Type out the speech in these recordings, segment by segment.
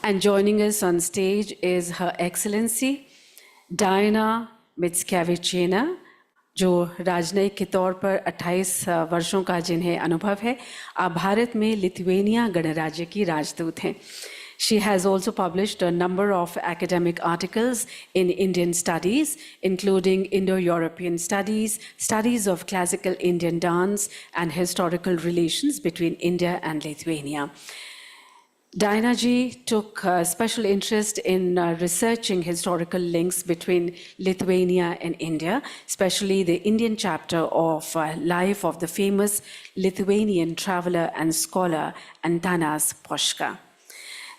And joining us on stage is Her Excellency Diana Mickiewicz, जो राजनयिक के तौर पर 28 वर्षों का जिन्हें अनुभव है, आप भारत में लिथुआनिया गणराज्य की राजदूत हैं. She has also published a number of academic articles in Indian studies, including Indo-European studies, studies of classical Indian dance, and historical relations between India and Lithuania. Diana ji took special interest in researching historical links between Lithuania and India, especially the Indian chapter of life of the famous Lithuanian traveler and scholar Antanas Poška.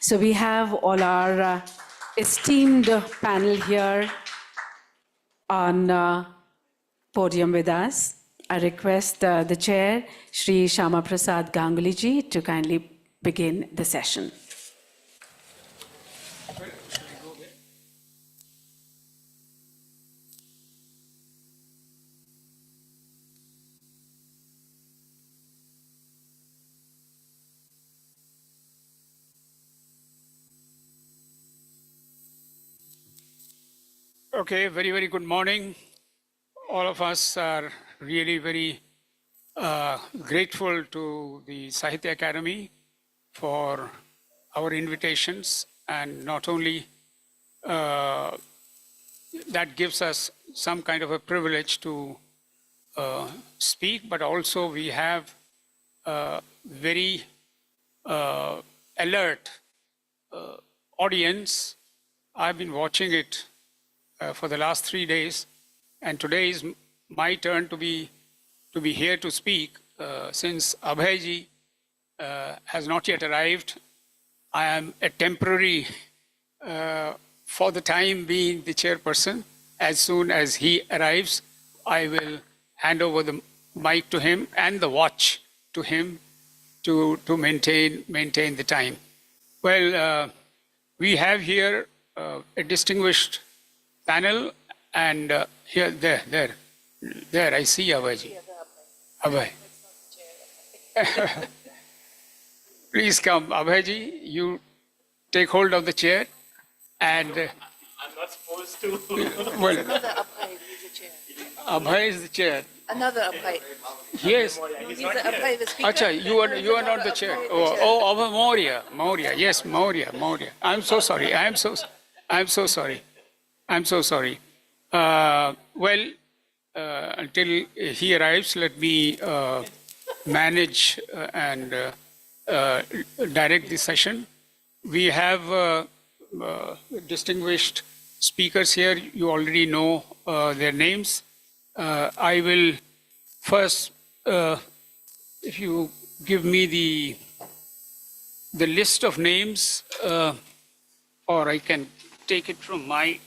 So we have all our esteemed panel here on podium with us. I request the chair, Shri Shama Prasad Ganguly ji, to kindly begin the session. Okay, very, very good morning. All of us are really very grateful to the Sahitya Academy for our invitations, and not only that gives us some kind of a privilege to speak, but also we have a very alert audience. I've been watching it for the last 3 days, and today is my turn to be here to speak. Since Abhay ji has not yet arrived, I am a temporary, for the time being, the chairperson. As soon as he arrives, I will hand over the mic to him and the watch to him to maintain the time. Well, we have here a distinguished panel, and here, there, I see Abhay. Abhay. Please come, Abhay, you take hold of the chair, and I'm not supposed to. Well, Another Abhay is the chair. Abhay is the chair. Another Abhay. Yes. He's the Abhay, the speaker. Acha, you are not the chair. Oh, Abhay Maurya. Yes, Maurya. I'm so sorry. I'm so sorry. Well, until he arrives, let me manage and direct this session. We have distinguished speakers here. You already know their names. I will first, if you give me the list of names, or I can take it from my.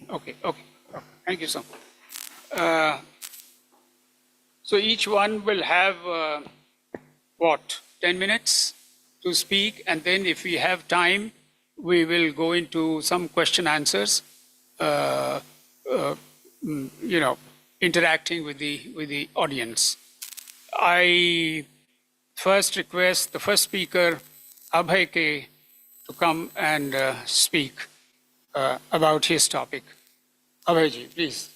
Okay. Thank you so much. So each one will have 10 minutes to speak, and then if we have time, we will go into some question answers. Interacting with the audience. I first request the first speaker, Abhay K, to come and speak about his topic. Abhayji, please.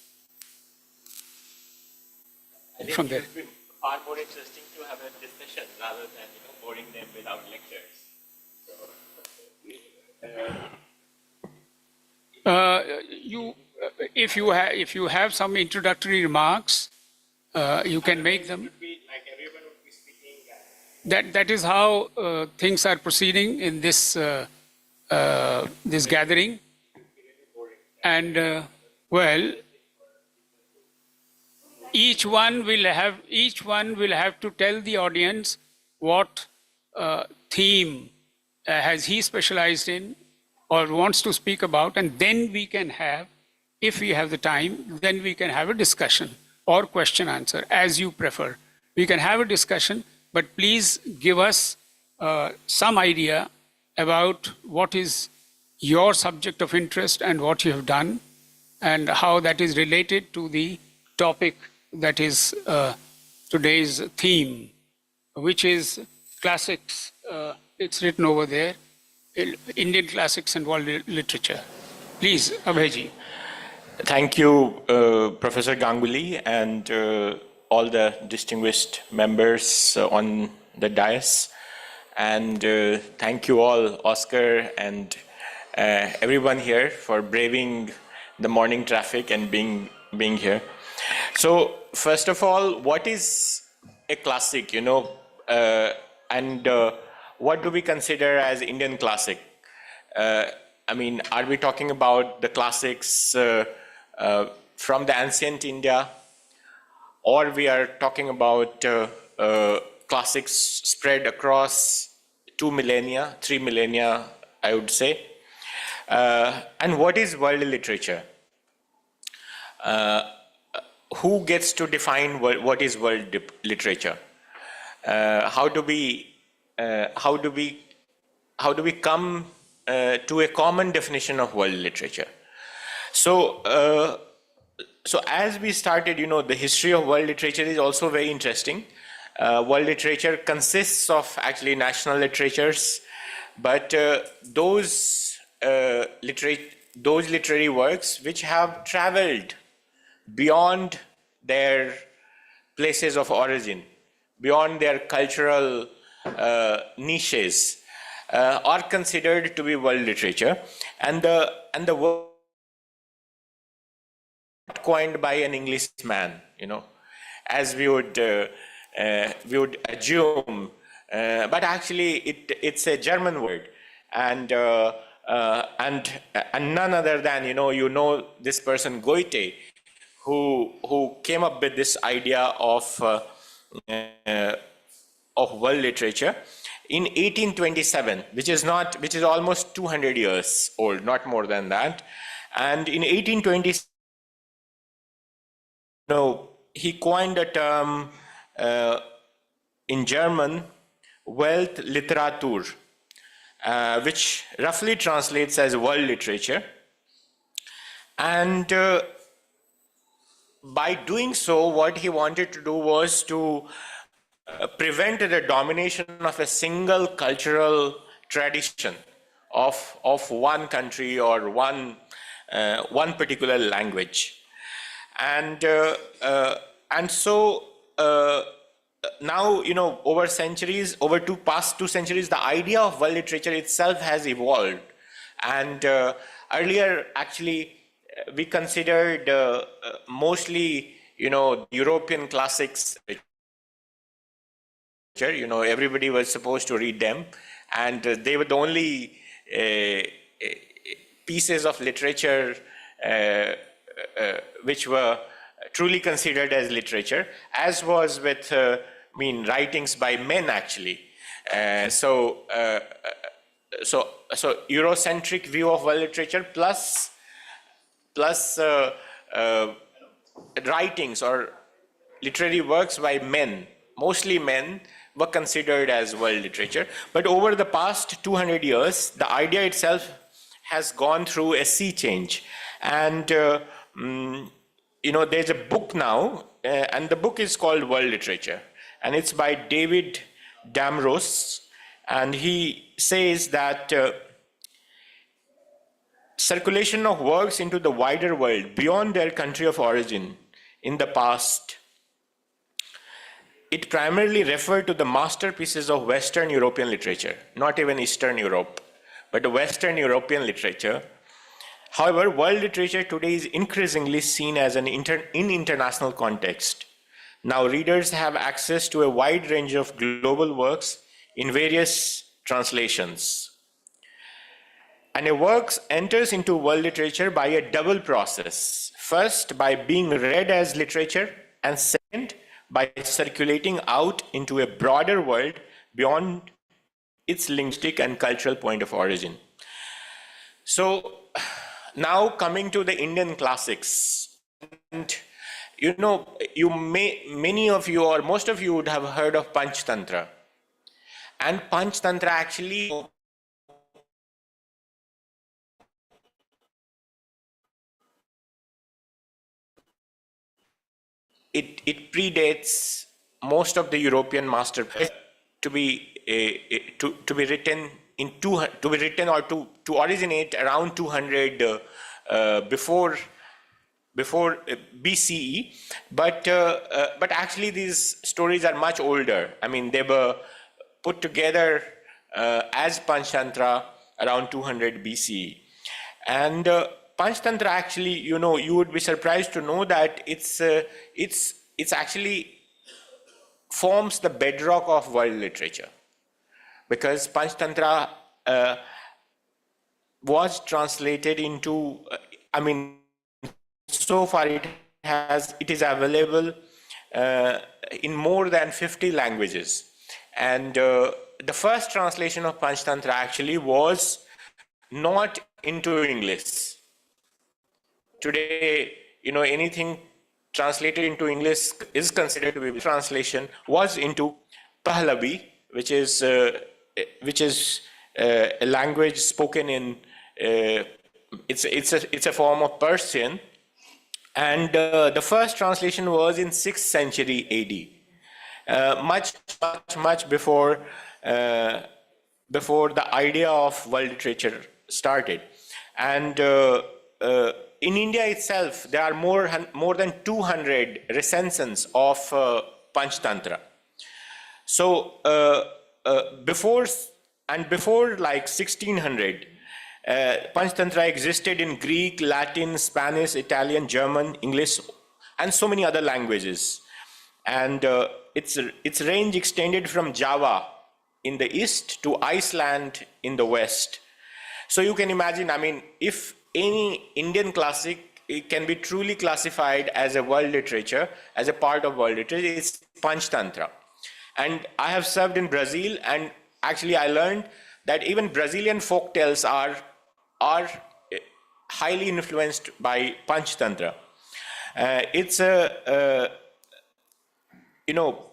I think From there. it would be far more interesting to have a discussion rather than boring them without lectures. If you have some introductory remarks, you can make them. Like everyone would be speaking. That is how things are proceeding in this this gathering. And well, each one will have to tell the audience what theme has he specialized in or wants to speak about, and then we can have, if we have the time, then we can have a discussion or question answer, as you prefer. We can have a discussion, but please give us some idea about what is your subject of interest and what you have done, and how that is related to the topic that is today's theme, which is classics. It's written over there, Indian classics and world literature. Please, Abhayji. Thank you, Professor Ganguly, and all the distinguished members on the dais. And thank you all, Oscar and everyone here, for braving the morning traffic and being here. So, first of all, what is a classic, and what do we consider as Indian classic? I mean, are we talking about the classics from the ancient India, or we are talking about classics spread across 2 millennia, 3 millennia, I would say? And what is world literature? Who gets to define what is world literature? How do we come to a common definition of world literature? So, so as we started, the history of world literature is also very interesting. World literature consists of actually national literatures, but those literary works which have traveled beyond their places of origin, beyond their cultural niches, are considered to be world literature, and the word coined by an Englishman, as we would assume, but actually it's a German word, and none other than this person Goethe, who came up with this idea of world literature in 1827, which is almost 200 years old, not more than that. And in 1827, he coined a term in German, Weltliteratur, which roughly translates as world literature. And by doing so, what he wanted to do was to prevent the domination of a single cultural tradition of one country or one particular language. And so now, over centuries, past 2 centuries, the idea of world literature itself has evolved. And earlier, actually, we considered mostly, European classics. Everybody was supposed to read them, and they were the only pieces of literature which were truly considered as literature, as was with writings by men, actually. So Eurocentric view of world literature plus writings or literary works by men, mostly men, were considered as world literature. But over the past 200 years, the idea itself has gone through a sea change. And, there's a book now, and the book is called World Literature. And it's by David Damros. And he says that circulation of works into the wider world beyond their country of origin in the past, it primarily referred to the masterpieces of Western European literature, not even Eastern Europe, but the Western European literature. However, world literature today is increasingly seen as in international context. Now readers have access to a wide range of global works in various translations. And a work enters into world literature by a double process. First, by being read as literature, and second, by circulating out into a broader world beyond its linguistic and cultural point of origin. So now coming to the Indian classics, and many of you or most of you would have heard of Panchtantra. And Panchtantra actually it predates most of the European masterpieces to be written in to originate around 200 before BCE, but actually these stories are much older. I mean, they were put together as Panchtantra around 200 BCE, and Panchtantra actually, you would be surprised to know that it's actually forms the bedrock of world literature, because Panchtantra was translated into, so far it is available in more than 50 languages. And the first translation of Panchtantra actually was not into English. Today, anything translated into English is considered to be translation, was into Pahlavi, which is a language spoken in it's a form of Persian, and the first translation was in 6th century AD, much before the idea of world literature started. And in India itself, there are more than 200 recensions of Panchtantra. So before like 1600, Panchtantra existed in Greek, Latin, Spanish, Italian, German, English, and so many other languages. And its range extended from Java in the east to Iceland in the west. So you can imagine, if any Indian classic can be truly classified as a world literature, as a part of world literature, it's Panchtantra. And I have served in Brazil, and actually I learned that even Brazilian folk tales are highly influenced by Panchtantra.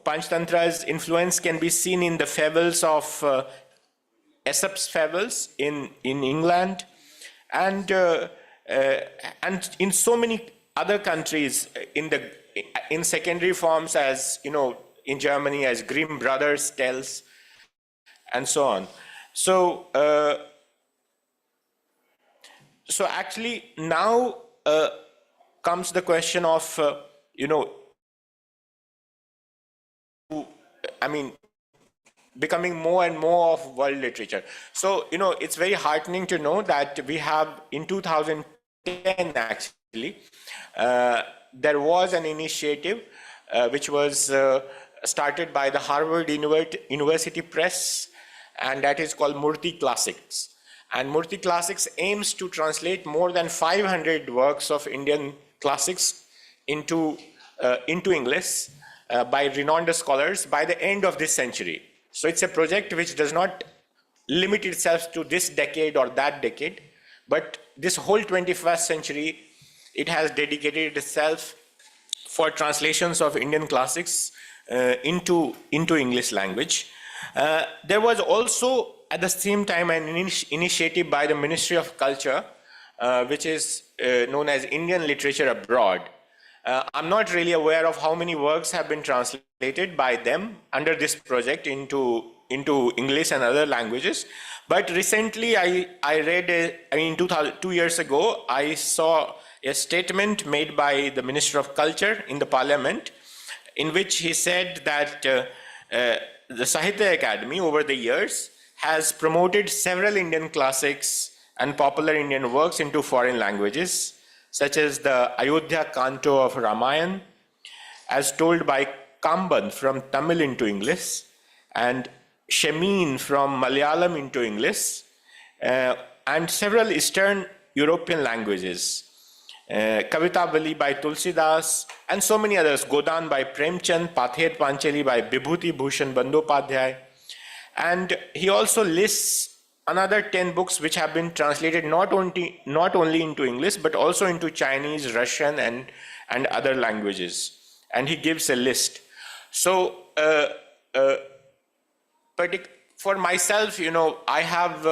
Panchtantra's influence can be seen in the fables of Aesop's fables in England, and in so many other countries in secondary forms, as in Germany as Grimm Brothers tales, and so on. So actually now comes the question of becoming more and more of world literature. So it's very heartening to know that we have in 2010 actually there was an initiative which was started by the Harvard University Press, and that is called Murti Classics. And Murti Classics aims to translate more than 500 works of Indian classics into English by renowned scholars by the end of this century. So it's a project which does not limit itself to this decade or that decade, but this whole 21st century, it has dedicated itself for translations of Indian classics into English language. There was also at the same time an initiative by the Ministry of Culture, which is known as Indian Literature Abroad. I'm not really aware of how many works have been translated by them under this project into English and other languages. But recently I read, 2 years ago, I saw a statement made by the Minister of Culture in the Parliament, in which he said that the Sahitya Academy over the years has promoted several Indian classics and popular Indian works into foreign languages, such as the Ayodhya Canto of Ramayana, as told by Kamban from Tamil into English, and Shemin from Malayalam into English, and several Eastern European languages, Kavitavali by Tulsidas, and so many others, Godan by Premchand, Pather Panchali by Vibhuti Bhushan Bandyopadhyay. And he also lists another 10 books which have been translated not only into English, but also into Chinese, Russian, and other languages. And he gives a list. So, for myself, I have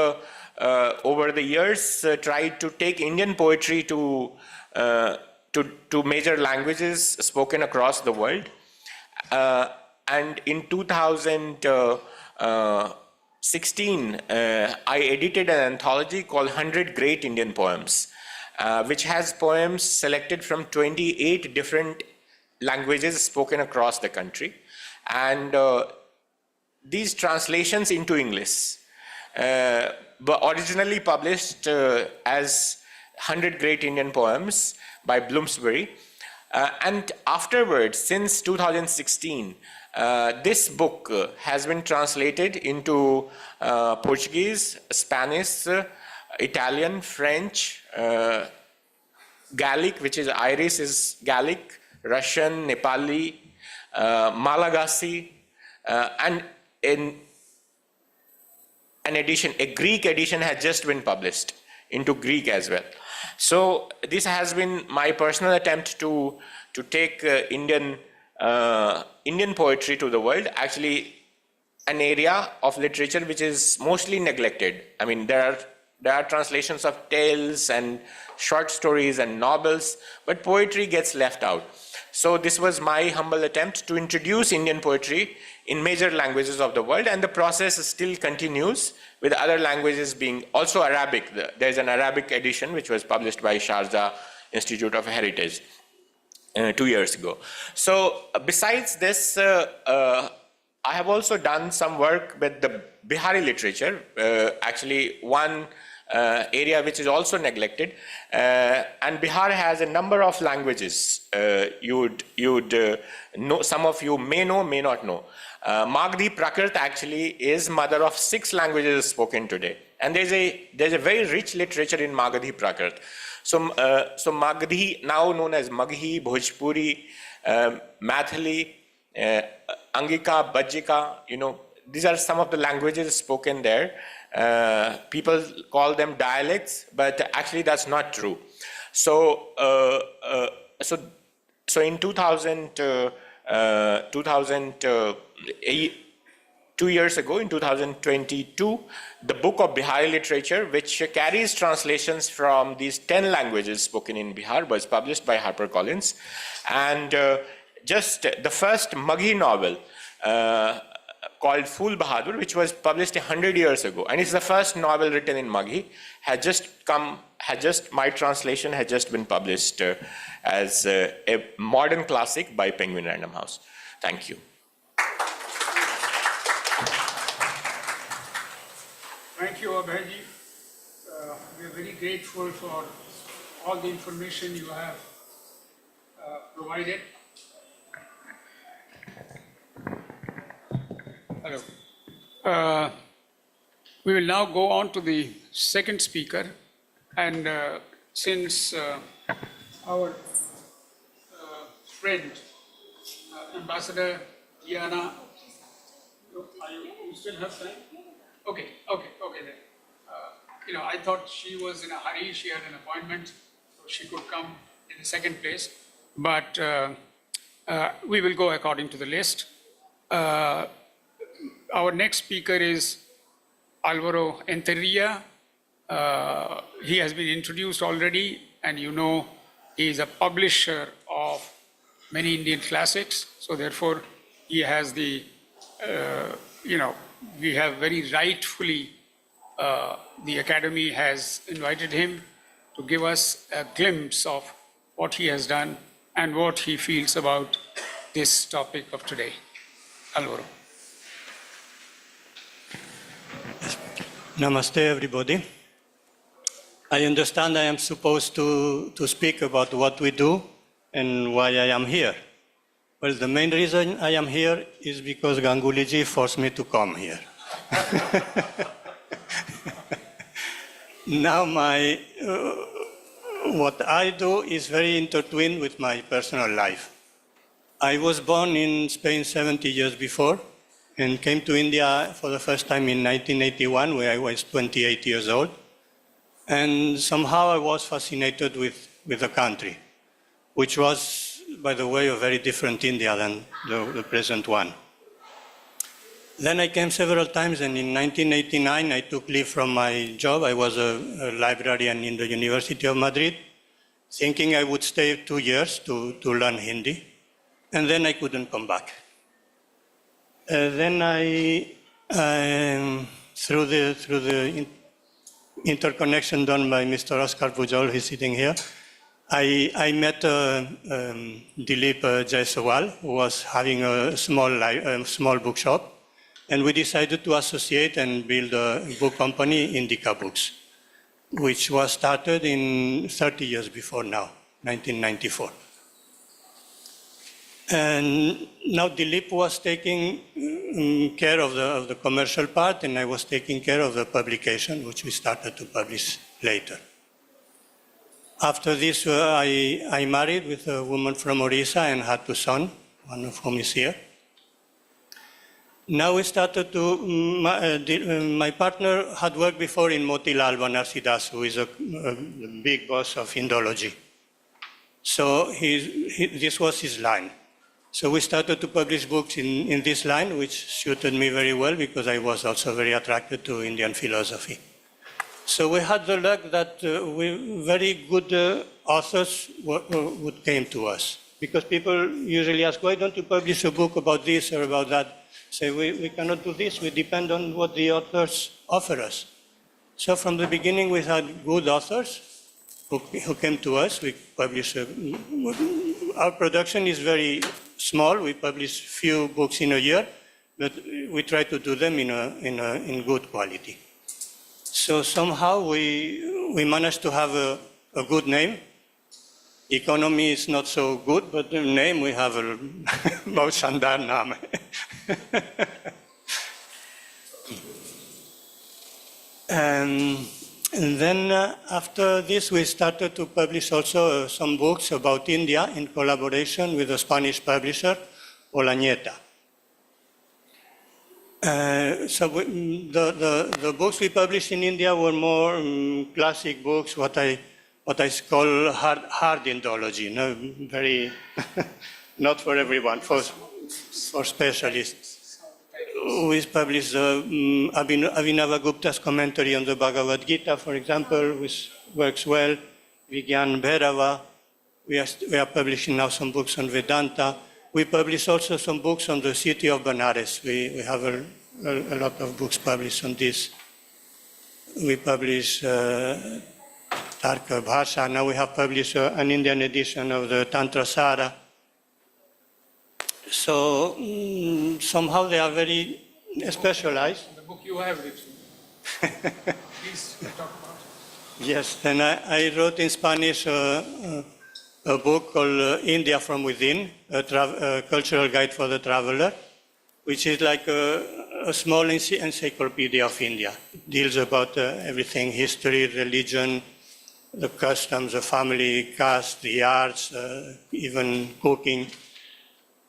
over the years tried to take Indian poetry to major languages spoken across the world. And in 2016, I edited an anthology called 100 Great Indian Poems, which has poems selected from 28 different languages spoken across the country. And these translations into English were originally published as 100 Great Indian Poems by Bloomsbury. And afterwards, since 2016, this book has been translated into Portuguese, Spanish, Italian, French, Gaelic, which is Irish is Gaelic, Russian, Nepali, Malagasy, and in an edition, a Greek edition has just been published into Greek as well. So this has been my personal attempt to take Indian poetry to the world, actually an area of literature which is mostly neglected. I mean, there are translations of tales and short stories and novels, but poetry gets left out. So this was my humble attempt to introduce Indian poetry in major languages of the world, and the process still continues with other languages being also Arabic. There's an Arabic edition which was published by Sharjah Institute of Heritage 2 years ago. So besides this, I have also done some work with the Bihari literature, actually one area which is also neglected, and Bihar has a number of languages. You would know, some of you may know, may not know. Magdi Prakrit actually is mother of 6 languages spoken today, and there's a very rich literature in Magdi Prakrit. So Magdi, now known as Maghi, Bhojpuri, Mathili, Angika, Bajika, these are some of the languages spoken there. People call them dialects, but actually that's not true. So in 2 years ago, in 2022, the Book of Bihari Literature, which carries translations from these 10 languages spoken in Bihar, was published by HarperCollins. And just the first Maghi novel, called Phul Bahadur, which was published 100 years ago, and it's the first novel written in Maghi, my translation had just been published as a modern classic by Penguin Random House. Thank you. Thank you, Abhayji. We are very grateful for all the information you have provided. Hello. We will now go on to the second speaker, and since our friend, Ambassador Diana, you still have time? Okay then. I thought she was in a hurry, she had an appointment, so she could come in the second place, but we will go according to the list. Our next speaker is Alvaro Enterria. He has been introduced already, and he is a publisher of many Indian classics. So therefore, he has we have very rightfully, the Academy has invited him to give us a glimpse of what he has done and what he feels about this topic of today. Alvaro. Namaste, everybody. I understand I am supposed to speak about what we do and why I am here. Well, the main reason I am here is because Ganguly-ji forced me to come here. Now, what I do is very intertwined with my personal life. I was born in Spain 70 years before, and came to India for the first time in 1981, where I was 28 years old. And somehow I was fascinated with the country, which was, by the way, a very different India than the present one. Then I came several times, and in 1989 I took leave from my job. I was a librarian in the University of Madrid, thinking I would stay 2 years to learn Hindi, and then I couldn't come back. Then through the interconnection done by Mr. Oscar Pujol, who's sitting here, I met Dilip Jaiswal, who was having a small bookshop, and we decided to associate and build a book company, Indica Books, which was started in 30 years before now, 1994. And now Dilip was taking care of the commercial part, and I was taking care of the publication, which we started to publish later. After this, I married with a woman from Orissa and had two sons, one of whom is here. Now we started to, my partner had worked before in Motilal Banarsidass, who is a big boss of Indology. So this was his line. So we started to publish books in this line, which suited me very well because I was also very attracted to Indian philosophy. So we had the luck that very good authors would came to us, because people usually ask, why don't you publish a book about this or about that? Say, we cannot do this, we depend on what the authors offer us. So from the beginning we had good authors who came to us. We publish, our production is very small, we publish few books in a year, but we try to do them in good quality. So somehow we managed to have a good name. Economy is not so good, but the name we have a बहुत शानदार नाम है. And then after this, we started to publish also some books about India in collaboration with a Spanish publisher, Olañeta. So the books we published in India were more classic books, what I call hard Indology, very not for everyone, for specialists. We published Abhinava Gupta's commentary on the Bhagavad Gita, for example, which works well. Vigyan Bhairava. We are publishing now some books on Vedanta. We publish also some books on the city of Benares. We have a lot of books published on this. We publish Tarka Bhasha. Now we have published an Indian edition of the Tantra Sara. So somehow they are very specialized. The book you have written. Please talk about it. Yes, and I wrote in Spanish a book called India from Within, a cultural guide for the traveler, which is like a small encyclopedia of India. It deals about everything, history, religion, the customs, the family, caste, the arts, even cooking.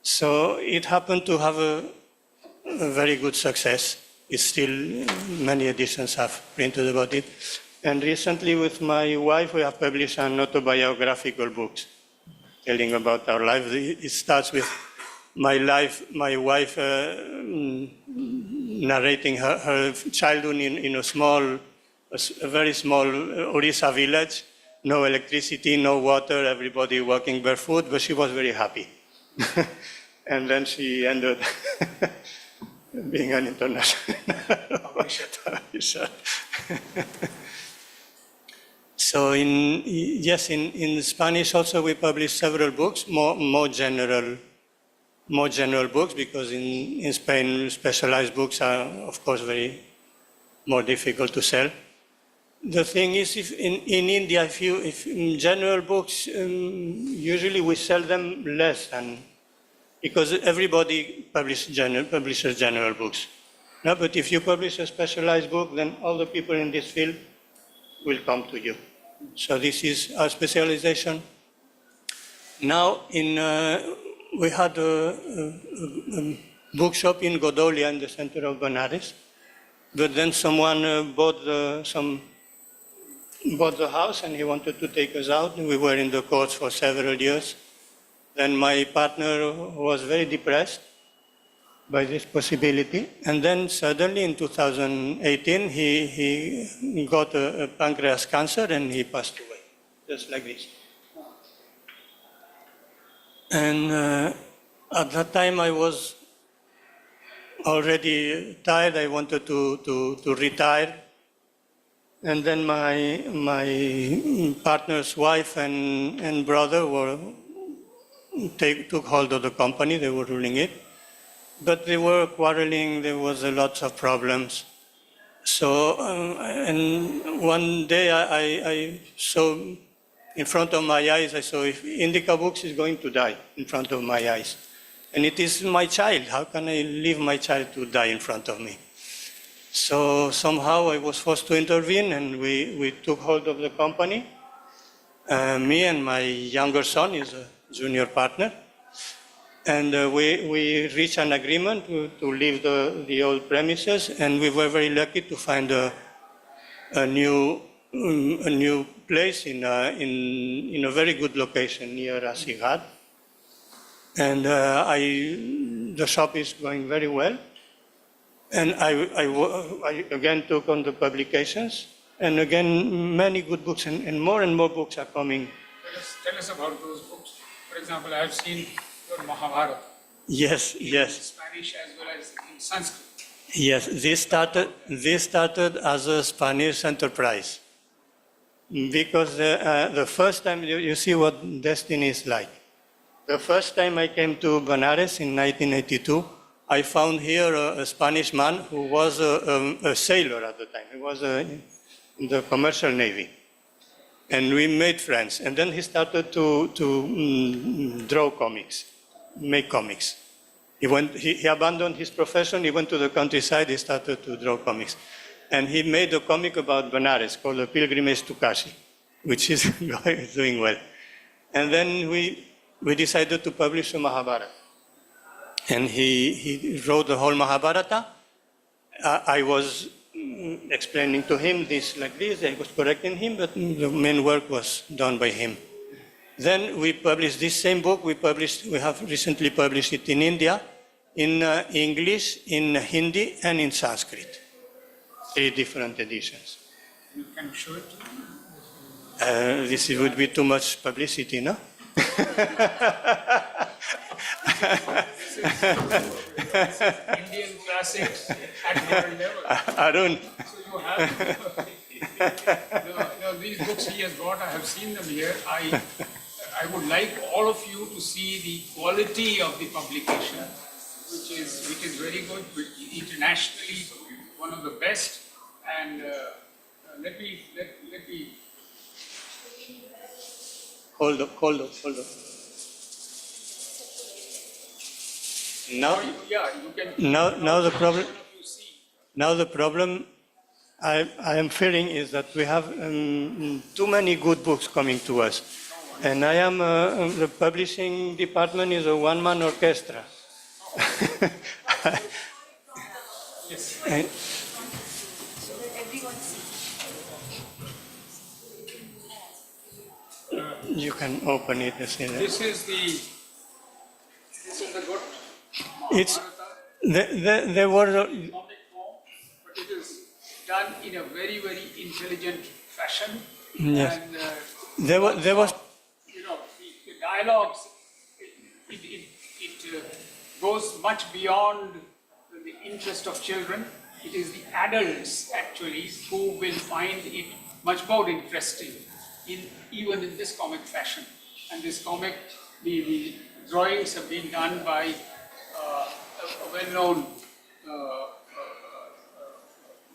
So it happened to have a very good success. It's still, many editions have printed about it. And recently with my wife, we have published an autobiographical book telling about our life. It starts with my wife narrating her childhood in a very small Orissa village, no electricity, no water, everybody walking barefoot, but she was very happy. And then she ended being an international publisher. So in Spanish also we published several books, more general books, because in Spain specialized books are of course very more difficult to sell. The thing is, if in India, if in general books, usually we sell them less than, because everybody publishes general books. No, but if you publish a specialized book, then all the people in this field will come to you. So this is our specialization. Now, we had a bookshop in Godolia in the center of Benares, but then someone bought the house and he wanted to take us out. We were in the courts for several years. Then my partner was very depressed by this possibility. And then suddenly in 2018, he got a pancreas cancer and he passed away, just like this. And at that time I was already tired. I wanted to retire. And then my partner's wife and brother took hold of the company. They were ruling it. But they were quarreling. There was a lots of problems. So, and one day I saw in front of my eyes, I saw if Indica Books is going to die in front of my eyes. And it is my child. How can I leave my child to die in front of me? So somehow I was forced to intervene, and we took hold of the company. Me and my younger son is a junior partner. And we reached an agreement to leave the old premises, and we were very lucky to find a new place in a very good location near SABHAGAR. And the shop is going very well. And I again took on the publications, and again many good books, and more books are coming. Tell us about those books. For example, I have seen your Mahabharata. Yes, In yes. Spanish as well as in Sanskrit. Yes, this started as a Spanish enterprise, because the first time, you see what destiny is like. The first time I came to Benares in 1982, I found here a Spanish man who was a sailor at the time. He was in the commercial navy. And we made friends. And then he started to draw comics, make comics. He abandoned his profession, he went to the countryside, he started to draw comics. And he made a comic about Benares called A Pilgrimage to Kashi, which is doing well. And then we decided to publish a Mahabharata. And he wrote the whole Mahabharata. I was explaining to him this like this, I was correcting him, but the main work was done by him. Then we published this same book, we have recently published it in India, in English, in Hindi, and in Sanskrit. 3 different editions. You can show it to me? This would be too much publicity, no? Indian classics at world level. Arun. So you have these books he has got, I have seen them here. I would like all of you to see the quality of the publication, which is very good, internationally one of the best. And let me Hold up. Now, yeah, you can. now the problem. You see. Now the problem I am feeling is that we have too many good books coming to us. And I am, the publishing department is a one-man orchestra. Yes. And you can open it. This is the good It's, Mahabharata. there were, Comic form, but it is done in a very, very intelligent fashion. yes. And There was, the dialogues, it goes much beyond the interest of children. It is the adults actually who will find it much more interesting, even in this comic fashion. And this comic, the drawings have been done by a well-known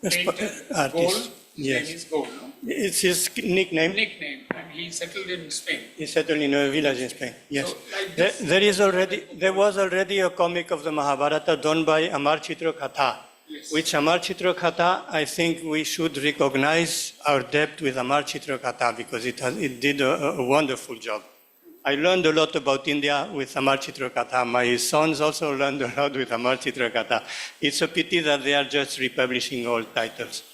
painter, artist. Gold. His Yes. name is Gold, no? It's his nickname. And he settled in Spain. He settled in a village in Spain. Yes. So, like this- There was already a comic of the Mahabharata done by Amar Chitra Katha, Yes. which Amar Chitra Katha, I think we should recognize our debt with Amar Chitra Katha because it did a wonderful job. I learned a lot about India with Amar Chitra Katha. My sons also learned a lot with Amar Chitra Katha. It's a pity that they are just republishing old titles.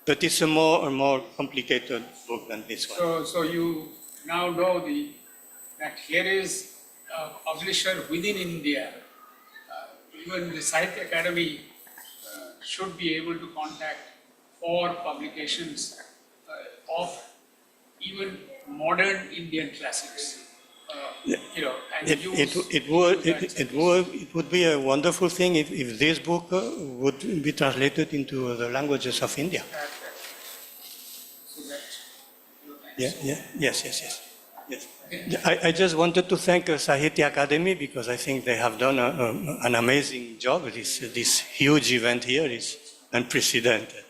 But it's a more complicated book than this one. So you now know that here is a publisher within India. Even the Sahitya Academy should be able to contact for publications of even modern Indian classics. and It, use it would be a wonderful thing if this book would be translated into the languages of India. Yes. I just wanted to thank Sahitya Academy because I think they have done an amazing job. This huge event here is unprecedented.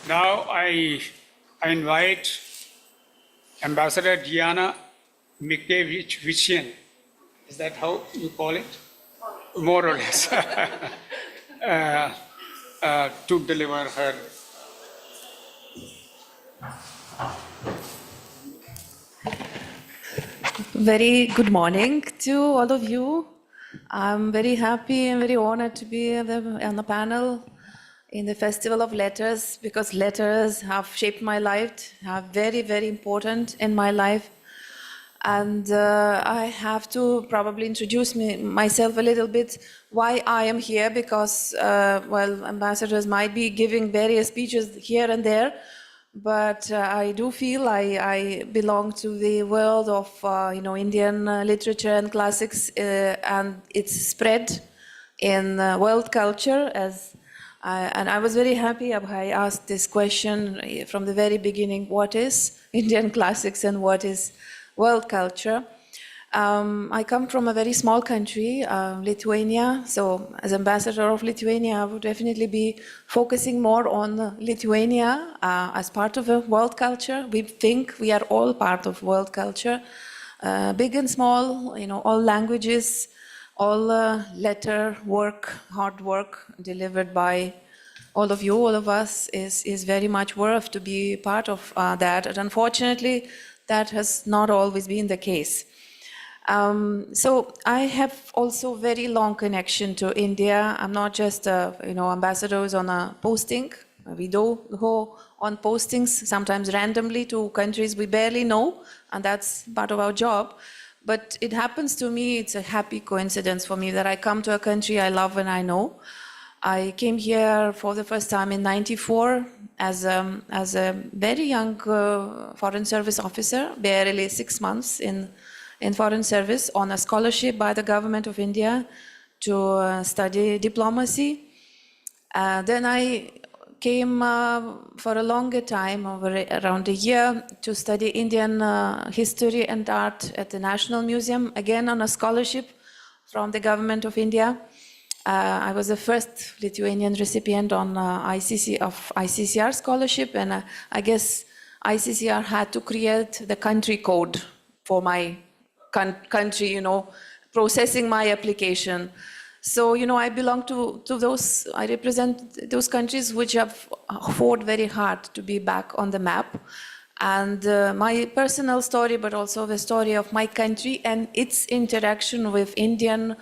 Now I invite Ambassador Diana Mikevich-Vichian. Is that how you call it? More or less. To deliver her. Very good morning to all of you. I'm very happy and very honored to be on the panel in the Festival of Letters because letters have shaped my life, are very, very important in my life. And I have to probably introduce myself a little bit, why I am here, because, well, ambassadors might be giving various speeches here and there, but I do feel I belong to the world of, Indian literature and classics and its spread in world culture. And I was very happy Abhay asked this question from the very beginning, what is Indian classics and what is world culture? I come from a very small country, Lithuania. So as ambassador of Lithuania, I would definitely be focusing more on Lithuania as part of a world culture. We think we are all part of world culture, big and small, all languages, all letter work, hard work delivered by all of you, all of us is very much worth to be part of that. And unfortunately, that has not always been the case. So I have also very long connection to India. I'm not just, ambassadors on a posting. We do go on postings, sometimes randomly to countries we barely know, and that's part of our job. But it happens to me, it's a happy coincidence for me that I come to a country I love and I know. I came here for the first time in '94 as a very young foreign service officer, barely 6 months in foreign service on a scholarship by the government of India to study diplomacy. Then I came for a longer time, around a year, to study Indian history and art at the National Museum, again on a scholarship from the government of India. I was the first Lithuanian recipient on ICCR scholarship, and I guess ICCR had to create the country code for my country, processing my application. So, I belong to those, I represent those countries which have fought very hard to be back on the map. And my personal story, but also the story of my country and its interaction with Indian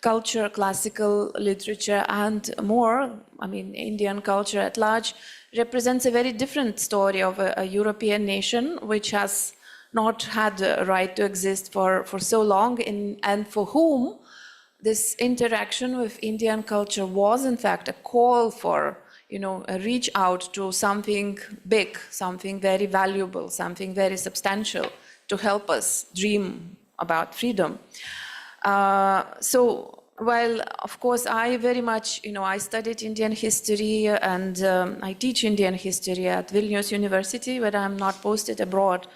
culture, classical literature, and more, Indian culture at large, represents a very different story of a European nation which has not had the right to exist for so long, and for whom this interaction with Indian culture was in fact a call for, a reach out to something big, something very valuable, something very substantial to help us dream about freedom. So, while of course I very much, I studied Indian history and I teach Indian history at Vilnius University, but I'm not posted abroad.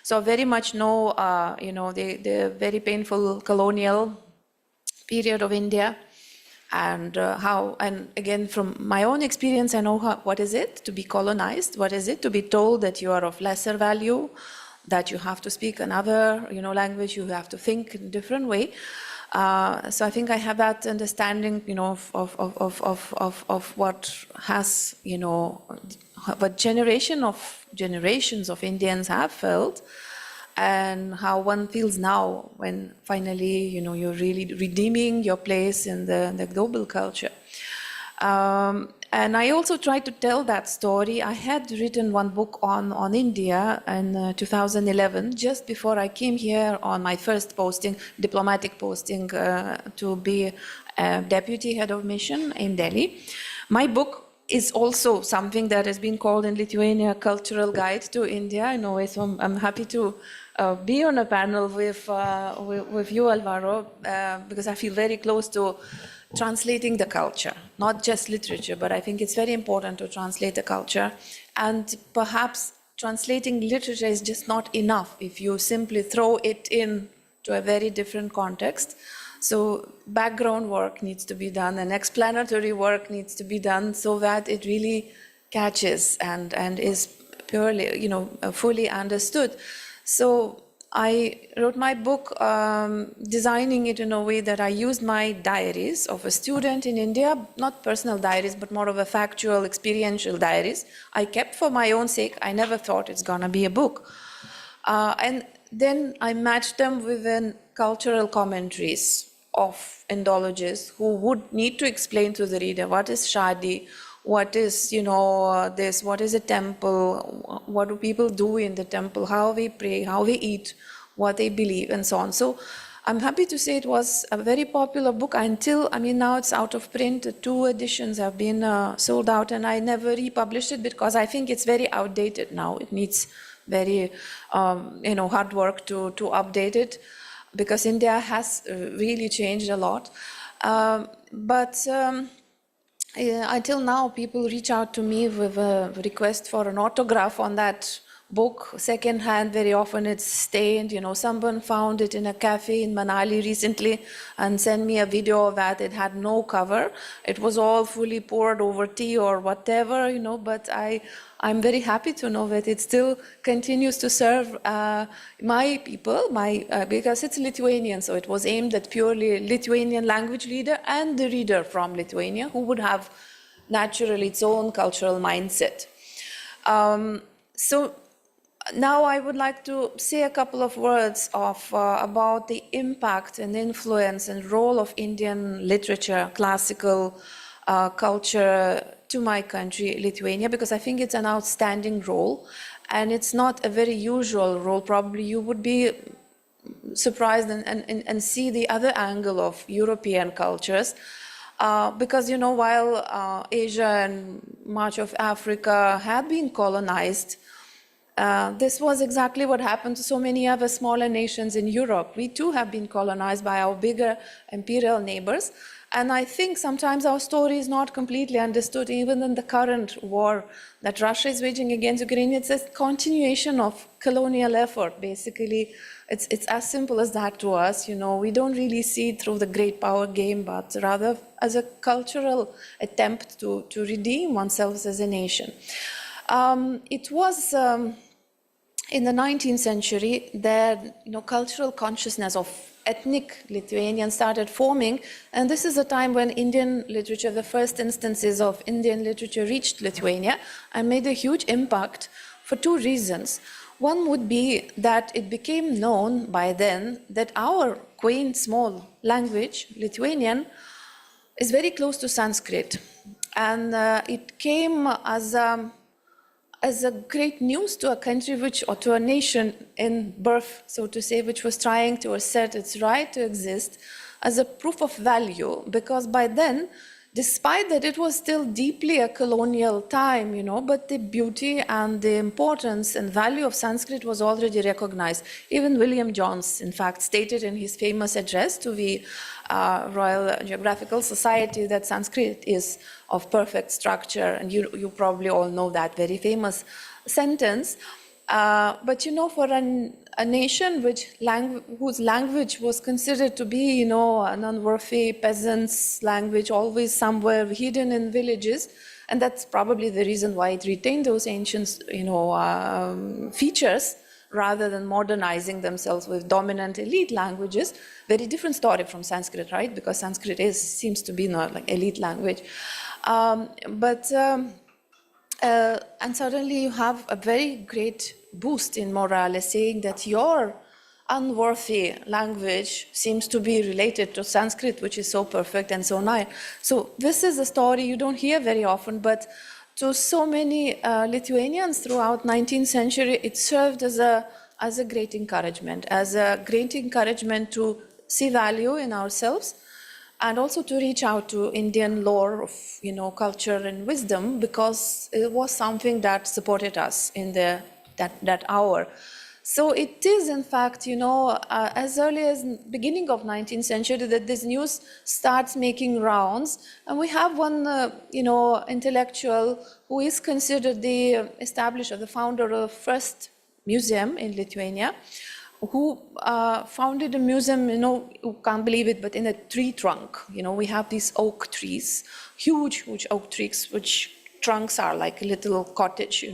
So I very much know, the very painful colonial period of India and and again, from my own experience, I know what is it to be colonized, what is it to be told that you are of lesser value, that you have to speak another, language, you have to think in a different way. So I think I have that understanding, of what has, what generations of Indians have felt, and how one feels now when finally, you're really redeeming your place in the global culture. And I also tried to tell that story. I had written one book on India in 2011, just before I came here on my first posting, diplomatic posting, to be a deputy head of mission in Delhi. My book is also something that has been called in Lithuania cultural guide to India in a way. So I'm happy to be on a panel with you, Alvaro, because I feel very close to translating the culture, not just literature, but I think it's very important to translate the culture. And perhaps translating literature is just not enough if you simply throw it in to a very different context. So background work needs to be done and explanatory work needs to be done so that it really catches and is purely, fully understood. So I wrote my book designing it in a way that I used my diaries of a student in India, not personal diaries, but more of a factual, experiential diaries. I kept for my own sake. I never thought it's gonna be a book. And then I matched them with cultural commentaries of Indologists who would need to explain to the reader what is Shadi, what is, this, what is a temple, what do people do in the temple, how they pray, how they eat, what they believe, and so on. So I'm happy to say it was a very popular book until, now it's out of print. 2 editions have been sold out, and I never republished it because I think it's very outdated now. It needs very, hard work to update it because India has really changed a lot. Until now, people reach out to me with a request for an autograph on that book, secondhand. Very often it's stained. Someone found it in a cafe in Manali recently and sent me a video of that. It had no cover. It was all fully poured over tea or whatever, but I'm very happy to know that it still continues to serve my people, because it's Lithuanian, so it was aimed at purely Lithuanian language reader and the reader from Lithuania who would have naturally its own cultural mindset. So now I would like to say a couple of words about the impact and influence and role of Indian literature, classical culture to my country, Lithuania, because I think it's an outstanding role and it's not a very usual role. Probably you would be surprised and see the other angle of European cultures. Because, while Asia and much of Africa had been colonized, this was exactly what happened to so many other smaller nations in Europe. We too have been colonized by our bigger imperial neighbors. And I think sometimes our story is not completely understood, even in the current war that Russia is waging against Ukraine. It's a continuation of colonial effort, basically. It's as simple as that to us. We don't really see it through the great power game, but rather as a cultural attempt to redeem oneself as a nation. It was in the 19th century that cultural consciousness of ethnic Lithuanians started forming, and this is a time when Indian literature, the first instances of Indian literature reached Lithuania and made a huge impact for 2 reasons. One would be that it became known by then that our quaint, small language, Lithuanian, is very close to Sanskrit. And it came as a great news to a country or to a nation in birth, so to say, which was trying to assert its right to exist, as a proof of value, because by then, despite that it was still deeply a colonial time, but the beauty and the importance and value of Sanskrit was already recognized. Even William Jones, in fact, stated in his famous address to the Royal Geographical Society that Sanskrit is of perfect structure, and you probably all know that very famous sentence. But for a nation whose language was considered to be, an unworthy peasant's language, always somewhere hidden in villages, and that's probably the reason why it retained those ancient, features rather than modernizing themselves with dominant elite languages. Very different story from Sanskrit, right? Because Sanskrit seems to be not like elite language. And suddenly you have a very great boost in morale, saying that your unworthy language seems to be related to Sanskrit, which is so perfect and so nice. So this is a story you don't hear very often, but to so many Lithuanians throughout 19th century, it served as a great encouragement to see value in ourselves, and also to reach out to Indian lore of, culture and wisdom, because it was something that supported us in that hour. So it is, in fact, as early as beginning of 19th century that this news starts making rounds. And we have one, intellectual who is considered the establisher, the founder of the first museum in Lithuania, who founded a museum, you can't believe it, but in a tree trunk. We have these oak trees, huge, huge oak trees, which trunks are like a little cottage,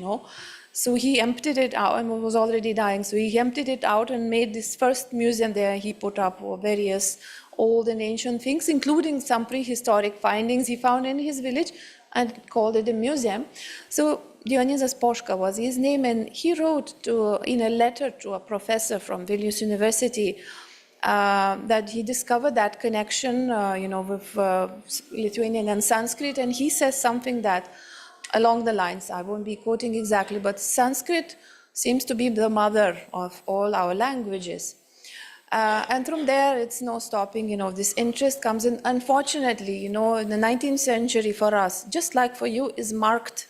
So he emptied it out, and it was already dying. So he emptied it out and made this first museum there. He put up various old and ancient things, including some prehistoric findings he found in his village, and called it a museum. So Dionysius Poška was his name, and he wrote in a letter to a professor from Vilnius University that he discovered that connection, with Lithuanian and Sanskrit, and he says something that along the lines, I won't be quoting exactly, but Sanskrit seems to be the mother of all our languages. And from there, it's no stopping, this interest comes in. Unfortunately, in the 19th century for us, just like for you, is marked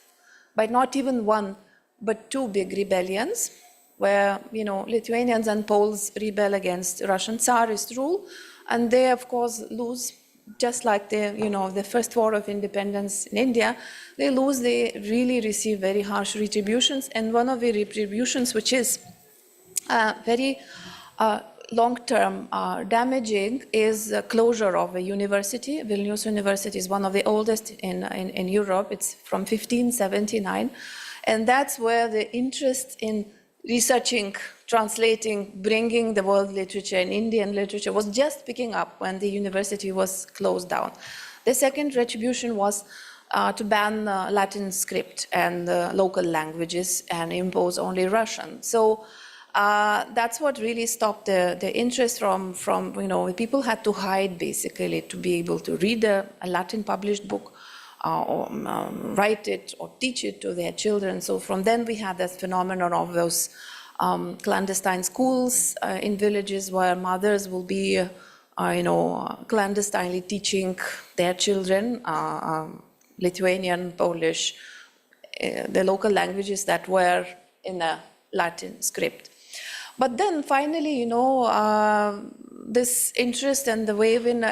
by not even one, but two big rebellions, where, Lithuanians and Poles rebel against Russian Tsarist rule, and they, of course, lose, just like the first war of independence in India. They lose, they really receive very harsh retributions, and one of the retributions, which is very long-term damaging, is closure of a university. Vilnius University is one of the oldest in Europe. It's from 1579. And that's where the interest in researching, translating, bringing the world literature and Indian literature was just picking up when the university was closed down. The second retribution was to ban Latin script and local languages and impose only Russian. So that's what really stopped the interest from people had to hide, basically, to be able to read a Latin published book or write it or teach it to their children. So from then we had this phenomenon of those clandestine schools in villages where mothers will be, clandestinely teaching their children Lithuanian, Polish, the local languages that were in a Latin script. But then finally, this interest and the wave in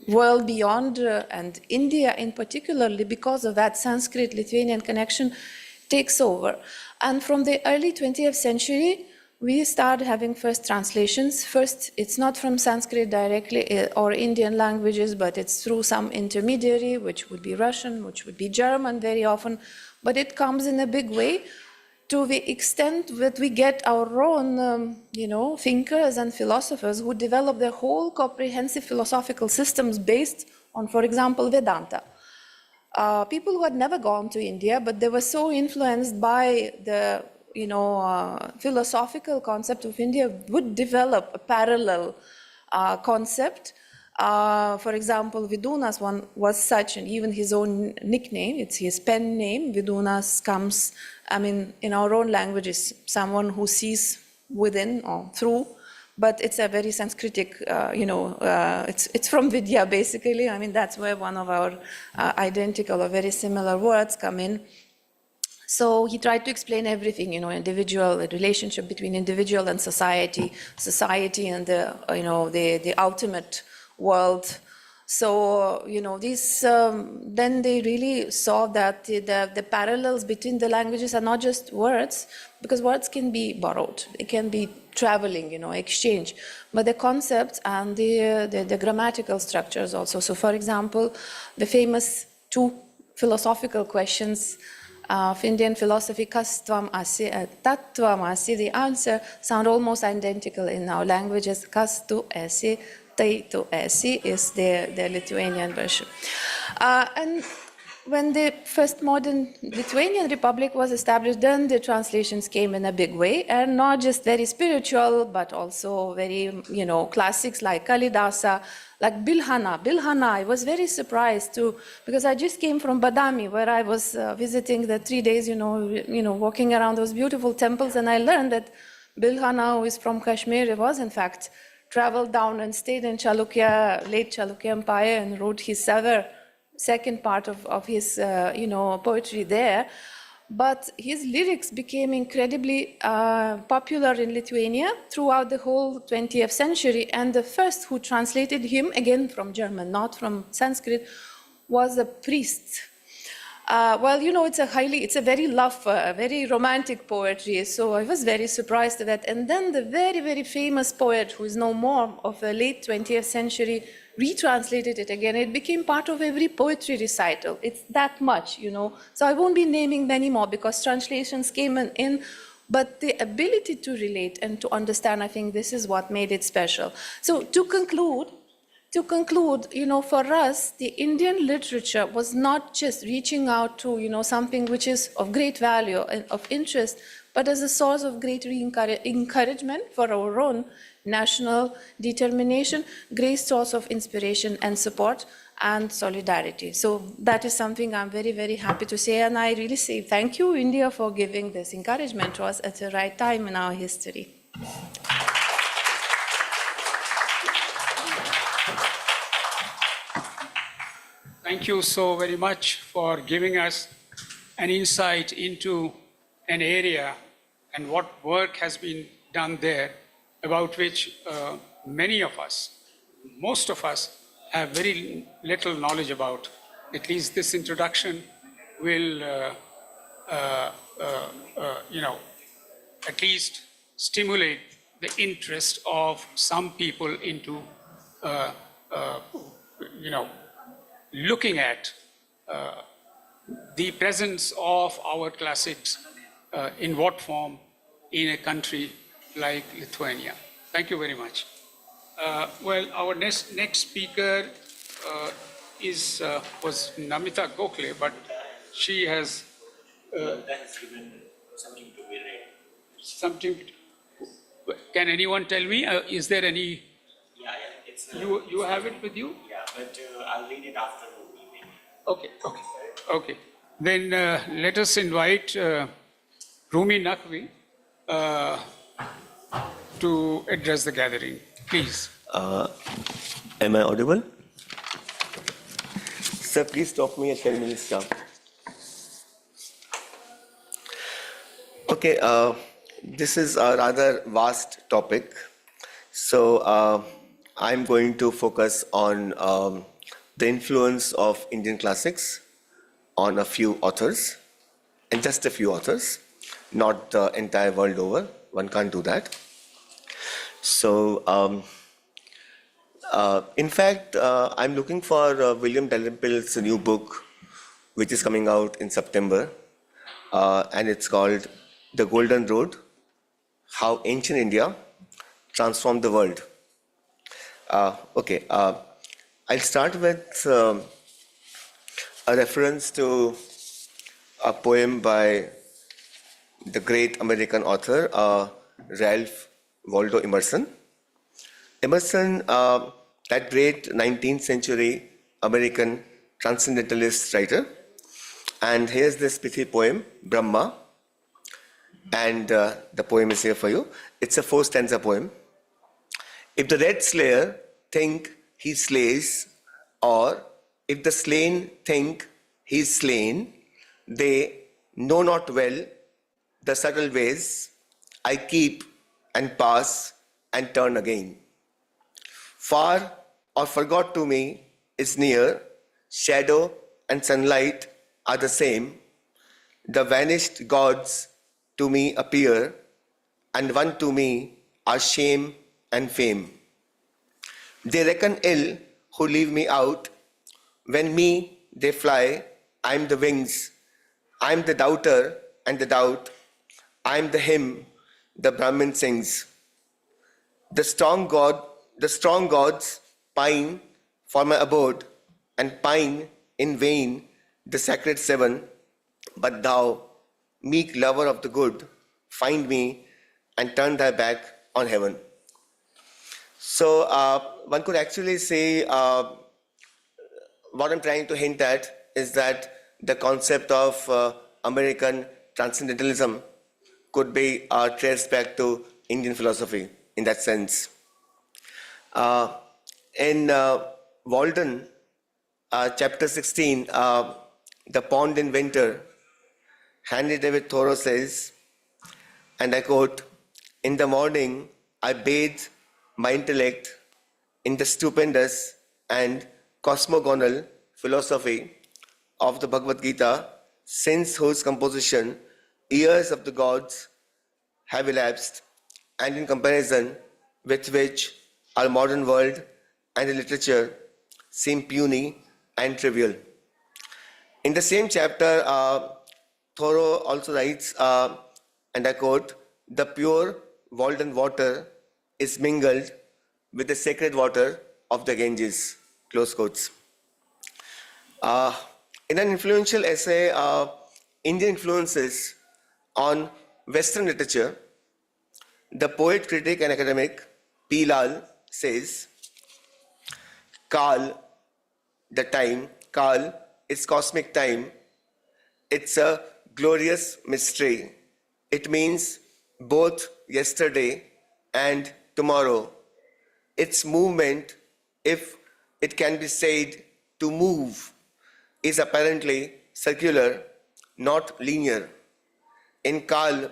world beyond and India in particularly, because of that Sanskrit-Lithuanian connection, takes over. And from the early 20th century, we started having first translations. First, it's not from Sanskrit directly or Indian languages, but it's through some intermediary, which would be Russian, which would be German very often. But it comes in a big way, to the extent that we get our own, thinkers and philosophers who develop their whole comprehensive philosophical systems based on, for example, Vedanta. People who had never gone to India, but they were so influenced by the, philosophical concept of India, would develop a parallel concept. For example, Vidunas one was such, and even his own nickname, it's his pen name. Vidunas comes, in our own language, is someone who sees within or through, but it's a very Sanskritic, it's from Vidya, basically. That's where one of our identical or very similar words come in. So he tried to explain everything, the relationship between individual and society and the ultimate world. So, then they really saw that the parallels between the languages are not just words, because words can be borrowed, it can be traveling, exchange, but the concepts and the grammatical structures also. So, for example, the famous two philosophical questions of Indian philosophy, kas tvam asi, tat tvam asi, the answer sound almost identical in our languages. Kas tu esi, tai tu esi is the Lithuanian version. And when the first modern Lithuanian Republic was established, then the translations came in a big way, and not just very spiritual, but also very, classics like Kalidasa, like Bilhana. Bilhana, I was very surprised too, because I just came from Badami, where I was visiting the 3 days, walking around those beautiful temples, and I learned that Bilhana, who is from Kashmir, was in fact traveled down and stayed in Chalukya, late Chalukya Empire, and wrote his second part of his, poetry there. But his lyrics became incredibly popular in Lithuania throughout the whole 20th century. And the first who translated him, again from German, not from Sanskrit, was a priest. It's a very very romantic poetry. So I was very surprised at that. And then the very, very famous poet, who is no more, of the late 20th century, retranslated it again. It became part of every poetry recital. It's that much, So I won't be naming many more because translations came in. But the ability to relate and to understand, I think this is what made it special. So to conclude, for us, the Indian literature was not just reaching out to, something which is of great value and of interest, but as a source of great encouragement for our own national determination, great source of inspiration and support and solidarity. So that is something I'm very, very happy to say. And I really say thank you, India, for giving this encouragement to us at the right time in our history. Thank you so very much for giving us an insight into an area and what work has been done there, about which many of us, most of us, have very little knowledge about. At least this introduction will, at least stimulate the interest of some people into, looking at the presence of our classics in what form in a country like Lithuania. Thank you very much. Our next speaker was Namita Gokhale, but she has given something to be read. something. Can anyone tell me? Is there any? Yeah, it's. You have it with you? Yeah, but I'll read it after the evening. Okay. Then let us invite Rumi Naqvi to address the gathering. Please. Am I audible? Sir, please stop me at 10 minutes sharp. Okay, this is a rather vast topic. So I'm going to focus on the influence of Indian classics on a few authors, and just a few authors, not the entire world over. One can't do that. So, in fact, I'm looking for William Dalrymple's new book, which is coming out in September, and it's called The Golden Road: How Ancient India Transformed the World. I'll start with a reference to a poem by the great American author, Ralph Waldo Emerson. Emerson, that great 19th century American transcendentalist writer. And here's this pithy poem, Brahma. And the poem is here for you. It's a 4-stanza poem. If the red slayer think he slays, or if the slain think he is slain, they know not well the subtle ways I keep and pass and turn again. Far or forgot to me is near, shadow and sunlight are the same. The vanished gods to me appear, and one to me are shame and fame. They reckon ill who leave me out. When me they fly, I'm the wings. I'm the doubter and the doubt. I'm the hymn the Brahmin sings. The strong gods pine for my abode, and pine in vain the sacred seven. But thou, meek lover of the good, find me and turn thy back on heaven. So one could actually say what I'm trying to hint at is that the concept of American transcendentalism could be traced back to Indian philosophy in that sense. In Walden, chapter 16, The Pond in Winter, Henry David Thoreau says, and I quote, "In the morning, I bathe my intellect in the stupendous and cosmogonal philosophy of the Bhagavad Gita, since whose composition years of the gods have elapsed, and in comparison with which our modern world and the literature seem puny and trivial." In the same chapter, Thoreau also writes, and I quote, "The pure Walden water is mingled with the sacred water of the Ganges," close quotes. In an influential essay, Indian Influences on Western Literature, the poet, critic, and academic P. Lal says, "Kal, the time, Kal is cosmic time. It's a glorious mystery. It means both yesterday and tomorrow. Its movement, if it can be said to move, is apparently circular, not linear. In Kal,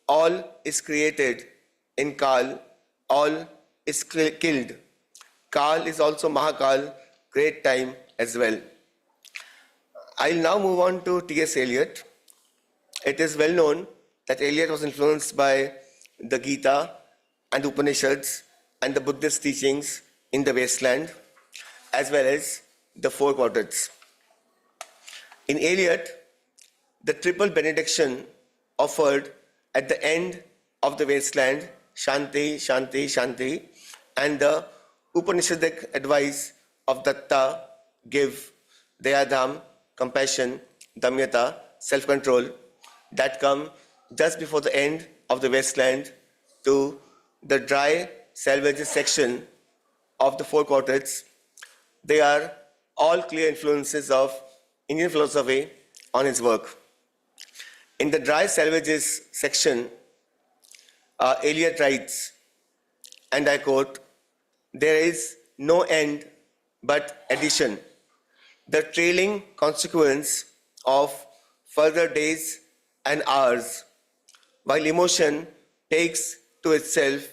all is created. In Kal, all is killed. Kal is also Mahakal, great time as well." I'll now move on to T.S. Eliot. It is well known that Eliot was influenced by the Gita and Upanishads and the Buddhist teachings in the wasteland, as well as the four quadrants. In Eliot, the triple benediction offered at the end of the wasteland, Shanti, Shanti, Shanti, and the Upanishadic advice of Datta, give, Dayadham, compassion, Damyata, self-control, that come just before the end of the wasteland to the dry salvages section of the four quadrants. They are all clear influences of Indian philosophy on his work. In the dry salvages section, Eliot writes, and I quote, "There is no end but addition, the trailing consequence of further days and hours, while emotion takes to itself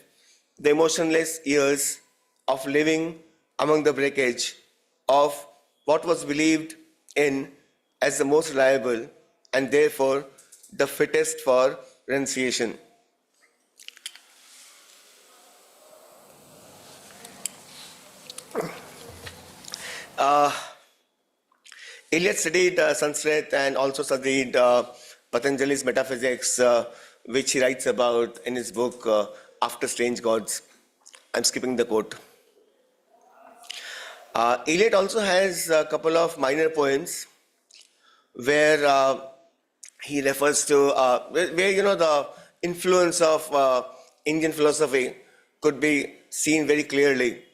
the emotionless years of living among the breakage of what was believed in as the most reliable and therefore the fittest for renunciation." Eliot studied Sanskrit and also studied Patanjali's metaphysics, which he writes about in his book, After Strange Gods. I'm skipping the quote. Eliot also has a couple of minor poems where he refers to, where the influence of Indian philosophy could be seen very clearly.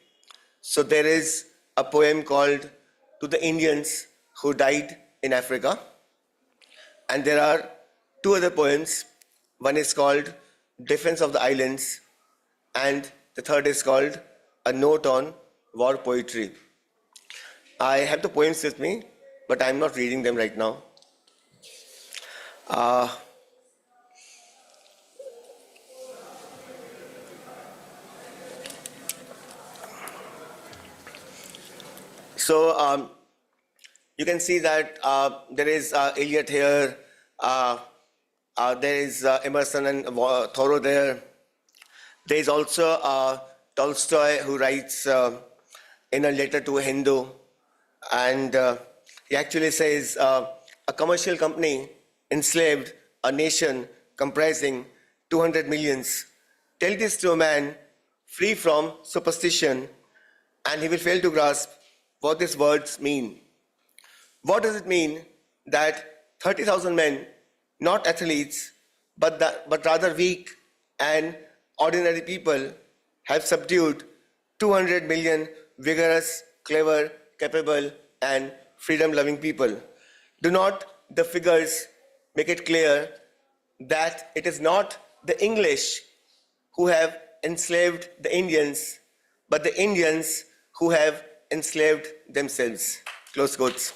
So there is a poem called "To the Indians Who Died in Africa," and there are two other poems. One is called "Defense of the Islands," and the third is called "A Note on War Poetry." I have the poems with me, but I'm not reading them right now. So you can see that there is Eliot here, there is Emerson and Thoreau there. There is also Tolstoy, who writes in a letter to a Hindu, and he actually says, "A commercial company enslaved a nation comprising 200 millions. Tell this to a man free from superstition, and he will fail to grasp what these words mean. What does it mean that 30,000 men, not athletes, but rather weak and ordinary people, have subdued 200 million vigorous, clever, capable, and freedom-loving people? Do not the figures make it clear that it is not the English who have enslaved the Indians, but the Indians who have enslaved themselves, close quotes.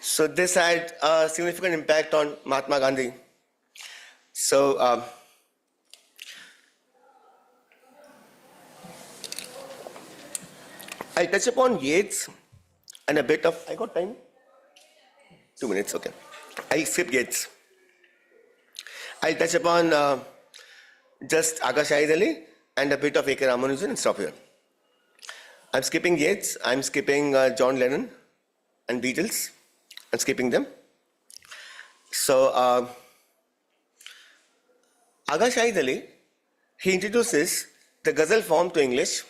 So this had a significant impact on Mahatma Gandhi. So I'll touch upon Yeats and a bit of, I got time? 2 minutes, okay. I'll skip Yeats. I'll touch upon just Aga Shahid Ali and a bit of A.K. Ramanujan and stop here. I'm skipping Yeats, I'm skipping John Lennon and Beatles. I'm skipping them. So Aga Shahid Ali, he introduces the ghazal form to English,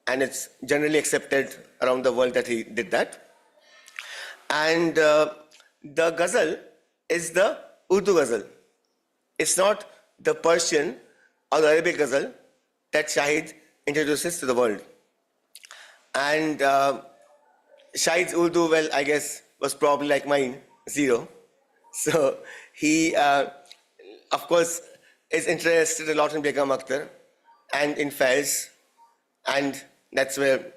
and it's generally accepted around the world that he did that. And the ghazal is the Urdu ghazal. It's not the Persian or the Arabic ghazal that Shahid introduces to the world. And Shahid's Urdu, well, I guess, was probably like mine, 0. So he, of course, is interested a lot in Begum Akhtar and in Faiz, and that's where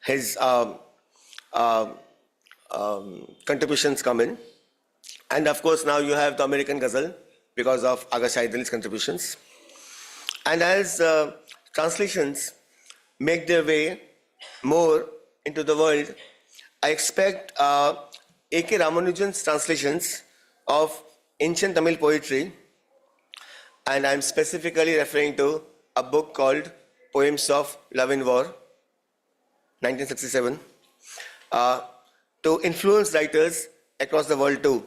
his contributions come in. And of course, now you have the American ghazal because of Aga Shahid Ali's contributions. And as translations make their way more into the world, I expect A.K. Ramanujan's translations of ancient Tamil poetry, and I'm specifically referring to a book called Poems of Love and War, 1967, to influence writers across the world too.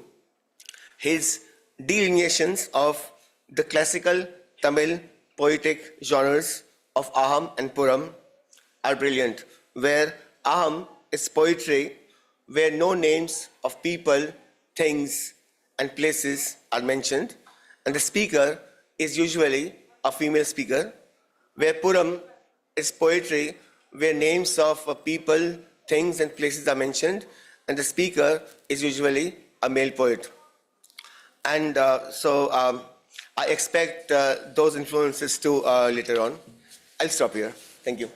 His delineations of the classical Tamil poetic genres of Aham and Puram are brilliant, where Aham is poetry where no names of people, things, and places are mentioned, and the speaker is usually a female speaker, where Puram is poetry where names of people, things, and places are mentioned, and the speaker is usually a male poet. And so I expect those influences too later on. I'll stop here. Thank you.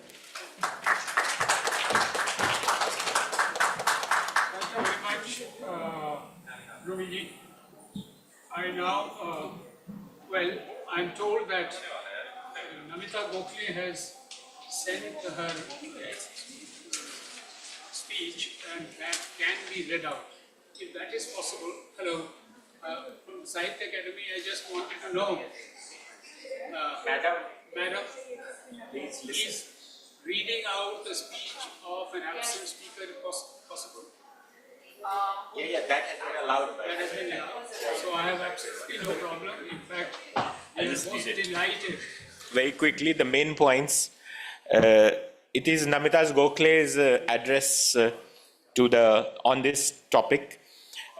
Thank you very much, Rumiji. I now, well, I'm told that Namita Gokhale has sent her speech, and that can be read out. If that is possible, hello, from Sahitya Academy, I just wanted to know, Madam, please reading out the speech of an absent speaker if possible. Yeah, that has been allowed. That has been allowed. So I have absolutely no problem. In fact, I was delighted. Very quickly, the main points. It is Namita Gokhale's address on this topic.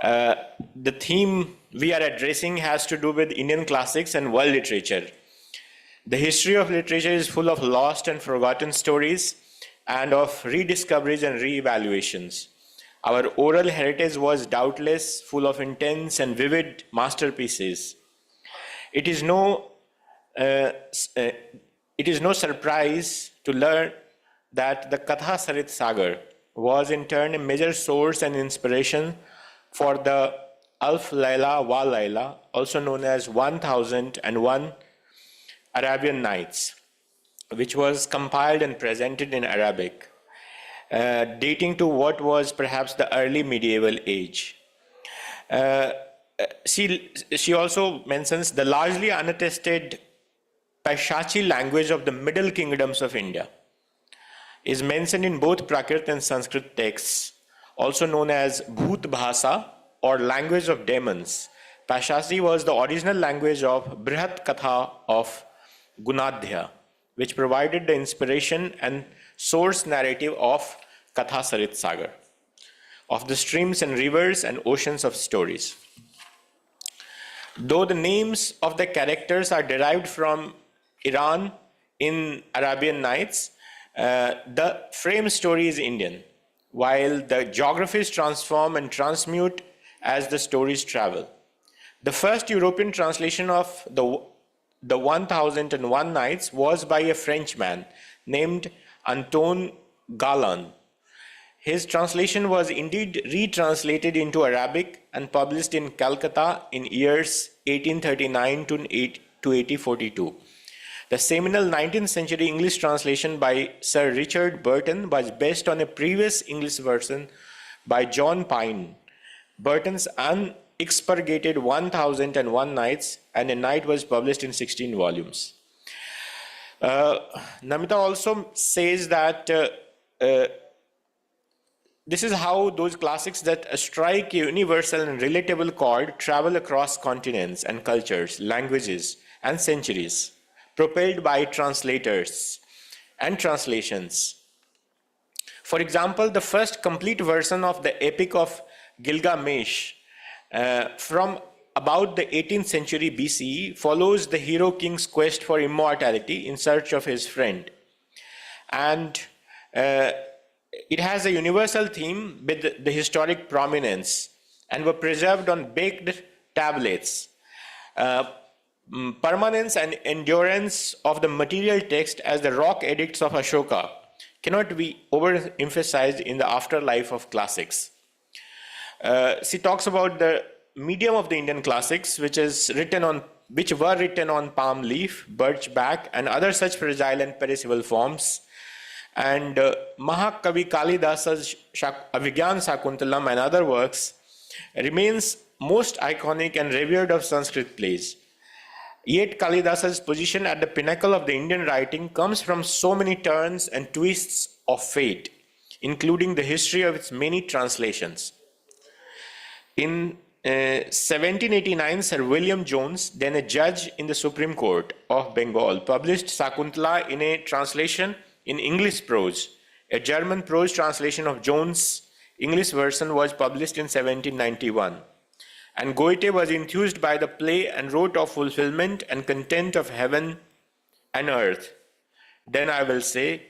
The theme we are addressing has to do with Indian classics and world literature. The history of literature is full of lost and forgotten stories and of rediscoveries and re-evaluations. Our oral heritage was doubtless full of intense and vivid masterpieces. It is no surprise to learn that the Katha Sarit Sagar was in turn a major source and inspiration for the Alf Laila wa Laila, also known as 1001 Arabian Nights, which was compiled and presented in Arabic, dating to what was perhaps the early medieval age. She also mentions the largely unattested Paishachi language of the middle kingdoms of India is mentioned in both Prakrit and Sanskrit texts, also known as Bhut Bhasa or language of demons. Paishachi was the original language of Brihat Katha of Gunadhya, which provided the inspiration and source narrative of Katha Sarit Sagar, of the streams and rivers and oceans of stories. Though the names of the characters are derived from Iran in Arabian Nights, the frame story is Indian, while the geographies transform and transmute as the stories travel. The first European translation of the The 1001 Nights was by a Frenchman named Antoine Galland. His translation was indeed retranslated into Arabic and published in Calcutta in years 1839 to 1842. The seminal 19th century English translation by Sir Richard Burton was based on a previous English version by John Pine. Burton's unexpurgated 1001 Nights and a Night was published in 16 volumes. Namita also says that this is how those classics that strike a universal and relatable chord travel across continents and cultures, languages, and centuries, propelled by translators and translations. For example, the first complete version of the Epic of Gilgamesh from about the 18th century BCE follows the hero king's quest for immortality in search of his friend. And it has a universal theme with the historic prominence and were preserved on baked tablets. Permanence and endurance of the material text as the rock edicts of Ashoka cannot be overemphasized in the afterlife of classics. She talks about the medium of the Indian classics, which were written on palm leaf, birch bark, and other such fragile and perishable forms. And Mahakavi Kalidasa's Avigyan Sakuntalam and other works remains most iconic and revered of Sanskrit plays. Yet Kalidasa's position at the pinnacle of the Indian writing comes from so many turns and twists of fate, including the history of its many translations. In 1789, Sir William Jones, then a judge in the Supreme Court of Bengal, published Sakuntala in a translation in English prose. A German prose translation of Jones' English version was published in 1791. And Goethe was enthused by the play and wrote of fulfillment and content of heaven and earth. Then I will say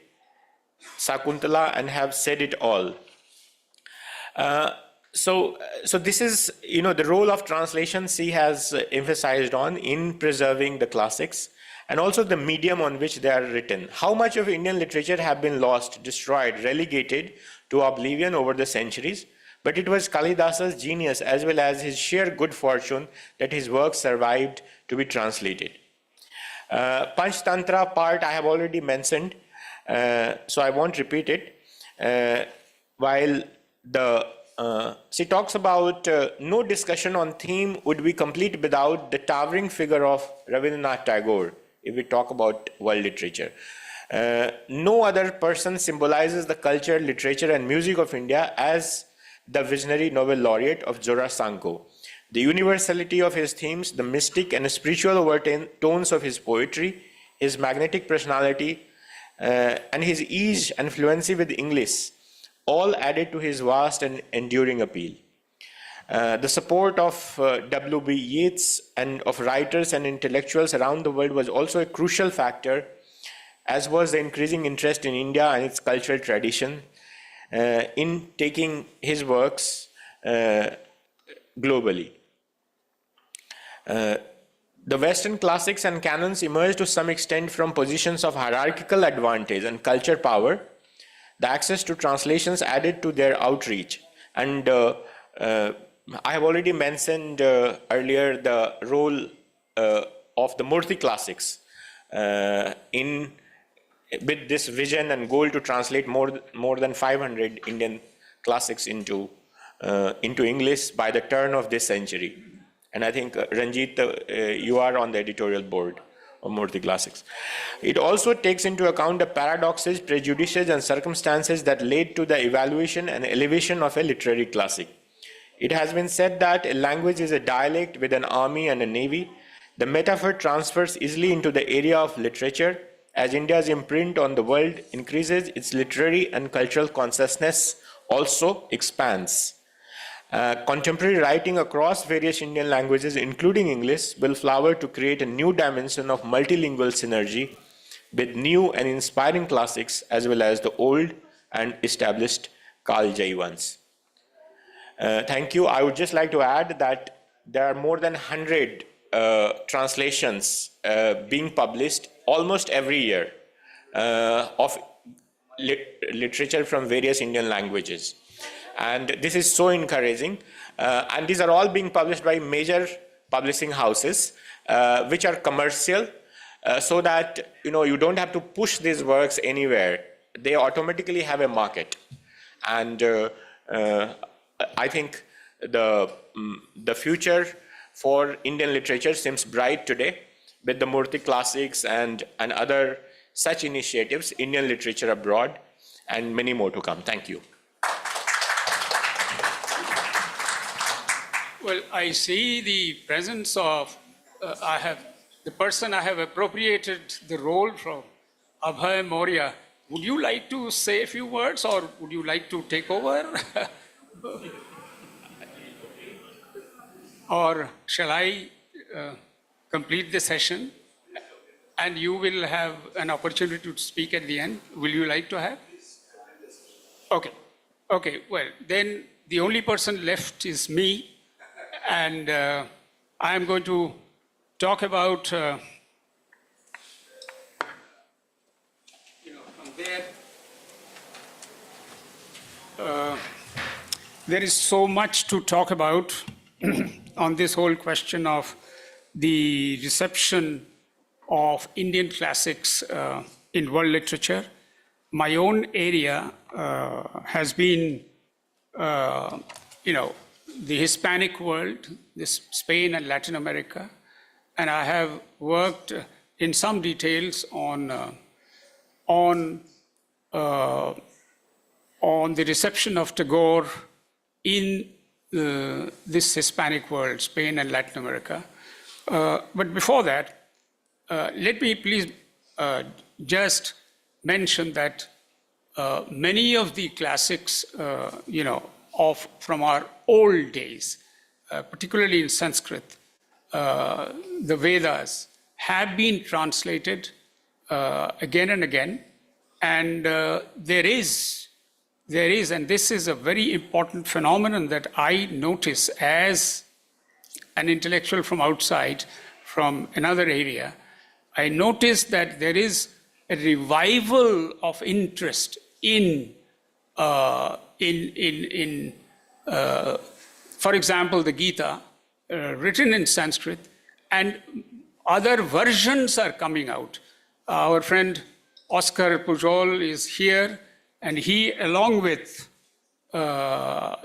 Sakuntala and have said it all. So this is, the role of translation she has emphasized on in preserving the classics and also the medium on which they are written. How much of Indian literature have been lost, destroyed, relegated to oblivion over the centuries? But it was Kalidasa's genius as well as his sheer good fortune that his work survived to be translated. Panchtantra part I have already mentioned, so I won't repeat it. While she talks about no discussion on theme would be complete without the towering figure of Rabindranath Tagore, if we talk about world literature. No other person symbolizes the culture, literature, and music of India as the visionary Nobel laureate of Jorasanko. The universality of his themes, the mystic and spiritual overtones of his poetry, his magnetic personality, and his ease and fluency with English, all added to his vast and enduring appeal. The support of W.B. Yeats and of writers and intellectuals around the world was also a crucial factor, as was the increasing interest in India and its cultural tradition in taking his works globally. The Western classics and canons emerged to some extent from positions of hierarchical advantage and culture power. The access to translations added to their outreach. And I have already mentioned earlier the role of the Murthy classics with this vision and goal to translate more than 500 Indian classics into English by the turn of this century. And I think, Ranjit, you are on the editorial board of Murthy Classics. It also takes into account the paradoxes, prejudices, and circumstances that led to the evaluation and elevation of a literary classic. It has been said that a language is a dialect with an army and a navy. The metaphor transfers easily into the area of literature. As India's imprint on the world increases, its literary and cultural consciousness also expands. Contemporary writing across various Indian languages, including English, will flower to create a new dimension of multilingual synergy with new and inspiring classics as well as the old and established Kaljayi ones. Thank you. I would just like to add that there are more than 100 translations being published almost every year of literature from various Indian languages. And this is so encouraging. And these are all being published by major publishing houses, which are commercial, so that you don't have to push these works anywhere. They automatically have a market. And I think the future for Indian literature seems bright today with the Murti Classics and other such initiatives, Indian literature abroad, and many more to come. Thank you. Well, I see the presence of, the person I have appropriated the role from, Abhay Maurya. Would you like to say a few words, or would you like to take over? Or shall I complete the session and you will have an opportunity to speak at the end? Will you like to have? Okay. Okay, well, then the only person left is me, and I am going to talk about, from there, there is so much to talk about on this whole question of the reception of Indian classics in world literature. My own area has been, the Hispanic world, this Spain and Latin America, and I have worked in some details on the reception of Tagore in this Hispanic world, Spain and Latin America. But before that, let me please just mention that many of the classics, from our old days, particularly in Sanskrit, the Vedas have been translated again and again, and there is, and this is a very important phenomenon that I notice as an intellectual from outside, from another area. I notice that there is a revival of interest in for example, the Gita, written in Sanskrit, and other versions are coming out. Our friend Oscar Pujol is here, and he, along with, other,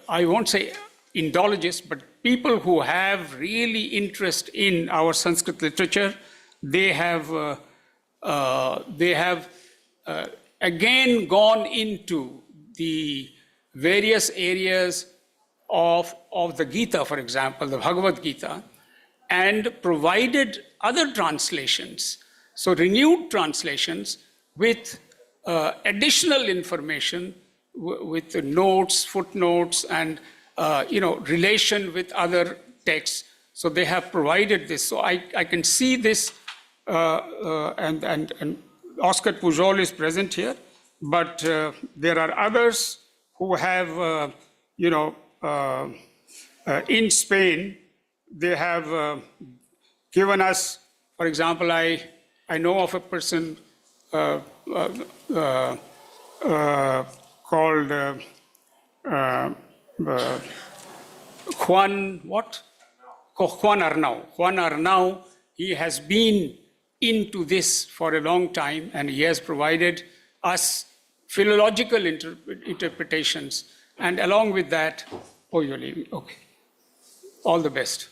I won't say Indologists, but people who have really interest in our Sanskrit literature, they have again gone into the various areas of the Gita, for example, the Bhagavad Gita, and provided other translations. So renewed translations with additional information, with the notes, footnotes, and relation with other texts. So they have provided this. So I can see this, and Oscar Pujol is present here, but there are others who have, in Spain, they have given us, for example, I know of a person called Juan Arnau. Juan Arnau, he has been into this for a long time, and he has provided us philological interpretations. And along with that, you're leaving, okay. All the best.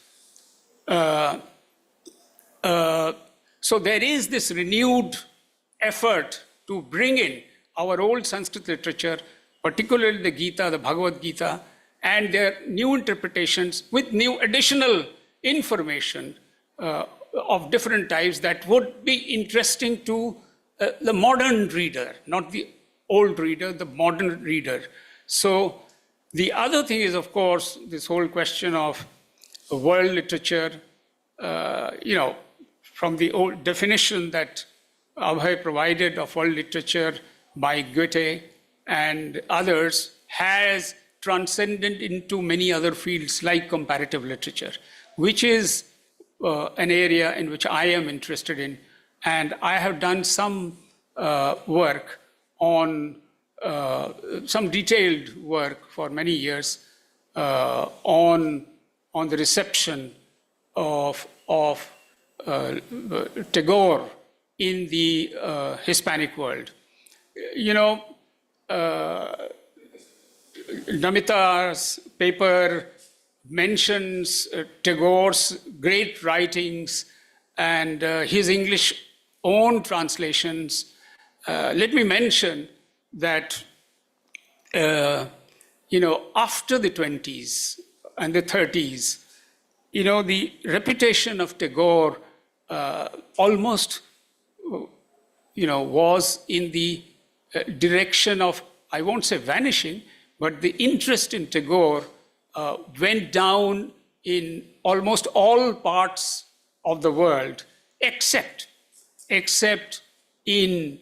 So there is this renewed effort to bring in our old Sanskrit literature, particularly the Gita, the Bhagavad Gita, and their new interpretations with new additional information of different types that would be interesting to the modern reader, not the old reader, the modern reader. So the other thing is, of course, this whole question of world literature, from the old definition that Abhay provided of world literature by Goethe and others, has transcended into many other fields like comparative literature, which is an area in which I am interested in. And I have done some work on, some detailed work for many years on the reception of Tagore in the Hispanic world. You know, Namita's paper mentions Tagore's great writings and his English own translations. Let me mention that, you know, after the 20s and the 30s, you know, the reputation of Tagore almost, you know, was in the direction of, I won't say vanishing, but the interest in Tagore went down in almost all parts of the world, except in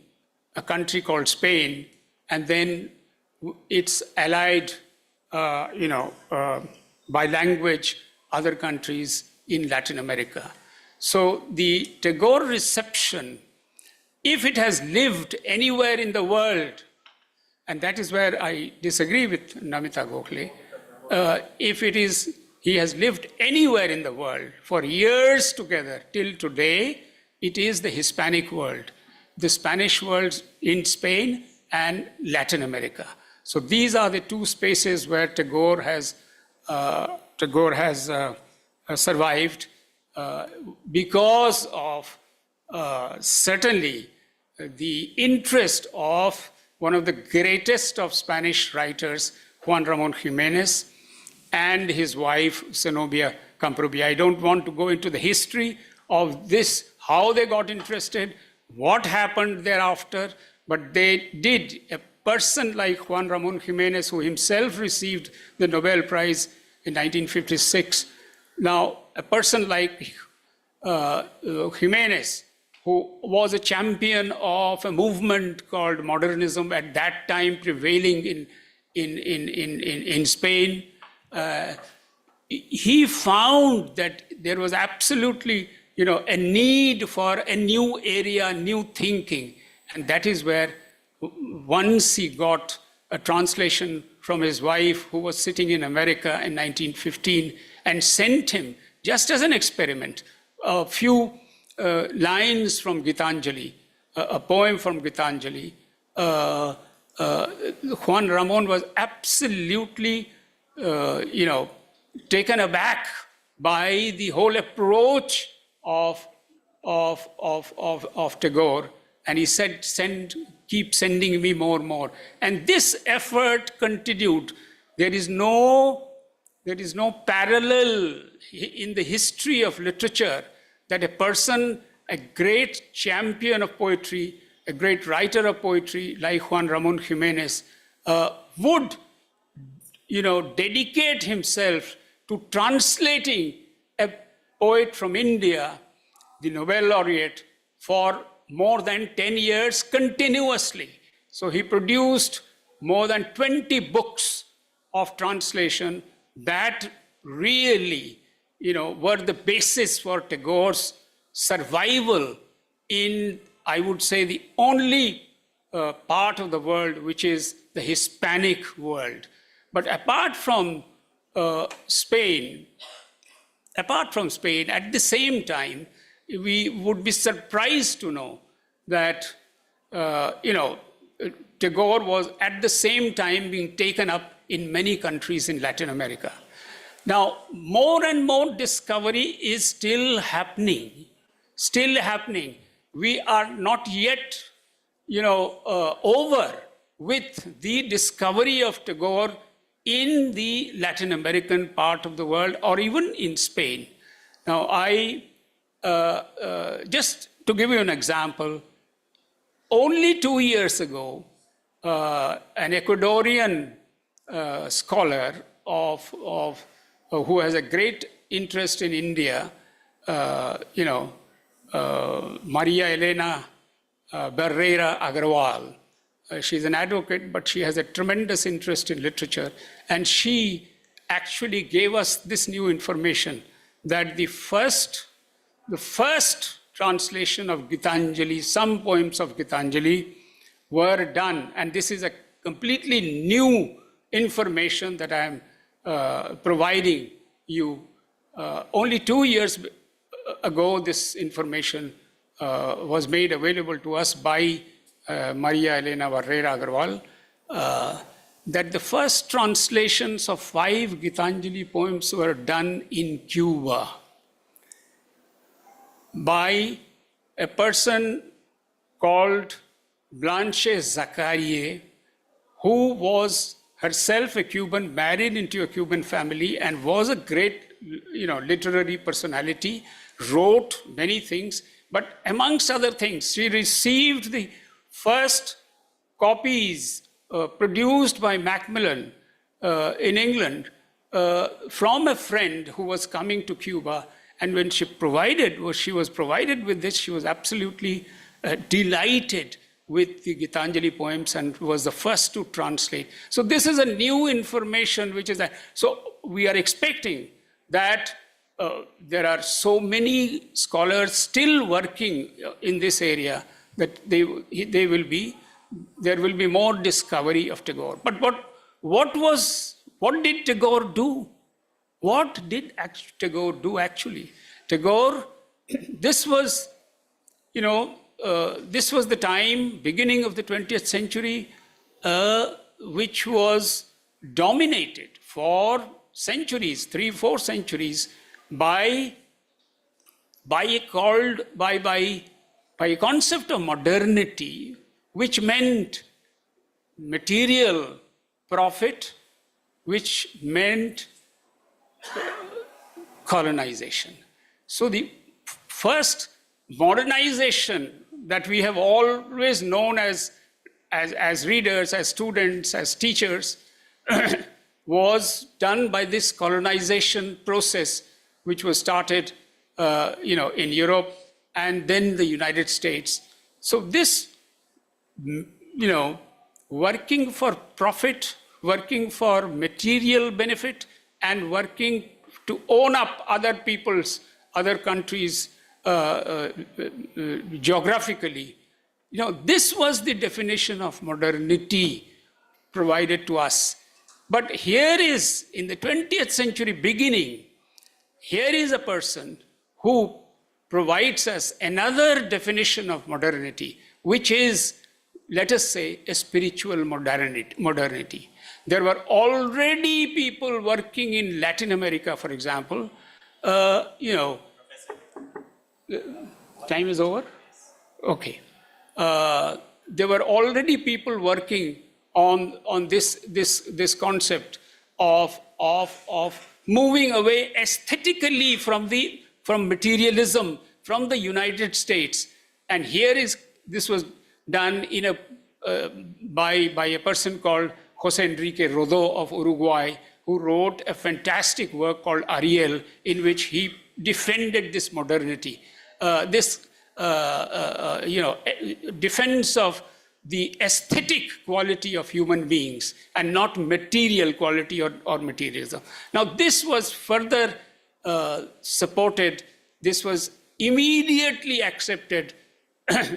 a country called Spain, and then its allied, you know, by language, other countries in Latin America. So the Tagore reception, if it has lived anywhere in the world, and that is where I disagree with Namita Gokhale, if it is, he has lived anywhere in the world for years together till today, it is the Hispanic world, the Spanish world in Spain and Latin America. So these are the two spaces where Tagore has survived because of certainly the interest of one of the greatest of Spanish writers, Juan Ramón Jiménez, and his wife, Zenobia Camprubia. I don't want to go into the history of this, how they got interested, what happened thereafter, but they did. A person like Juan Ramón Jiménez, who himself received the Nobel Prize in 1956. Now, a person like Jiménez, who was a champion of a movement called modernism at that time prevailing in Spain, he found that there was absolutely, you know, a need for a new area, new thinking. And that is where once he got a translation from his wife, who was sitting in America in 1915, and sent him, just as an experiment, a few lines from Gitanjali, a poem from Gitanjali. Juan Ramón was absolutely, you know, taken aback by the whole approach of Tagore, and he said, keep sending me more and more. And this effort continued. There is no parallel in the history of literature that a person, a great champion of poetry, a great writer of poetry like Juan Ramón Jiménez would, you know, dedicate himself to translating a poet from India, the Nobel laureate, for more than 10 years continuously. So he produced more than 20 books of translation that really, you know, were the basis for Tagore's survival in, I would say, the only part of the world which is the Hispanic world. But apart from Spain, at the same time, we would be surprised to know that, you know, Tagore was at the same time being taken up in many countries in Latin America. Now, more and more discovery is still happening. We are not yet, you know, over with the discovery of Tagore in the Latin American part of the world, or even in Spain. Now, just to give you an example, only 2 years ago, an Ecuadorian scholar who has a great interest in India, you know, Maria Elena Barrera Agarwal, She's an advocate, but she has a tremendous interest in literature. And she actually gave us this new information that the first translation of Gitanjali, some poems of Gitanjali, were done. And this is a completely new information that I am providing you. Only 2 years ago, this information was made available to us by Maria Elena Barrera Agarwal, that the first translations of 5 Gitanjali poems were done in Cuba by a person called Blanche Zaccarie, who was herself a Cuban, married into a Cuban family, and was a great, literary personality, wrote many things, but amongst other things, she received the first copies produced by Macmillan in England from a friend who was coming to Cuba. And when she was provided with this, she was absolutely delighted with the Gitanjali poems and was the first to translate. So this is a new information which is that. So we are expecting that there are so many scholars still working in this area that there will be more discovery of Tagore. But what did Tagore do? What did Tagore do actually? Tagore, this was the time, beginning of the 20th century, which was dominated for centuries, 3-4 centuries, by a concept of modernity, which meant material profit, which meant colonization. So the first modernization that we have always known as readers, as students, as teachers, was done by this colonization process, which was started, in Europe and then the United States. So this, working for profit, working for material benefit, and working to own up other countries geographically. This was the definition of modernity provided to us. But here is, in the 20th century beginning, here is a person who provides us another definition of modernity, which is, let us say, a spiritual modernity. There were already people working in Latin America, for example. Time is over? Okay. There were already people working on this concept of moving away aesthetically from materialism from the United States. And this was done by a person called Jose Enrique Rodó of Uruguay, who wrote a fantastic work called Ariel, in which he defended this modernity, defense of the aesthetic quality of human beings and not material quality or materialism. Now, this was further supported. This was immediately accepted,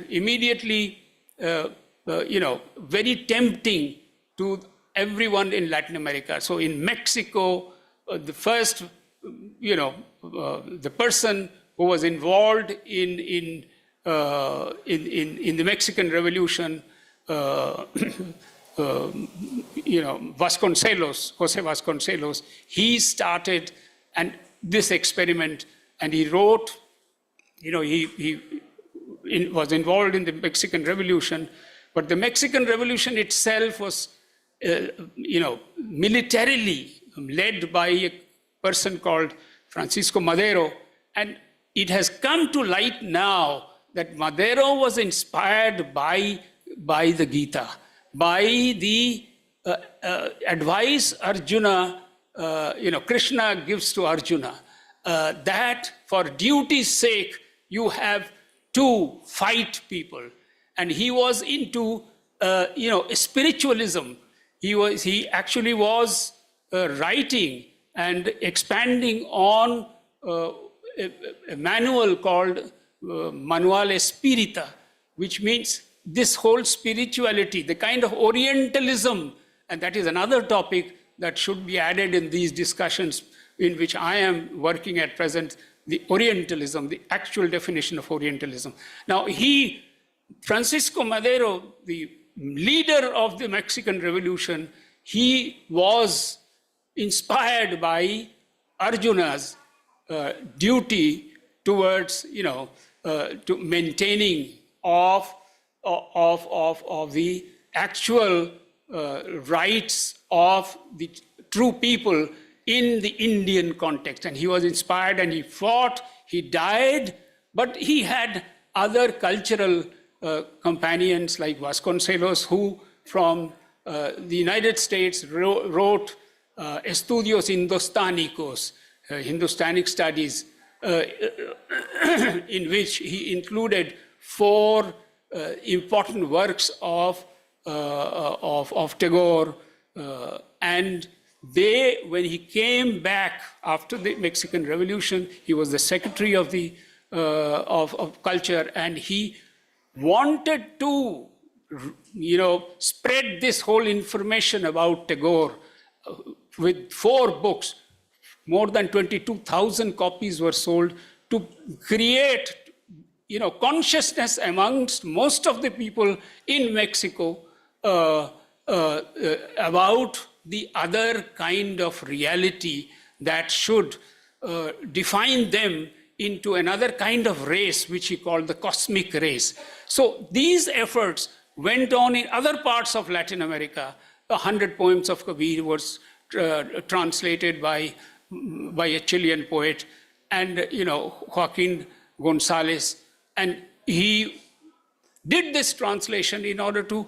immediately, very tempting to everyone in Latin America. So in Mexico, the first, the person who was involved in the Mexican Revolution, Jose Vasconcelos, he started this experiment, and he wrote, he was involved in the Mexican Revolution, but the Mexican Revolution itself was, militarily led by a person called Francisco Madero, and it has come to light now that Madero was inspired by the Gita, by the advice Arjuna, Krishna gives to Arjuna, that for duty's sake, you have to fight people. And he was into spiritualism. He actually was writing and expanding on a manual called Manual Espírita, which means this whole spirituality, the kind of Orientalism, and that is another topic that should be added in these discussions in which I am working at present, the Orientalism, the actual definition of Orientalism. Now, Francisco Madero, the leader of the Mexican Revolution, he was inspired by Arjuna's duty towards, to maintaining of the actual rights of the true people in the Indian context. And he was inspired and he fought, he died, but he had other cultural companions like Vasconcelos, who from the United States wrote Estudios Hindostanicos, Hindustanic studies, in which he included 4 important works of Tagore, and when he came back after the Mexican Revolution, he was the secretary of the of culture, and he wanted to, spread this whole information about Tagore with 4 books. More than 22,000 copies were sold to create, consciousness amongst most of the people in Mexico about the other kind of reality that should define them into another kind of race, which he called the cosmic race. So these efforts went on in other parts of Latin America. 100 poems of Kabir was translated by a Chilean poet, and Joaquin Gonzalez, and he did this translation in order to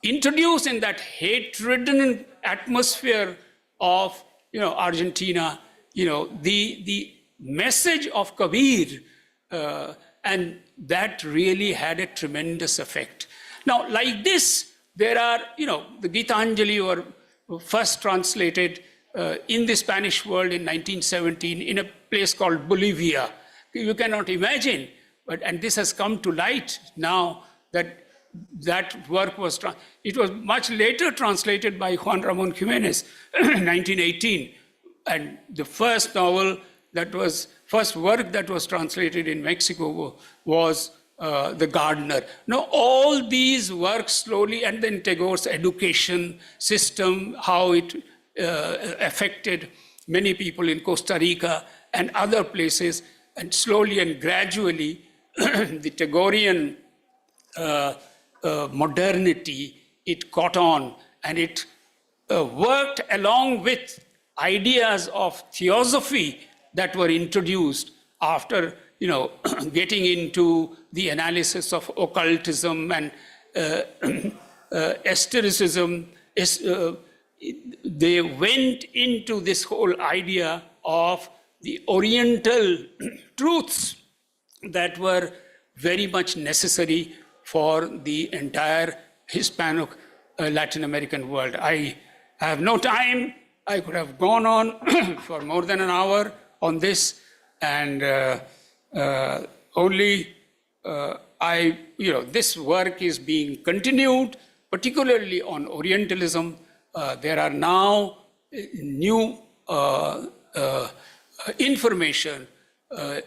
introduce in that hate-ridden atmosphere of Argentina, the message of Kabir, and that really had a tremendous effect. Now, like this, there are, the Gitanjali were first translated in the Spanish world in 1917 in a place called Bolivia. You cannot imagine, and this has come to light now that work was, it was much later translated by Juan Ramon Jimenez, 1918, and the first work that was translated in Mexico was The Gardener. Now, all these works slowly, and then Tagore's education system, how it affected many people in Costa Rica and other places, and slowly and gradually, the Tagorean modernity, it caught on, and it worked along with ideas of theosophy that were introduced after, getting into the analysis of occultism and esotericism. They went into this whole idea of the Oriental truths that were very much necessary for the entire Hispanic Latin American world. I have no time. I could have gone on for more than an hour on this, and this work is being continued, particularly on Orientalism. There are now new information,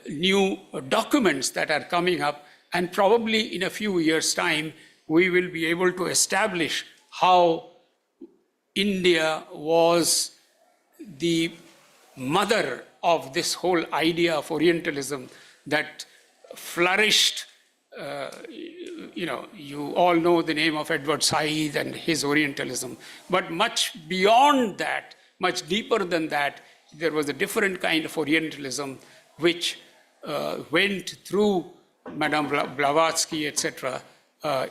new documents that are coming up, and probably in a few years' time, we will be able to establish how India was the mother of this whole idea of Orientalism that flourished. You all know the name of Edward Said and his Orientalism, but much beyond that, much deeper than that, there was a different kind of Orientalism which went through Madame Blavatsky, etc.,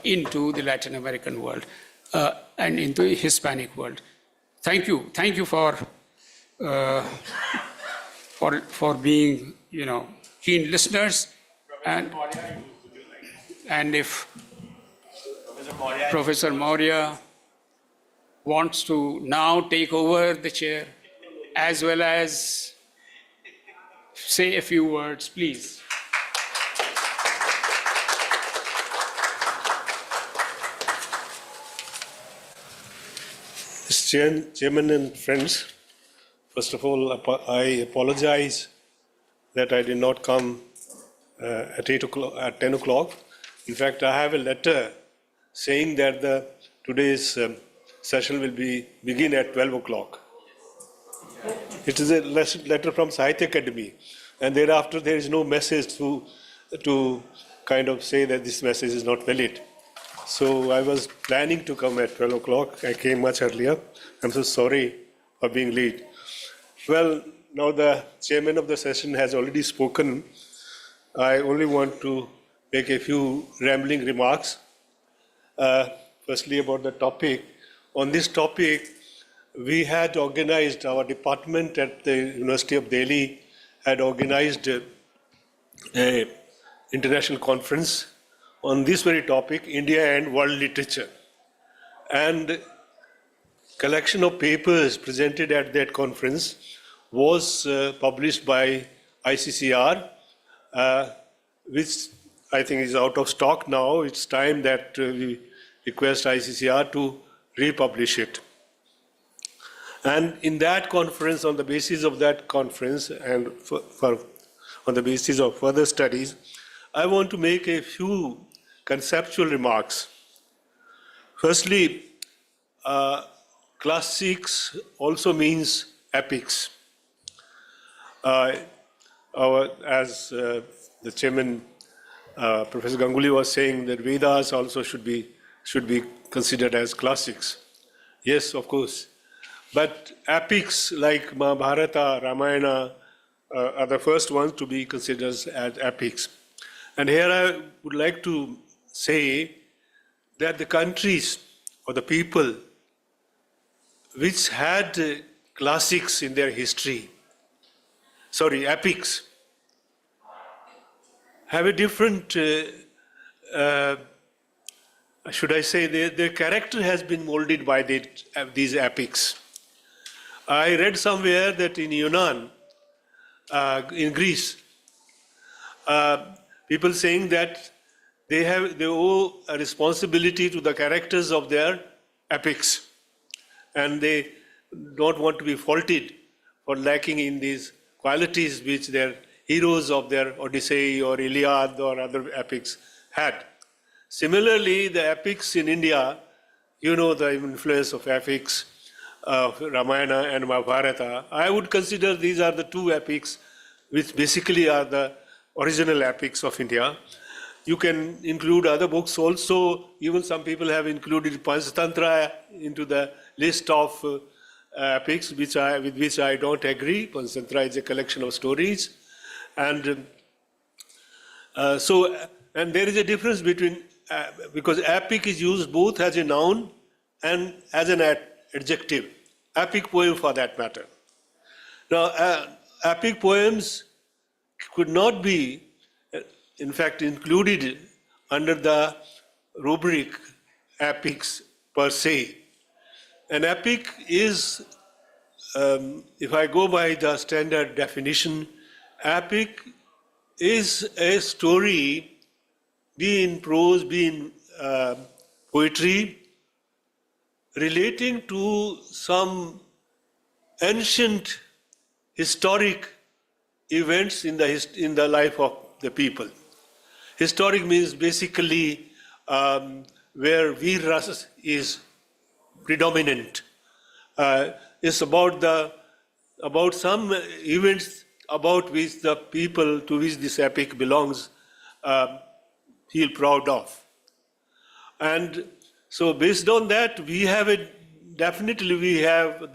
into the Latin American world and into the Hispanic world. Thank you for being, keen listeners, and if Professor Maurya wants to now take over the chair as well as say a few words, please. Chairman and friends, first of all, I apologize that I did not come at 10 o'clock. In fact, I have a letter saying that today's session will begin at 12 o'clock. It is a letter from Sahitya Academy, and thereafter there is no message to kind of say that this message is not valid. So I was planning to come at 12 o'clock. I came much earlier. I'm so sorry for being late. Well, now the chairman of the session has already spoken. I only want to make a few rambling remarks. Firstly, about the topic. On this topic, we had organized, our department at the University of Delhi had organized an international conference on this very topic, India and world literature. And collection of papers presented at that conference was published by ICCR, which I think is out of stock now. It's time that we request ICCR to republish it. And in that conference, on the basis of that conference and on the basis of further studies, I want to make a few conceptual remarks. Firstly, classics also means epics. As the chairman, Professor Ganguly, was saying, that Vedas also should be considered as classics. Yes, of course. But epics like Mahabharata, Ramayana are the first ones to be considered as epics. And here I would like to say that the countries or the people which had classics in their history, epics, have a different, should I say, their character has been molded by these epics. I read somewhere that in Yunnan, in Greece, people saying that they owe a responsibility to the characters of their epics, and they don't want to be faulted for lacking in these qualities which their heroes of their Odyssey or Iliad or other epics had. Similarly, the epics in India, you know the influence of epics of Ramayana and Mahabharata. I would consider these are the two epics which basically are the original epics of India. You can include other books also. Even some people have included Panchatantra into the list of epics, with which I don't agree. Panchatantra is a collection of stories. And and there is a difference between, because epic is used both as a noun and as an adjective. Epic poem for that matter. Now, epic poems could not be, in fact, included under the rubric epics per se. An epic is, if I go by the standard definition, epic is a story, be in prose, be in poetry, relating to some ancient historic events in the life of the people. Historic means basically where VYASA is predominant. It's about some events about which the people to which this epic belongs feel proud of. And so based on that, we have the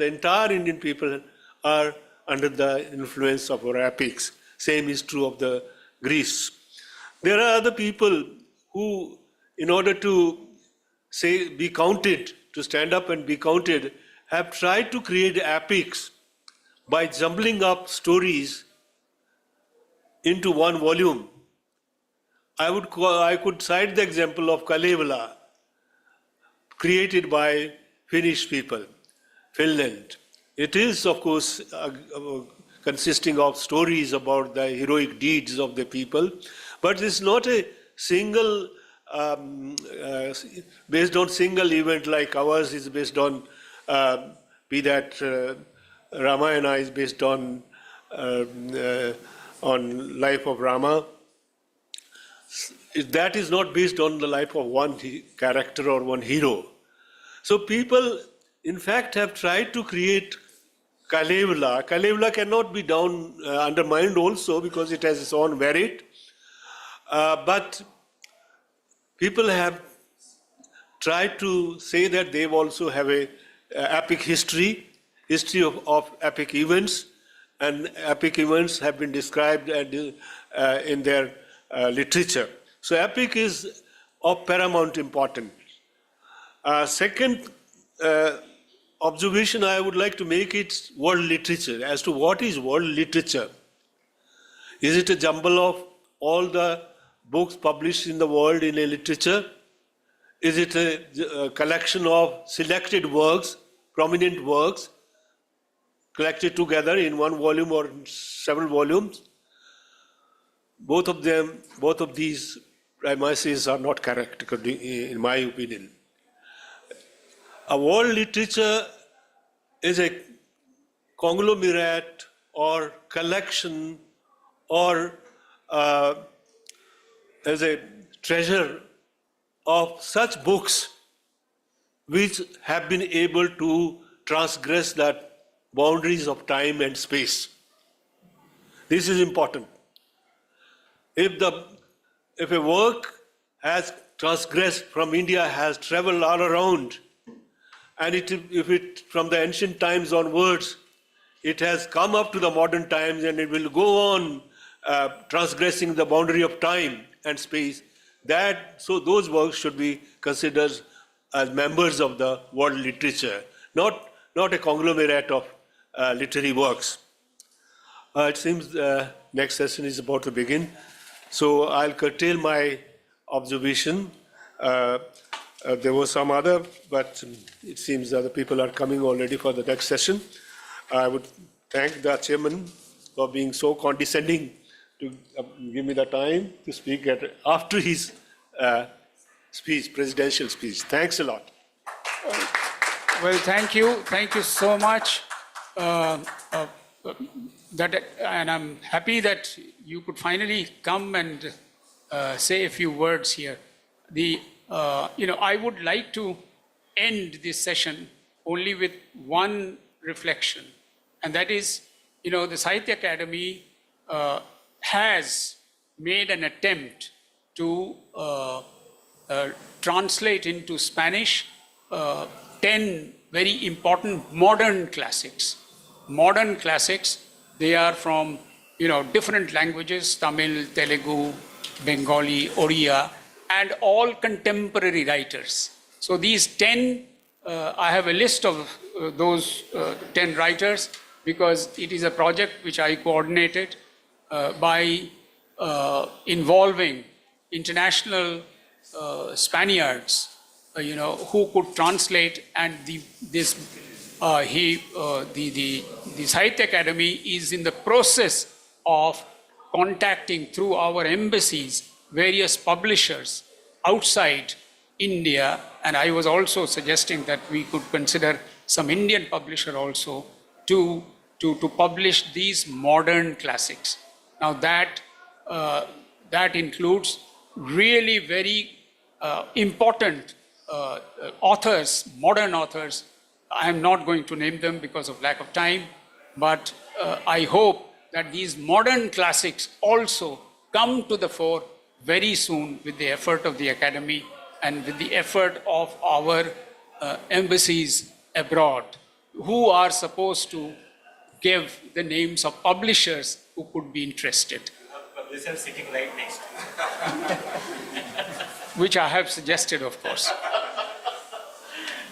entire Indian people are under the influence of our epics. Same is true of the Greece. There are other people who, in order to be counted, to stand up and be counted, have tried to create epics by jumbling up stories into one volume. I could cite the example of Kalevala. created by Finnish people, Finland. It is, of course, consisting of stories about the heroic deeds of the people, but it's not a single, based on single event like ours is based on, be that Ramayana is based on life of Rama. That is not based on the life of one character or one hero. So people, in fact, have tried to create Kalevala. Kalevala cannot be undermined also because it has its own merit. But people have tried to say that they also have a epic history of epic events, and epic events have been described in their literature. So epic is of paramount importance. Second observation I would like to make is world literature. As to what is world literature? Is it a jumble of all the books published in the world in a literature? Is it a collection of selected works, prominent works, collected together in one volume or several volumes? Both of these premises are not correct, in my opinion. A world literature is a conglomerate or collection or as a treasure of such books which have been able to transgress the boundaries of time and space. This is important. If a work has transgressed from India, has traveled all around, and if it from the ancient times onwards, it has come up to the modern times and it will go on transgressing the boundary of time and space, so those works should be considered as members of the world literature, not a conglomerate of literary works. It seems the next session is about to begin, so I'll curtail my observation. There was some other, but it seems other people are coming already for the next session. I would thank the chairman for being so condescending to give me the time to speak after his presidential speech. Thanks a lot. Well, thank you. Thank you so much. And I'm happy that you could finally come and say a few words here. I would like to end this session only with one reflection, and that is, the Sahitya Academy has made an attempt to translate into Spanish 10 very important modern classics. Modern classics, they are from, different languages, Tamil, Telugu, Bengali, Oriya, and all contemporary writers. So these 10, I have a list of those 10 writers because it is a project which I coordinated by involving international Spaniards, who could translate, and the Sahitya Academy is in the process of contacting through our embassies various publishers outside India, and I was also suggesting that we could consider some Indian publisher also to publish these modern classics. Now that includes really very important authors, modern authors. I am not going to name them because of lack of time, but I hope that these modern classics also come to the fore very soon with the effort of the Academy and with the effort of our embassies abroad, who are supposed to give the names of publishers who could be interested. Publishers sitting right next to Which I have suggested, of course.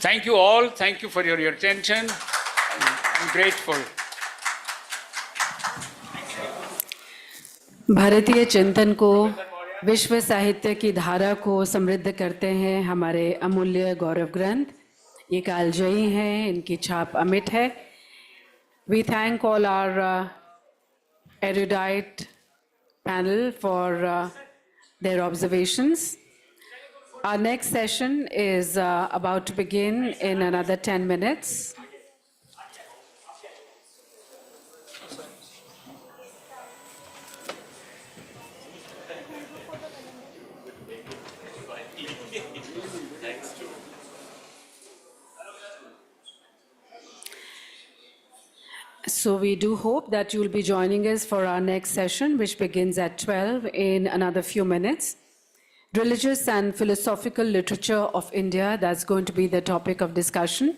Thank you all. Thank you for your attention. I'm grateful. भारतीय चिंतन को विश्व साहित्य की धारा को समृद्ध करते हैं हमारे अमूल्य गौरव ग्रंथ। ये कालजयी हैं, इनकी छाप अमिट है। We thank all our erudite panel for their observations. Our next session is about to begin in another 10 minutes. So we do hope that you will be joining us for our next session, which begins at 12 in another few minutes. Religious and philosophical literature of India, that's going to be the topic of discussion.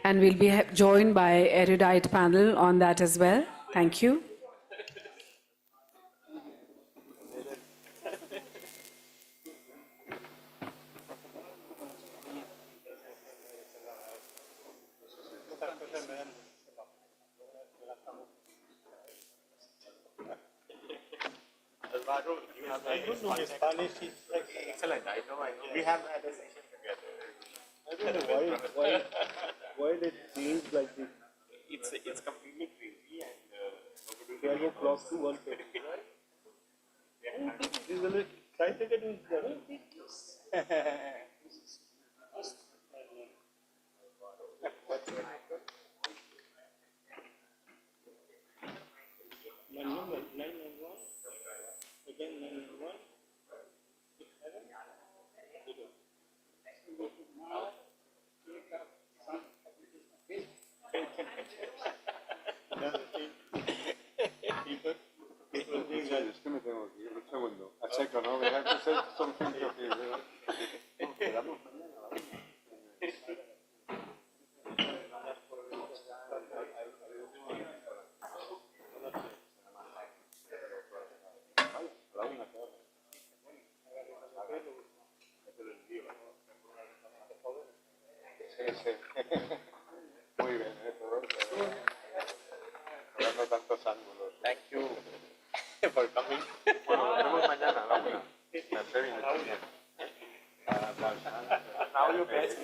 And we'll be joined by erudite panel on that as well. Thank you. Excellent. I know. We have had a session together. I don't know why it seems like this. It's completely crazy and nobody 12 o'clock to 1:30, right? This is a try to get in there. Es que me tengo que ir un segundo. A seco, ¿no? We have to say something to his, nos quedamos mañana, ¿vale? Sí, sí. Muy bien, todo. No tantos ángulos. Thank you for coming. Bueno, nos vemos mañana a la una. Merci, bien. Now you best.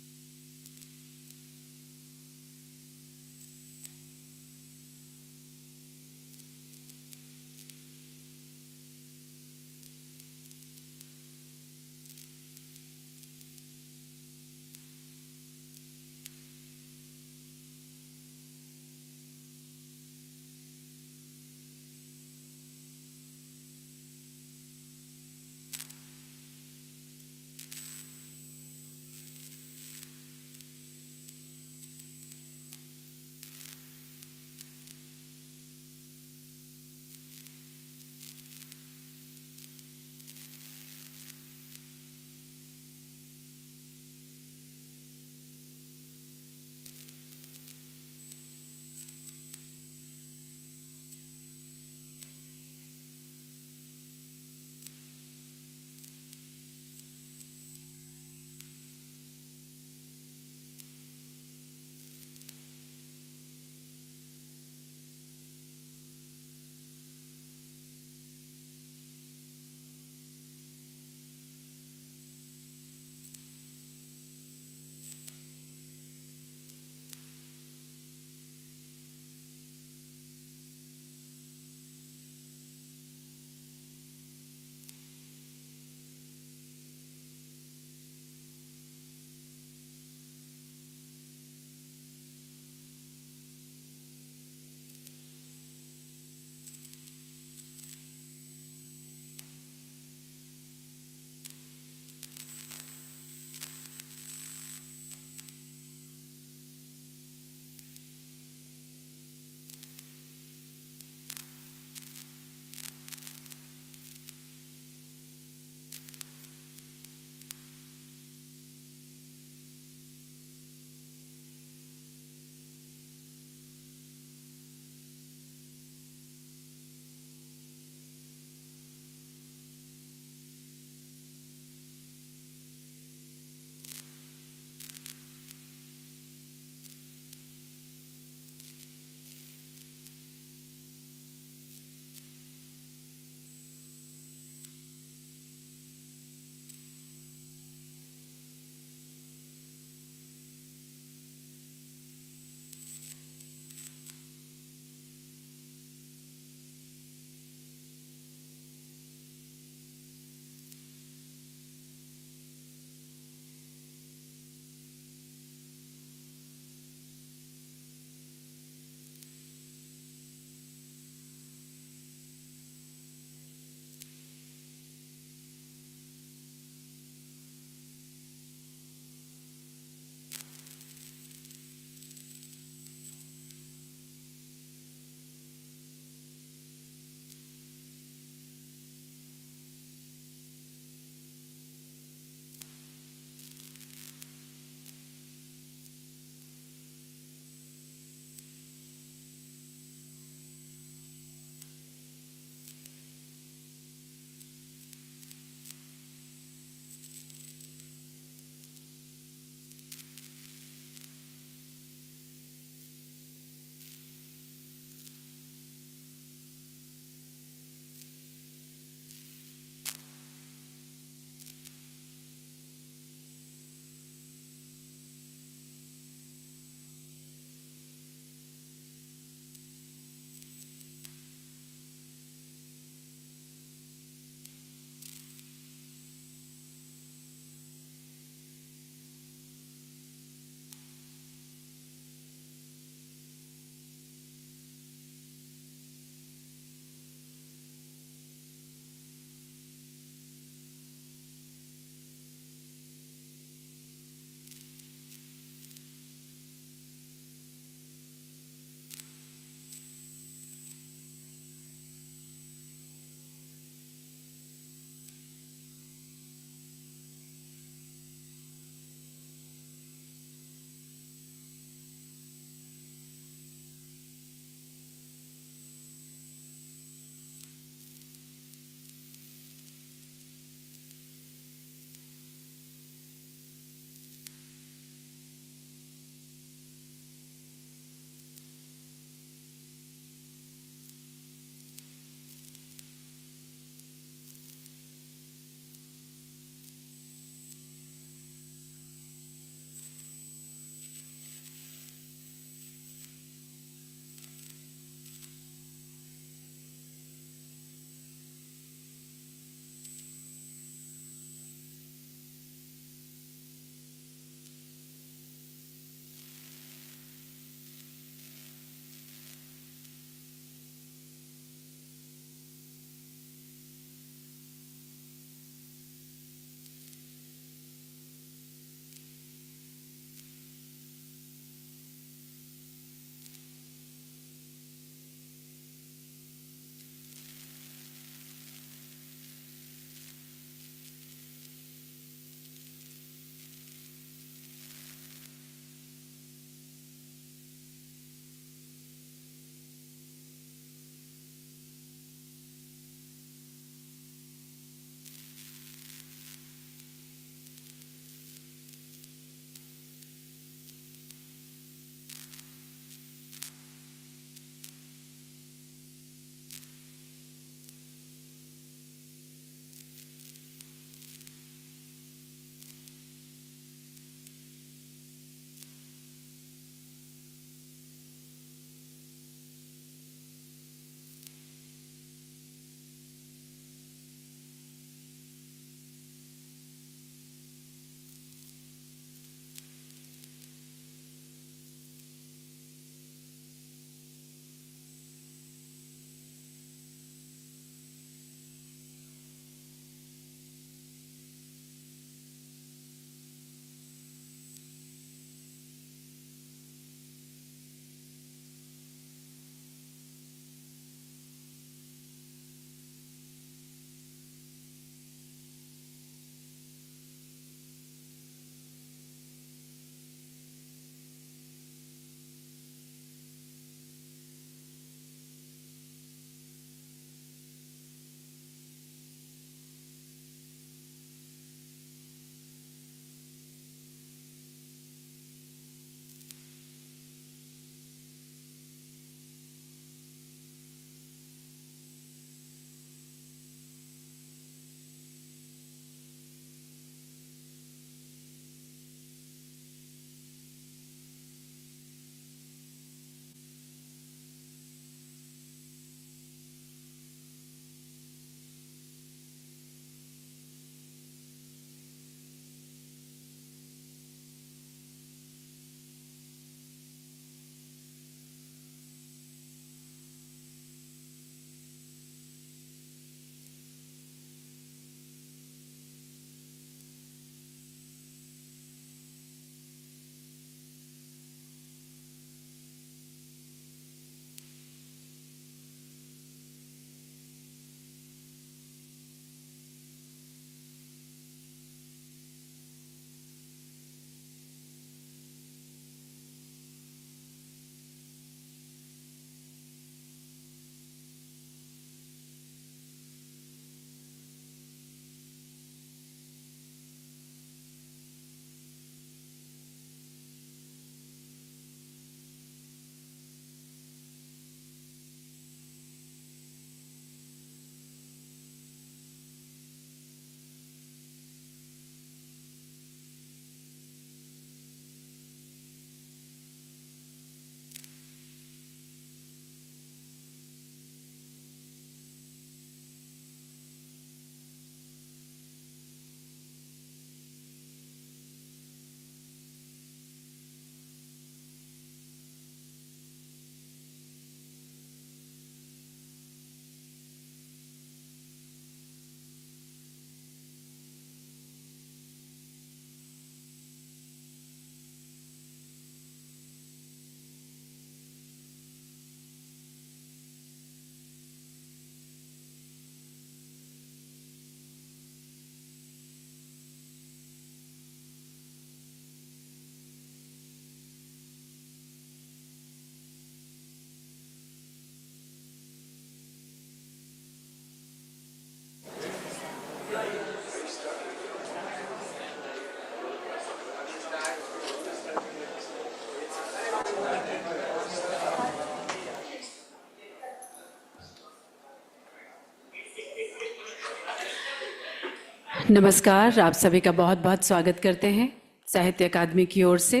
नमस्कार, आप सभी का बहुत बहुत स्वागत करते हैं साहित्य अकादमी की ओर से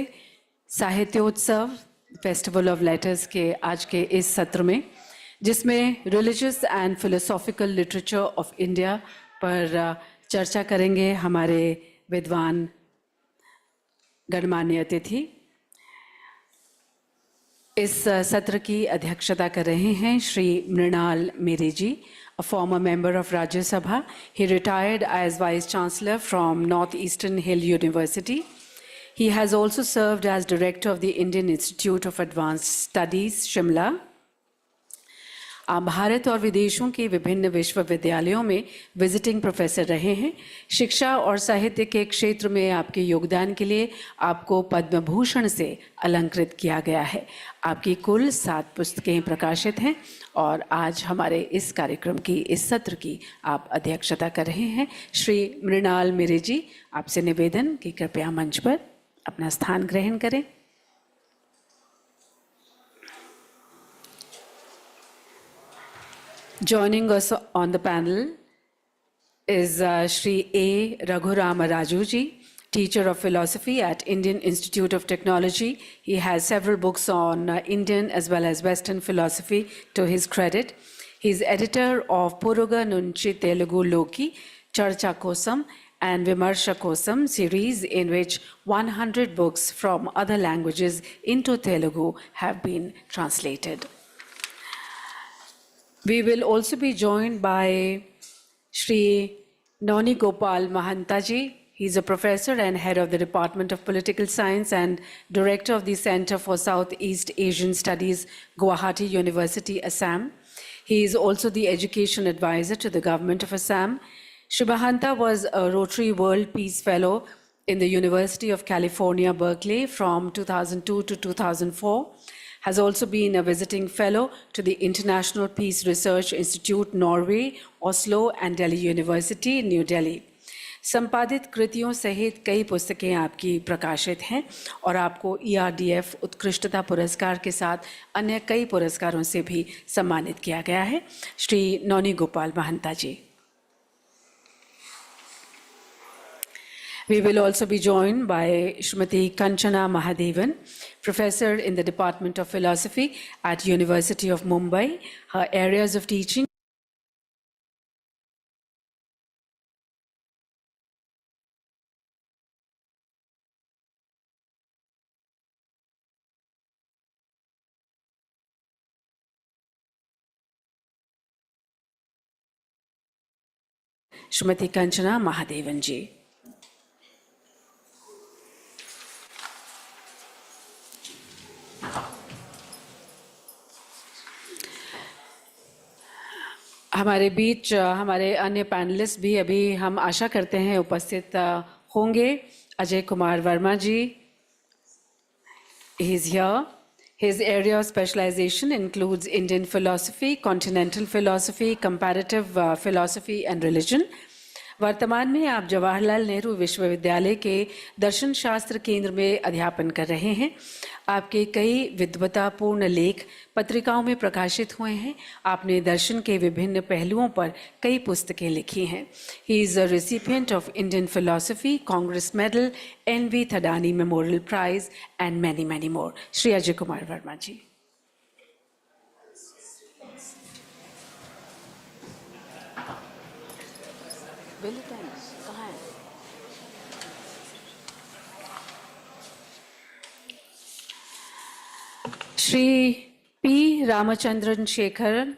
साहित्योत्सव फेस्टिवल ऑफ लेटर्स के आज के इस सत्र में, जिसमें religious and philosophical literature of India पर चर्चा करेंगे हमारे विद्वान गणमान्य अतिथि। इस सत्र की अध्यक्षता कर रहे हैं श्री मृणाल मेरे जी, a former member of Rajya Sabha. He retired as Vice Chancellor from Northeastern Hill University. He has also served as Director of the Indian Institute of Advanced Studies, Shimla. आप भारत और विदेशों के विभिन्न विश्वविद्यालयों में विजिटिंग प्रोफेसर रहे हैं। शिक्षा और साहित्य के क्षेत्र में आपके योगदान के लिए आपको पद्म भूषण से अलंकृत किया गया है। आपकी कुल 7 पुस्तकें प्रकाशित हैं और आज हमारे इस कार्यक्रम की, इस सत्र की आप अध्यक्षता कर रहे हैं। श्री मृणाल मेरे जी, आपसे निवेदन कि कृपया मंच पर अपना स्थान ग्रहण करें। Joining us on the panel is Shri A. Raghurama Raju ji, teacher of philosophy at Indian Institute of Technology. He has several books on Indian as well as Western philosophy to his credit. He is editor of Puruga Nunchi Telugu Loki, Charcha Kosam and Vimarsha Kosam series, in which 100 books from other languages into Telugu have been translated. We will also be joined by Shri Noni Gopal Mahanta ji. He is a professor and head of the Department of Political Science and director of the Center for Southeast Asian Studies, Guwahati University, Assam. He is also the education advisor to the government of Assam. Shri Mahanta was a Rotary World Peace Fellow in the University of California, Berkeley from 2002 to 2004. Has also been a visiting fellow to the International Peace Research Institute, Norway, Oslo and Delhi University, New Delhi. संपादित कृतियों सहित कई पुस्तकें आपकी प्रकाशित हैं और आपको ERDF उत्कृष्टता पुरस्कार के साथ अन्य कई पुरस्कारों से भी सम्मानित किया गया है। श्री नौनी गोपाल महंता जी। We will also be joined by Srimati Kanchana Mahadevan, professor in the Department of Philosophy at University of Mumbai. Her areas of teaching Srimati Kanchana Mahadevan ji. हमारे बीच हमारे अन्य पैनलिस्ट भी अभी हम आशा करते हैं उपस्थित होंगे। अजय कुमार वर्मा जी, he is here. His area of specialization includes Indian philosophy, continental philosophy, comparative philosophy and religion. वर्तमान में आप जवाहरलाल नेहरू विश्वविद्यालय के दर्शन शास्त्र केंद्र में अध्यापन कर रहे हैं। आपके कई विद्वतापूर्ण लेख पत्रिकाओं में प्रकाशित हुए हैं। आपने दर्शन के विभिन्न पहलुओं पर कई पुस्तकें लिखी हैं। He is a recipient of Indian Philosophy, Congress Medal, N.V. Thadani Memorial Prize and many, many more. Shri Ajay Kumar Verma जी। कहाँ है? श्री पी रामचंद्रन शेखर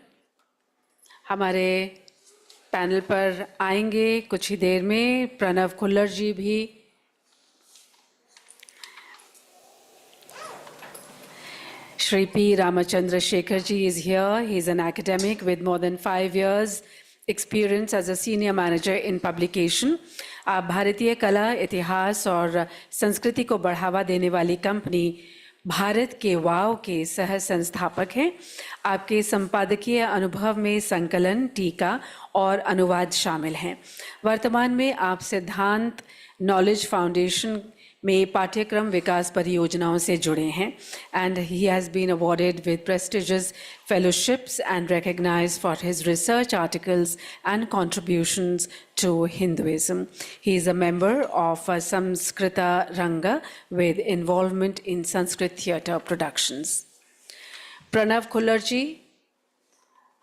हमारे पैनल पर आएंगे कुछ ही देर में। प्रणव खुल्लर जी भी। Shri P. Ramachandra Shekhar ji is here. He is an academic with more than 5 years experience as a senior manager in publication. आप भारतीय कला, इतिहास और संस्कृति को बढ़ावा देने वाली कंपनी भारत के वाव के सह संस्थापक हैं। आपके संपादकीय अनुभव में संकलन, टीका और अनुवाद शामिल हैं। वर्तमान में आप सिद्धांत नॉलेज फाउंडेशन में पाठ्यक्रम विकास परियोजनाओं से जुड़े हैं and he has been awarded with prestigious fellowships and recognized for his research articles and contributions to Hinduism. He is a member of Samskrita Ranga with involvement in Sanskrit theatre productions. Pranav Khullar ji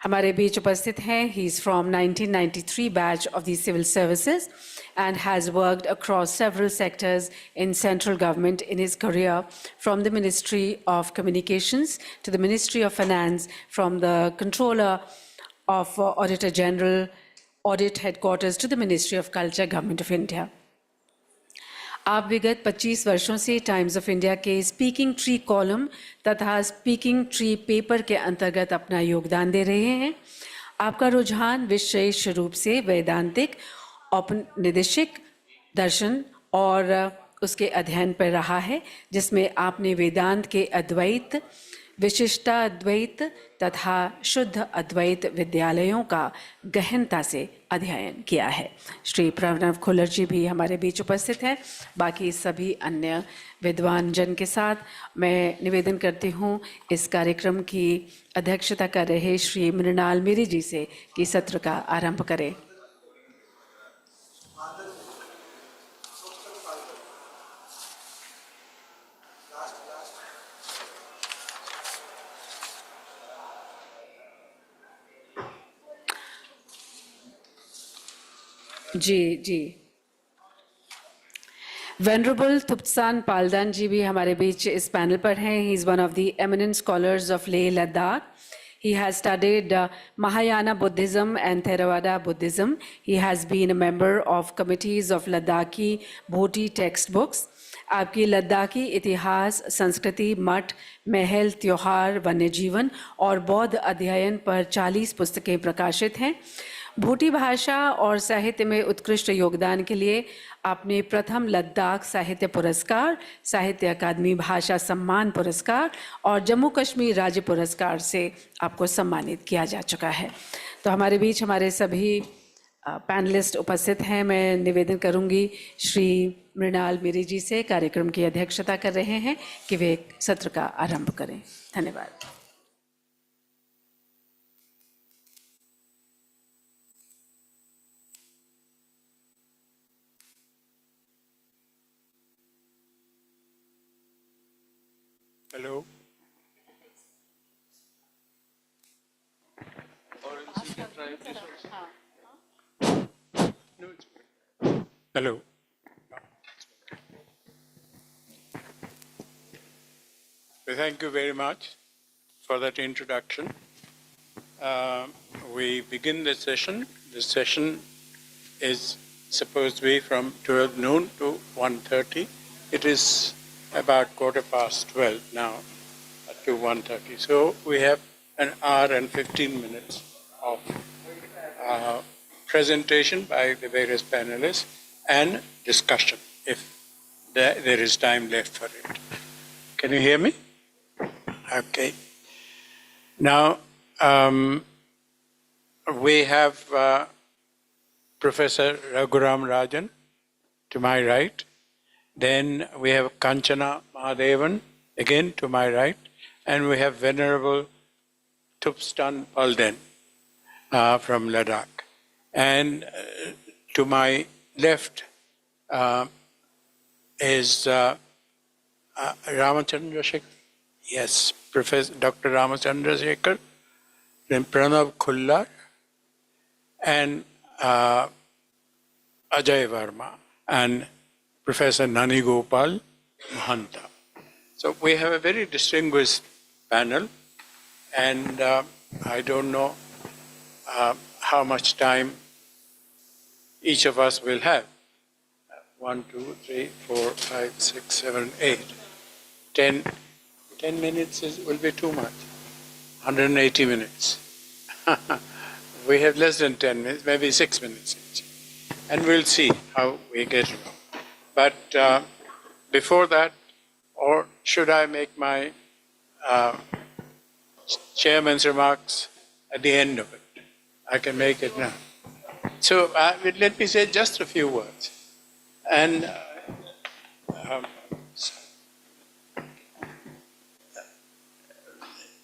हमारे बीच उपस्थित हैं. He is from 1993 batch of the civil services and has worked across several sectors in central government in his career, from the Ministry of Communications to the Ministry of Finance, from the Controller of Auditor General Audit Headquarters to the Ministry of Culture, Government of India. आप विगत 25 वर्षों से times of India के speaking tree column तथा speaking tree paper के अंतर्गत अपना योगदान दे रहे हैं. आपका रुझान विशेष रूप से वैदांतिक औपनिवेशिक दर्शन और उसके अध्ययन पर रहा है, जिसमें आपने वेदांत के अद्वैत, विशिष्टाद्वैत तथा शुद्ध अद्वैत विद्यालयों का गहनता से अध्ययन किया है. श्री प्रणव खुल्लर जी भी हमारे बीच उपस्थित हैं. बाकी सभी अन्य विद्वान जन के साथ मैं निवेदन करती हूँ इस कार्यक्रम की अध्यक्षता कर रहे श्री मृणाल मेरी जी से कि सत्र का आरंभ करें. जी. Venerable Thupsan Paldan ji भी हमारे बीच इस पैनल पर हैं. He is one of the eminent scholars of Leh Ladakh. He has studied Mahayana Buddhism and Theravada Buddhism. He has been a member of committees of Ladakhi Bhoti textbooks. आपकी लद्दाखी इतिहास, संस्कृति, मठ, महल, त्योहार, वन्य जीवन और बौद्ध अध्ययन पर 40 पुस्तकें प्रकाशित हैं. भूटी भाषा और साहित्य में उत्कृष्ट योगदान के लिए आपने प्रथम लद्दाख साहित्य पुरस्कार, साहित्य अकादमी भाषा सम्मान पुरस्कार और जम्मू कश्मीर राज्य पुरस्कार से आपको सम्मानित किया जा चुका है. तो हमारे बीच हमारे सभी पैनलिस्ट उपस्थित हैं. मैं निवेदन करूंगी श्री मृणाल मेरी जी से, कार्यक्रम की अध्यक्षता कर रहे हैं, कि वे सत्र का आरंभ करें. धन्यवाद. Hello. Hello. Thank you very much for that introduction. We begin the session. The session is supposed to be from 12 noon to 1:30. It is about 12:15 now to 1:30. So we have an hour and 15 minutes of presentation by the various panelists and discussion, if there is time left for it. Can you hear me? Okay. Now, we have Professor Raghuram Rajan to my right. Then we have Kanchana Mahadevan, again to my right. And we have Venerable Thupsan Palden from Ladakh. And to my left is Ramachandra Shekhar. Yes, Professor Dr. Ramachandra Shekhar, then Pranav Khullar, and Ajay Verma, and Professor Nani Gopal Mahanta. So we have a very distinguished panel, and I don't know how much time each of us will have. 1, 2, 3, 4, 5, 6, 7, 8. 10 minutes will be too much. 180 minutes. We have less than 10 minutes, maybe 6 minutes each. And we'll see how we get along. But before that, or should I make my chairman's remarks at the end of it? I can make it now. So let me say just a few words. And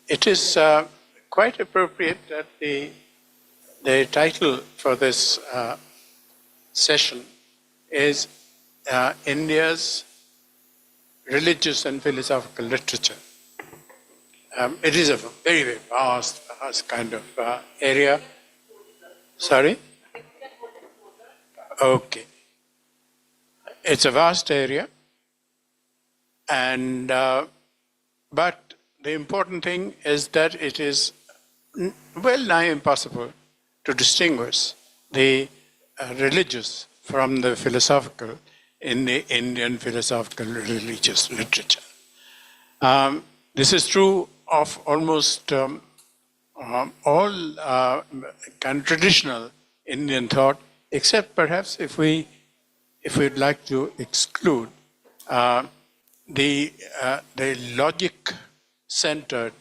it is quite appropriate that the title for this session is India's Religious and Philosophical Literature. It is a very, very vast kind of area. Sorry? Okay. It's a vast area, and but the important thing is that it is well nigh impossible to distinguish the religious from the philosophical in the Indian philosophical religious literature. This is true of almost all kind of traditional Indian thought, except perhaps if we'd like to exclude the logic-centered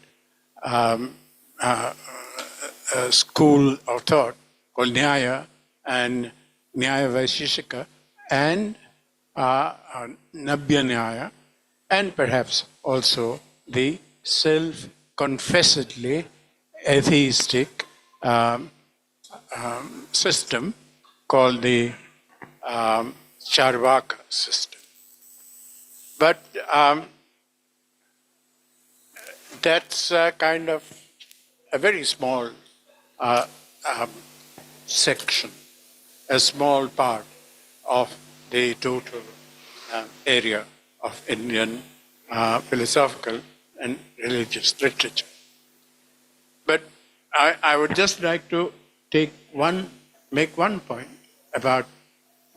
school of thought called Nyaya and Nyaya Vaisheshika and Nabya Nyaya, and perhaps also the self-confessedly atheistic system called the Charvaka system. But that's kind of a very small section, a small part of the total area of Indian philosophical and religious literature. But I would just like to make one point about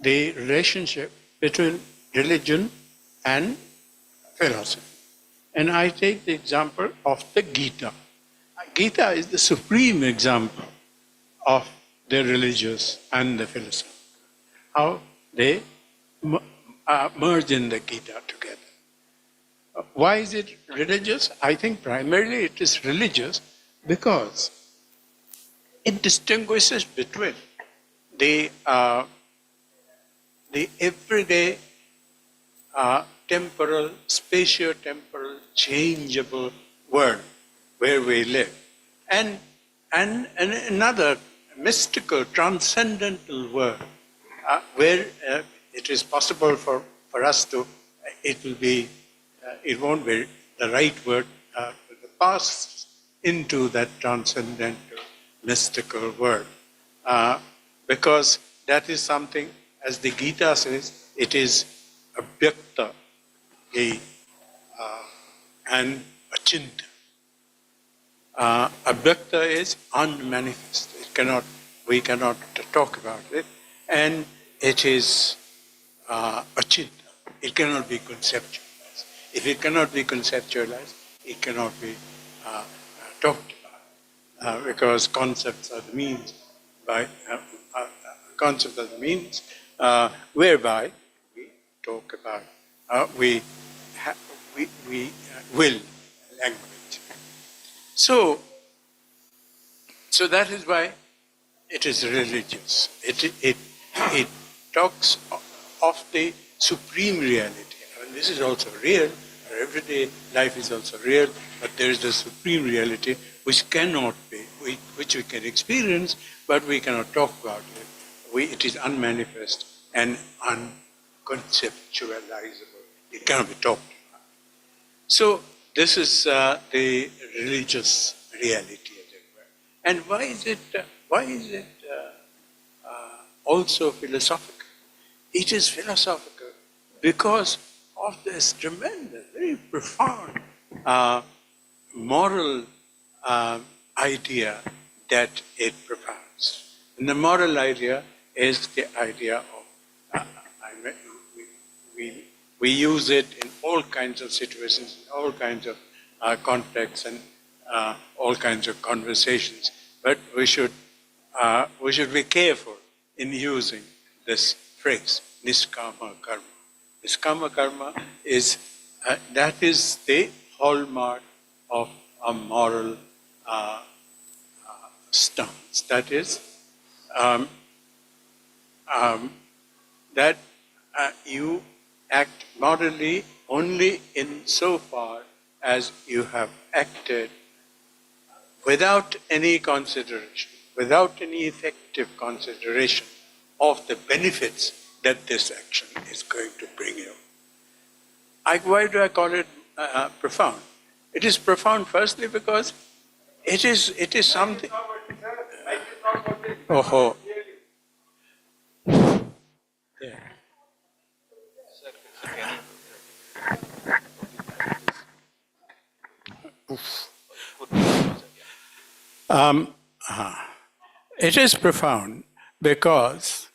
the relationship between religion and philosophy. And I take the example of the Gita. Gita is the supreme example of the religious and the philosophical, how they merge in the Gita together. Why is it religious? I think primarily it is religious because it distinguishes between the everyday temporal, spatio-temporal, changeable world where we live, and another mystical, transcendental world where it is possible for us to, it won't be the right word, pass into that transcendental, mystical world. Because that is something, as the Gita says, it is abhyakta and achinta. Abhyakta is unmanifest. We cannot talk about it. And it is achinta. It cannot be conceptualized. If it cannot be conceptualized, it cannot be talked about. Because concepts are the means whereby we talk about, we will language. So that is why it is religious. It talks of the supreme reality. I mean, this is also real. Our everyday life is also real, but there is the supreme reality which cannot be, which we can experience, but we cannot talk about it. It is unmanifest and unconceptualizable. It cannot be talked about. So this is the religious reality, as it were. And why is it also philosophical? It is philosophical because of this tremendous, very profound moral idea that it propounds. And the moral idea is the idea of, we use it in all kinds of situations, in all kinds of contexts and all kinds of conversations. But we should be careful in using this phrase, niskama karma. Niskama karma is, that is the hallmark of a moral stance. That is, that you act morally only in so far as you have acted without any consideration, without any effective consideration of the benefits that this action is going to bring you. Why do I call it profound? It is profound firstly because it is something. Oh, yeah. Um, it is profound because,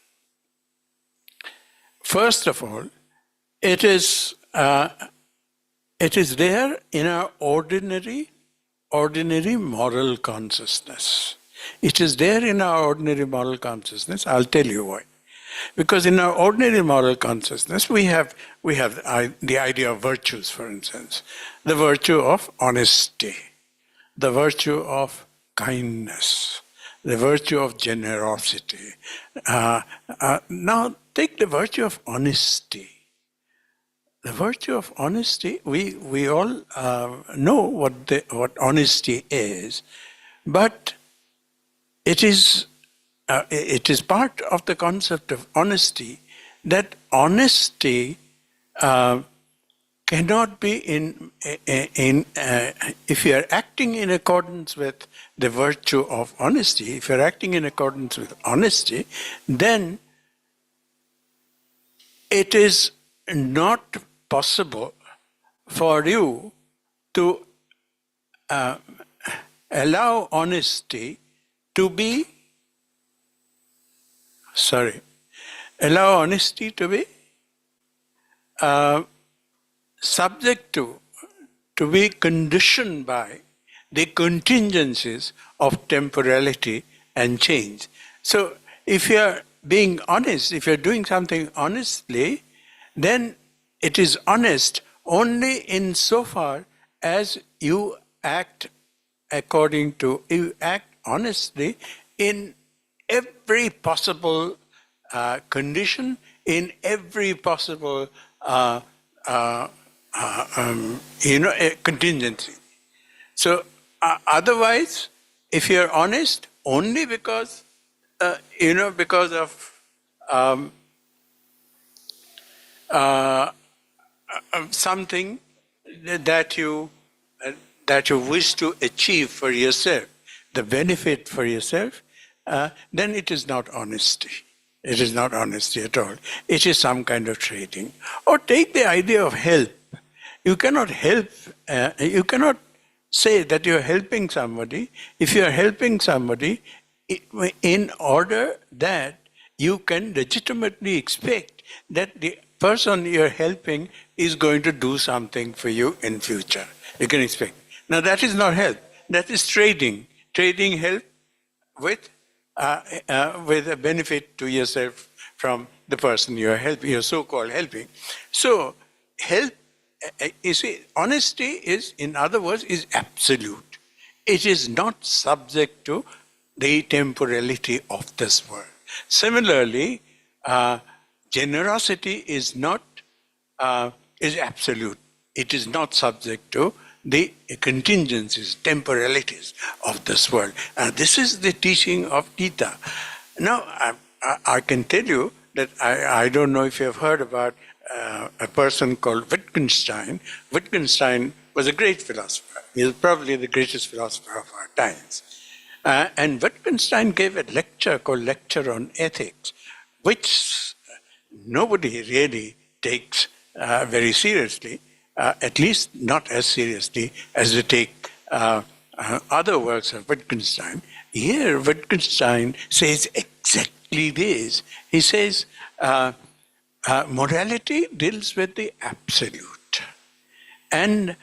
first of all, it is there in our ordinary moral consciousness. It is there in our ordinary moral consciousness. I'll tell you why. Because in our ordinary moral consciousness, we have the idea of virtues, for instance, the virtue of honesty, the virtue of kindness, the virtue of generosity. Now, take the virtue of honesty. The virtue of honesty, we all know what honesty is, but it is part of the concept of honesty that honesty cannot be if you are acting in accordance with the virtue of honesty, if you are acting in accordance with honesty, then it is not possible for you to allow honesty to be subject to be conditioned by the contingencies of temporality and change. So if you are being honest, if you're doing something honestly, then it is honest only insofar as you act you act honestly in every possible condition, in every possible contingency. So otherwise, if you're honest only because of something that you wish to achieve for yourself, the benefit for yourself, then it is not honesty. It is not honesty at all. It is some kind of trading. Or take the idea of help. You cannot help, you cannot say that you're helping somebody if you're helping somebody in order that you can legitimately expect that the person you're helping is going to do something for you in future. You can expect. Now that is not help. That is trading. Trading help with a benefit to yourself from the person you're helping, you're so-called helping. So help, you see, honesty is, in other words, is absolute. It is not subject to the temporality of this world. Similarly, generosity is not is absolute. It is not subject to the contingencies, temporalities of this world. This is the teaching of Gita. Now, I can tell you that I don't know if you have heard about a person called Wittgenstein. Wittgenstein was a great philosopher. He is probably the greatest philosopher of our times. And Wittgenstein gave a lecture called Lecture on Ethics, which nobody really takes very seriously, at least not as seriously as they take other works of Wittgenstein. Here, Wittgenstein says exactly this. He says, morality deals with the absolute. And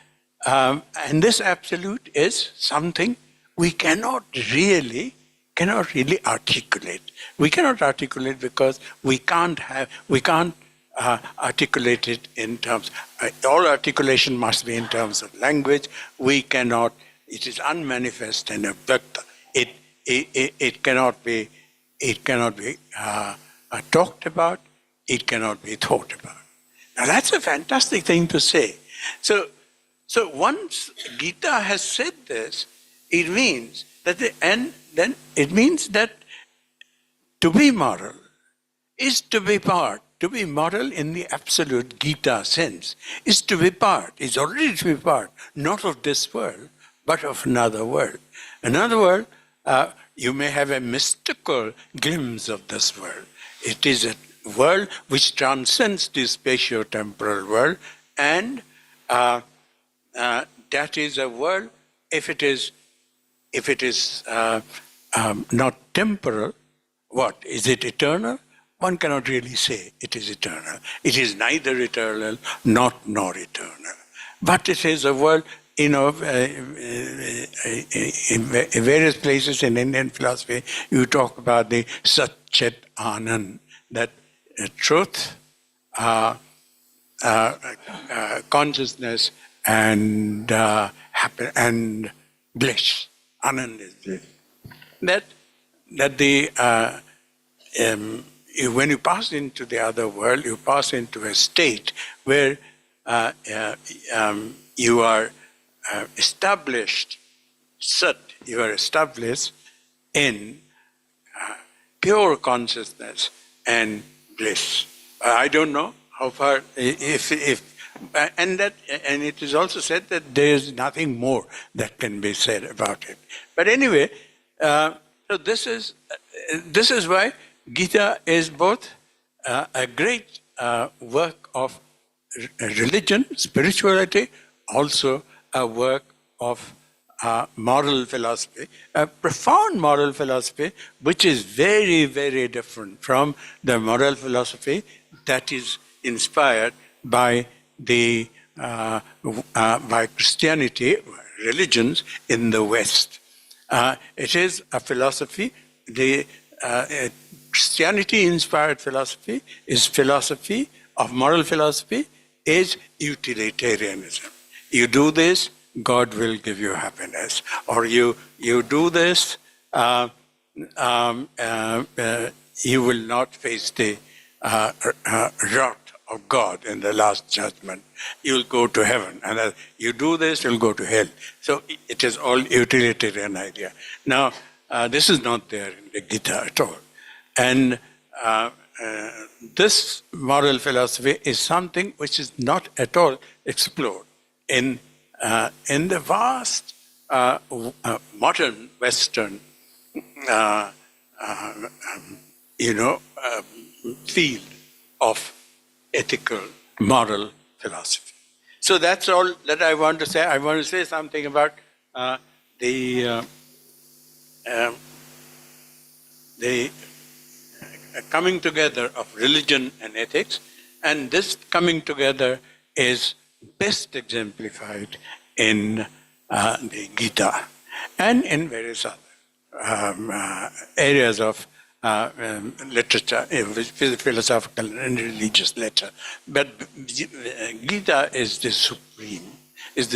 this absolute is something we cannot really articulate. We cannot articulate because we can't articulate it in terms. All articulation must be in terms of language. We cannot. It is unmanifest and avyakta. It cannot be. It cannot be talked about. It cannot be thought about. Now that's a fantastic thing to say. So once Gita has said this, it means that then it means that to be moral is to be part. To be moral in the absolute Gita sense is to be part, is already to be part, not of this world, but of another world. Another world, you may have a mystical glimpse of this world. It is a world which transcends the spatio-temporal world, and that is a world, if it is not temporal, what? Is it eternal? One cannot really say it is eternal. It is neither eternal nor eternal. But it is a world, in various places in Indian philosophy, you talk about the Sat Chit Anand, that truth, consciousness, and and bliss. Anand is bliss. That the when you pass into the other world, you pass into a state where you are established, Sat, you are established in pure consciousness and bliss. I don't know how far, and it is also said that there is nothing more that can be said about it. But anyway, so this is why Gita is both a great work of religion, spirituality, also a work of moral philosophy, a profound moral philosophy, which is very, very different from the moral philosophy that is inspired by by Christianity, religions in the West. It is a philosophy. The Christianity-inspired philosophy is philosophy of moral philosophy is utilitarianism. You do this, God will give you happiness. Or you do this, you will not face the wrath of God in the last judgment. You'll go to heaven. And you do this, you'll go to hell. So it is all utilitarian idea. Now, this is not there in the Gita at all. And this moral philosophy is something which is not at all explored in the vast modern Western, field of ethical, moral philosophy. So that's all that I want to say. I want to say something about the coming together of religion and ethics, and this coming together is best exemplified in the Gita and in various other areas of literature, philosophical and religious literature. But Gita is the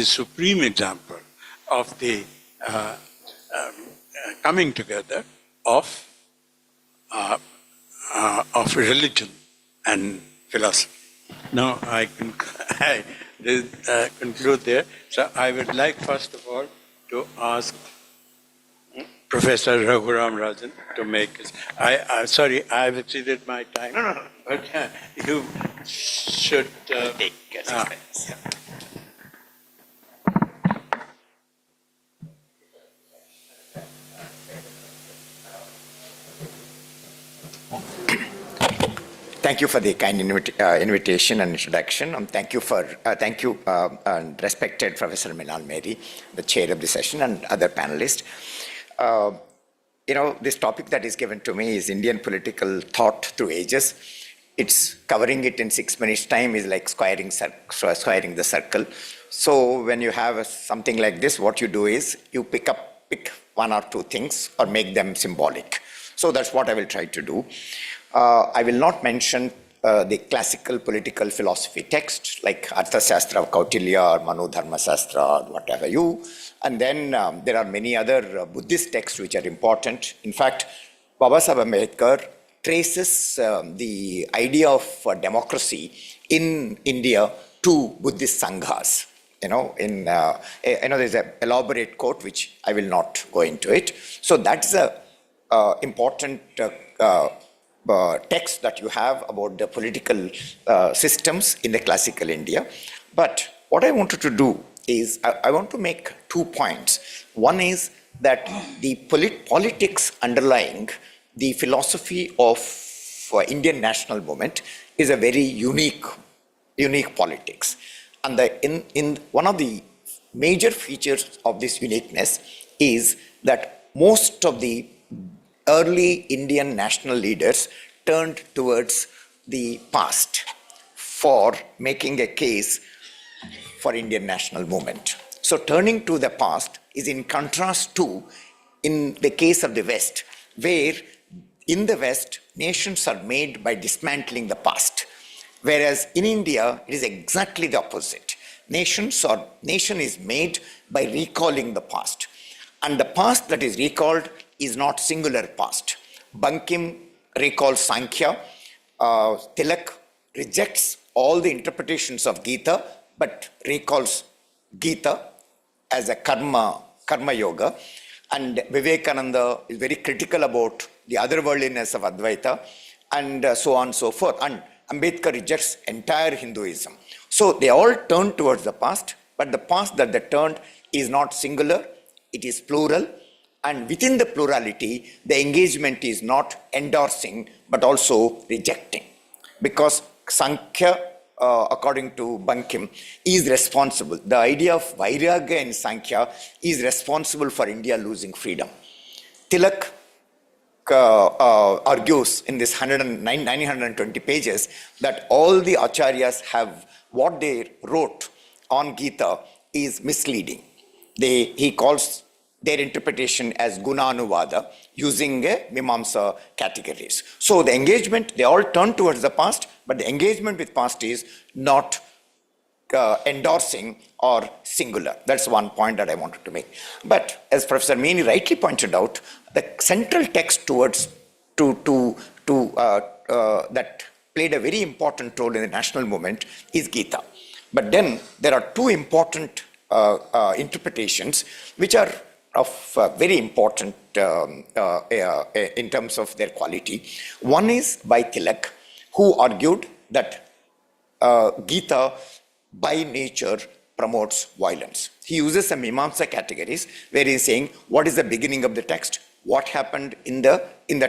supreme example of the coming together of religion and philosophy. Now I conclude there. So I would like first of all to ask Professor Raghuram Rajan to make his. Sorry, I have exceeded my time. No. But you should take as expense. Yeah. Thank you for the kind invitation and introduction. Thank you, respected Professor Milal Mary, the chair of the session, and other panelists. This topic that is given to me is Indian political thought through ages. It's covering it in 6 minutes' time is like squaring the circle. So when you have something like this, what you do is you pick one or two things or make them symbolic. So that's what I will try to do. I will not mention the classical political philosophy text like Artha Shastra of Kautilya or Manu Dharma Shastra or whatever and then there are many other Buddhist texts which are important. In fact, Baba Saheb Ambedkar traces the idea of democracy in India to Buddhist sanghas. There's an elaborate quote which I will not go into it. So that's a important text that you have about the political systems in the classical India. But what I wanted to do is I want to make 2 points. One is that the politics underlying the philosophy of Indian national movement is a very unique politics. And in one of the major features of this uniqueness is that most of the early Indian national leaders turned towards the past for making a case for Indian national movement. So turning to the past is in contrast to in the case of the West, where in the West, nations are made by dismantling the past. Whereas in India, it is exactly the opposite. Nation is made by recalling the past. And the past that is recalled is not singular past. Bankim recalls Sankhya. Tilak rejects all the interpretations of Gita, but recalls Gita as a karma yoga. And Vivekananda is very critical about the otherworldliness of Advaita, and so on and so forth. And Ambedkar rejects entire Hinduism. So they all turn towards the past, but the past that they turned is not singular, it is plural. And within the plurality, the engagement is not endorsing, but also rejecting. Because Sankhya, according to Bankim, is responsible. The idea of Vairagya in Sankhya is responsible for India losing freedom. Tilak argues in this 920 pages that all the acharyas have what they wrote on Gita is misleading. He calls their interpretation as Gunanuvada, using Mimamsa categories. So the engagement, they all turn towards the past, but the engagement with past is not endorsing or singular. That's one point that I wanted to make. But as Professor Meany rightly pointed out, the central text that played a very important role in the national movement is Gita. But then there are two important interpretations which are of very important in terms of their quality. One is by Tilak, who argued that Gita by nature promotes violence. He uses some Mimamsa categories where he is saying what is the beginning of the text, what happened in the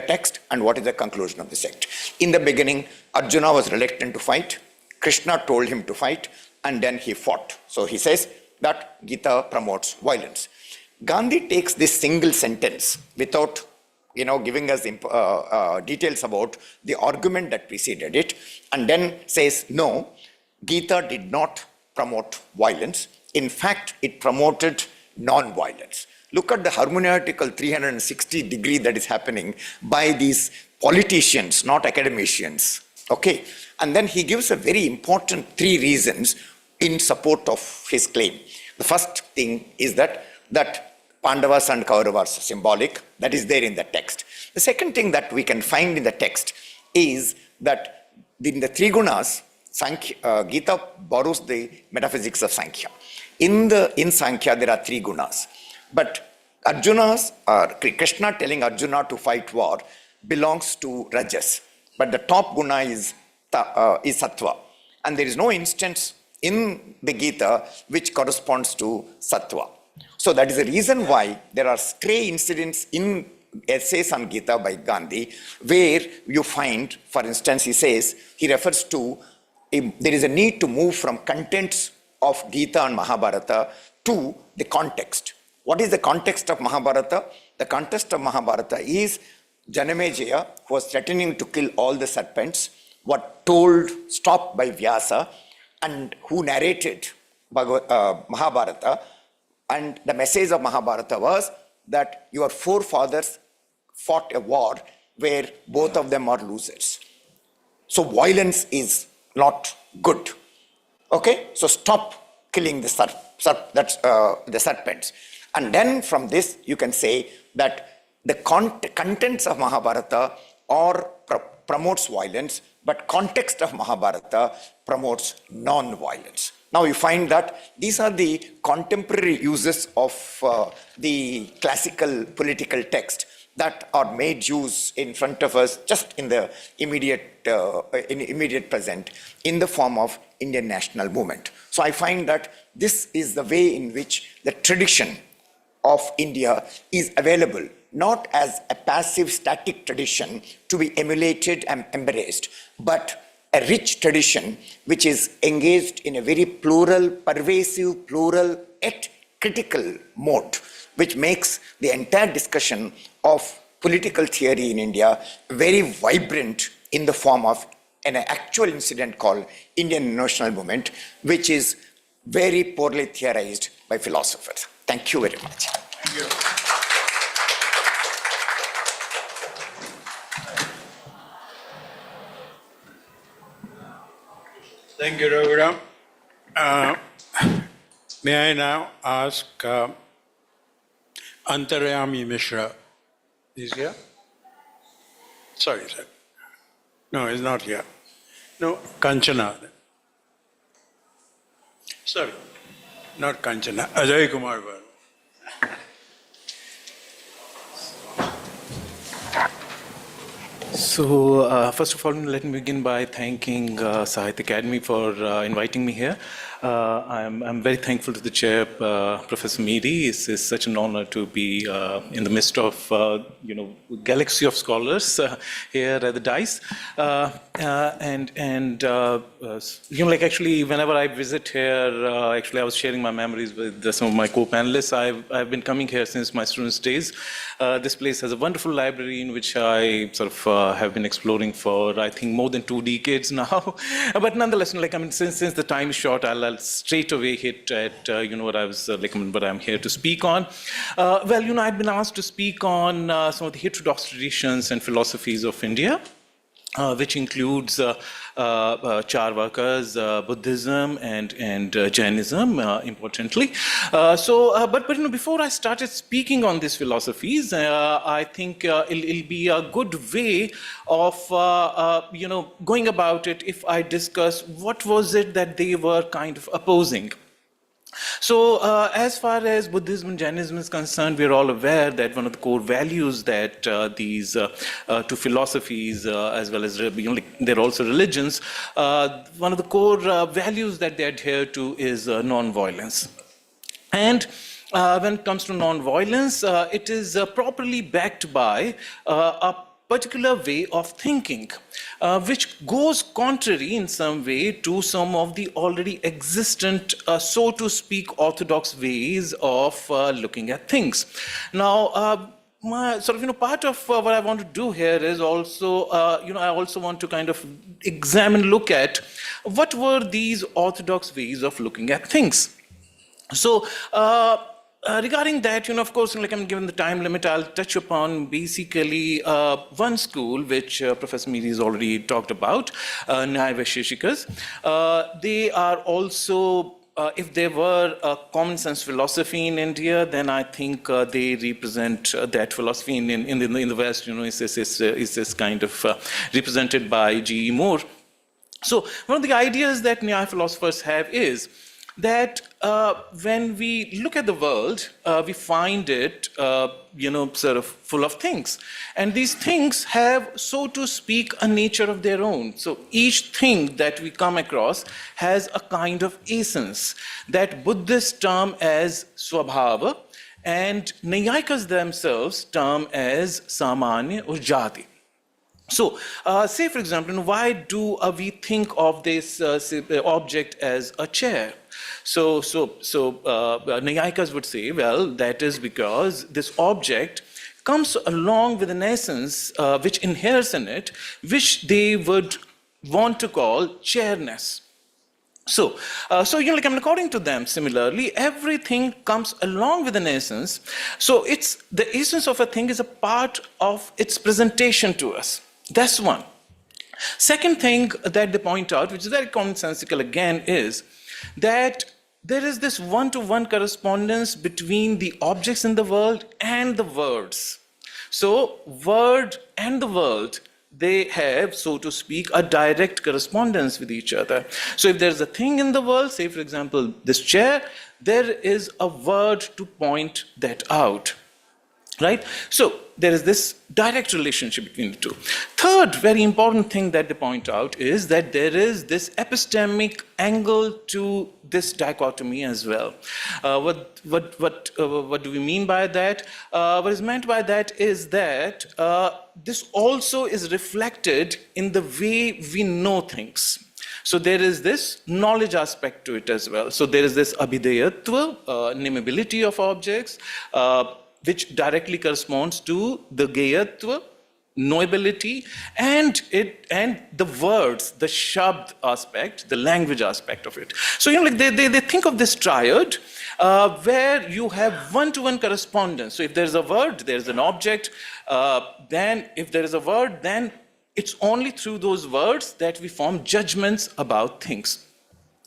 text, and what is the conclusion of the text. In the beginning, Arjuna was reluctant to fight. Krishna told him to fight, and then he fought. So he says that Gita promotes violence. Gandhi takes this single sentence without giving us details about the argument that preceded it, and then says, no, Gita did not promote violence. In fact, it promoted non-violence. Look at the hermeneutical 360-degree that is happening by these politicians, not academicians. Okay, and then he gives a very important 3 reasons in support of his claim. The first thing is that Pandavas and Kauravas are symbolic. That is there in the text. The second thing that we can find in the text is that in the 3 gunas, Gita borrows the metaphysics of Sankhya. In Sankhya, there are 3 gunas. But Krishna telling Arjuna to fight war belongs to Rajas. But the top guna is Sattva. And there is no instance in the Gita which corresponds to Sattva. So that is the reason why there are stray incidents in essays on Gita by Gandhi where you find, for instance, he refers to there is a need to move from contents of Gita and Mahabharata to the context. What is the context of Mahabharata? The context of Mahabharata is Janamejaya, who was threatening to kill all the serpents, was stopped by Vyasa, and who narrated Mahabharata. And the message of Mahabharata was that your forefathers fought a war where both of them are losers. So violence is not good. Okay? So stop killing the serpents. And then from this, you can say that the contents of Mahabharata promotes violence, but context of Mahabharata promotes non-violence. Now you find that these are the contemporary uses of the classical political text that are made use in front of us just in the immediate present in the form of Indian national movement. So I find that this is the way in which the tradition of India is available, not as a passive static tradition to be emulated and embraced, but a rich tradition which is engaged in a very plural, pervasive, plural, yet critical mode, which makes the entire discussion of political theory in India very vibrant in the form of an actual incident called Indian national movement, which is very poorly theorized by philosophers. Thank you very much. Thank you. Thank you, Raghuram. May I now ask Antaryami Mishra is here? Sorry, sir. No, he's not here. No, Kanchana. Sorry, not Kanchana. Ajay Kumar Verma. So, first of all, let me begin by thanking Sahitya Academy for inviting me here. I'm very thankful to the chair, Professor Meedy. It's such an honor to be in the midst of, galaxy of scholars here at the dais. Actually, whenever I visit here, I was sharing my memories with some of my co-panelists. I've been coming here since my students' days. This place has a wonderful library in which I sort of have been exploring for, I think, more than 2 decades now. But nonetheless, since the time is short, I'll straight away hit at what I was what I'm here to speak on. I've been asked to speak on some of the heterodox traditions and philosophies of India, which includes Charvakas, Buddhism, and Jainism, importantly. But before I started speaking on these philosophies, I think it'll be a good way of going about it if I discuss what was it that they were kind of opposing. So, as far as Buddhism and Jainism is concerned, we're all aware that one of the core values that these two philosophies, as well as they're also religions, one of the core values that they adhere to is non-violence. And when it comes to non-violence, it is properly backed by a particular way of thinking, which goes contrary in some way to some of the already existent, so to speak, orthodox ways of looking at things. Now, part of what I want to do here is also, I also want to kind of look at what were these orthodox ways of looking at things. So, regarding that, of course, I'm given the time limit, I'll touch upon basically one school which Professor Meedy has already talked about, Nyaya Vaisheshikas. They are also, if they were a common sense philosophy in India, then I think they represent that philosophy in the West. Is this kind of represented by G.E. Moore. So one of the ideas that Nyaya philosophers have is that when we look at the world, we find it, sort of full of things. And these things have, so to speak, a nature of their own. So each thing that we come across has a kind of essence that Buddhists term as swabhava, and Nayayikas themselves term as samanya or jati. So, say for example, why do we think of this object as a chair? So Nayayikas would say, well, that is because this object comes along with an essence which inheres in it, which they would want to call chairness. So according to them, similarly, everything comes along with an essence. So the essence of a thing is a part of its presentation to us. That's one. Second thing that they point out, which is very commonsensical again, is that there is this one-to-one correspondence between the objects in the world and the words. So, word and the world, they have, so to speak, a direct correspondence with each other. So if there's a thing in the world, say for example, this chair, there is a word to point that out. Right? So there is this direct relationship between the two. Third very important thing that they point out is that there is this epistemic angle to this dichotomy as well. What do we mean by that? What is meant by that is that this also is reflected in the way we know things. So there is this knowledge aspect to it as well. So there is this abhideyatva, nameability of objects, which directly corresponds to the gayatva, knowability, and the words, the shabd aspect, the language aspect of it. So they think of this triad where you have one-to-one correspondence. So if there's a word, there's an object. Then if there is a word, then it's only through those words that we form judgments about things.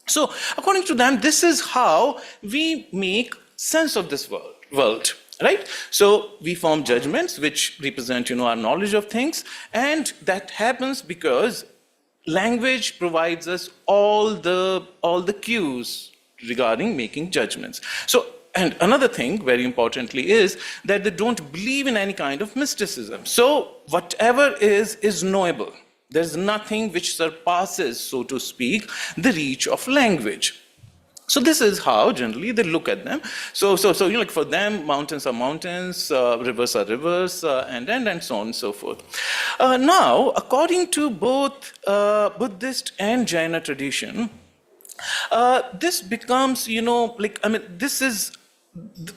So according to them, this is how we make sense of this world. Right? So we form judgments which represent, our knowledge of things, and that happens because language provides us all the cues regarding making judgments. So, and another thing, very importantly, is that they don't believe in any kind of mysticism. So whatever is knowable. There's nothing which surpasses, so to speak, the reach of language. So this is how generally they look at them. So like for them, mountains are mountains, rivers are rivers, and so on and so forth. Now, according to both Buddhist and Jaina tradition, this becomes, this is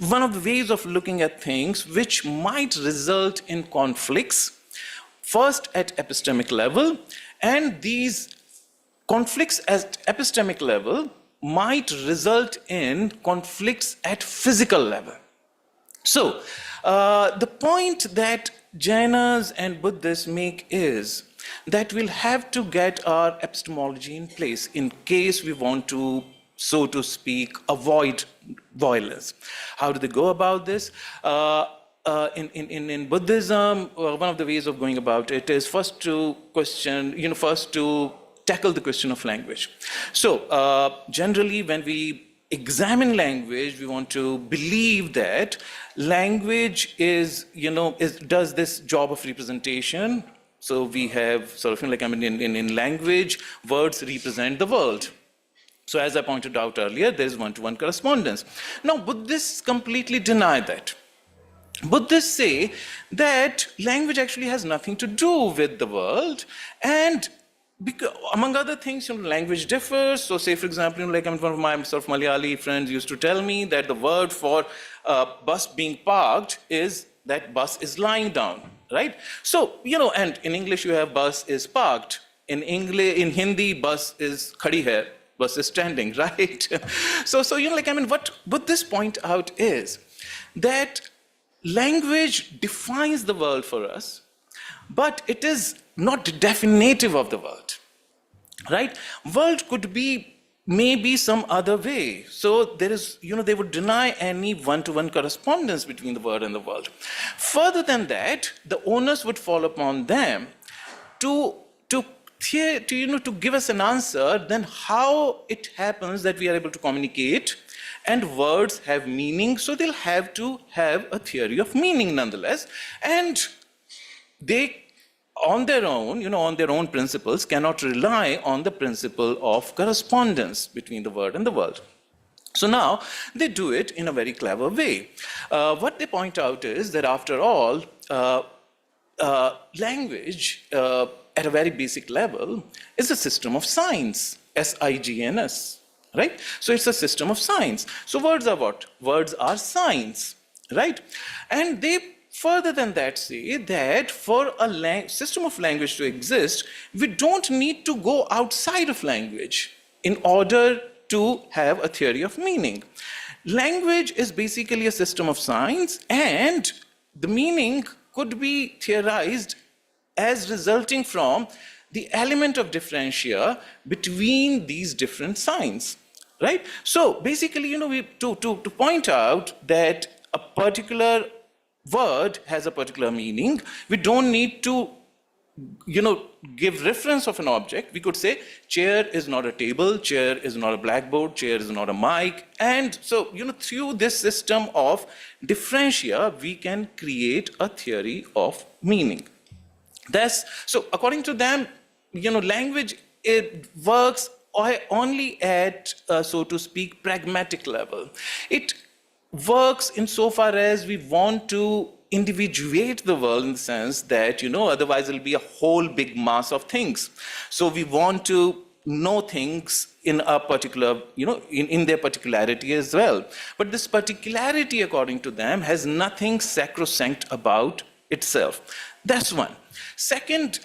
one of the ways of looking at things which might result in conflicts, first at epistemic level, and these conflicts at epistemic level might result in conflicts at physical level. So, the point that Jainas and Buddhists make is that we'll have to get our epistemology in place in case we want to, so to speak, avoid violence. How do they go about this? In Buddhism, one of the ways of going about it is first to question, first to tackle the question of language. So generally when we examine language, we want to believe that language does this job of representation. So we have sort of in language, words represent the world. So as I pointed out earlier, there is one-to-one correspondence. Now Buddhists completely deny that. Buddhists say that language actually has nothing to do with the world, and because, among other things, language differs. So say, for example, one of my sort of Malayali friends used to tell me that the word for bus being parked is that bus is lying down, right? So, and in English you have bus is parked. In Hindi, bus is khadi hai, bus is standing, right? So what Buddhists point out is that language defines the world for us, but it is not definitive of the world, right? World could be maybe some other way. So there is, they would deny any one-to-one correspondence between the word and the world. Further than that, the onus would fall upon them to give us an answer, then how it happens that we are able to communicate and words have meaning, so they'll have to have a theory of meaning nonetheless. And they, on their own principles, cannot rely on the principle of correspondence between the word and the world. So now they do it in a very clever way. What they point out is that after all, language at a very basic level is a system of signs, S-I-G-N-S, right? So it's a system of signs. So words are what? Words are signs, right? And they further than that say that for a system of language to exist, we don't need to go outside of language in order to have a theory of meaning. Language is basically a system of signs, and the meaning could be theorized as resulting from the element of differentia between these different signs, right? So basically, to point out that a particular word has a particular meaning, we don't need to give reference of an object, we could say chair is not a table, chair is not a blackboard, chair is not a mic. And so, through this system of differentia, we can create a theory of meaning. So according to them, language, it works only at, so to speak, pragmatic level. It works insofar as we want to individuate the world in the sense that, otherwise it'll be a whole big mass of things. So we want to know things in a particular, in their particularity as well. But this particularity, according to them, has nothing sacrosanct about itself. That's one. Second,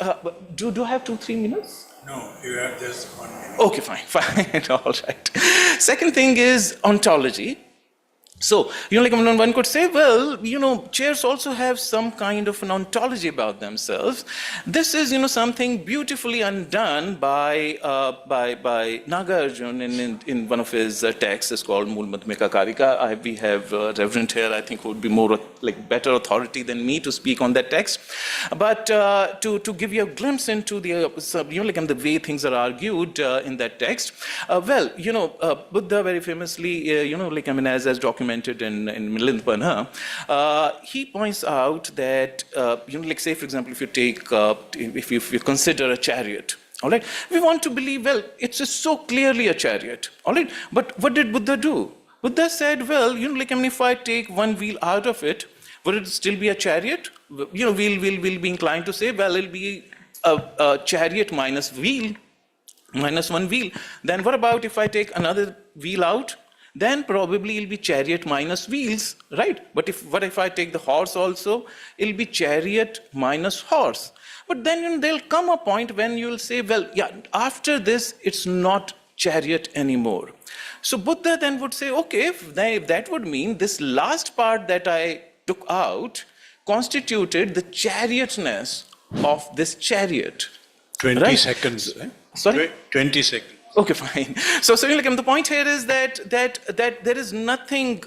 do I have 2-3 minutes? No, you have just 1 minute. Okay, fine, all right. Second thing is ontology. So, one could say, well, chairs also have some kind of an ontology about themselves. This is, something beautifully undone by Nagarjuna in one of his texts. It's called Mool Madhyamika Karika. We have Reverend here, I think, who would be more better authority than me to speak on that text. But to give you a glimpse into the the way things are argued in that text, Buddha very famously, as documented in Milind Panha, he points out that, say, for example, if you take, if you consider a chariot, all right, we want to believe, well, it's so clearly a chariot, all right, but what did Buddha do? Buddha said, well, if I take one wheel out of it, would it still be a chariot? We'll be inclined to say, well, it'll be a chariot minus one wheel. Then what about if I take another wheel out? Then probably it'll be chariot minus wheels, right? But what if I take the horse also? It'll be chariot minus horse. But then there'll come a point when you'll say, well, yeah, after this, it's not chariot anymore. So Buddha then would say, okay, if that would mean this last part that I took out constituted the chariotness of this chariot. 20 right? seconds. Sorry? 20 seconds. Okay, fine. So the point here is that there is nothing,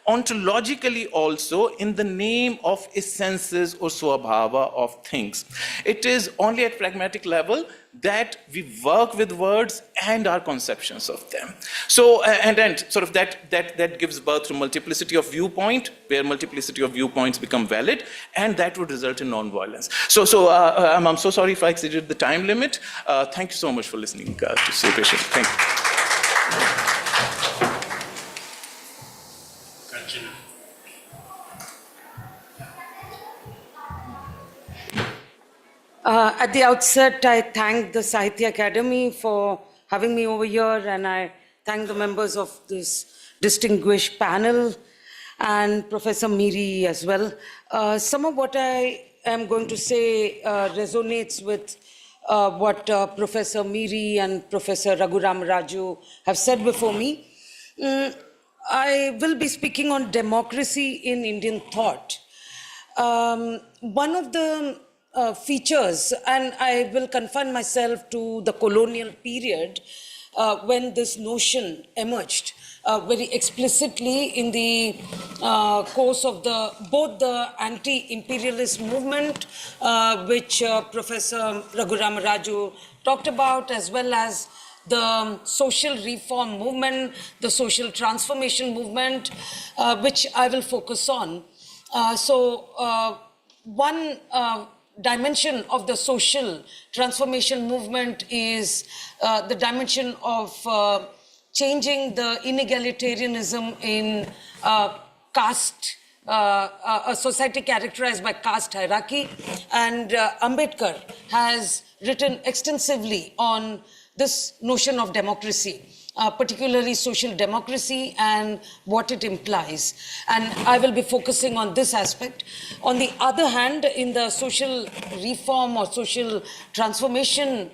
ontologically also in the name of essences or swabhava of things. It is only at pragmatic level that we work with words and our conceptions of them. So, and sort of that gives birth to multiplicity of viewpoint, where multiplicity of viewpoints become valid, and that would result in non-violence. So I'm so sorry if I exceeded the time limit. Thank you so much for listening to Stay Patient. Thank you. Continue. At the outset, I thank the Sahitya Academy for having me over here, and I thank the members of this distinguished panel and Professor Miri as well. Some of what I am going to say resonates with what Professor Miri and Professor Raghuram Raju have said before me. I will be speaking on democracy in Indian thought. One of the features, and I will confine myself to the colonial period when this notion emerged very explicitly in the course of both the anti-imperialist movement, which Professor Raghuram Raju talked about, as well as the social reform movement, the social transformation movement, which I will focus on. One dimension of the social transformation movement is the dimension of changing the inegalitarianism in caste, a society characterized by caste hierarchy. And Ambedkar has written extensively on this notion of democracy, particularly social democracy and what it implies. And I will be focusing on this aspect. On the other hand, in the social reform or social transformation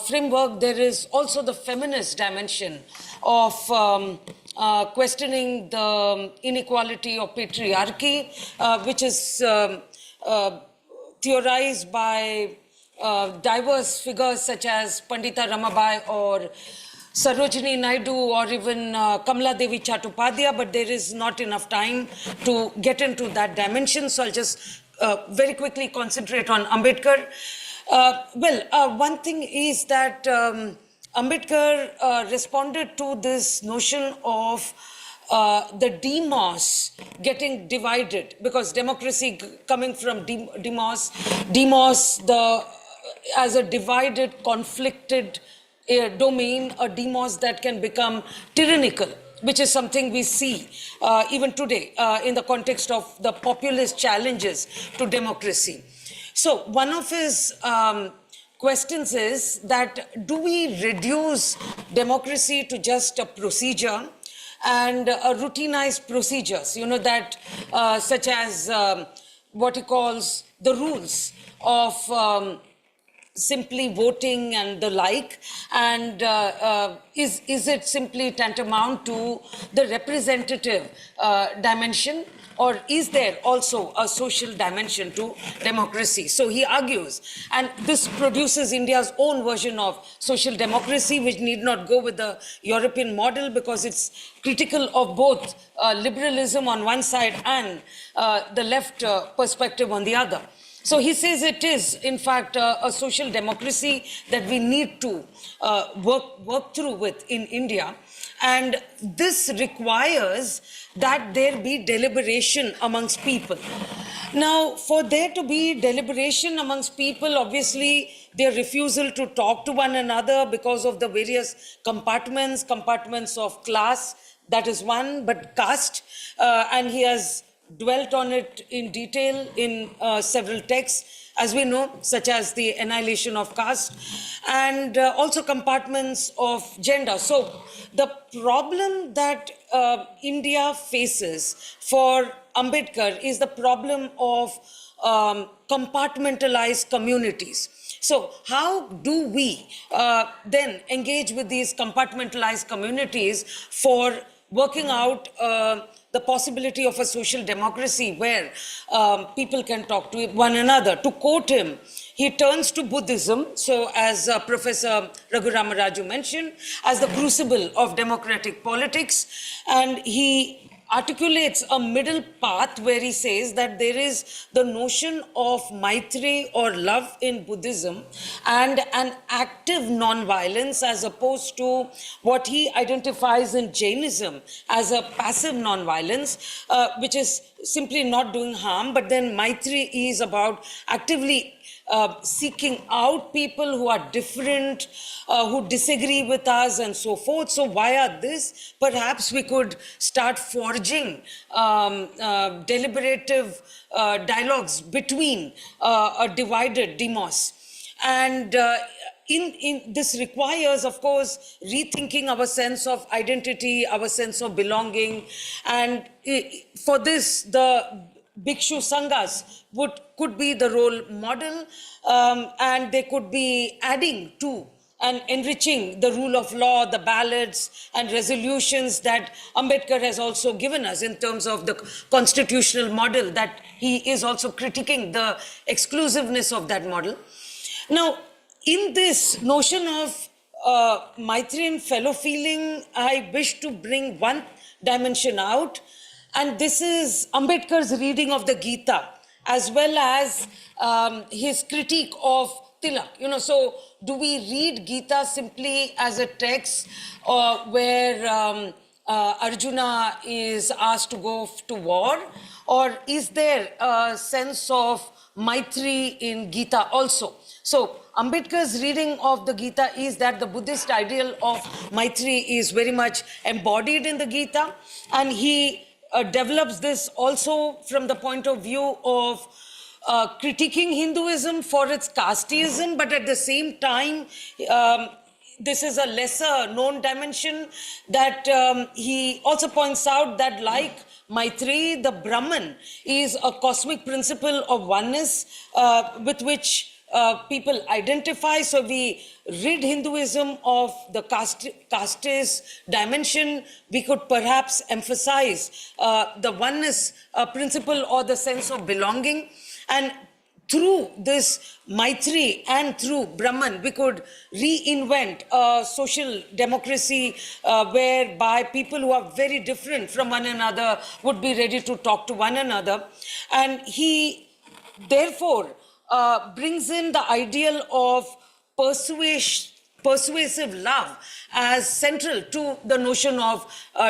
framework, there is also the feminist dimension of questioning the inequality of patriarchy, which is theorized by diverse figures such as Pandita Ramabai or Sarojini Naidu or even Kamala Devi Chattopadhyay, but there is not enough time to get into that dimension. So I'll just very quickly concentrate on Ambedkar. One thing is that Ambedkar responded to this notion of the demos getting divided, because democracy coming from demos as a divided, conflicted domain, a demos that can become tyrannical, which is something we see even today in the context of the populist challenges to democracy. So one of his questions is that, do we reduce democracy to just a procedure and routinized procedures, that such as what he calls the rules of simply voting and the like, and is it simply tantamount to the representative dimension, or is there also a social dimension to democracy? So he argues, and this produces India's own version of social democracy, which need not go with the European model, because it's critical of both liberalism on one side and the left perspective on the other. So he says it is, in fact, a social democracy that we need to work through with in India. And this requires that there be deliberation amongst people. Now, for there to be deliberation amongst people, obviously, their refusal to talk to one another because of the various compartments of class, that is one, but caste, and he has dwelt on it in detail in several texts, as we know, such as the annihilation of caste, and also compartments of gender. So the problem that India faces for Ambedkar is the problem of compartmentalized communities. So how do we then engage with these compartmentalized communities for working out the possibility of a social democracy where people can talk to one another? To quote him, he turns to Buddhism, so as Professor Raghurama Raju mentioned, as the crucible of democratic politics, and he articulates a middle path where he says that there is the notion of Maitri or love in Buddhism and an active non-violence, as opposed to what he identifies in Jainism as a passive non-violence, which is simply not doing harm. But then Maitri is about actively seeking out people who are different, who disagree with us, and so forth. So via this, perhaps we could start forging deliberative dialogues between a divided demos. And this requires, of course, rethinking our sense of identity, our sense of belonging. And for this, the Bhikshu Sanghas could be the role model, and they could be adding to and enriching the rule of law, the ballads and resolutions that Ambedkar has also given us in terms of the constitutional model, that he is also critiquing the exclusiveness of that model. Now, in this notion of Maitri and fellow feeling, I wish to bring one dimension out. And this is Ambedkar's reading of the Gita, as well as his critique of Tilak. So do we read Gita simply as a text where Arjuna is asked to go to war? Or is there a sense of Maitri in Gita also? So Ambedkar's reading of the Gita is that the Buddhist ideal of Maitri is very much embodied in the Gita, and he develops this also from the point of view of critiquing Hinduism for its casteism, but at the same time, this is a lesser known dimension that he also points out that, like Maitri, the Brahman is a cosmic principle of oneness with which people identify. So we rid Hinduism of the casteist dimension. We could perhaps emphasize the oneness principle or the sense of belonging. And through this Maitri and through Brahman, we could reinvent a social democracy whereby people who are very different from one another would be ready to talk to one another. And he, therefore, brings in the ideal of persuasive love as central to the notion of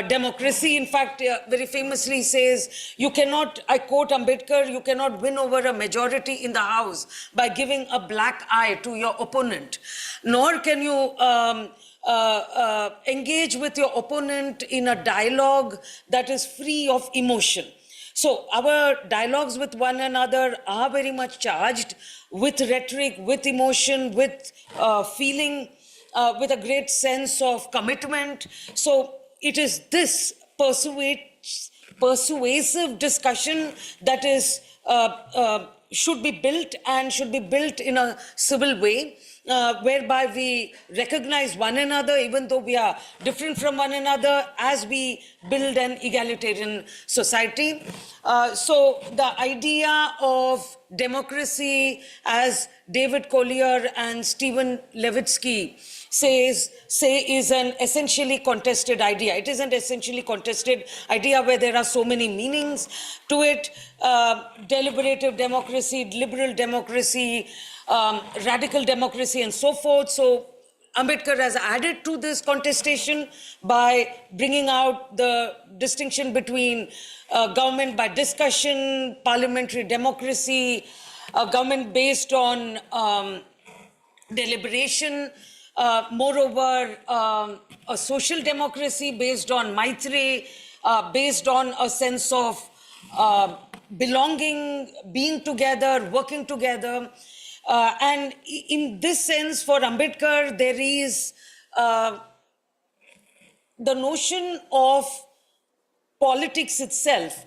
democracy. In fact, very famously says, you cannot, I quote Ambedkar, you cannot win over a majority in the House by giving a black eye to your opponent, nor can you engage with your opponent in a dialogue that is free of emotion. So our dialogues with one another are very much charged with rhetoric, with emotion, with feeling, with a great sense of commitment. So it is this persuasive discussion that is should be built in a civil way, whereby we recognize one another, even though we are different from one another, as we build an egalitarian society. So the idea of democracy, as David Collier and Stephen Levitsky say is an essentially contested idea. It is an essentially contested idea where there are so many meanings to it: deliberative democracy, liberal democracy, radical democracy, and so forth. So Ambedkar has added to this contestation by bringing out the distinction between government by discussion, parliamentary democracy, government based on deliberation, moreover, a social democracy based on Maitri, based on a sense of belonging, being together, working together. And in this sense, for Ambedkar, there is the notion of politics itself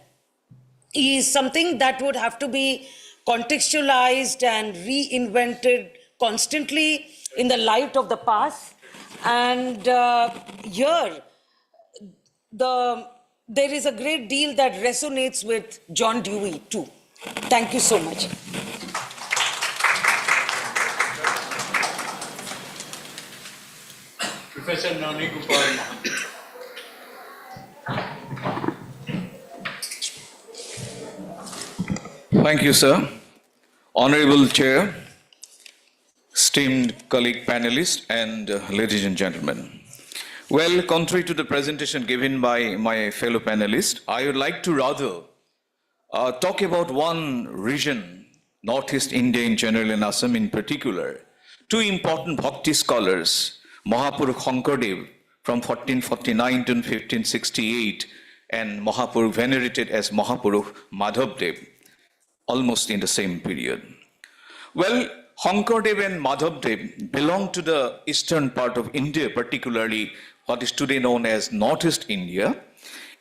is something that would have to be contextualized and reinvented constantly in the light of the past. And here, there is a great deal that resonates with John Dewey too. Thank you so much. Professor Nani Gopal. Thank you, sir. Honorable Chair, esteemed colleague panelists, and ladies and gentlemen. Well, contrary to the presentation given by my fellow panelists, I would like to rather talk about one region, Northeast India in general and Assam in particular. Two important Bhakti scholars, Mahapurush Shankardev from 1449 to 1568 and Mahapurush venerated as Mahapurush Madhavdev, almost in the same period. Well, Shankardev and Madhavdev belong to the eastern part of India, particularly what is today known as Northeast India.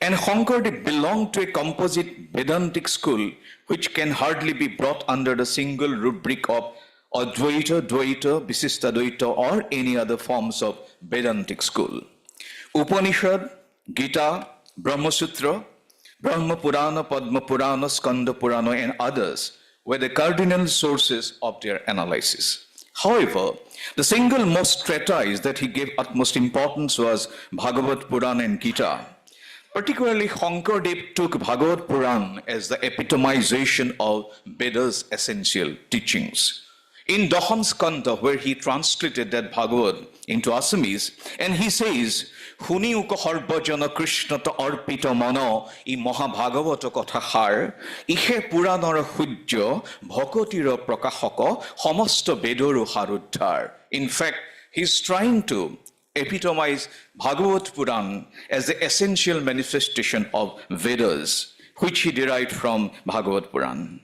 And Shankardev belonged to a composite Vedantic school, which can hardly be brought under the single rubric of Advaita, Dvaita, Visistadvaita, or any other forms of Vedantic school. Upanishad, Gita, Brahma Sutra, Brahma Purana, Padma Purana, Skanda Purana, and others were the cardinal sources of their analysis. However, the single most treatise that he gave utmost importance was Bhagavad Purana and Gita. Particularly, Shankardev took Bhagavad Purana as the epitomization of Veda's essential teachings. In Dahan Skanda, where he translated that Bhagavad into Assamese, and he says, Huni uka harbajana Krishna ta arpita mana I Mahabhagavata katha har ihe puranara hujya bhakotira prakahaka hamasta vedoru haruddhar. In fact, he's trying to epitomize Bhagavad Puran as the essential manifestation of Vedas, which he derived from Bhagavad Puran.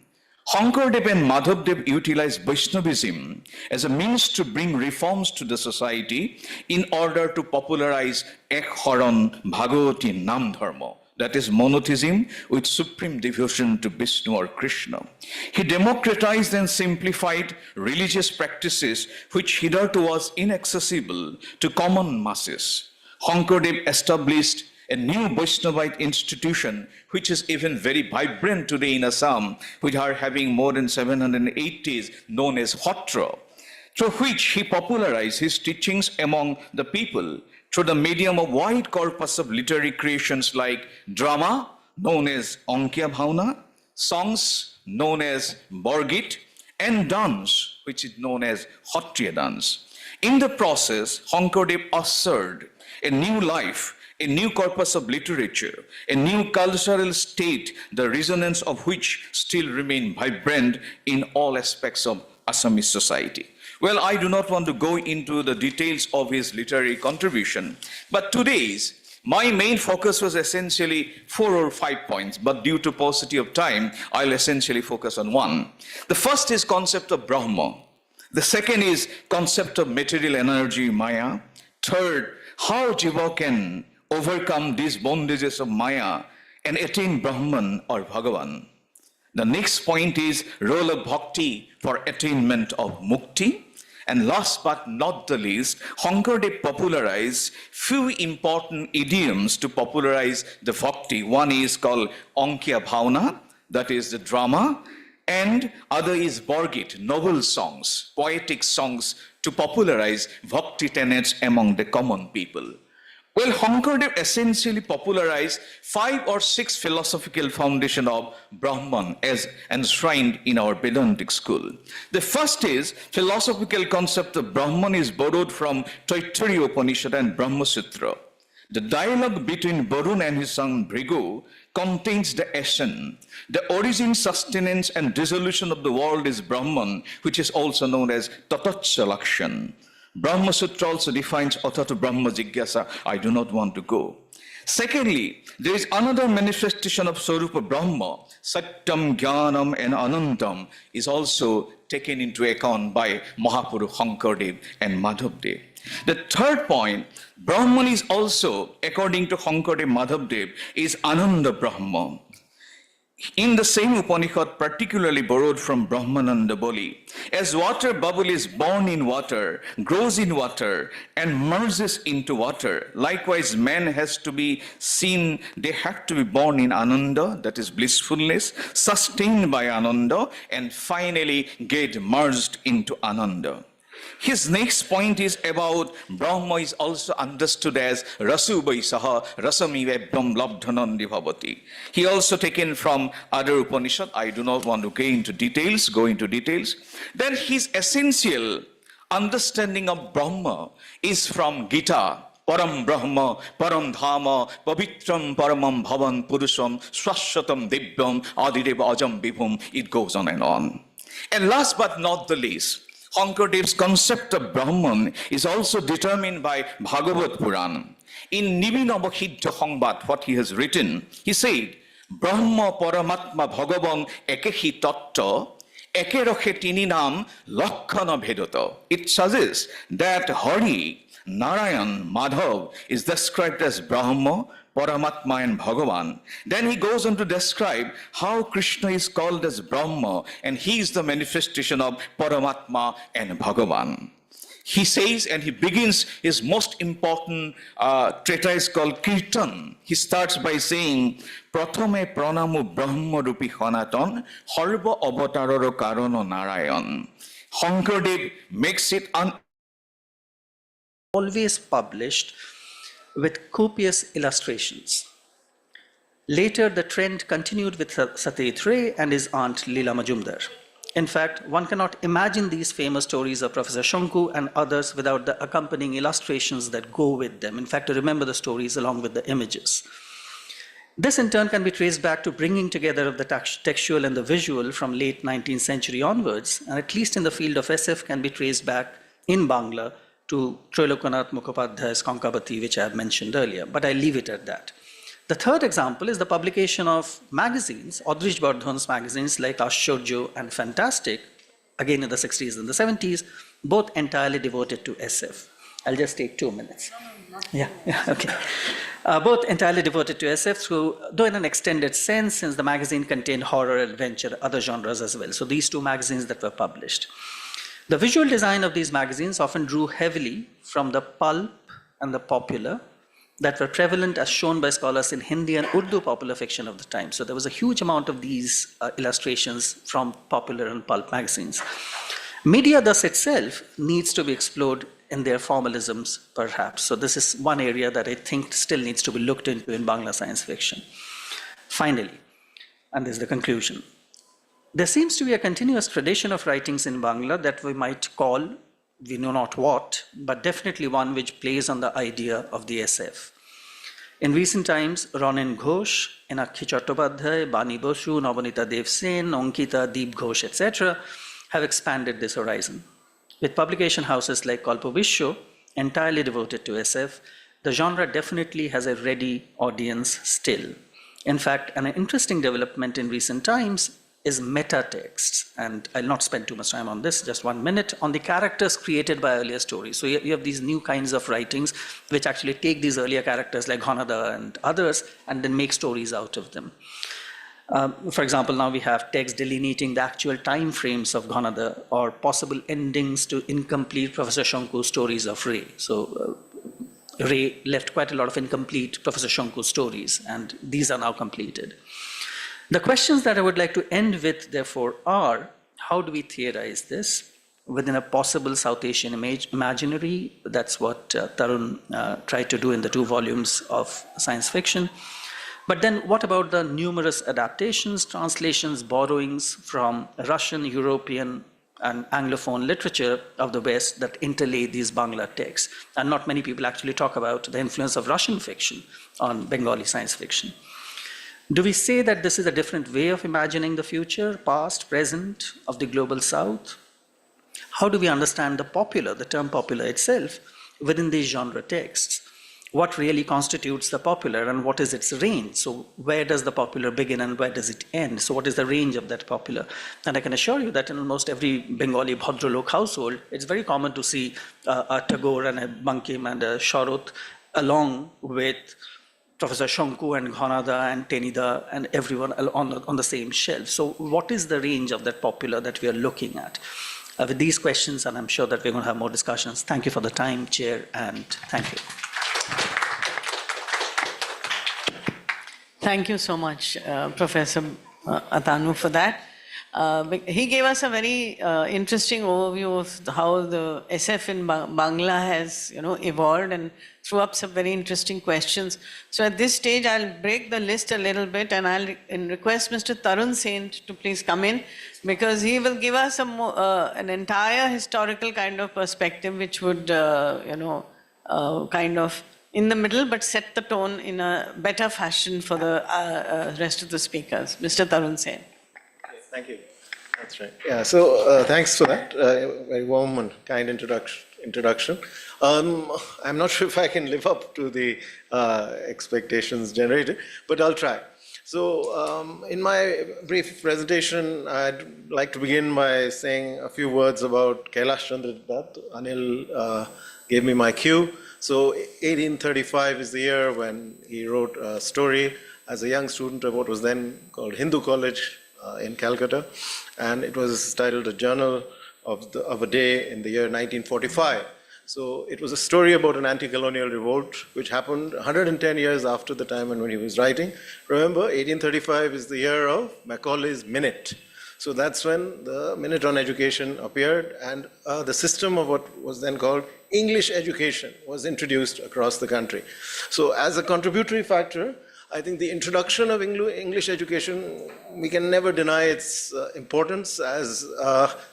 Shankardev and Madhavdev utilized Vaishnavism as a means to bring reforms to the society in order to popularize Ek Haran Bhagavati Nam Dharma, that is monotheism with supreme devotion to Vishnu or Krishna. He democratized and simplified religious practices which hitherto was inaccessible to common masses. Shankardev established a new Vaishnavite institution, which is even very vibrant today in Assam, which are having more than 780s, known as Hotra, through which he popularized his teachings among the people through the medium of wide corpus of literary creations like drama, known as Ankya Bhavna, songs, known as Borgit, and dance, which is known as Hotriya dance. In the process, Shonkardev ushered a new life, a new corpus of literature, a new cultural state, the resonance of which still remain vibrant in all aspects of Assamese society. Well, I do not want to go into the details of his literary contribution, but my main focus was essentially 4 or 5 points, but due to paucity of time, I'll essentially focus on one. The first is concept of Brahma. The second is concept of material energy, Maya. Third, how Jiva can overcome these bondages of Maya and attain Brahman or Bhagavan. The next point is role of bhakti for attainment of mukti. And last but not the least, Shonkardev popularized few important idioms to popularize the bhakti. One is called Ankya Bhavana, that is the drama, and other is Borgit, noble songs, poetic songs to popularize bhakti tenets among the common people. Well, Shonkardev essentially popularized 5 or 6 philosophical foundations of Brahman as enshrined in our Vedantic school. The first is philosophical concept of Brahman is borrowed from Taittiriya Upanishad and Brahma Sutra. The dialogue between Varun and his son Bhrigu contains the essence. The origin, sustenance, and dissolution of the world is Brahman, which is also known as Tatatsa Lakshan. Brahma Sutra also defines Atata Brahma Jigyasa. I do not want to go. Secondly, there is another manifestation of Swarupa Brahma, Satyam, Jnanam, and Anantam, is also taken into account by Mahapurush Shonkardev and Madhavdev. The third point, Brahman is also, according to Shonkardev Madhavdev, is Ananda Brahma. In the same Upanishad, particularly borrowed from Brahmananda Bali, as water bubble is born in water, grows in water, and merges into water, likewise man has to be seen, they have to be born in Ananda, that is blissfulness, sustained by Ananda, and finally get merged into Ananda. His next point is about Brahma is also understood as Rasu Vaisaha, Rasamivebbam Labdhanandi Bhavati. He also taken from other Upanishad. I do not want to go into details. Then his essential understanding of Brahma is from Gita. Param Brahma, Param Dhama, Pavitram Paramam Bhavan Purusham, Swashatam Divyam, Adideva Ajam Vibhum. It goes on and on. And last but not the least, Shonkardeva's concept of Brahman is also determined by Bhagavad Puran. In Nivinabhidya Sangbad, what he has written, he said, Brahma Paramatma Bhagavan Ekehi Tattva, Eke Rakhe Tini Nam Lakkhana Bhedata. It suggests that Hari, Narayan, Madhav is described as Brahma, Paramatma and Bhagavan. Then he goes on to describe how Krishna is called as Brahma and he is the manifestation of Paramatma and Bhagavan. He says, and he begins his most important treatise called Kirtan. He starts by saying, Prathame pranamu Brahma rupi Sanatan, Harva avatararo karano Narayan. Shonkardev makes it always published with copious illustrations. Later, the trend continued with Satyajit Ray and his aunt Leela Majumdar. In fact, one cannot imagine these famous stories of Professor Shonku and others without the accompanying illustrations that go with them. In fact, to remember the stories along with the images. This in turn can be traced back to bringing together of the textual and the visual from late 19th century onwards, and at least in the field of SF can be traced back in Bangla to Trailokanath Mukhopadhyay's Kankavati, which I have mentioned earlier, but I leave it at that. The third example is the publication of magazines, Audrich Bardhan's magazines like Ashorjo and Fantastic, again in the 60s and the 70s, both entirely devoted to SF. I'll just take 2 minutes. Yeah, okay. Both entirely devoted to SF, though in an extended sense, since the magazine contained horror, adventure, other genres as well. So these 2 magazines that were published. The visual design of these magazines often drew heavily from the pulp and the popular that were prevalent as shown by scholars in Hindi and Urdu popular fiction of the time. So there was a huge amount of these illustrations from popular and pulp magazines. Media thus itself needs to be explored in their formalisms, perhaps. So this is one area that I think still needs to be looked into in Bangla science fiction. Finally, and this is the conclusion, There seems to be a continuous tradition of writings in Bangla that we might call, we know not what, but definitely one which plays on the idea of the SF. In recent times, Ronen Ghosh, Enakshi Chattopadhyay, Bani Bosu, Nabanita Dev Sen, Ankita, Deep Ghosh, etc., have expanded this horizon. With publication houses like Kalpavishyo entirely devoted to SF, the genre definitely has a ready audience still. In fact, an interesting development in recent times is meta texts, and I'll not spend too much time on this, just 1 minute, on the characters created by earlier stories. So you have these new kinds of writings which actually take these earlier characters like Ghanada and others and then make stories out of them. For example, now we have text delineating the actual time frames of Ghanada or possible endings to incomplete Professor Shanku's stories of Ray. So Ray left quite a lot of incomplete Professor Shanku stories, and these are now completed. The questions that I would like to end with, therefore, are how do we theorize this within a possible South Asian imaginary? That's what Tarun tried to do in the 2 volumes of science fiction. But then what about the numerous adaptations, translations, borrowings from Russian, European, and Anglophone literature of the West that interlay these Bangla texts? And not many people actually talk about the influence of Russian fiction on Bengali science fiction. Do we say that this is a different way of imagining the future, past, present, of the global South? How do we understand the term popular itself within these genre texts? What really constitutes the popular and what is its range? So where does the popular begin and where does it end? So what is the range of that popular? And I can assure you that in almost every Bengali Bhadralok household, it's very common to see a Tagore and a Bankim and a Sharot along with Professor Shanku and Ghanada and Tenida and everyone on the same shelf. So what is the range of that popular that we are looking at? With these questions, and I'm sure that we're going to have more discussions. Thank you for the time, Chair, and thank you. Thank you so much, Professor Atanu, for that. He gave us a very interesting overview of how the SF in Bangla has, evolved and threw up some very interesting questions. So at this stage, I'll break the list a little bit and I'll request Mr. Tarun Sen to please come in, because he will give us an entire historical kind of perspective, which would, kind of in the middle, but set the tone in a better fashion for the rest of the speakers. Mr. Tarun Sen. Thank you. That's right. Yeah, so thanks for that very warm and kind introduction. I'm not sure if I can live up to the expectations generated, but I'll try. So in my brief presentation, I'd like to begin by saying a few words about Kailash Chandra Dutt. Anil gave me my cue. So 1835 is the year when he wrote a story as a young student of what was then called Hindu College in Calcutta, and it was titled A Journal of a Day in the year 1945. So it was a story about an anti-colonial revolt which happened 110 years after the time when he was writing. Remember, 1835 is the year of Macaulay's Minute. So that's when the Minute on Education appeared, and the system of what was then called English education was introduced across the country. So as a contributory factor, I think the introduction of English education, we can never deny its importance, as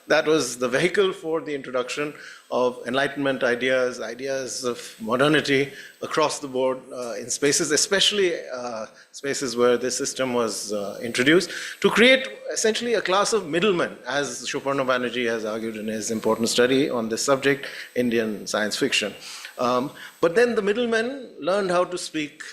that was the vehicle for the introduction of Enlightenment ideas of modernity across the board in spaces, especially spaces where this system was introduced, to create essentially a class of middlemen, as Suparna Banerjee has argued in his important study on this subject, Indian science fiction. But then the middlemen learned how to speak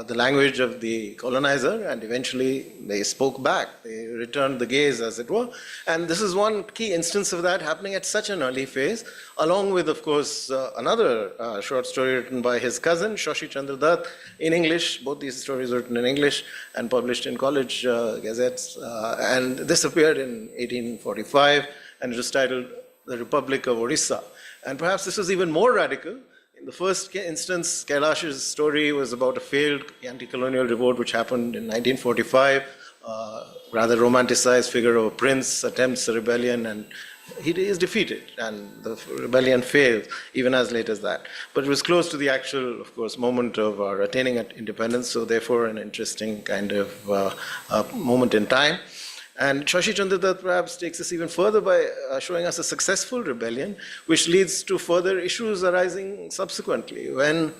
the language of the colonizer, and eventually they spoke back. They returned the gaze, as it were. And this is one key instance of that happening at such an early phase, along with, of course, another short story written by his cousin, Shashi Chandra Dutt, in English. Both these stories were written in English and published in college gazettes. And this appeared in 1845, and it was titled The Republic of Orissa. And perhaps this was even more radical. In the first instance, Kailash's story was about a failed anti-colonial revolt which happened in 1945. Rather romanticized figure of a prince attempts a rebellion, and he is defeated, and the rebellion fails, even as late as that. But it was close to the actual, of course, moment of our attaining independence, so therefore an interesting kind of moment in time. And Shashi Chandra Dutt perhaps takes us even further by showing us a successful rebellion, which leads to further issues arising subsequently, when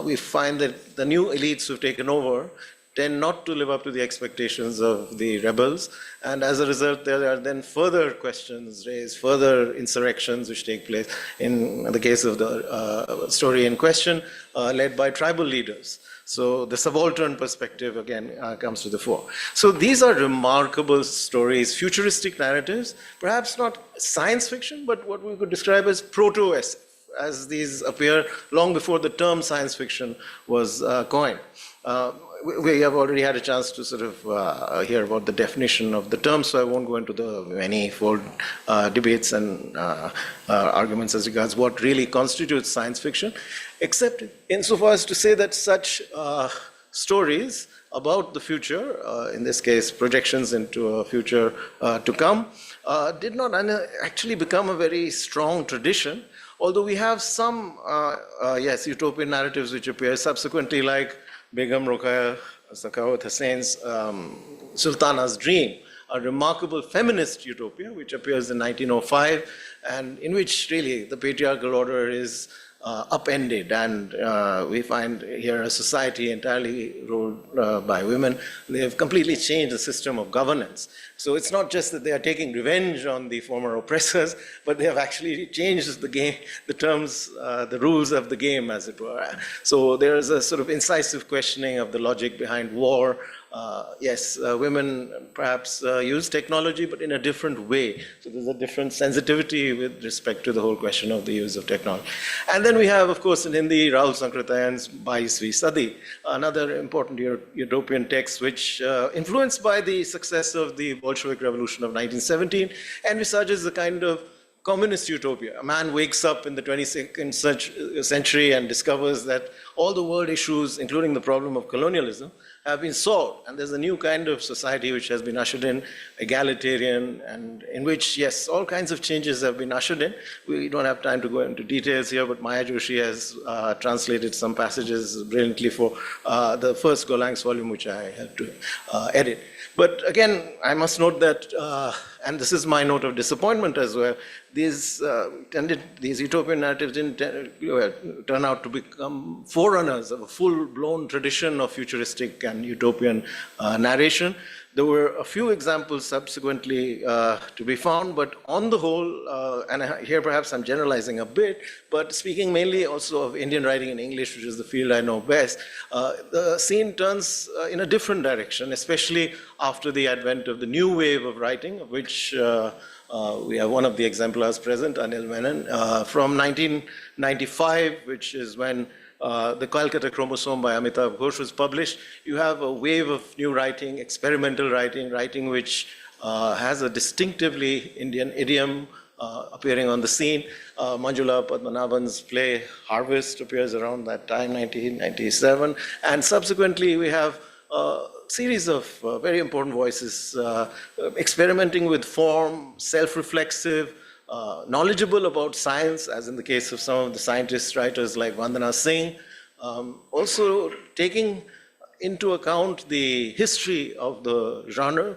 we find that the new elites who've taken over tend not to live up to the expectations of the rebels, and as a result there are then further questions raised, further insurrections which take place, in the case of the story in question, led by tribal leaders. So the subaltern perspective again comes to the fore. So these are remarkable stories, futuristic narratives, perhaps not science fiction, but what we could describe as proto-SF, as these appear long before the term science fiction was coined. We have already had a chance to sort of hear about the definition of the term, so I won't go into the many-fold debates and arguments as regards what really constitutes science fiction, except insofar as to say that such stories about the future, in this case projections into a future to come, did not actually become a very strong tradition, although we have some, yes, utopian narratives which appear subsequently, like Begum Rokeya Sakhawat Hussein's Sultana's Dream, a remarkable feminist utopia which appears in 1905, and in which really the patriarchal order is upended, and we find here a society entirely ruled by women. They have completely changed the system of governance. So it's not just that they are taking revenge on the former oppressors, but they have actually changed the game, the terms, the rules of the game, as it were. So there is a sort of incisive questioning of the logic behind war. Yes, women perhaps use technology, but in a different way. So there's a different sensitivity with respect to the whole question of the use of technology. And then we have, of course, in Hindi, Rahul Sankrityayan's 22वीं Sadi, another important utopian text which, influenced by the success of the Bolshevik Revolution of 1917, envisages a kind of communist utopia. A man wakes up in the 22nd century and discovers that all the world issues, including the problem of colonialism, have been solved. And there's a new kind of society which has been ushered in, egalitarian, and in which, yes, all kinds of changes have been ushered in. We don't have time to go into details here, but Maya Joshi has translated some passages brilliantly for the first Golang's volume, which I had to edit. But again, I must note that, and this is my note of disappointment as well, these utopian narratives didn't turn out to become forerunners of a full-blown tradition of futuristic and utopian narration. There were a few examples subsequently to be found, but on the whole, and here perhaps I'm generalizing a bit, but speaking mainly also of Indian writing in English, which is the field I know best, the scene turns in a different direction, especially after the advent of the new wave of writing, of which we have one of the exemplars present, Anil Menon, from 1995, which is when the Calcutta Chromosome by Amitav Ghosh was published. You have a wave of new writing, experimental writing, writing which has a distinctively Indian idiom appearing on the scene. Manjula Padmanabhan's play Harvest appears around that time, 1997. And subsequently we have a series of very important voices experimenting with form, self-reflexive, knowledgeable about science, as in the case of some of the scientists, writers like Vandana Singh, also taking into account the history of the genre,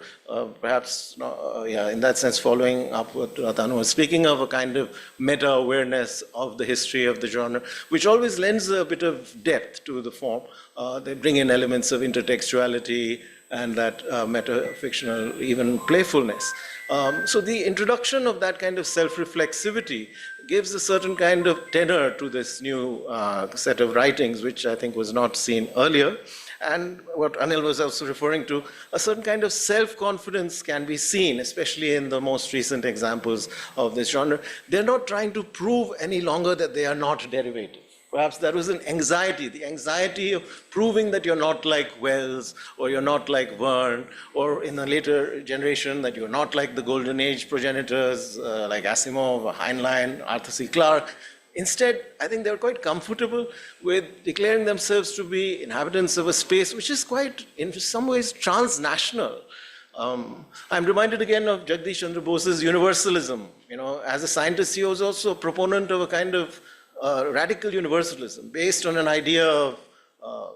perhaps in that sense following up what Atanu was speaking of, a kind of meta-awareness of the history of the genre, which always lends a bit of depth to the form. They bring in elements of intertextuality and that meta-fictional, even playfulness. So the introduction of that kind of self-reflexivity gives a certain kind of tenor to this new set of writings, which I think was not seen earlier. And what Anil was also referring to, a certain kind of self-confidence can be seen, especially in the most recent examples of this genre. They're not trying to prove any longer that they are not derivative. Perhaps that was an anxiety, the anxiety of proving that you're not like Wells, or you're not like Verne, or in a later generation that you're not like the Golden Age progenitors like Asimov, Heinlein, Arthur C. Clarke. Instead, I think they're quite comfortable with declaring themselves to be inhabitants of a space which is quite, in some ways, transnational. I'm reminded again of Jagdish Chandra Bose's universalism. You know, as a scientist, he was also a proponent of a kind of radical universalism based on an idea of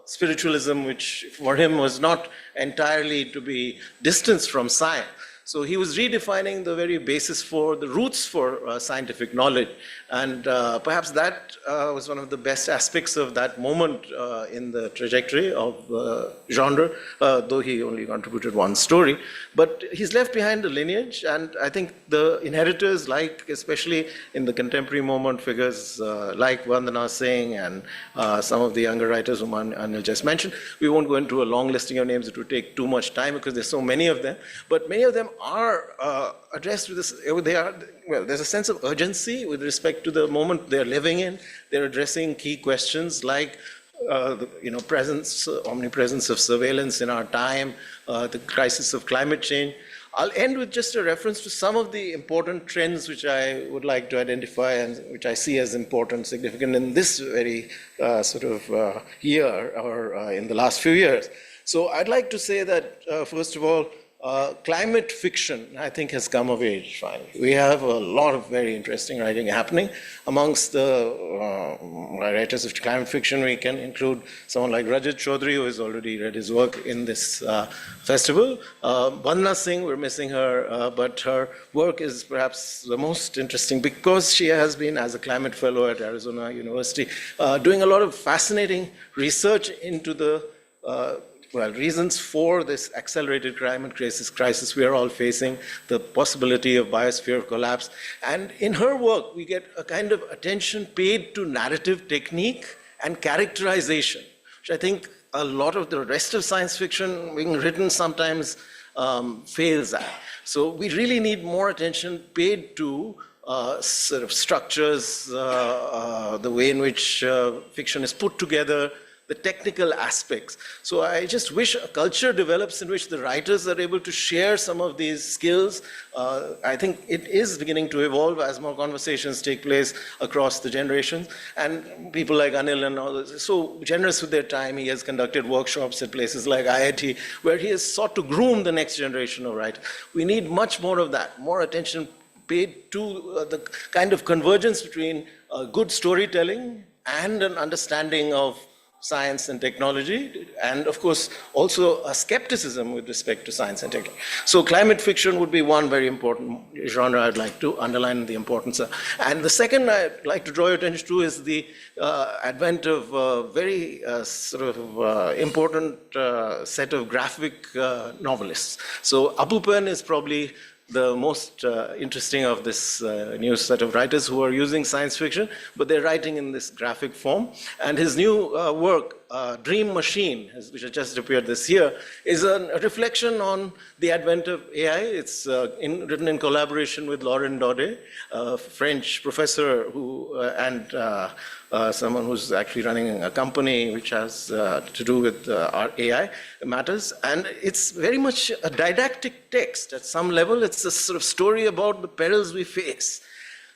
spiritualism, which for him was not entirely to be distanced from science. So he was redefining the very basis for the roots for scientific knowledge. And perhaps that was one of the best aspects of that moment in the trajectory of genre, though he only contributed one story. But he's left behind a lineage, and I think the inheritors, like especially in the contemporary moment, figures like Vandana Singh and some of the younger writers whom Anil just mentioned. We won't go into a long listing of names, it would take too much time because there's so many of them. But many of them are addressed with this, there's a sense of urgency with respect to the moment they're living in. They're addressing key questions like presence, omnipresence of surveillance in our time, the crisis of climate change. I'll end with just a reference to some of the important trends which I would like to identify and which I see as important, significant in this very year or in the last few years. So I'd like to say that, first of all, climate fiction, I think, has come of age finally. We have a lot of very interesting writing happening. Amongst the writers of climate fiction, we can include someone like Rajat Chaudhary, who has already read his work in this festival. Vandana Singh, we're missing her, but her work is perhaps the most interesting because she has been, as a climate fellow at Arizona University, doing a lot of fascinating research into the reasons for this accelerated climate crisis we are all facing, the possibility of biosphere collapse. And in her work, we get a kind of attention paid to narrative technique and characterization, which I think a lot of the rest of science fiction being written sometimes fails at. So we really need more attention paid to sort of structures, the way in which fiction is put together, the technical aspects. So I just wish a culture develops in which the writers are able to share some of these skills. I think it is beginning to evolve as more conversations take place across the generations. And people like Anil and all this, so generous with their time. He has conducted workshops at places like IIT, where he has sought to groom the next generation of writers. We need much more of that, more attention paid to the kind of convergence between good storytelling and an understanding of science and technology, and of course also a skepticism with respect to science and technology. So climate fiction would be one very important genre I'd like to underline the importance of. And the second I'd like to draw your attention to is the advent of a very important set of graphic novelists. So Abu Pen is probably the most interesting of this new set of writers who are using science fiction, but they're writing in this graphic form. And his new work, Dream Machine, which has just appeared this year, is a reflection on the advent of AI. It's written in collaboration with Laurent Daudet, a French professor who and someone who's actually running a company which has to do with our AI matters. And it's very much a didactic text at some level. It's a sort of story about the perils we face.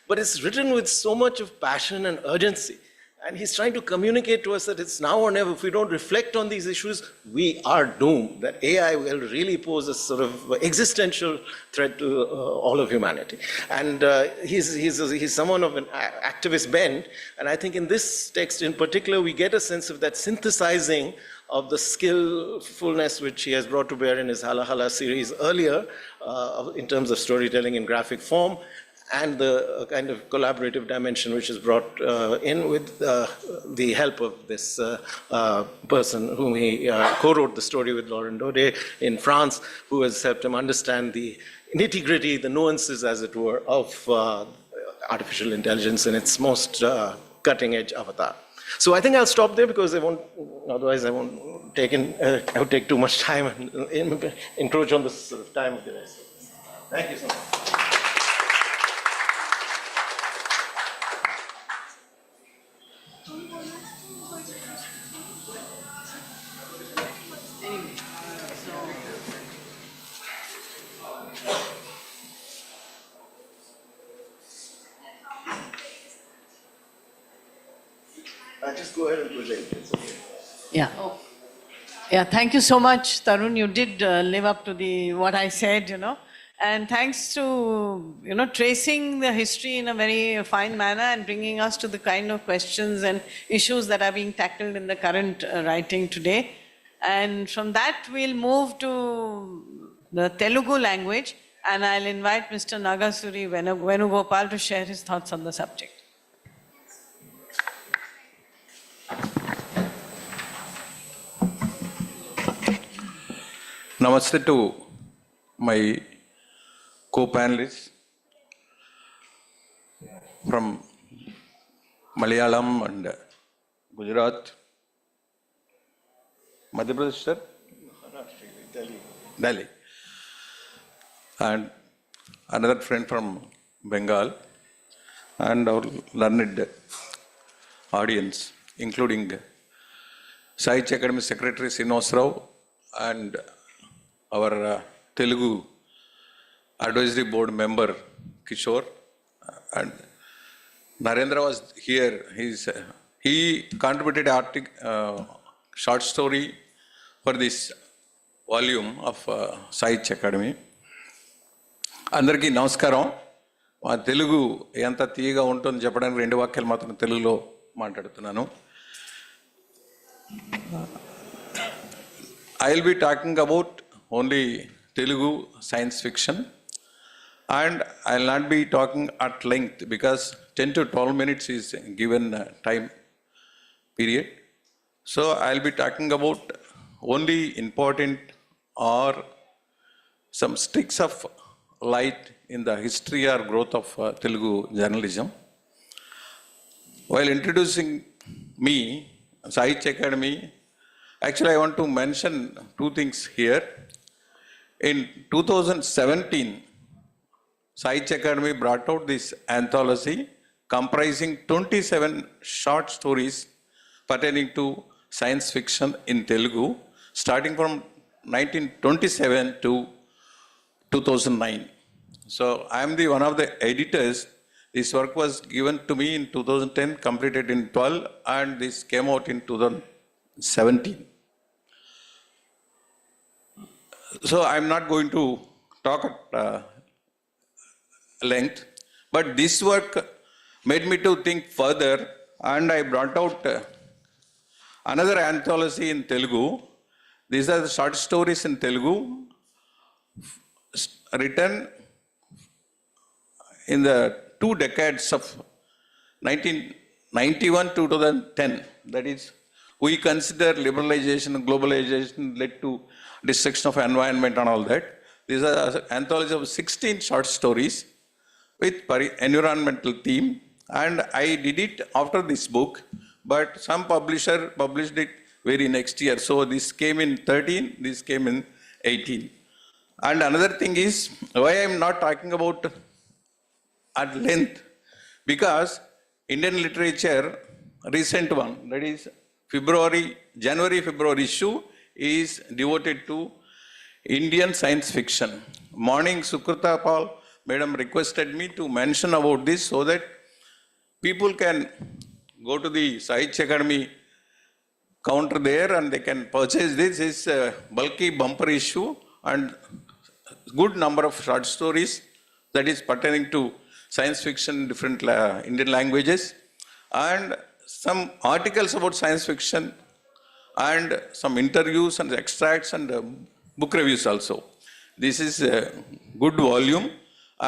But it's written with so much of passion and urgency. And he's trying to communicate to us that it's now or never. If we don't reflect on these issues, we are doomed. That AI will really pose a sort of existential threat to all of humanity. And he's someone of an activist bent. And I think in this text in particular, we get a sense of that synthesizing of the skillfulness which he has brought to bear in his Hala Hala series earlier, in terms of storytelling in graphic form, and the kind of collaborative dimension which is brought in with the help of this person whom he co-wrote the story with, Laurent Daudet, in France, who has helped him understand the nitty-gritty, the nuances, as it were, of artificial intelligence in its most cutting-edge avatar. So I think I'll stop there because otherwise I won't take I would take too much time and encroach on this sort of time of the rest. Thank you so much. Just go ahead and present. It's okay. Yeah. Yeah, thank you so much, Tarun. You did live up to what I said, And thanks to, tracing the history in a very fine manner and bringing us to the kind of questions and issues that are being tackled in the current writing today. And from that, we'll move to the Telugu language, and I'll invite Mr. Nagasuri Venugopal to share his thoughts on the subject. Namaste to my co-panelists from Malayalam and Gujarat, Madhya Pradesh, sir? Delhi. And another friend from Bengal, and our learned audience, including Sahitya Academy Secretary Srinivas Rao and our Telugu Advisory Board member Kishore, and Narendra was here. He contributed short story for this volume of Sahitya Academy. అందరికీ నమస్కారం. మా తెలుగు ఎంత తీయగా ఉంటుందని చెప్పడానికి 2 వాక్యాలు మాత్రం తెలుగులో మాట్లాడుతున్నాను. I will be talking about only Telugu science fiction, and I will not be talking at length because 10 to 12 minutes is given time period. So I will be talking about only important or some sticks of light in the history or growth of Telugu journalism. While introducing me, Sahitya Academy, actually I want to mention 2 things here. In 2017, Sahitya Academy brought out this anthology comprising 27 short stories pertaining to science fiction in Telugu, starting from 1927 to 2009. So I am one of the editors. This work was given to me in 2010, completed in 12, and this came out in 2017. So I am not going to talk at length, but this work made me to think further, and I brought out another anthology in Telugu. These are the short stories in Telugu written in the 2 decades of 1991 to 2010. That is, we consider liberalization and globalization led to destruction of environment and all that. These are an anthology of 16 short stories with environmental theme, and I did it after this book, but some publisher published it very next year. So this came in 13, this came in 18. And another thing is why I am not talking about at length, because Indian literature, recent one, that is January-February issue is devoted to Indian science fiction. Morning, Sukrita Paul, madam requested me to mention about this so that people can go to the Sahitya Academy counter there and they can purchase this. It's a bulky bumper issue and good number of short stories that is pertaining to science fiction in different Indian languages, and some articles about science fiction, and some interviews and extracts and book reviews also. This is a good volume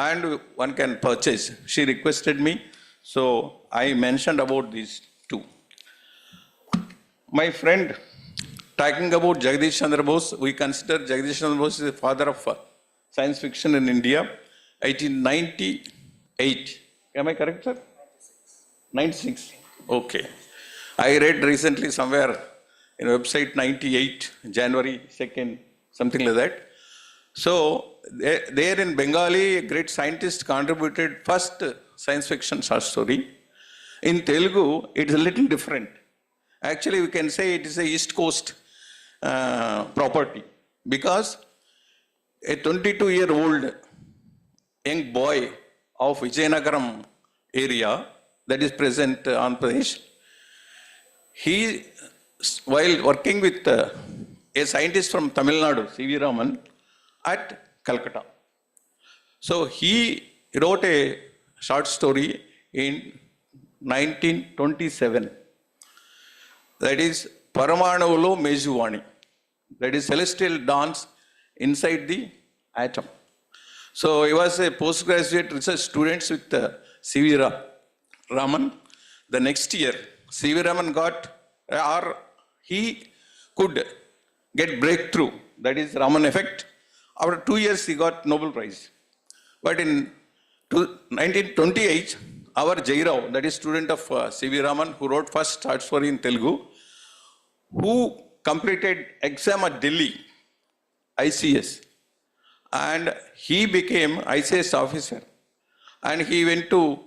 and one can purchase. She requested me, so I mentioned about these 2. My friend, talking about Jagdish Chandra Bose, we consider Jagdish Chandra Bose is the father of science fiction in India, 1898. Am I correct, sir? 96. Okay. I read recently somewhere in a website 98, January 2nd, something like that. So there in Bengali, a great scientist contributed first science fiction short story. In Telugu, it's a little different. Actually, we can say it is a East Coast property, because a 22-year-old young boy of Vijayanagaram area, that is present Andhra Pradesh, he, while working with a scientist from Tamil Nadu, C.V. Raman, at Calcutta. So he wrote a short story in 1927. That is Paramanuvulo Mejuvani. That is celestial dance inside the atom. So he was a postgraduate research student with C.V. Raman. The next year, C.V. Raman he could get breakthrough, that is Raman effect. After 2 years, he got Nobel Prize. But in 1928, our Jairao, that is student of C.V. Raman, who wrote first short story in Telugu, who completed exam at Delhi, ICS, and he became ICS officer. And he went to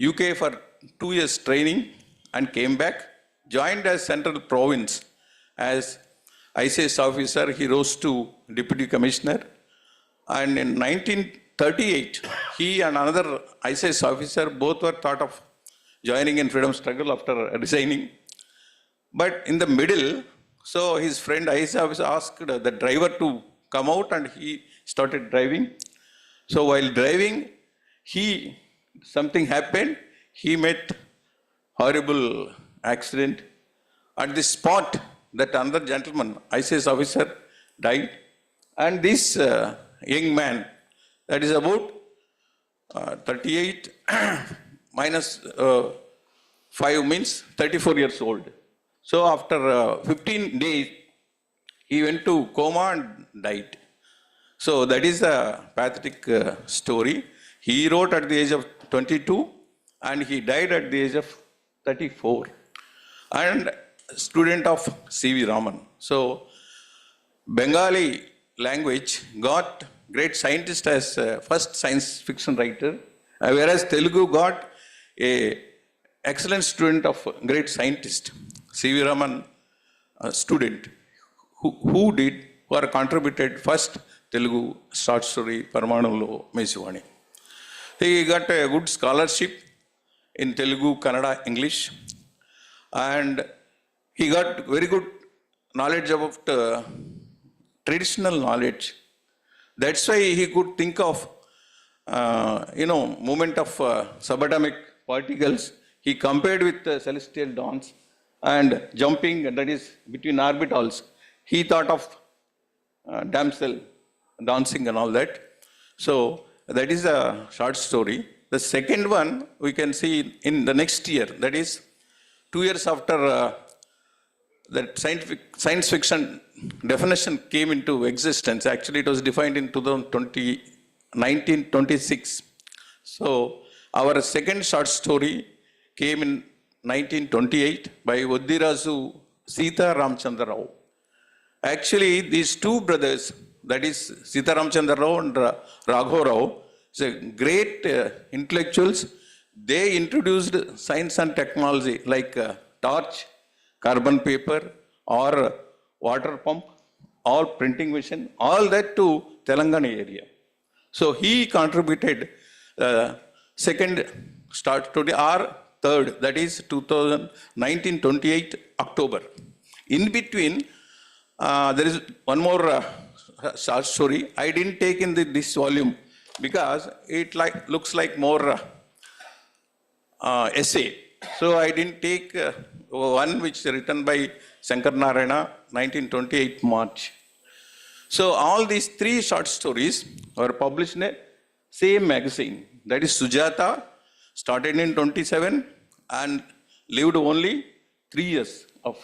UK for 2 years training and came back, joined as Central Province as ICS officer. He rose to Deputy Commissioner. And in 1938, he and another ICS officer both were thought of joining in freedom struggle after resigning. But in the middle, so his friend ICS officer asked the driver to come out and he started driving. So while driving, something happened. He met horrible accident. At the spot, that another gentleman, ICS officer, died. And this young man, that is about 38 minus 5 means 34 years old. So after 15 days, he went to coma and died. So that is a pathetic story. He wrote at the age of 22 and he died at the age of 34. And student of C.V. Raman. So Bengali language got great scientist as first science fiction writer, whereas Telugu got a excellent student of great scientist, C.V. Raman student, who contributed first Telugu short story Paramanuvulo Mejuvani. He got a good scholarship in Telugu, Kannada, English, and he got very good knowledge about traditional knowledge. That's why he could think of, movement of subatomic particles. He compared with celestial dance and jumping, that is between orbitals. He thought of damsel dancing and all that. So that is a short story. The second one we can see in the next year, that is 2 years after that science fiction definition came into existence. Actually, it was defined in 1926. So our second short story came in 1928 by Oddirazu Sita Ramchandra Rao. Actually, these two brothers, that is Sita Ramchandra Rao and Raghav Rao, great intellectuals. They introduced science and technology like torch, carbon paper, or water pump, or printing machine, all that to Telangana area. So he contributed second start story or third, that is 1928 October. In between, there is one more short story. I didn't take in this volume because it looks like more essay. So I didn't take one which is written by Shankar Narayana, 1928 March. So all these three short stories were published in a same magazine. That is Sujata, started in 27 and lived only 3 years of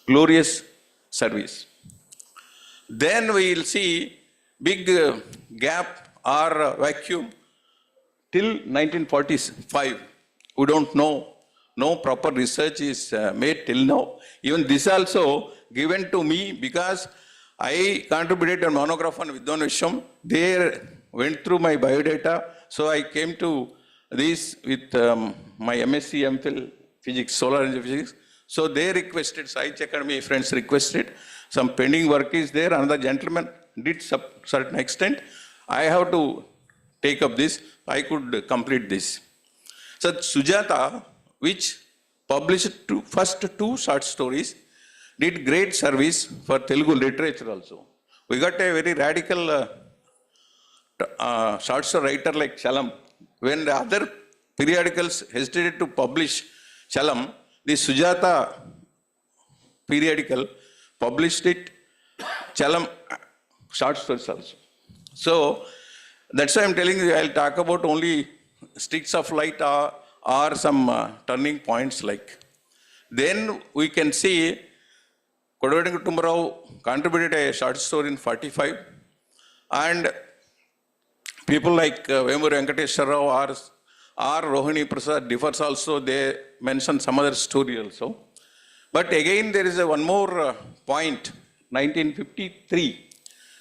glorious service. Then we will see big gap or vacuum till 1945. We don't know. No proper research is made till now. Even this also given to me because I contributed a monograph on Vidwan Vishwam. They went through my biodata. So I came to this with my MSc, MPhil physics, solar energy physics. So they requested, Science Academy friends requested, some pending work is there. Another gentleman did certain extent. I have to take up this. I could complete this. So Sujata, which published first two short stories, did great service for Telugu literature also. We got a very radical short story writer like Chalam. When the other periodicals hesitated to publish Chalam, the Sujata periodical published it, Chalam short stories also. So that's why I'm telling you, I'll talk about only streaks of light or some turning points like. Then we can see Kodavati Kutumbarao contributed a short story in 45, and people like Vemuri Venkateshwara Rao or Rohini Prasad differs also, they mention some other story also. But again, there is one more point, 1953.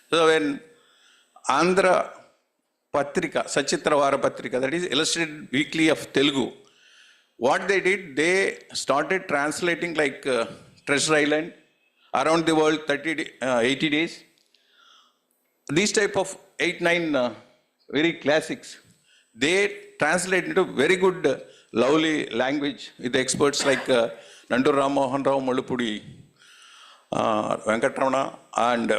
So when Andhra Patrika, Sachitra Vara Patrika, that is Illustrated Weekly of Telugu, what they did, they started translating like Treasure Island, Around the World 80 days. These type of 8-9 very classics, they translate into very good, lovely language with experts like Nandu Rammohan Rao Malupudi, Venkatramana, and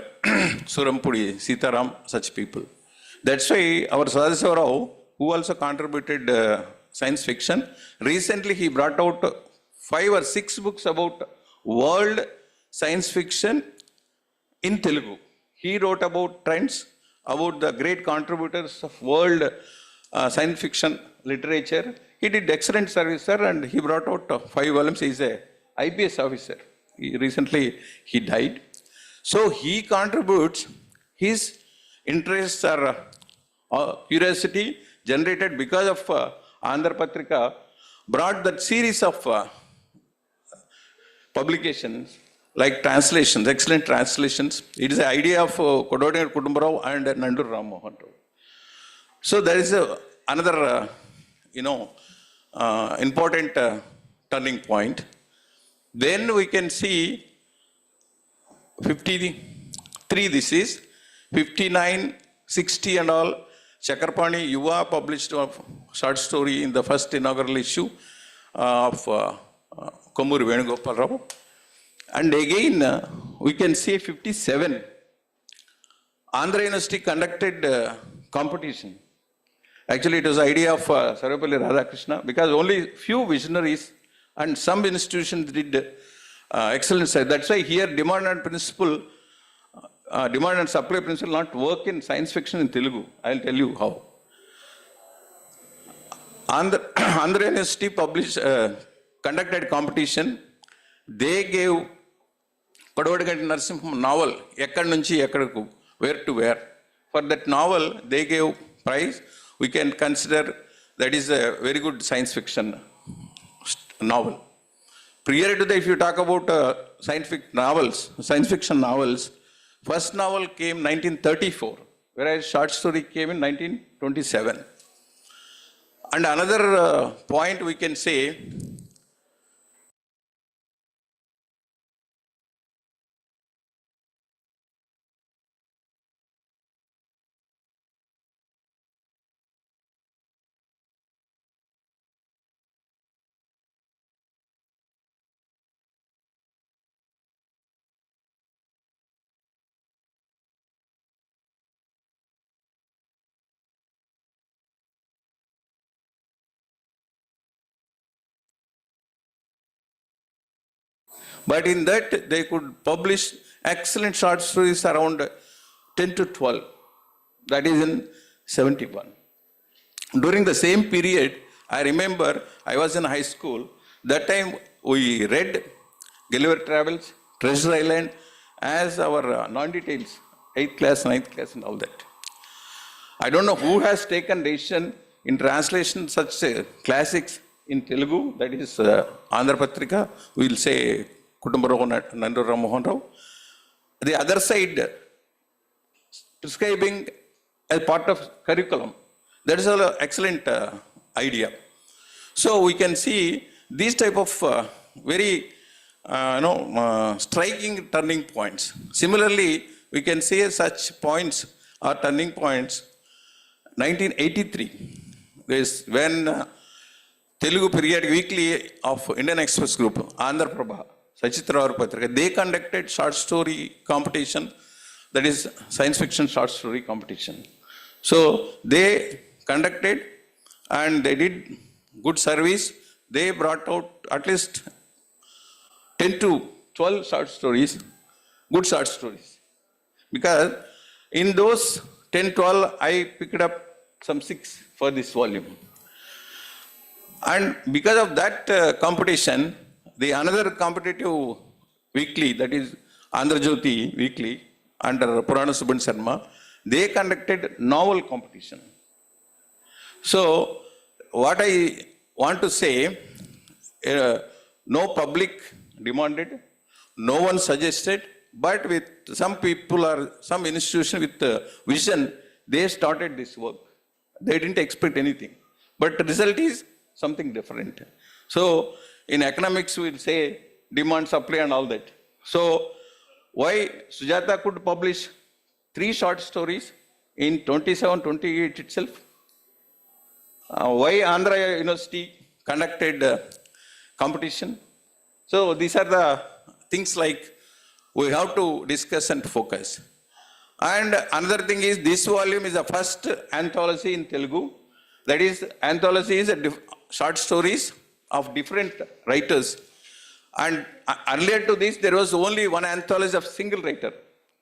Surampudi, Sitaram, such people. That's why our Sadashiva Rao, who also contributed science fiction, recently he brought out 5 or 6 books about world science fiction in Telugu. He wrote about trends, about the great contributors of world science fiction literature. He did excellent service, sir, and he brought out 5 volumes. He is a IPS officer. Recently, he died. So he contributes, his interests are curiosity generated because of Andhra Patrika, brought that series of publications like translations, excellent translations. It is the idea of Kodavati Kutumbarao and Nandu Rammohan Rao. So there is another, important turning point. Then we can see 53, this is 59, 60 and all. Chakrapani Yuva published a short story in the first inaugural issue of Kommuri Venugopal Rao. And again, we can see 57. Andhra University conducted competition. Actually, it was the idea of Sarvepalli Radhakrishna, because only few visionaries and some institutions did excellent science. That's why here demand and supply principle not work in science fiction in Telugu. I'll tell you how. Andhra University conducted competition. They gave Kodavati Narasimham novel, Ekkad Nunchi Ekkadaku, Where to Where. For that novel, they gave prize. We can consider that is a very good science fiction novel. Prior to that, if you talk about science fiction novels, first novel came 1934, whereas short story came in 1927. And another point we can say, but in that they could publish excellent short stories around 10 to 12. That is in 71. During the same period, I remember I was in high school. That time we read Gulliver Travels, Treasure Island as our non-details, 8th class, 9th class and all that. I don't know who has taken decision in translation such classics in Telugu, that is Andhra Patrika, we'll say Kutumbarao, Nandu Rammohan Rao. The other side, prescribing as part of curriculum. That is an excellent idea. So we can see these type of very striking turning points. Similarly, we can see such points or turning points. 1983 is when Telugu Periodic Weekly of Indian Express Group, Andhra Prabha, Sachitra Vara Patrika, they conducted short story competition, that is science fiction short story competition. So they conducted and they did good service. They brought out at least 10 to 12 short stories, good short stories. Because in those 10, 12, I picked up some 6 for this volume. And because of that competition, the another competitive weekly, that is Andhra Jyoti weekly, under Purana Subban Sharma, they conducted novel competition. So what I want to say, no public demanded, no one suggested, but with some people or some institution with vision, they started this work. They didn't expect anything. But the result is something different. So in economics, we'll say demand, supply and all that. So why Sujata could publish 3 short stories in 27, 28 itself? Why Andhra University conducted competition? So these are the things like we have to discuss and focus. And another thing is this volume is the first anthology in Telugu. That is, anthology is short stories of different writers. And earlier to this, there was only one anthology of single writer.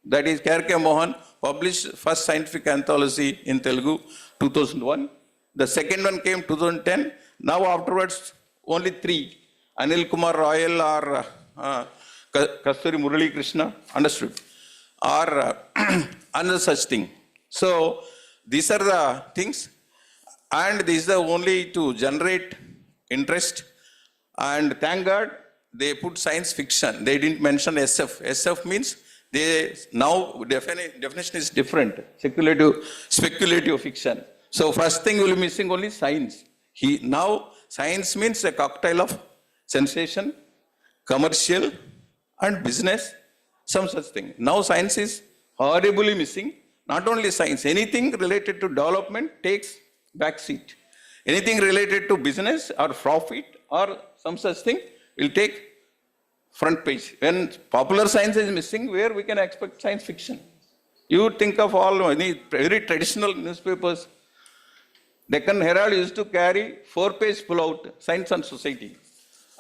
That is, K.R.K. Mohan published first scientific anthology in Telugu, 2001. The second one came 2010. Now afterwards, only 3. Anil Kumar Royal or Kasturi Murali Krishna, understood, or another such thing. So these are the things, and this is the only to generate interest. And thank God they put science fiction. They didn't mention SF. SF means they now definition is different. Speculative fiction. So first thing will be missing only science. Now science means a cocktail of sensation, commercial and business, some such thing. Now science is horribly missing. Not only science, anything related to development takes back seat. Anything related to business or profit or some such thing will take front page. When popular science is missing, where we can expect science fiction? You think of all any very traditional newspapers. Deccan Herald used to carry 4-page pullout, Science and Society.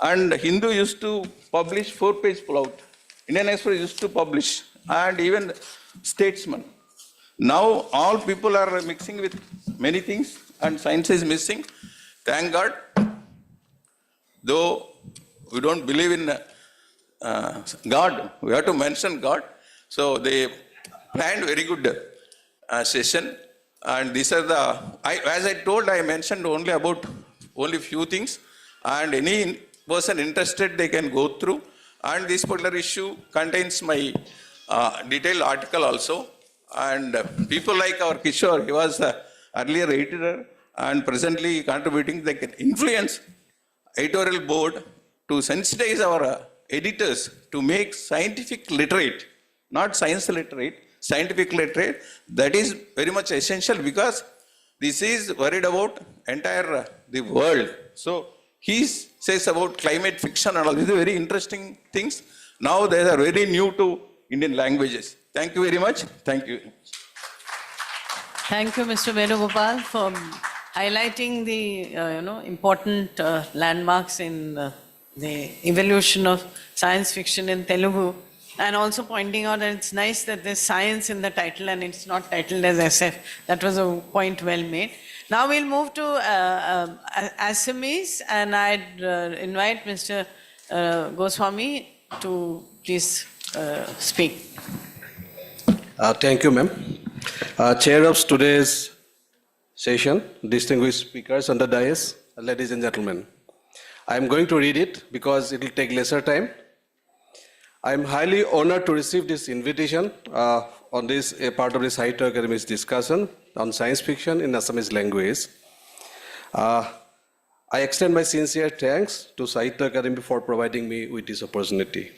And Hindu used to publish 4-page pullout. Indian Express used to publish. And even Statesman. Now all people are mixing with many things and science is missing. Thank God. Though we don't believe in God, we have to mention God. So they planned very good session. And these are the, as I told, I mentioned only few things. And any person interested, they can go through. And this particular issue contains my detailed article also. And people like our Kishore, he was earlier editor and presently contributing, they can influence editorial board to sensitize our editors to make scientific literate, not science literate, scientific literate. That is very much essential because this is worried about entire the world. So he says about climate fiction and all. These are very interesting things. Now they are very new to Indian languages. Thank you very much. Thank you. Thank you, Mr. Venugopal, for highlighting the important landmarks in the evolution of science fiction in Telugu, and also pointing out that it's nice that there's science in the title and it's not titled as SF. That was a point well made. Now we'll move to Assamese, and I'd invite Mr. Goswami to please speak. Thank you, ma'am. Chair of today's session, distinguished speakers on the dais, ladies and gentlemen. I am going to read it because it will take lesser time. I am highly honored to receive this invitation on this part of the Sahitya Academy's discussion on science fiction in Assamese language. I extend my sincere thanks to Sahitya Academy for providing me with this opportunity.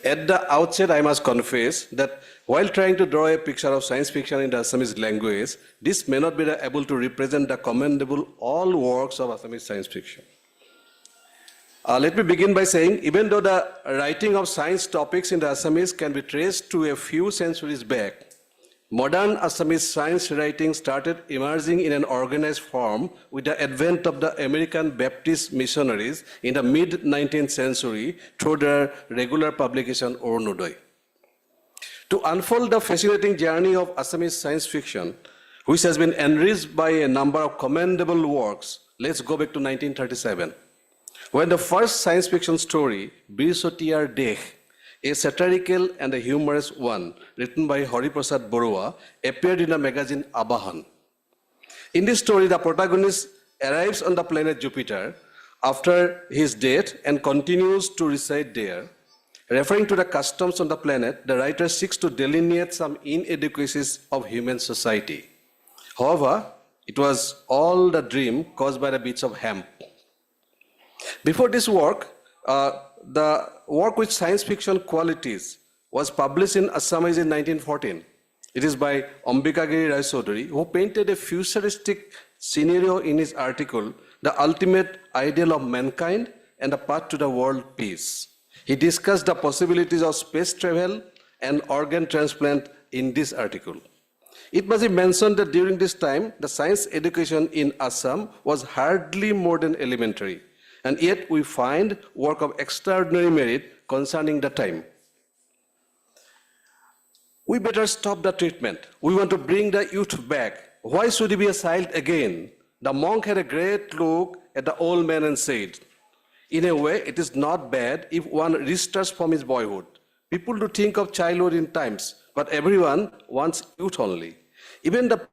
At the outset, I must confess that while trying to draw a picture of science fiction in the Assamese language, this may not be able to represent the commendable all works of Assamese science fiction. Let me begin by saying, even though the writing of science topics in the Assamese can be traced to a few centuries back, Modern Assamese science writing started emerging in an organized form with the advent of the American Baptist missionaries in the mid-19th century through their regular publication Orunodoi. To unfold the fascinating journey of Assamese science fiction, which has been enriched by a number of commendable works, let's go back to 1937, when the first science fiction story, Birsotiar Dekh, a satirical and a humorous one written by Hariprasad Barua, appeared in the magazine Abahan. In this story, the protagonist arrives on the planet Jupiter after his death and continues to reside there. Referring to the customs on the planet, the writer seeks to delineate some inadequacies of human society. However, it was all the dream caused by the bits of hemp. Before this work, the work with science fiction qualities was published in Assamese in 1914. It is by Ambikagiri Rai Chaudhary, who painted a futuristic scenario in his article, The Ultimate Ideal of Mankind and the Path to the World Peace. He discussed the possibilities of space travel and organ transplant in this article. It must be mentioned that during this time, the science education in Assam was hardly more than elementary, and yet we find work of extraordinary merit concerning the time. We better stop the treatment. We want to bring the youth back. Why should he be assailed again? The monk had a great look at the old man and said, in a way, it is not bad if one restarts from his boyhood. People do think of childhood in times, but everyone wants youth only. Even the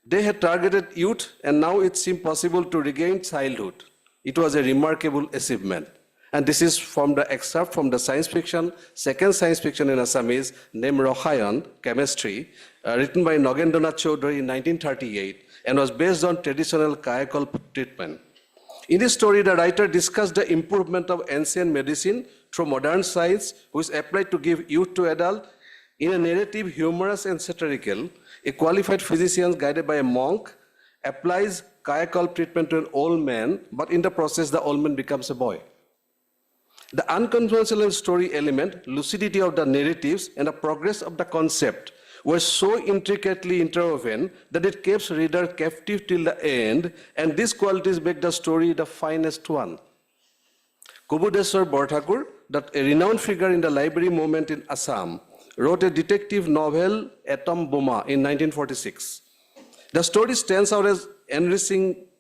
They had targeted youth, and now it seemed possible to regain childhood. It was a remarkable achievement. And this is from the excerpt from the science fiction, second science fiction in Assamese, named Rohayan, Chemistry, written by Nagendranath Chaudhary in 1938, and was based on traditional kayakalp treatment. In this story, the writer discussed the improvement of ancient medicine through modern science, which applied to give youth to adult. In a narrative, humorous and satirical, a qualified physician guided by a monk applies kayakalp treatment to an old man, but in the process, the old man becomes a boy. The unconventional story element, lucidity of the narratives, and the progress of the concept were so intricately interwoven that it keeps reader captive till the end, and these qualities make the story the finest one. Kubudeswar Borthakur, a renowned figure in the library movement in Assam, wrote a detective novel, Atom Boma, in 1946. The story stands out as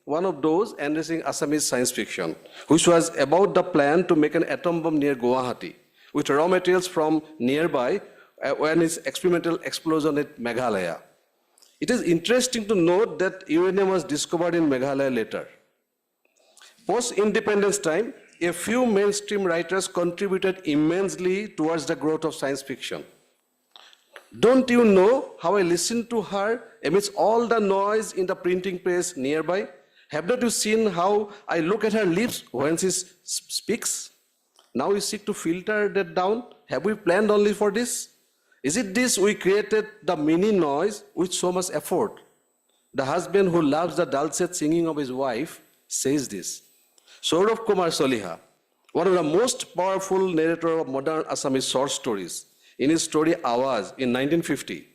one of those enriching Assamese science fiction, which was about the plan to make an atom bomb near Guwahati, with raw materials from nearby when its experimental explosion at Meghalaya. It is interesting to note that uranium was discovered in Meghalaya later. Post-independence time, a few mainstream writers contributed immensely towards the growth of science fiction. Don't you know how I listened to her amidst all the noise in the printing press nearby? Have not you seen how I look at her lips when she speaks? Now you seek to filter that down? Have we planned only for this? Is it this we created the mini noise with so much effort? The husband who loves the dulcet singing of his wife says this. Saurav Kumar Soliha, one of the most powerful narrators of modern Assamese short stories, in his story Awaz in 1950,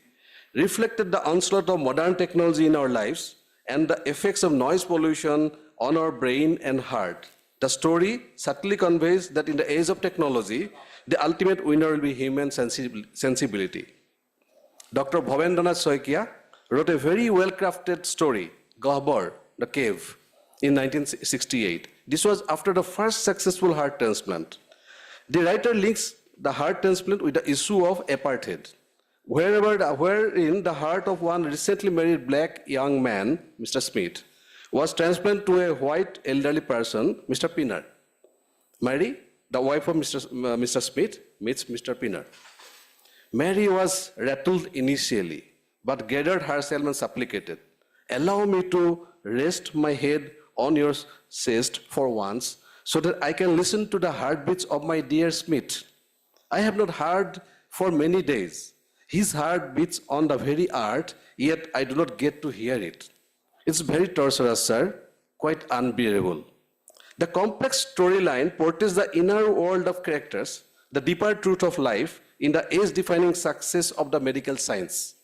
reflected the onslaught of modern technology in our lives and the effects of noise pollution on our brain and heart. The story subtly conveys that in the age of technology, the ultimate winner will be human sensibility. Dr. Bhavendranath Soikia wrote a very well-crafted story, Gahbar, the Cave, in 1968. This was after the first successful heart transplant. The writer links the heart transplant with the issue of apartheid, wherein the heart of one recently married black young man, Mr. Smith, was transplanted to a white elderly person, Mr. Pinner. Mary, the wife of Mr. Smith, meets Mr. Pinner. Mary was rattled initially, but gathered herself and supplicated, "Allow me to rest my head on your chest for once, so that I can listen to the heartbeats of my dear Smith. I have not heard for many days. His heart beats on the very earth, yet I do not get to hear it. It's very torturous, sir, quite unbearable. The complex storyline portrays the inner world of characters, the deeper truth of life in the age-defining success of the medical science.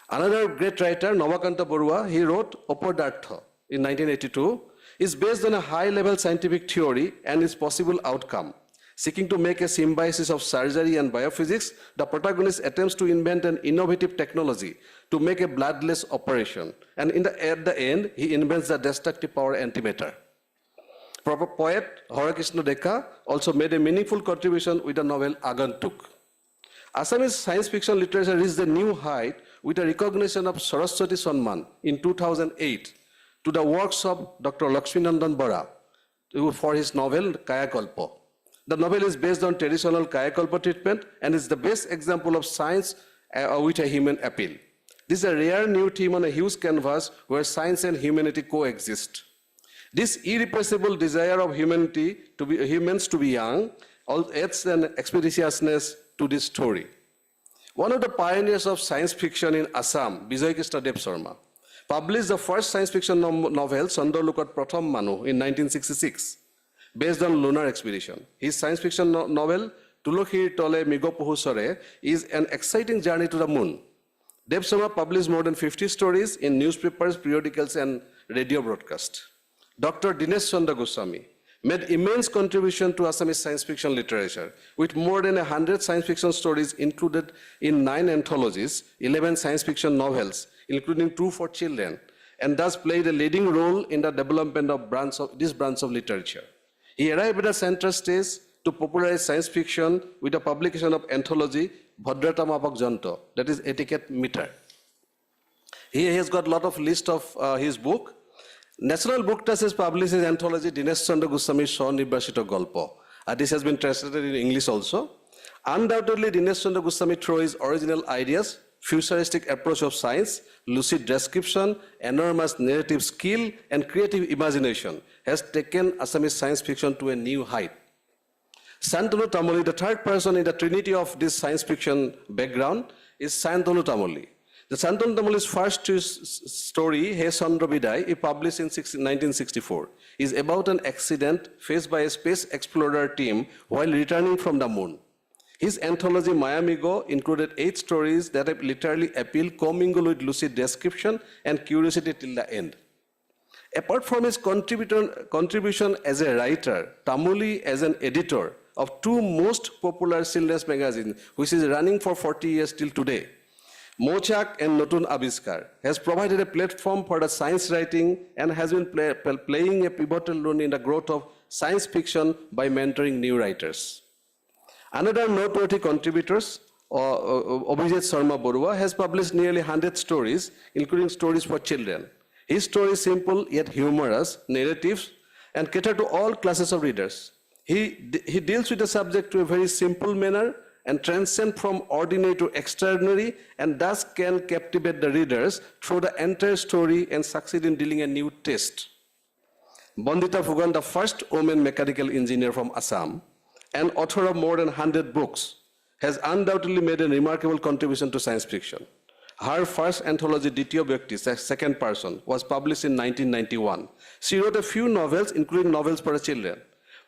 Another great writer, Namakanta Barua, he wrote Apadartha in 1982, is based on a high-level scientific theory and its possible outcome. Seeking to make a symbiosis of surgery and biophysics, the protagonist attempts to invent an innovative technology to make a bloodless operation. And at the end, he invents the destructive power antimatter. Poet Horakrishna Dekha also made a meaningful contribution with the novel Agantuk. Assamese science fiction literature reached a new height with a recognition of Saraswati Sanman in 2008 to the works of Dr. Lakshminandan Bora for his novel Kayakalpa. The novel is based on traditional Kayakalpa treatment and is the best example of science with a human appeal. This is a rare new theme on a huge canvas where science and humanity coexist. This irrepressible desire of humans to be young adds an expeditiousness to this story. One of the pioneers of science fiction in Assam, Vijay Krishna Dev Sharma, published the first science fiction novel, Chandralokat Pratham Manu, in 1966, based on lunar expedition. His science fiction novel, Tulokhir Tole Migo Puhusore, is an exciting journey to the moon. Dev Sharma published more than 50 stories in newspapers, periodicals, and radio broadcasts. Dr. Dinesh Chandra Goswami made immense contribution to Assamese science fiction literature, with more than 100 science fiction stories included in 9 anthologies, 11 science fiction novels, including 2 for children, and thus played a leading role in the development of this branch of literature. He arrived at the center stage to popularize science fiction with the publication of anthology Bhadrata Mapak Janto, that is etiquette meter. He has got a lot of list of his book. National Book Trust has published his anthology Dinesh Chandra Goswami's Swanibhashita Golpo. This has been translated in English also. Undoubtedly, Dinesh Chandra Goswami, through his original ideas, futuristic approach of science, lucid description, enormous narrative skill, and creative imagination, has taken Assamese science fiction to a new height. Santanu Tamoli, the third person in the trinity of this science fiction background, is Santanu Tamoli. The Santanu Tamoli's first story, He Chandra Bidai, he published in 1964, is about an accident faced by a space explorer team while returning from the moon. His anthology Mayamigo included 8 stories that have literally appeal, commingled with lucid description and curiosity till the end. Apart from his contribution as a writer, Tamoli as an editor of 2 most popular children's magazines, which is running for 40 years till today, Mochak and Notun Abiskar, has provided a platform for the science writing and has been playing a pivotal role in the growth of science fiction by mentoring new writers. Another noteworthy contributor, Abhijit Sharma Barua, has published nearly 100 stories, including stories for children. His story is simple yet humorous, narratives, and cater to all classes of readers. He deals with the subject to a very simple manner and transcend from ordinary to extraordinary, and thus can captivate the readers through the entire story and succeed in dealing a new taste. Bandita Phugan, the first woman mechanical engineer from Assam, and author of more than 100 books, has undoubtedly made a remarkable contribution to science fiction. Her first anthology, Ditya Byakti, second person, was published in 1991. She wrote a few novels, including novels for children.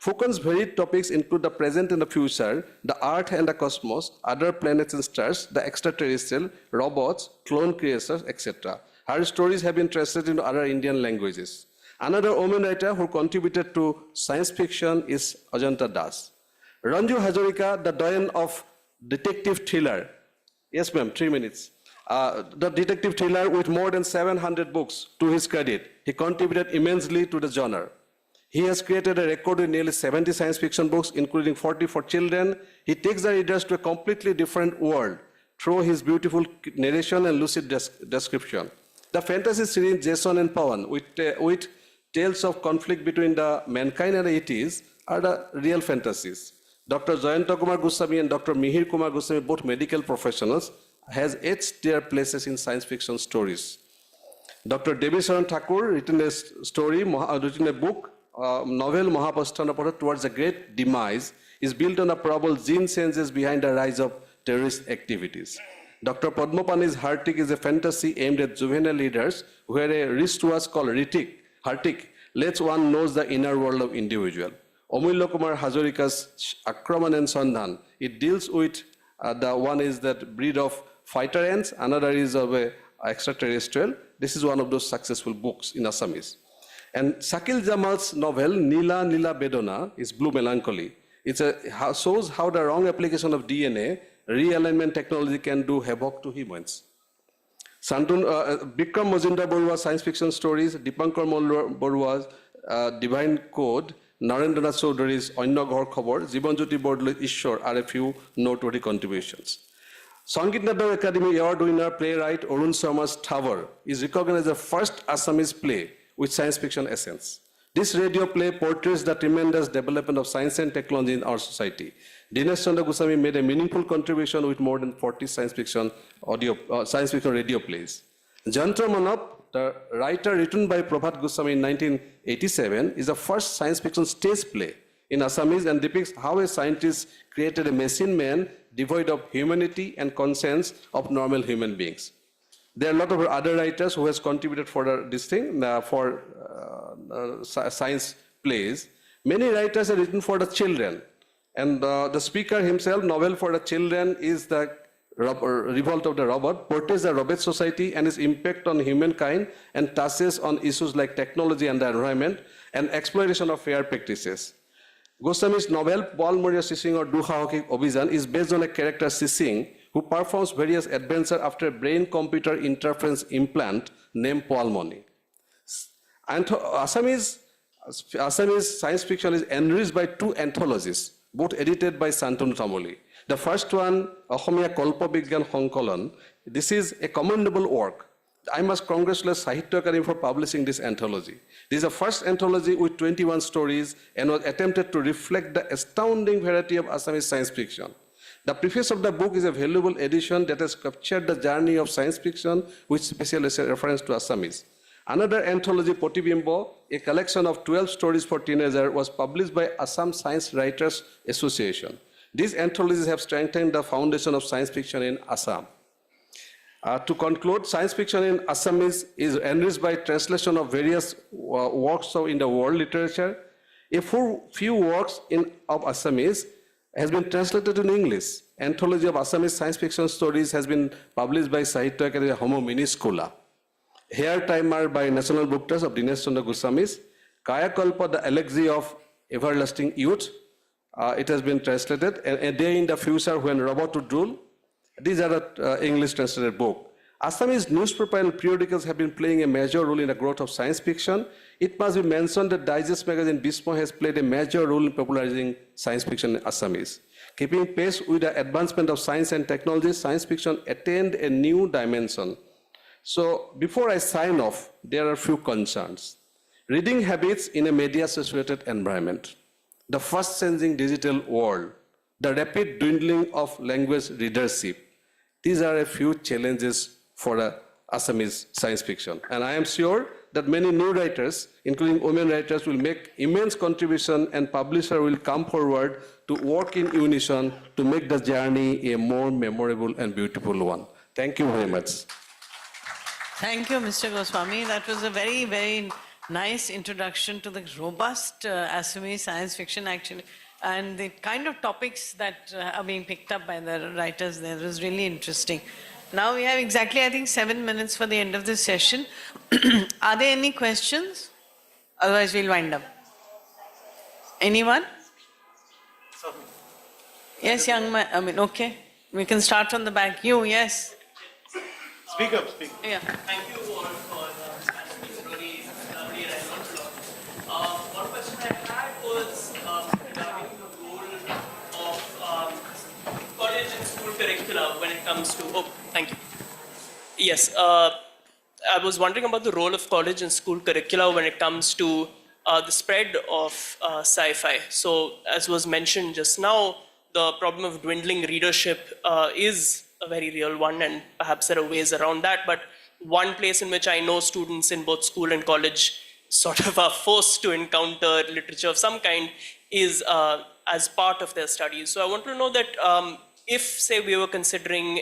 Phukan's varied topics include the present and the future, the earth and the cosmos, other planets and stars, the extraterrestrial, robots, clone creators, etc. Her stories have been translated into other Indian languages. Another woman writer who contributed to science fiction is Ajanta Das. Ranju Hazarika, the doyen of detective thriller. Yes, ma'am, 3 minutes. The detective thriller with more than 700 books to his credit. He contributed immensely to the genre. He has created a record with nearly 70 science fiction books, including 40 for children. He takes the readers to a completely different world through his beautiful narration and lucid description. The fantasy series Jason and Pawan, with tales of conflict between the mankind and the ETs, are the real fantasies. Dr. Jayanta Kumar Goswami and Dr. Mihir Kumar Goswami, both medical professionals, has etched their places in science fiction stories. Dr. Devi Saran Thakur written a book, novel Mahapasthanapatha Towards a Great Demise, is built on the probable gene changes behind the rise of terrorist activities. Dr. Padmapani's Hartik is a fantasy aimed at juvenile readers, where a wristwatch called Hartik lets one knows the inner world of individual. Amulya Kumar Hazarika's Akraman and Sandhan, it deals with the one is that breed of fighter ants, another is of a extraterrestrial. This is one of those successful books in Assamese. And Shakil Jamal's novel Nila Nila Bedona is Blue Melancholy. It shows how the wrong application of DNA, realignment technology can do havoc to humans. Bikram Majumdar Barua's science fiction stories, Dipankar Barua's Divine Code, Narendranath Chaudhary's Anya Ghor Khobor, Jibanjyoti Bordolai's Ishwar are a few noteworthy contributions. Sangit Nadar Academy Award winner playwright Arun Sharma's Tower is recognized as the first Assamese play with science fiction essence. This radio play portrays the tremendous development of science and technology in our society. Dinesh Chandra Goswami made a meaningful contribution with more than 40 science fiction radio plays. Jantra Manap, the writer written by Prabhat Goswami in 1987, is the first science fiction stage play in Assamese and depicts how a scientist created a machine man devoid of humanity and conscience of normal human beings. There are a lot of other writers who has contributed for this thing, for science plays. Many writers are written for the children. And the speaker himself, novel for the children, is the Revolt of the Robot, portrays the robot society and its impact on humankind and touches on issues like technology and the environment and exploitation of fair practices. Goswami's novel, Paul Maria Sising or Duha Obizan, is based on a character Sising who performs various adventures after a brain-computer interference implant named Paul Moni. Assamese science fiction is enriched by two anthologies, both edited by Santanu Tamoli. The first one, Ahomia Kolpa Bigyan Hongkolon, this is a commendable work. I must congratulate Sahitya Akademi for publishing this anthology. This is the first anthology with 21 stories and was attempted to reflect the astounding variety of Assamese science fiction. The preface of the book is a valuable edition that has captured the journey of science fiction with special reference to Assamese. Another anthology, Potibimbo, a collection of 12 stories for teenagers, was published by Assam Science Writers Association. These anthologies have strengthened the foundation of science fiction in Assam. To conclude, science fiction in Assamese is enriched by translation of various works in the world literature. A few works of Assamese has been translated in English. Anthology of Assamese science fiction stories has been published by Sahitya Akademi Homo Miniskula. Hair Timer by National Book Trust of Dinesh Chandra Goswami's. Kaya Kalpa, the Elegy of Everlasting Youth. It has been translated. A Day in the Future When Robot Would Rule. These are the English translated book. Assamese newspaper and periodicals have been playing a major role in the growth of science fiction. It must be mentioned that Digest magazine Bismo has played a major role in popularizing science fiction in Assamese. Keeping pace with the advancement of science and technology, science fiction attained a new dimension. So before I sign off, there are a few concerns. Reading habits in a media-saturated environment, the fast-changing digital world, the rapid dwindling of language readership. These are a few challenges for Assamese science fiction. And I am sure that many new writers, including women writers, will make immense contribution and publishers will come forward to work in unison to make the journey a more memorable and beautiful one. Thank you very much. Thank you, Mr. Goswami. That was a very, very nice introduction to the robust Assamese science fiction, actually. And the kind of topics that are being picked up by the writers there is really interesting. Now we have exactly, I think, 7 minutes for the end of this session. Are there any questions? Otherwise, we'll wind up. Anyone? Yes, young man. Okay. We can start from the back. You, yes. Speak up, speak. Yeah. Thank you all for it's really lovely and I learned a lot. One question I had was regarding the role of college and school curricula when it comes to, thank you. Yes, I was wondering about the role of college and school curricula when it comes to the spread of sci-fi. So as was mentioned just now, the problem of dwindling readership is a very real one, and perhaps there are ways around that. But one place in which I know students in both school and college sort of are forced to encounter literature of some kind is as part of their studies. So I want to know that if, say, we were considering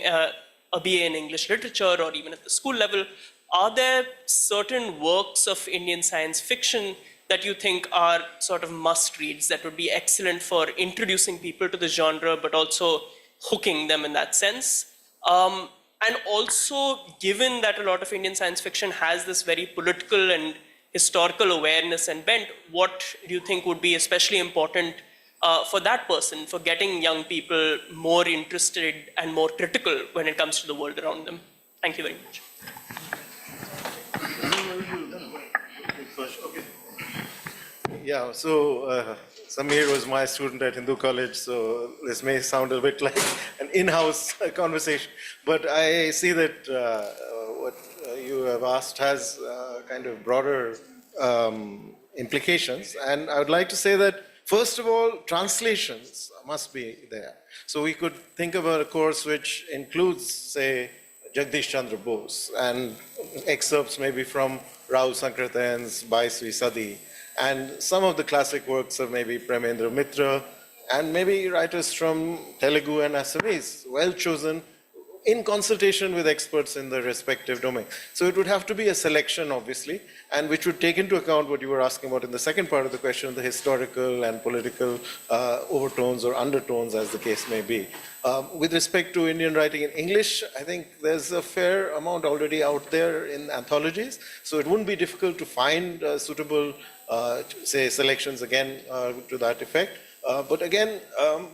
a BA in English literature or even at the school level, are there certain works of Indian science fiction that you think are sort of must-reads that would be excellent for introducing people to the genre, but also hooking them in that sense? And also, given that a lot of Indian science fiction has this very political and historical awareness and bent, what do you think would be especially important for that person, for getting young people more interested and more critical when it comes to the world around them? Thank you very much. Yeah, so Samir was my student at Hindu College, so this may sound a bit like an in-house conversation, but I see that what you have asked has kind of broader implications, and I would like to say that, first of all, translations must be there. So we could think about a course which includes, say, Jagdish Chandra Bose, and excerpts maybe from Rao Sankirtan's Baiswi Sadi, and some of the classic works of maybe Premendra Mitra, and maybe writers from Telugu and Assamese, well chosen in consultation with experts in the respective domain. So it would have to be a selection, obviously, and which would take into account what you were asking about in the second part of the question, the historical and political overtones or undertones, as the case may be. With respect to Indian writing in English, I think there's a fair amount already out there in anthologies, so it wouldn't be difficult to find suitable, say, selections again to that effect. But again,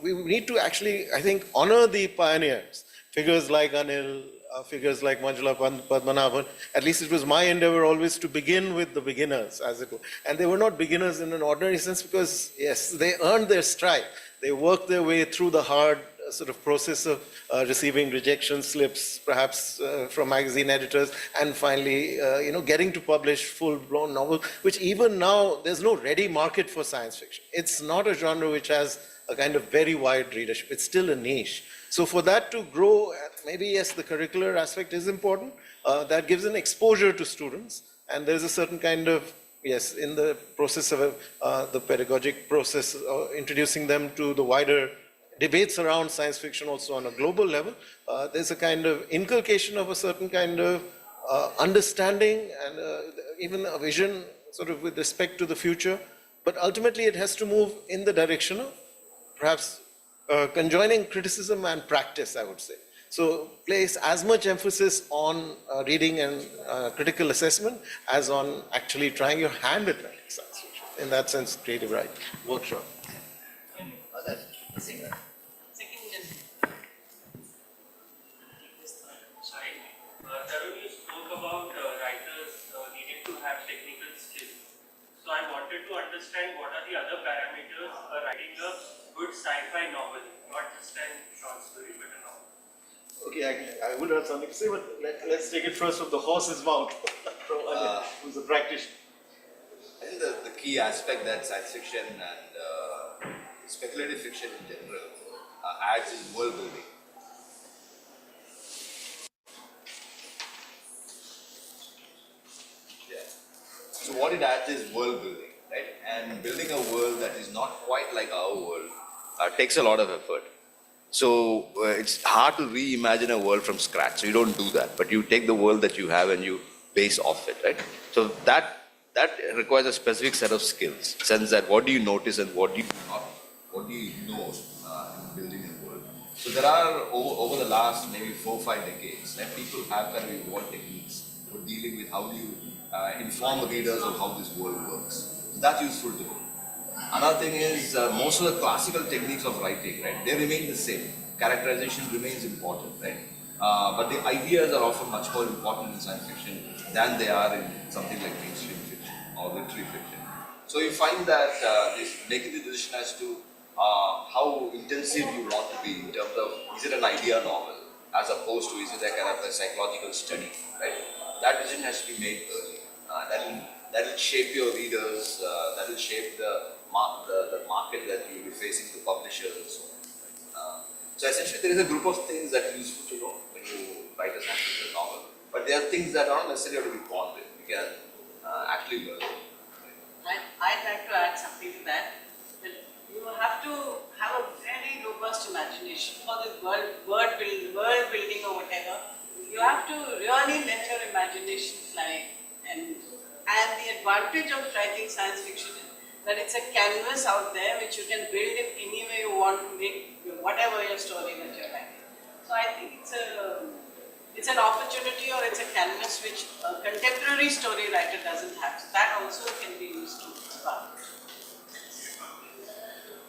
we need to actually, I think, honor the pioneers. Figures like Anil, figures like Manjula Padmanabhan. At least it was my endeavor always to begin with the beginners, as it were. And they were not beginners in an ordinary sense because, yes, they earned their stride. They worked their way through the hard sort of process of receiving rejection slips, perhaps from magazine editors, and finally, getting to publish full-blown novels, which even now, there's no ready market for science fiction. It's not a genre which has a kind of very wide readership. It's still a niche. So for that to grow, maybe yes, the curricular aspect is important. That gives an exposure to students, and there's a certain kind of, yes, in the process of the pedagogic process, introducing them to the wider debates around science fiction also on a global level. There's a kind of inculcation of a certain kind of understanding and even a vision sort of with respect to the future. But ultimately it has to move in the direction of perhaps conjoining criticism and practice, I would say. So place as much emphasis on reading and critical assessment as on actually trying your hand at writing science fiction. In that sense, creative writing workshop. Tarun, you spoke about writers needing to have technical skills. So I wanted to understand what are the other parameters for writing a good sci-fi novel, not just a short story, but a novel. Okay, I would have something to say, but let's take it first from the horse's mouth, from Anil, who's a practitioner. I think the key aspect that science fiction and speculative fiction in general adds is world building. Yeah. So what it adds is world building, right? And building a world that is not quite like our world takes a lot of effort. So it's hard to reimagine a world from scratch. So you don't do that, but you take the world that you have and you base off it, right? So that requires a specific set of skills. Sense that what do you notice and what do you not, what do you know in building a world. So there are over the last maybe 4 or 5 decades, that people have kind of evolved techniques for dealing with how do you inform the readers of how this world works. So that's useful to know. Another thing is most of the classical techniques of writing, right? They remain the same. Characterization remains important, right? But the ideas are often much more important in science fiction than they are in something like mainstream fiction or literary fiction. So you find that making the decision as to how intensive you want to be in terms of is it an idea novel as opposed to is it a kind of a psychological study, right? That decision has to be made early. That will shape your readers. That will shape the market that you will be facing, the publishers and so on. So essentially, there is a group of things that are useful to know when you write a science fiction novel. But there are things that are not necessarily to be born with. You can actually learn. I'd like to add something to that. That you have to have a very robust advanced imagination for this world building or whatever. You have to really let your imagination fly. And the advantage of writing science fiction is that it's a canvas out there which you can build in any way you want to make whatever your story that you're writing. So I think it's an opportunity or it's a canvas which a contemporary story writer doesn't have. So that also can be used to advantage.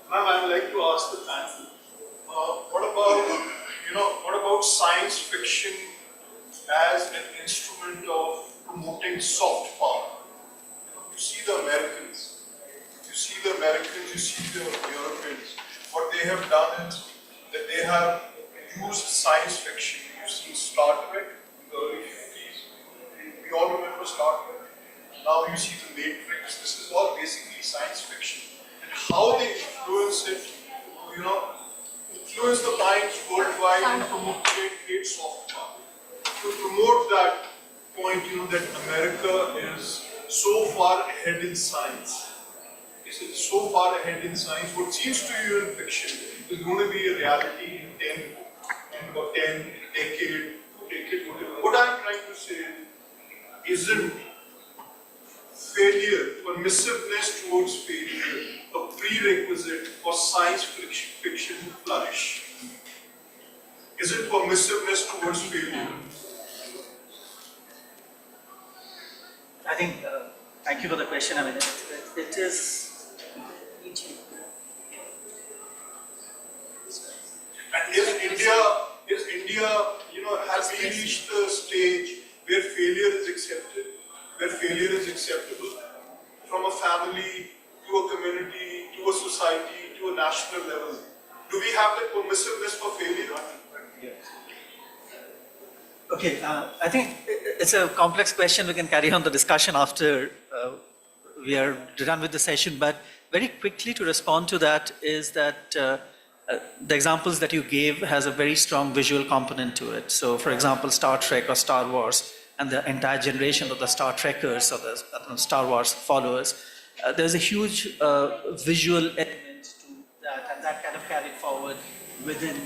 Ma'am, I would like to ask the panel, what about science fiction as an instrument of promoting soft power? You see the Americans, you see the Europeans. What they have done is that they have used science fiction. You've seen Star Trek in the early 50s. We all remember Star Trek. Now you see the Matrix. This is all basically science fiction. And how they influence it, influence the minds worldwide and create soft power. To promote that point, that America is so far ahead in science. It's so far ahead in science. What seems to you in fiction is going to be a reality in 10 decade, 2 decade, whatever. What I'm trying to say is, isn't failure, permissiveness towards failure, a prerequisite for science fiction to flourish? Is it permissiveness towards failure? I think, thank you for the question. I mean, it is. And is India, has we reached the stage where failure is accepted, where failure is acceptable from a family to a community, to a society, to a national level? Do we have that permissiveness for failure? Okay, I think it's a complex question. We can carry on the discussion after we are done with the session, but very quickly to respond to that is that the examples that you gave has a very strong visual component to it. So for example, Star Trek or Star Wars and the entire generation of the Star Trekkers or the Star Wars followers, there's a huge visual element to that, and that kind of carried forward within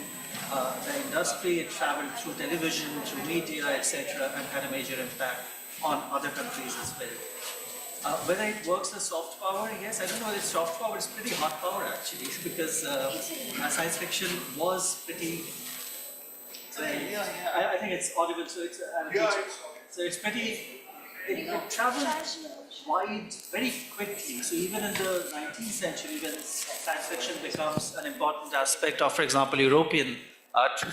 the industry. It traveled through television, through media, etc., and had a major impact on other countries as well. Whether it works as soft power, yes, I don't know whether it's soft power, it's pretty hot power actually, because science fiction was pretty, I think it's audible, so it's, so it's pretty, it traveled wide very quickly. So even in the 19th century, when science fiction becomes an important aspect of, for example, European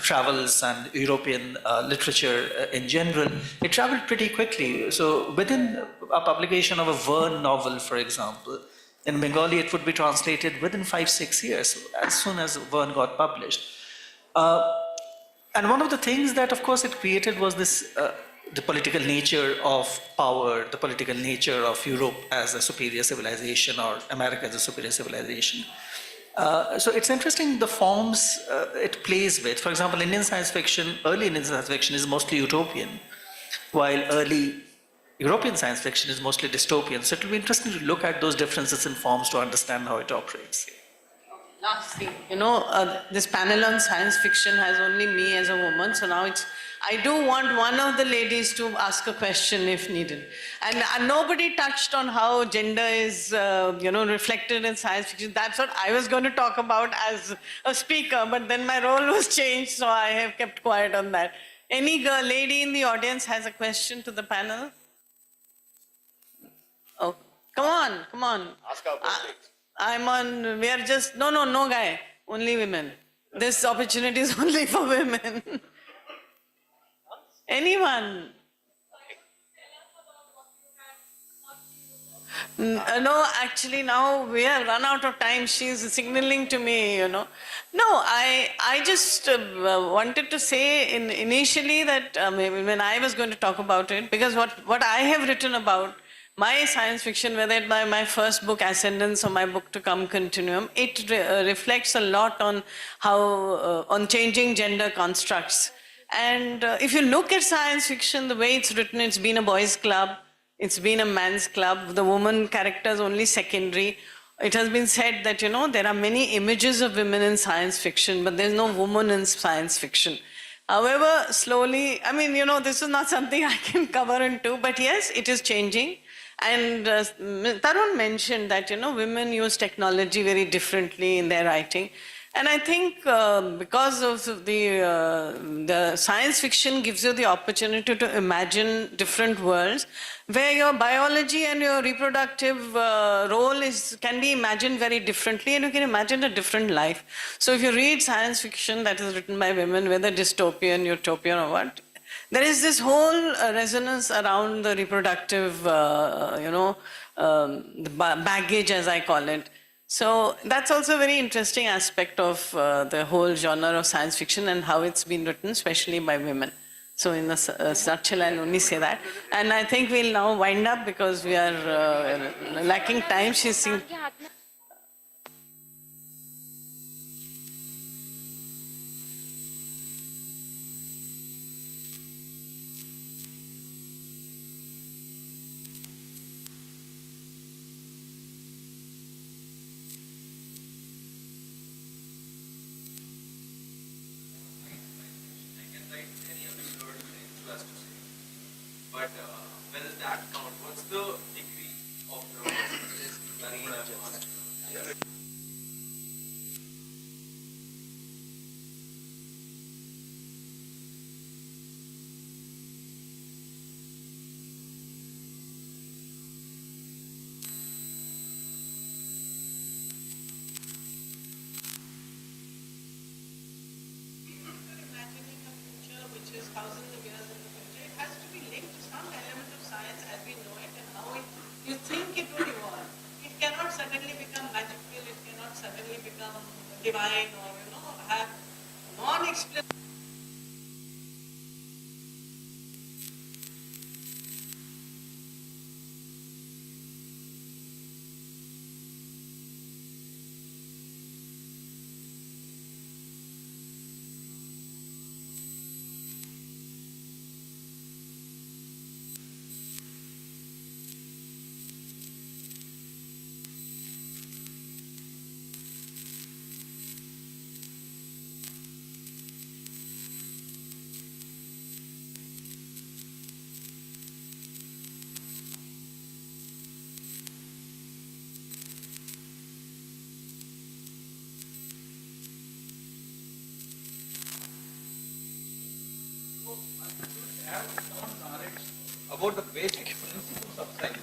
travels and European literature in general, it traveled pretty quickly. So within a publication of a Verne novel, for example, in Bengali it would be translated within 5-6 years, as soon as Verne got published. And one of the things that of course it created was this, the political nature of power, the political nature of Europe as a superior civilization or America as a superior civilization. So it's interesting the forms it plays with. For example, Indian science fiction, early Indian science fiction is mostly utopian, while early European science fiction is mostly dystopian. So it will be interesting to look at those differences in forms to understand how it operates. Last thing, this panel on science fiction has only me as a woman, so now I do want one of the ladies to ask a question if needed. And nobody touched on how gender is, reflected in science fiction. That's what I was going to talk about as a speaker, but then my role was changed, so I have kept quiet on that. Any lady in the audience has a question to the panel? Oh, come on. Ask our politics. we are just, no guy, only women. This opportunity is only for women. Anyone? No, actually now we have run out of time. She's signaling to me, No, I just wanted to say initially that when I was going to talk about it, because what I have written about my science fiction, whether it's my first book, Ascendance, or my book To Come, Continuum, it reflects a lot on how, on changing gender constructs. And if you look at science fiction, the way it's written, it's been a boys' club, it's been a man's club, the woman character is only secondary. it has been said that, there are many images of women in science fiction, but there's no woman in science fiction. However, slowly, this is not something I can cover in two, but yes, it is changing. And Tarun mentioned that, women use technology very differently in their writing. And I think because of the science fiction gives you the opportunity to imagine different worlds where your biology and your reproductive role can be imagined very differently, and you can imagine a different life. So if you read science fiction that is written by women, whether dystopian, utopian or what, there is this whole resonance around the reproductive, the baggage, as I call it. So that's also a very interesting aspect of the whole genre of science fiction and how it's been written, especially by women. So in a nutshell, I'll only say that. And I think we'll now wind up because we are lacking time. She's seen. But when does that count? What's the degree of the studying that master? Imagining a future which is thousands of years in the future, it has to be linked to some element of science as we know it and how you think it would evolve. It cannot suddenly become magical, it cannot suddenly become divine or, have non-explicit. About the basic principles of science.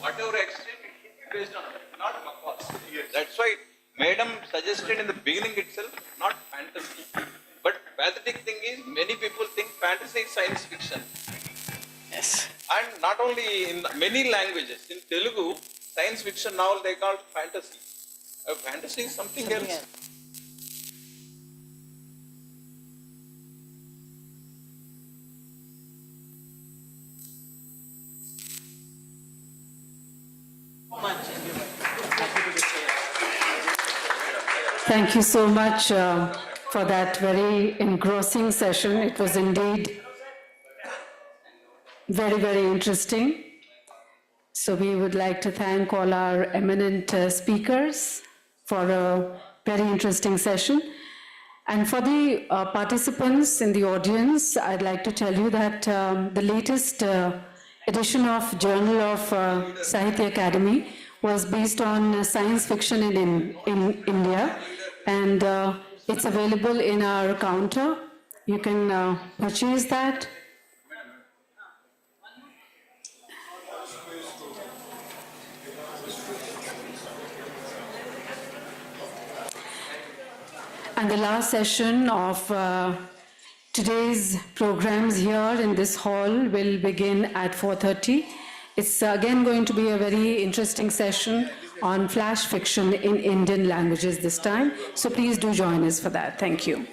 Whatever extent it should be based on, not macaws. That's why Madam suggested in the beginning itself, not fantasy. But pathetic thing is, many people think fantasy is science fiction. Yes. And not only in many languages, in Telugu, science fiction now they call it fantasy. Fantasy is something else. Thank you so much for that very engrossing session. It was indeed very, very interesting. So we would like to thank all our eminent speakers for a very interesting session. And for the participants in the audience, I'd like to tell you that the latest edition of Journal of Sahitya Academy was based on science fiction in India, and it's available in our counter. You can purchase that. And the last session of today's programs here in this hall will begin at 4:30. It's again going to be a very interesting session on flash fiction in Indian languages this time. So please do join us for that. Thank you.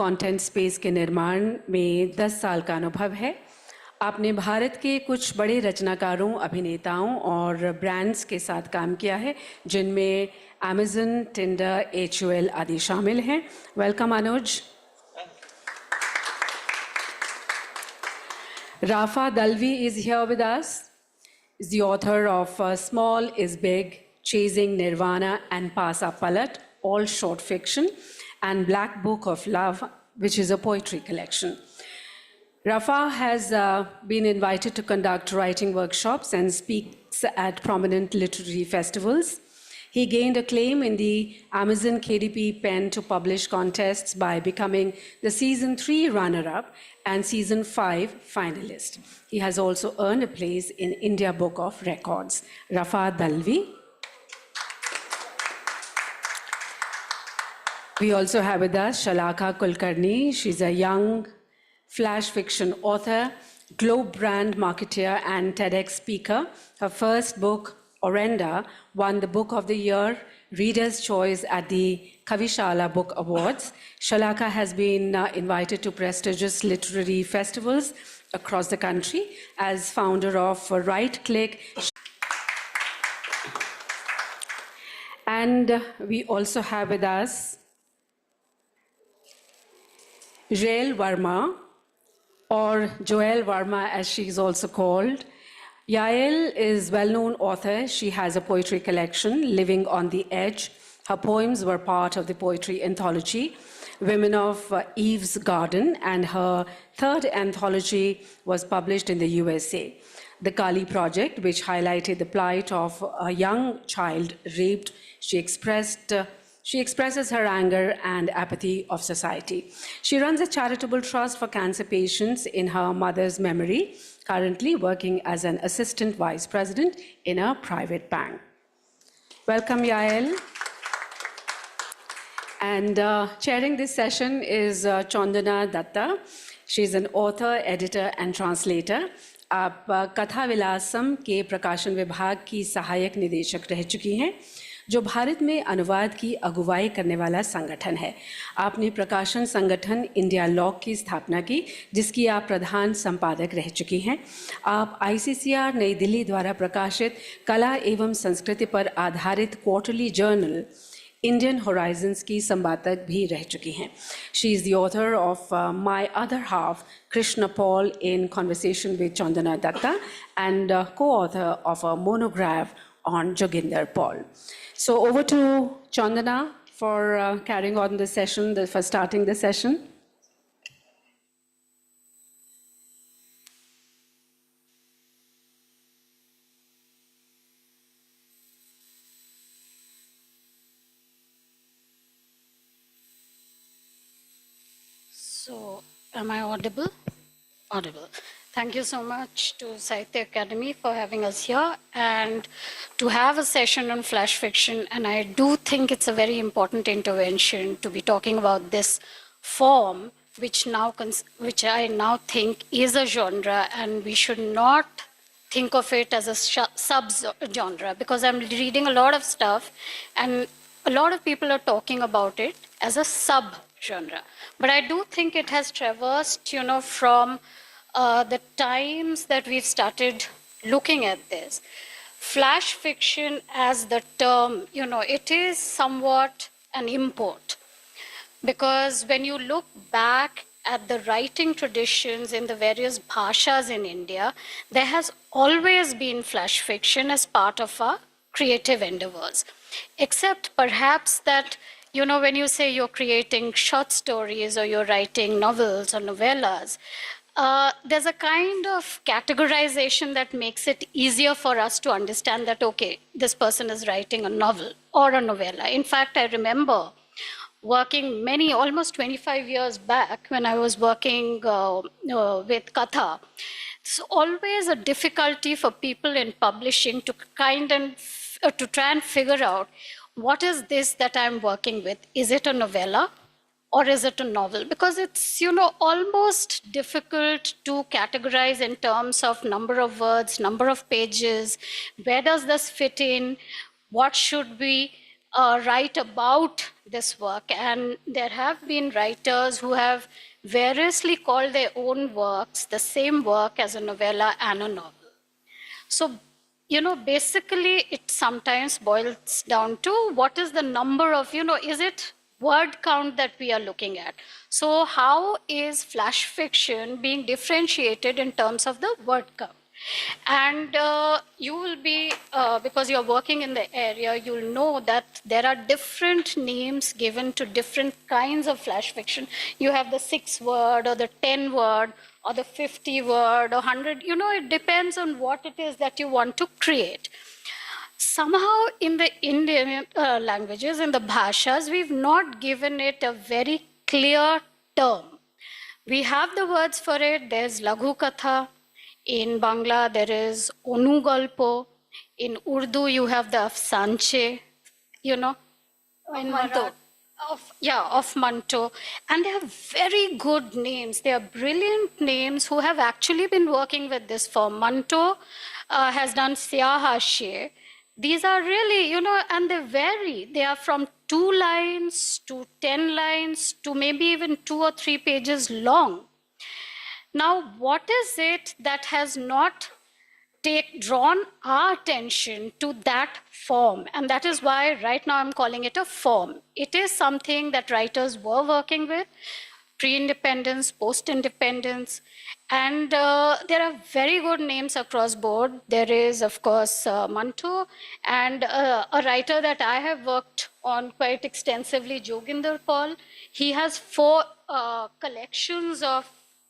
Content space के निर्माण में 10 साल का अनुभव है। आपने भारत के कुछ बड़े रचनाकारों, अभिनेताओं और ब्रांड्स के साथ काम किया है, जिनमें Amazon, Tinder, HUL आदि शामिल हैं। Welcome Anuj. Rafa Dalvi is here with us. He's the author of Small is Big, Chasing Nirvana and Pasa Palat, all short fiction, and Black Book of Love, which is a poetry collection. Rafa has been invited to conduct writing workshops and speaks at prominent literary festivals. He gained acclaim in the Amazon KDP Pen to Publish contests by becoming the Season 3 runner-up and Season 5 finalist. He has also earned a place in India Book of Records. Rafa Dalvi. We also have with us Shalaka Kulkarni. She's a young flash fiction author, Globe brand marketer, and TEDx speaker. Her first book, Orenda, won the Book of the Year Reader's Choice at the Kavishala Book Awards. Shalaka has been invited to prestigious literary festivals across the country as founder of Right Click. And we also have with us Jael Verma, or Joel Verma as she is also called. Yael is a well-known author. She has a poetry collection, Living on the Edge. Her poems were part of the poetry anthology, Women of Eve's Garden, and her third anthology was published in the USA. The Kali Project, which highlighted the plight of a young child raped, she expresses her anger and apathy of society. She runs a charitable trust for cancer patients in her mother's memory, currently working as an assistant vice president in a private bank. Welcome, Yael. And chairing this session is Chandana Datta. She's an author, editor, and translator. आप कथा विलासम के प्रकाशन विभाग की सहायक निदेशक रह चुकी हैं, जो भारत में अनुवाद की अगुवाई करने वाला संगठन है। आपने प्रकाशन संगठन इंडिया लॉग की स्थापना की, जिसकी आप प्रधान संपादक रह चुकी हैं। आप ICCR नई दिल्ली द्वारा प्रकाशित कला एवं संस्कृति पर आधारित क्वार्टरली जर्नल इंडियन हॉराइजन्स की संपादक भी रह चुकी हैं। She is the author of my other half Krishna Paul in conversation with Chandana Datta and co-author of a monograph on Joginder Paul. So over to Chandana for carrying on the session, for starting the session. So, am I audible? Audible. Thank you so much to Sahitya Academy for having us here and to have a session on flash fiction. And I do think it's a very important intervention to be talking about this form, which I now think is a genre, and we should not think of it as a sub-genre, because I'm reading a lot of stuff and a lot of people are talking about it as a sub-genre. But I do think it has traversed, from the times that we've started looking at this. Flash fiction as the term, it is somewhat an import. Because when you look back at the writing traditions in the various bhashas in India, there has always been flash fiction as part of our creative endeavors. Except perhaps that, when you say you're creating short stories or you're writing novels or novellas, there's a kind of categorization that makes it easier for us to understand that, okay, this person is writing a novel or a novella. In fact, I remember working almost 25 years back when I was working with Katha. It's always a difficulty for people in publishing to try and figure out, what is this that I'm working with? Is it a novella or is it a novel? Because it's, almost difficult to categorize in terms of number of words, number of pages. Where does this fit in? What should we write about this work, and there have been writers who have variously called their own works the same work as a novella and a novel. So, basically it sometimes boils down to what is the number of, is it word count that we are looking at? So how is flash fiction being differentiated in terms of the word count? And you will be, because you're working in the area, you'll know that there are different names given to different kinds of flash fiction. You have the 6-word or the 10-word or the 50-word or 100, it depends on what it is that you want to create. Somehow in the Indian languages, in the bhashas, we've not given it a very clear term. We have the words for it. There's Laghu Katha. In Bangla, there is Onugalpo. In Urdu, you have the Afsanche, in Manto. Of Manto. And they have very good names. They are brilliant names who have actually been working with this firm. Manto has done Siyahashe. These are really, and they vary. They are from 2 lines to 10 lines to maybe even 2 or 3 pages long. Now, what is it that has not drawn our attention to that form? And that is why right now I'm calling it a form. It is something that writers were working with, pre-independence, post-independence, and there are very good names across board. There is, of course, Manto, and a writer that I have worked on quite extensively, Joginder Paul. He has 4 collections of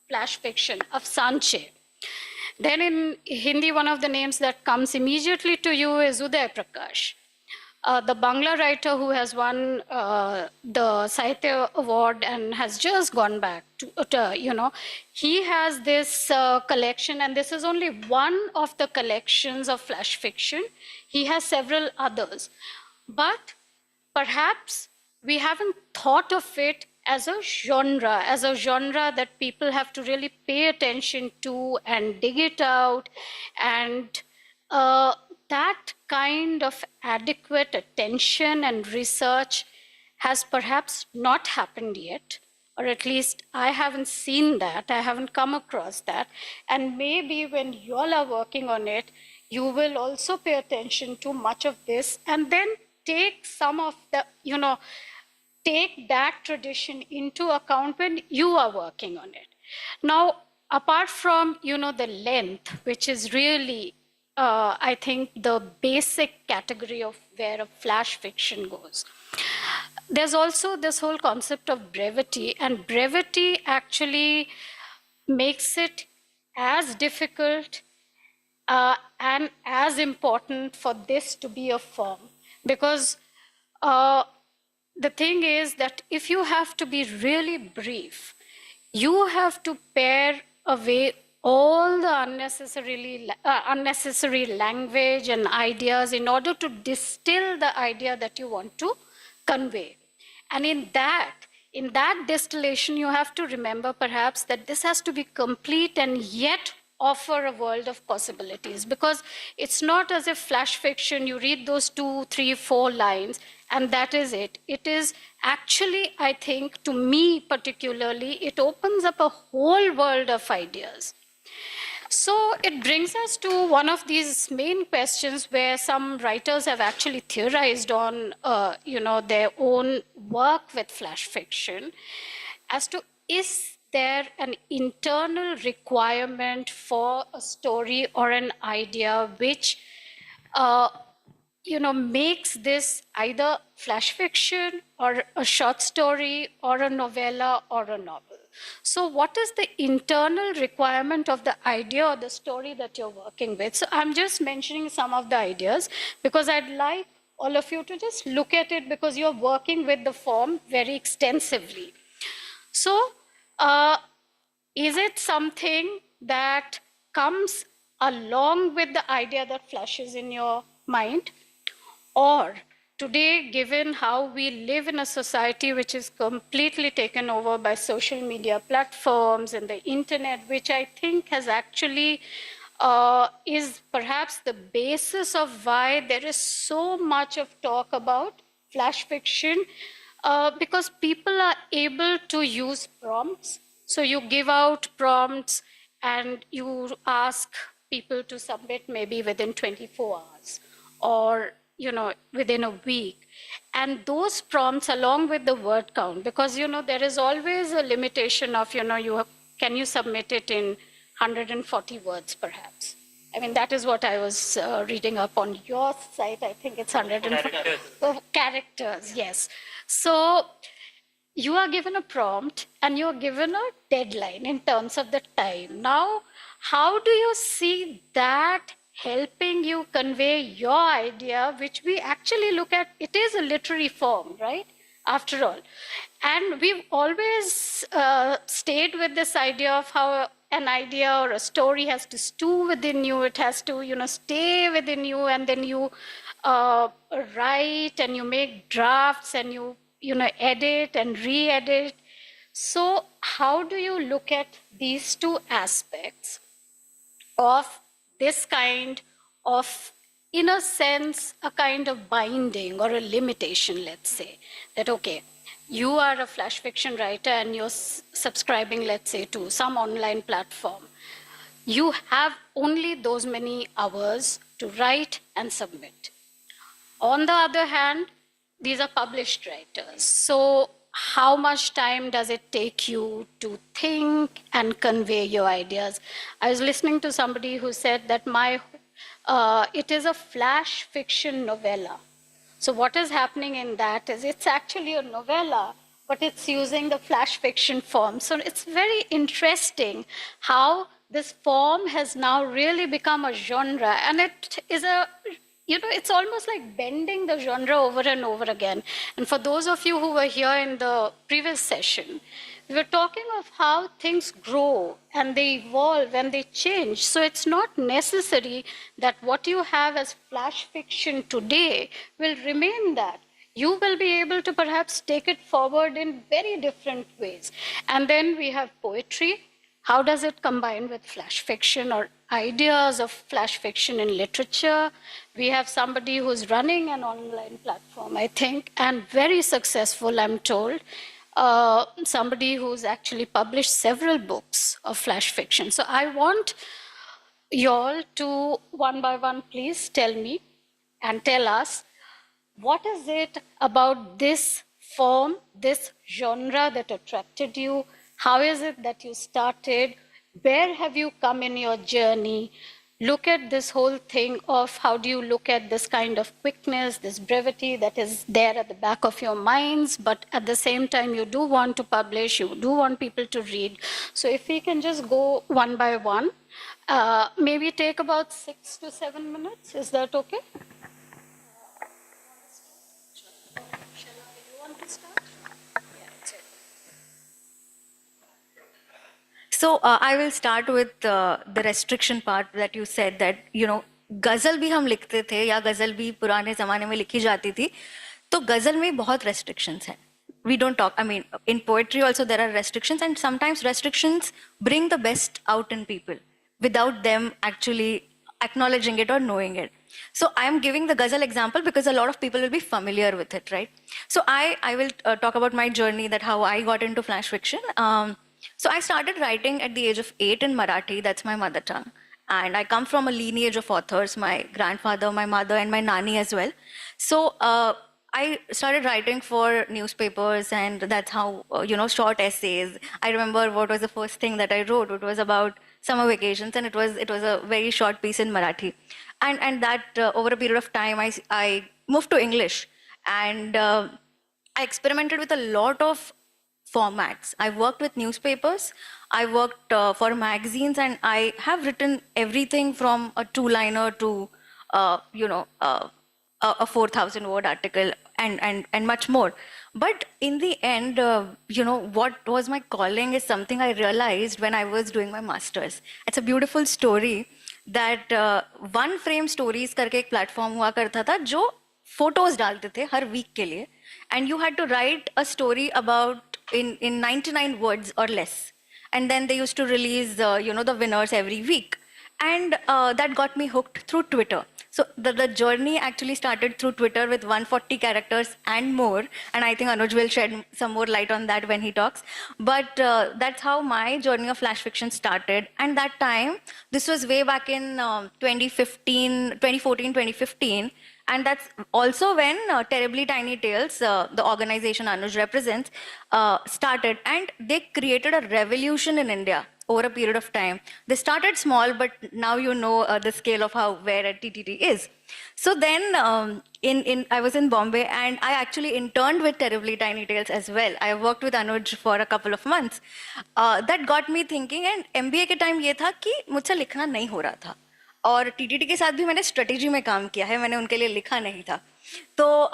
flash fiction, of Sanche. Then in Hindi, one of the names that comes immediately to you is Uday Prakash. The Bangla writer who has won the Sahitya Award and has just gone back to, he has this collection, and this is only one of the collections of flash fiction. He has several others. But perhaps we haven't thought of it as a genre that people have to really pay attention to and dig it out. And that kind of adequate attention and research has perhaps not happened yet, or at least I haven't seen that, I haven't come across that. And maybe when you all are working on it, you will also pay attention to much of this and then take some of the, take that tradition into account when you are working on it. Now, apart from, the length, which is really, I think, the basic category of where a flash fiction goes, there's also this whole concept of brevity, and brevity actually makes it as difficult and as important for this to be a form. Because the thing is that if you have to be really brief, you have to pare away all the unnecessary language and ideas in order to distill the idea that you want to convey. And in that distillation, you have to remember perhaps that this has to be complete and yet offer a world of possibilities. Because it's not as if flash fiction, you read those 2, 3, 4 lines, and that is it. It is actually, I think, to me particularly, it opens up a whole world of ideas. So it brings us to one of these main questions where some writers have actually theorized on, their own work with flash fiction as to, is there an internal requirement for a story or an idea which makes this either flash fiction or a short story or a novella or a novel? So what is the internal requirement of the idea or the story that you're working with? So I'm just mentioning some of the ideas because I'd like all of you to just look at it because you're working with the form very extensively. So is it something that comes along with the idea that flashes in your mind? Or today, given how we live in a society which is completely taken over by social media platforms and the internet, which I think has actually is perhaps the basis of why there is so much of talk about flash fiction because people are able to use prompts. So you give out prompts and you ask people to submit maybe within 24 hours or within a week. And those prompts along with the word count, because there is always a limitation of can you submit it in 140 words perhaps. I mean, that is what I was reading up on your site. I think it's 140 characters, yes. So you are given a prompt and you are given a deadline in terms of the time. Now, how do you see that helping you convey your idea, which we actually look at, it is a literary form, right? After all. And we've always stayed with this idea of how an idea or a story has to stew within you. It has to, stay within you, and then you write and you make drafts and you edit and re-edit. So how do you look at these two aspects of this kind of, in a sense, a kind of binding or a limitation, let's say, that, okay, you are a flash fiction writer and you're subscribing, let's say, to some online platform. You have only those many hours to write and submit. On the other hand, these are published writers. So how much time does it take you to think and convey your ideas? I was listening to somebody who said that it is a flash fiction novella. So what is happening in that is it's actually a novella, but it's using the flash fiction form. So it's very interesting how this form has now really become a genre, and it is it's almost like bending the genre over and over again. And for those of you who were here in the previous session, we were talking of how things grow and they evolve and they change. So it's not necessary that what you have as flash fiction today will remain that. You will be able to perhaps take it forward in very different ways. And then we have poetry. How does it combine with flash fiction or ideas of flash fiction in literature? We have somebody who's running an online platform, I think, and very successful, I'm told. Somebody who's actually published several books of flash fiction. So I want you all to, one by one, please tell me and tell us, what is it about this form, this genre that attracted you? How is it that you started? Where have you come in your journey? Look at this whole thing of how do you look at this kind of quickness, this brevity that is there at the back of your minds, but at the same time you do want to publish, you do want people to read. So if we can just go one by one, maybe take about 6 to 7 minutes. Is that okay? So I will start with the restriction part that you said, that गजल भी हम लिखते थे या गजल भी पुराने ज़माने में लिखी जाती थी, तो गजल में बहुत restrictions हैं. We don't talk, I mean, in poetry also there are restrictions, and sometimes restrictions bring the best out in people without them actually acknowledging it or knowing it. So I am giving the ghazal example because a lot of people will be familiar with it, right? So I will talk about my journey, that how I got into flash fiction. So I started writing at the age of 8 in Marathi, that's my mother tongue. And I come from a lineage of authors, my grandfather, my mother, and my nanny as well. So I started writing for newspapers, and that's how, short essays. I remember what was the first thing that I wrote. It was about summer vacations, and it was a very short piece in Marathi. And that over a period of time, I moved to English, and I experimented with a lot of formats. I worked with newspapers, I worked for magazines, and I have written everything from a 2-liner to, a 4,000 word article and much more. But in the end, what was my calling is something I realized when I was doing my master's. It's a beautiful story that one frame stories करके एक platform हुआ करता था जो photos डालते थे हर week के लिए, and you had to write a story about in 99 words or less, and then they used to release the winners every week, and that got me hooked through Twitter. So the journey actually started through Twitter with 140 characters and more. And I think Anuj will shed some more light on that when he talks. But that's how my journey of flash fiction started. And that time, this was way back in 2014, 2015. And that's also when Terribly Tiny Tales, the organization Anuj represents, started. And they created a revolution in India over a period of time. They started small, but now you know the scale of where a TTT is. So then I was in Bombay and I actually interned with Terribly Tiny Tales as well. I worked with Anuj for a couple of months. That got me thinking, and MBA के time ये था कि मुझसे लिखना नहीं हो रहा था. और टीटीटी के साथ भी मैंने स्ट्रेटेजी में काम किया है, मैंने उनके लिए लिखा नहीं था. तो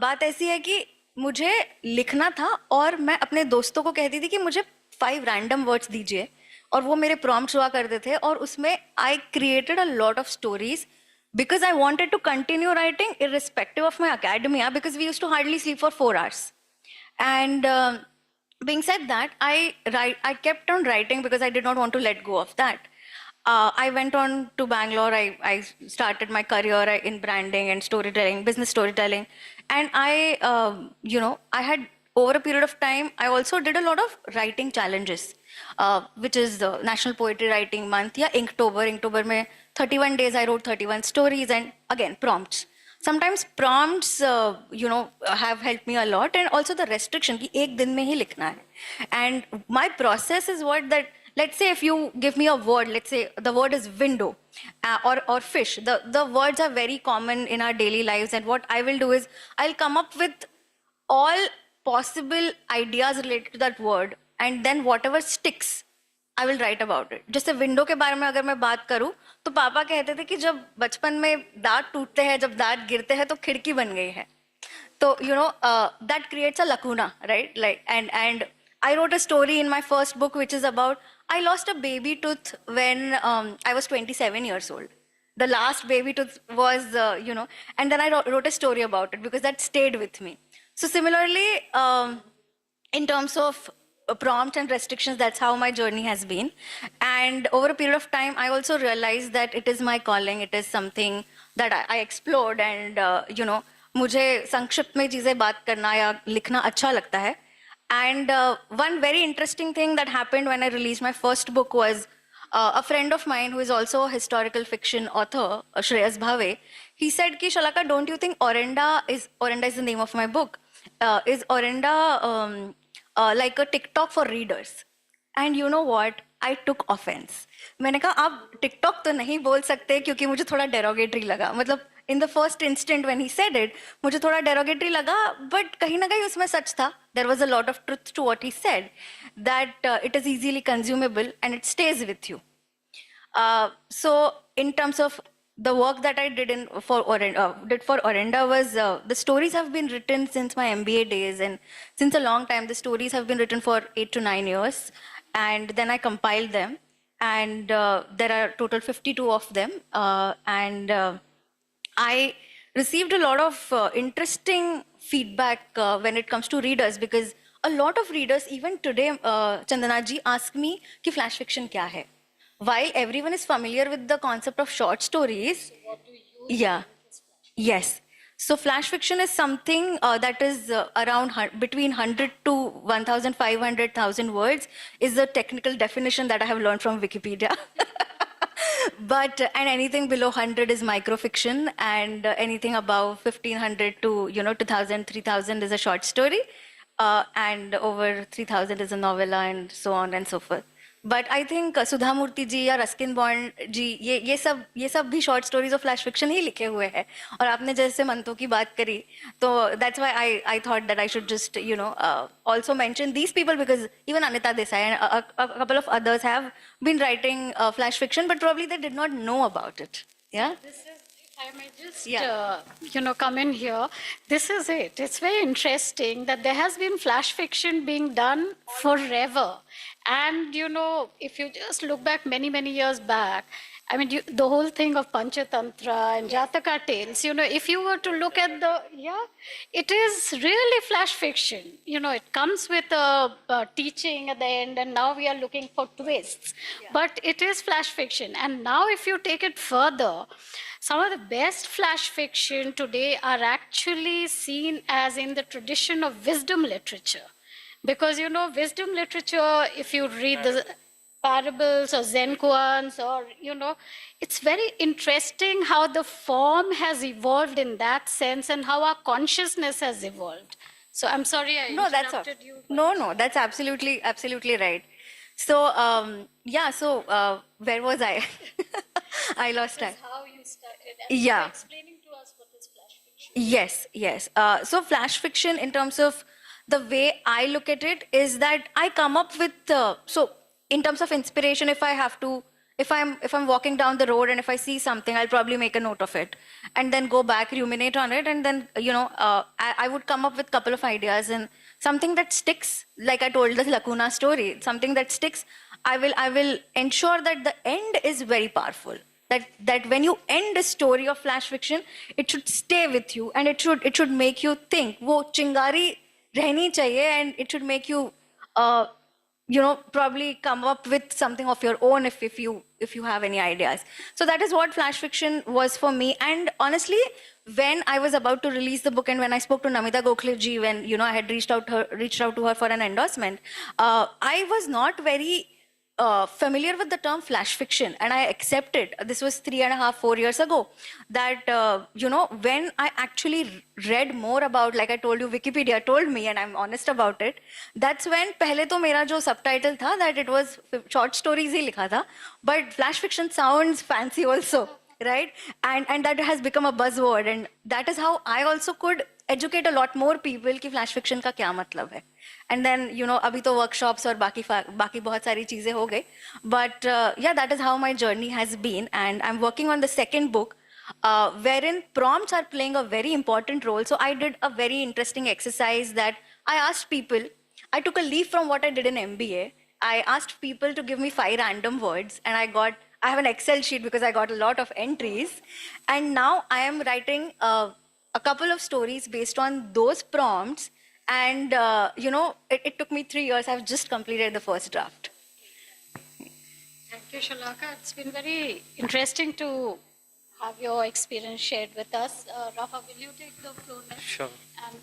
बात ऐसी है कि मुझे लिखना था और मैं अपने दोस्तों को कहती थी कि मुझे 5 रैंडम वर्ड्स दीजिए और वो मेरे प्रॉम्प्ट्स हुआ करते थे और उसमें I created a lot of stories because I wanted to continue writing irrespective of my academia because we used to hardly sleep for 4 hours. And being said that, I kept on writing because I did not want to let go of that. I went on to Bangalore. I started my career in branding and storytelling, business storytelling. And I had, over a period of time, I also did a lot of writing challenges, which is the National Poetry Writing Month. Yeah, Inktober. Inktober mein 31 days I wrote 31 stories and again, prompts. Sometimes prompts, have helped me a lot, and also the restriction कि एक दिन में ही लिखना है. And my process is what that, let's say if you give me a word, let's say the word is window or fish. The words are very common in our daily lives, and what I will do is I'll come up with all possible ideas related to that word, and then whatever sticks, I will write about it. जैसे window के बारे में अगर मैं बात करूं तो पापा कहते थे कि जब बचपन में दांत टूटते हैं, जब दांत गिरते हैं तो खिड़की बन गई है. तो that creates a lacuna, right? Like and I wrote a story in my first book which is about I lost a baby tooth when I was 27 years old. The last baby tooth was and then I wrote a story about it because that stayed with me. So similarly, in terms of prompts and restrictions, that's how my journey has been. And over a period of time, I also realized that it is my calling. It is something that I explored. And, मुझे संक्षिप्त में चीज़ें बात करना या लिखना अच्छा लगता है. And one very interesting thing that happened when I released my first book was a friend of mine who is also a historical fiction author, Shreyas Bhave, he said, ki, Shalaka, don't you think Orenda is the name of my book, is Orenda like a TikTok for readers? And you know what? I took offense. मैंने कहा आप TikTok तो नहीं बोल सकते क्योंकि मुझे थोड़ा derogatory लगा. मतलब in the first instant when he said it, मुझे थोड़ा derogatory लगा, but कहीं ना कहीं उसमें सच था. There was a lot of truth to what he said, that it is easily consumable and it stays with you. So in terms of the work that I did for Orenda was, the stories have been written since my MBA days, and since a long time, the stories have been written for 8 to 9 years, and then I compiled them, and there are total 52 of them, and I received a lot of interesting feedback when it comes to readers, because a lot of readers, even today, Chandana ji, ask me कि flash fiction क्या है? While everyone is familiar with the concept of short stories, yes. So flash fiction is something that is around between 100 to 1,500,000 words is the technical definition that I have learned from Wikipedia. And anything below 100 is microfiction, and anything above 1,500 to 2,000, 3,000 is a short story, and over 3,000 is a novella, and so on and so forth. But I think Sudha Murthy ji या Ruskin Bond जी ये सब भी short stories of flash fiction ही लिखे हुए हैं. और आपने जैसे मंतों की बात करी, तो that's why I thought that I should just also mention these people, because even Anita Desai and a couple of others have been writing flash fiction, but probably they did not know about it. Yeah. I may just, come in here. This is it. It's very interesting that there has been flash fiction being done forever. And, if you just look back many years back, I mean, the whole thing of Panchatantra and Jataka tales, if you were to look at it is really flash fiction. It comes with a teaching at the end, and now we are looking for twists. But it is flash fiction. And now if you take it further, some of the best flash fiction today are actually seen as in the tradition of wisdom literature. Because, wisdom literature, if you read the parables or Zen koans, or, it's very interesting how the form has evolved in that sense and how our consciousness has evolved. So I'm sorry I interrupted you. No, that's absolutely right. So, where was I? I lost track. How you started. And Yeah. you were explaining to us what is flash fiction. Yes. So flash fiction, in terms of the way I look at it, is that I come up with, so in terms of inspiration, if I'm walking down the road and if I see something, I'll probably make a note of it and then go back, ruminate on it, and then, I would come up with a couple of ideas, and something that sticks, like I told the Lacuna story, something that sticks, I will ensure that the end is very powerful. That when you end a story of flash fiction, it should stay with you, and it should make you think. वो चिंगारी रहनी चाहिए, and it should make you, probably come up with something of your own if you have any ideas. So that is what flash fiction was for me. And honestly, when I was about to release the book, and when I spoke to Namita Gokhale ji, when I had reached out to her for an endorsement, I was not very familiar with the term flash fiction, and I accepted. This was 3.5-4 years ago. That when I actually read more about, like I told you, Wikipedia told me, and I'm honest about it. That's when पहले तो मेरा जो subtitle था, that it was short stories ही लिखा था, but flash fiction sounds fancy also, right? And that has become a buzzword, and that is how I also could educate a lot more people कि flash fiction का क्या मतलब है. And then, अभी तो workshops और बाकी बहुत सारी चीजें हो गई. But that is how my journey has been. And I'm working on the second book, wherein prompts are playing a very important role. So I did a very interesting exercise that I asked people, I took a leaf from what I did in MBA. I asked people to give me 5 random words, and I have an Excel sheet because I got a lot of entries. And now I am writing a couple of stories based on those prompts. And, it took me 3 years. I've just completed the first draft. Thank you, Shalaka. It's been very interesting to have your experience shared with us. Rafa, will you take the floor next? Sure. And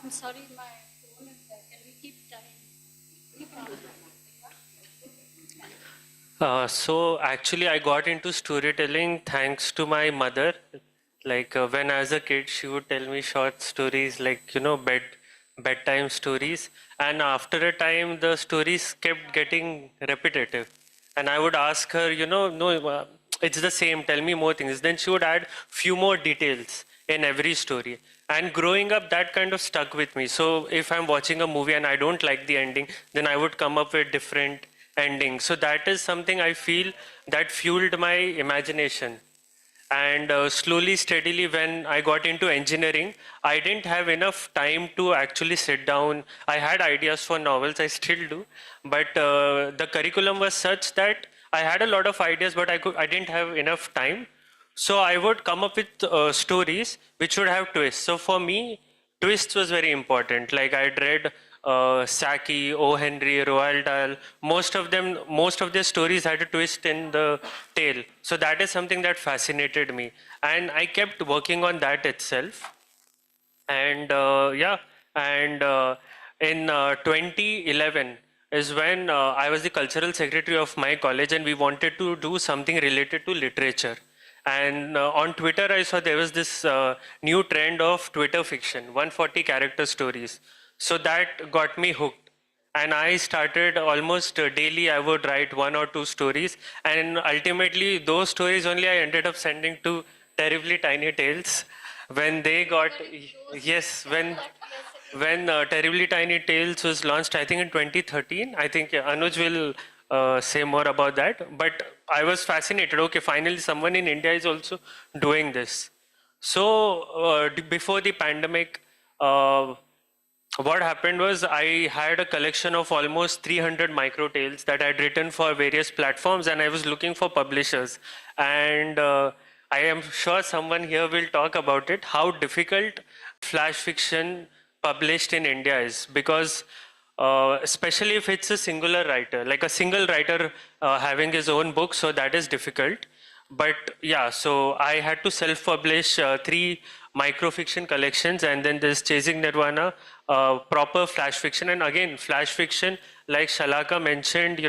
I'm sorry, my phone is there. Can we keep time? So actually, I got into storytelling thanks to my mother. Like when I was a kid, she would tell me short stories, like, bedtime stories. And after a time, the stories kept getting repetitive. And I would ask her, no, it's the same, tell me more things. Then she would add few more details in every story. And growing up, that kind of stuck with me. So if I'm watching a movie and I don't like the ending, then I would come up with different endings. So that is something I feel that fueled my imagination. And slowly, steadily, when I got into engineering, I didn't have enough time to actually sit down. I had ideas for novels, I still do. But the curriculum was such that I had a lot of ideas, but I didn't have enough time. So I would come up with stories which would have twists. So for me, twists was very important. Like I'd read Saki, O. Henry, Roald Dahl. Most of their stories had a twist in the tale. So that is something that fascinated me. And I kept working on that itself. And in 2011 is when I was the cultural secretary of my college, and we wanted to do something related to literature. And on Twitter, I saw there was this new trend of Twitter fiction, 140 character stories. So that got me hooked. And I started almost daily, I would write 1 or 2 stories. And ultimately, those stories only I ended up sending to Terribly Tiny Tales. When they got, yes, when Terribly Tiny Tales was launched, I think in 2013, I think Anuj will say more about that. But I was fascinated. Okay, finally someone in India is also doing this. So before the pandemic, what happened was I had a collection of almost 300 micro tales that I'd written for various platforms, and I was looking for publishers. And I am sure someone here will talk about it, how difficult flash fiction published in India is, because especially if it's a singular writer, like a single writer having his own book, so that is difficult. But yeah, so I had to self-publish 3 microfiction collections, and then there's Chasing Nirvana, proper flash fiction. And again, flash fiction, like Shalaka mentioned,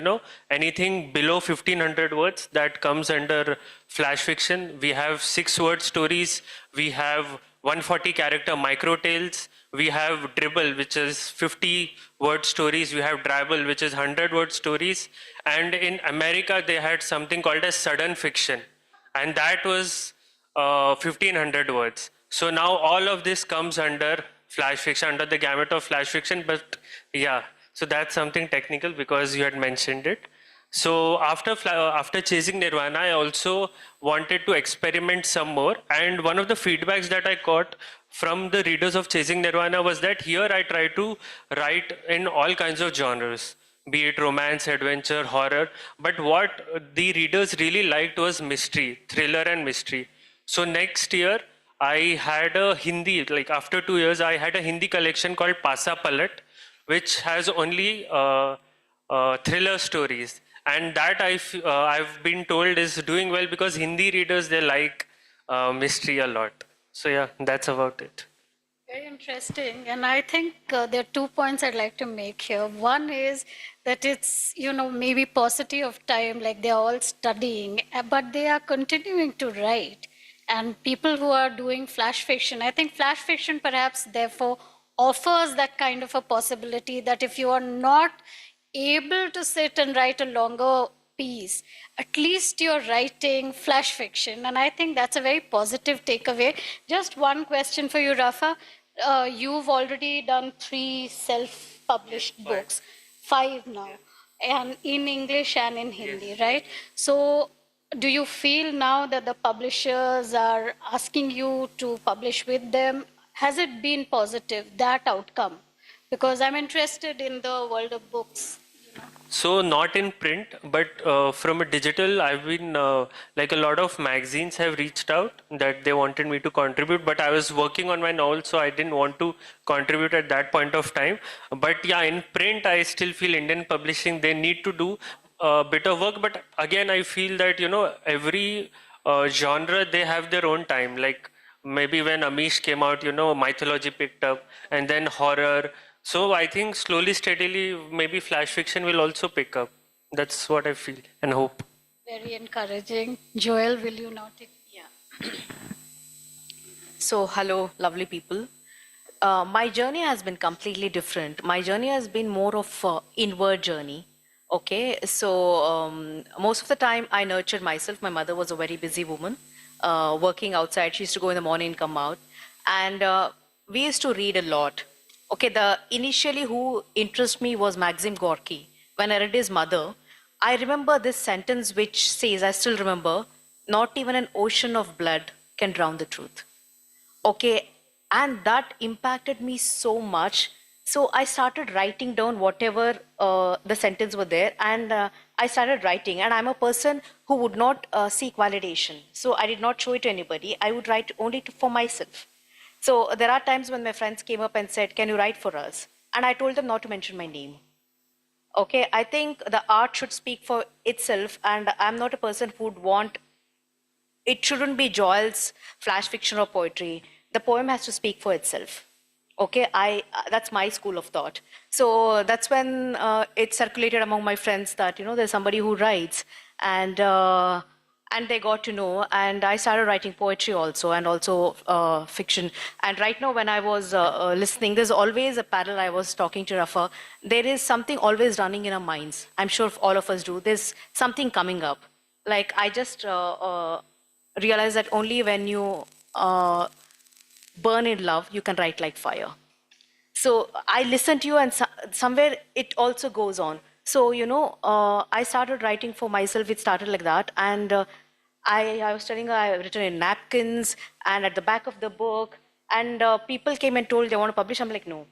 anything below 1500 words, that comes under flash fiction. We have 6-word stories, we have 140 character micro tales, we have dribble, which is 50-word stories, we have drabble, which is 100-word stories. And in America, they had something called as sudden fiction, and that was 1500 words. So now all of this comes under flash fiction, under the gamut of flash fiction. But yeah, so that's something technical because you had mentioned it. So after Chasing Nirvana, I also wanted to experiment some more. And one of the feedbacks that I got from the readers of Chasing Nirvana was that here I try to write in all kinds of genres, be it romance, adventure, horror. But what the readers really liked was mystery, thriller and mystery. So next year, I had a Hindi, like after 2 years, I had a Hindi collection called Pasa Palat, which has only thriller stories. And that I've been told is doing well because Hindi readers, they like mystery a lot. So yeah, that's about it. Very interesting. And I think there are 2 points I'd like to make here. One is that it's, maybe paucity of time, like they're all studying, but they are continuing to write. And people who are doing flash fiction, I think flash fiction perhaps therefore offers that kind of a possibility that if you are not able to sit and write a longer piece, at least you're writing flash fiction. And I think that's a very positive takeaway. Just one question for you, Rafa. You've already done 3 self-published books, 5 now, and in English and in Hindi, right? So do you feel now that the publishers are asking you to publish with them? Has it been positive, that outcome? Because I'm interested in the world of books. So not in print, but from a digital, I've been, like a lot of magazines have reached out that they wanted me to contribute, but I was working on my novel, so I didn't want to contribute at that point of time. But yeah, in print, I still feel Indian publishing, they need to do a bit of work. But again, I feel that, every genre, they have their own time. Like maybe when Amish came out, mythology picked up, and then horror. So I think slowly, steadily, maybe flash fiction will also pick up. That's what I feel and hope. Very encouraging. Joel, will you now take? Yeah. So, hello, lovely people. My journey has been completely different. My journey has been more of an inward journey. Okay, so most of the time I nurtured myself. My mother was a very busy woman, working outside. She used to go in the morning and come out. And we used to read a lot. Okay, the initially who interested me was Maxim Gorky. When I read his mother, I remember this sentence which says, I still remember, not even an ocean of blood can drown the truth. Okay, and that impacted me so much. So I started writing down whatever the sentence were there, and I started writing. And I'm a person who would not seek validation. So I did not show it to anybody. I would write only for myself. So there are times when my friends came up and said, can you write for us? And I told them not to mention my name. Okay, I think the art should speak for itself, and I'm not a person who would want, it shouldn't be Joel's flash fiction or poetry. The poem has to speak for itself. Okay, that's my school of thought. So that's when it circulated among my friends that, there's somebody who writes, and they got to know, and I started writing poetry also, and also fiction. And right now, when I was listening, there's always a parallel. I was talking to Rafa. There is something always running in our minds. I'm sure all of us do. There's something coming up. Like, I just realized that only when you burn in love, you can write like fire. So I listen to you, and somewhere it also goes on. So, I started writing for myself. It started like that. And I was telling her I've written in napkins and at the back of the book. And people came and told they want to publish. I'm like, no.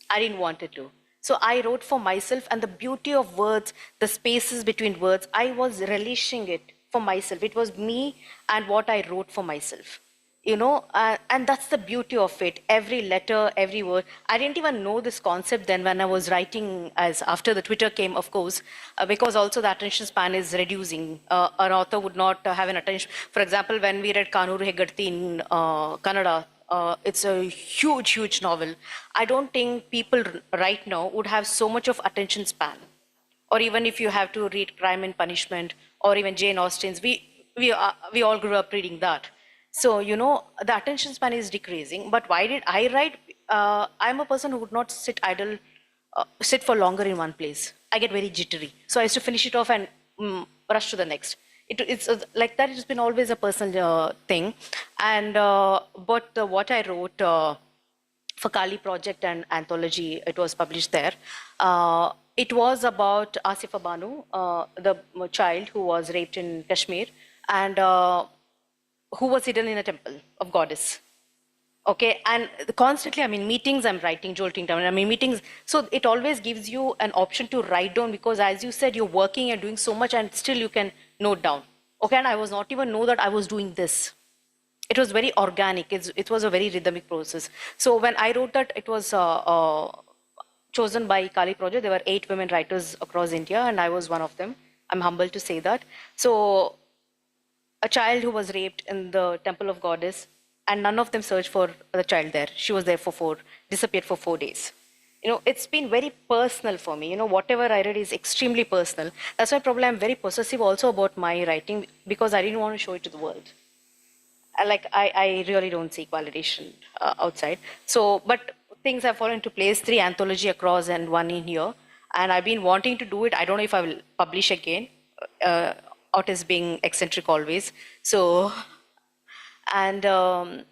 I didn't want it to. So I wrote for myself, and the beauty of words, the spaces between words, I was relishing it for myself. It was me and what I wrote for myself. And that's the beauty of it. Every letter, every word. I didn't even know this concept then when I was writing, as after the Twitter came, of course, because also the attention span is reducing. An author would not have an attention. For example, when we read Kanuru Hegarti in Kannada, it's a huge, huge novel. I don't think people right now would have so much of attention span. Or even if you have to read Crime and Punishment, or even Jane Austen's, we all grew up reading that. So, the attention span is decreasing. But why did I write? I'm a person who would not sit idle, sit for longer in one place. I get very jittery. So I used to finish it off and rush to the next. It's like that. It's been always a personal thing. And but what I wrote for Kali Project and Anthology, it was published there. It was about Asifa Banu, the child who was raped in Kashmir, and who was hidden in a temple of goddess. Okay, and constantly, meetings, I'm writing, jolting down, meetings. So it always gives you an option to write down, because as you said, you're working and doing so much and still you can note down. Okay, and I was not even know that I was doing this. It was very organic. It was a very rhythmic process. So when I wrote that, it was chosen by Kali Project. There were 8 women writers across India, and I was one of them. I'm humbled to say that. So a child who was raped in the temple of goddess, and none of them searched for the child there. She was there disappeared for 4 days. It's been very personal for me. Whatever I read is extremely personal. That's why probably I'm very possessive also about my writing, because I didn't want to show it to the world. I really don't seek validation outside. So, but things have fallen into place, 3 anthology across and 1 in here. And I've been wanting to do it. I don't know if I will publish again. Artists being eccentric always. So, and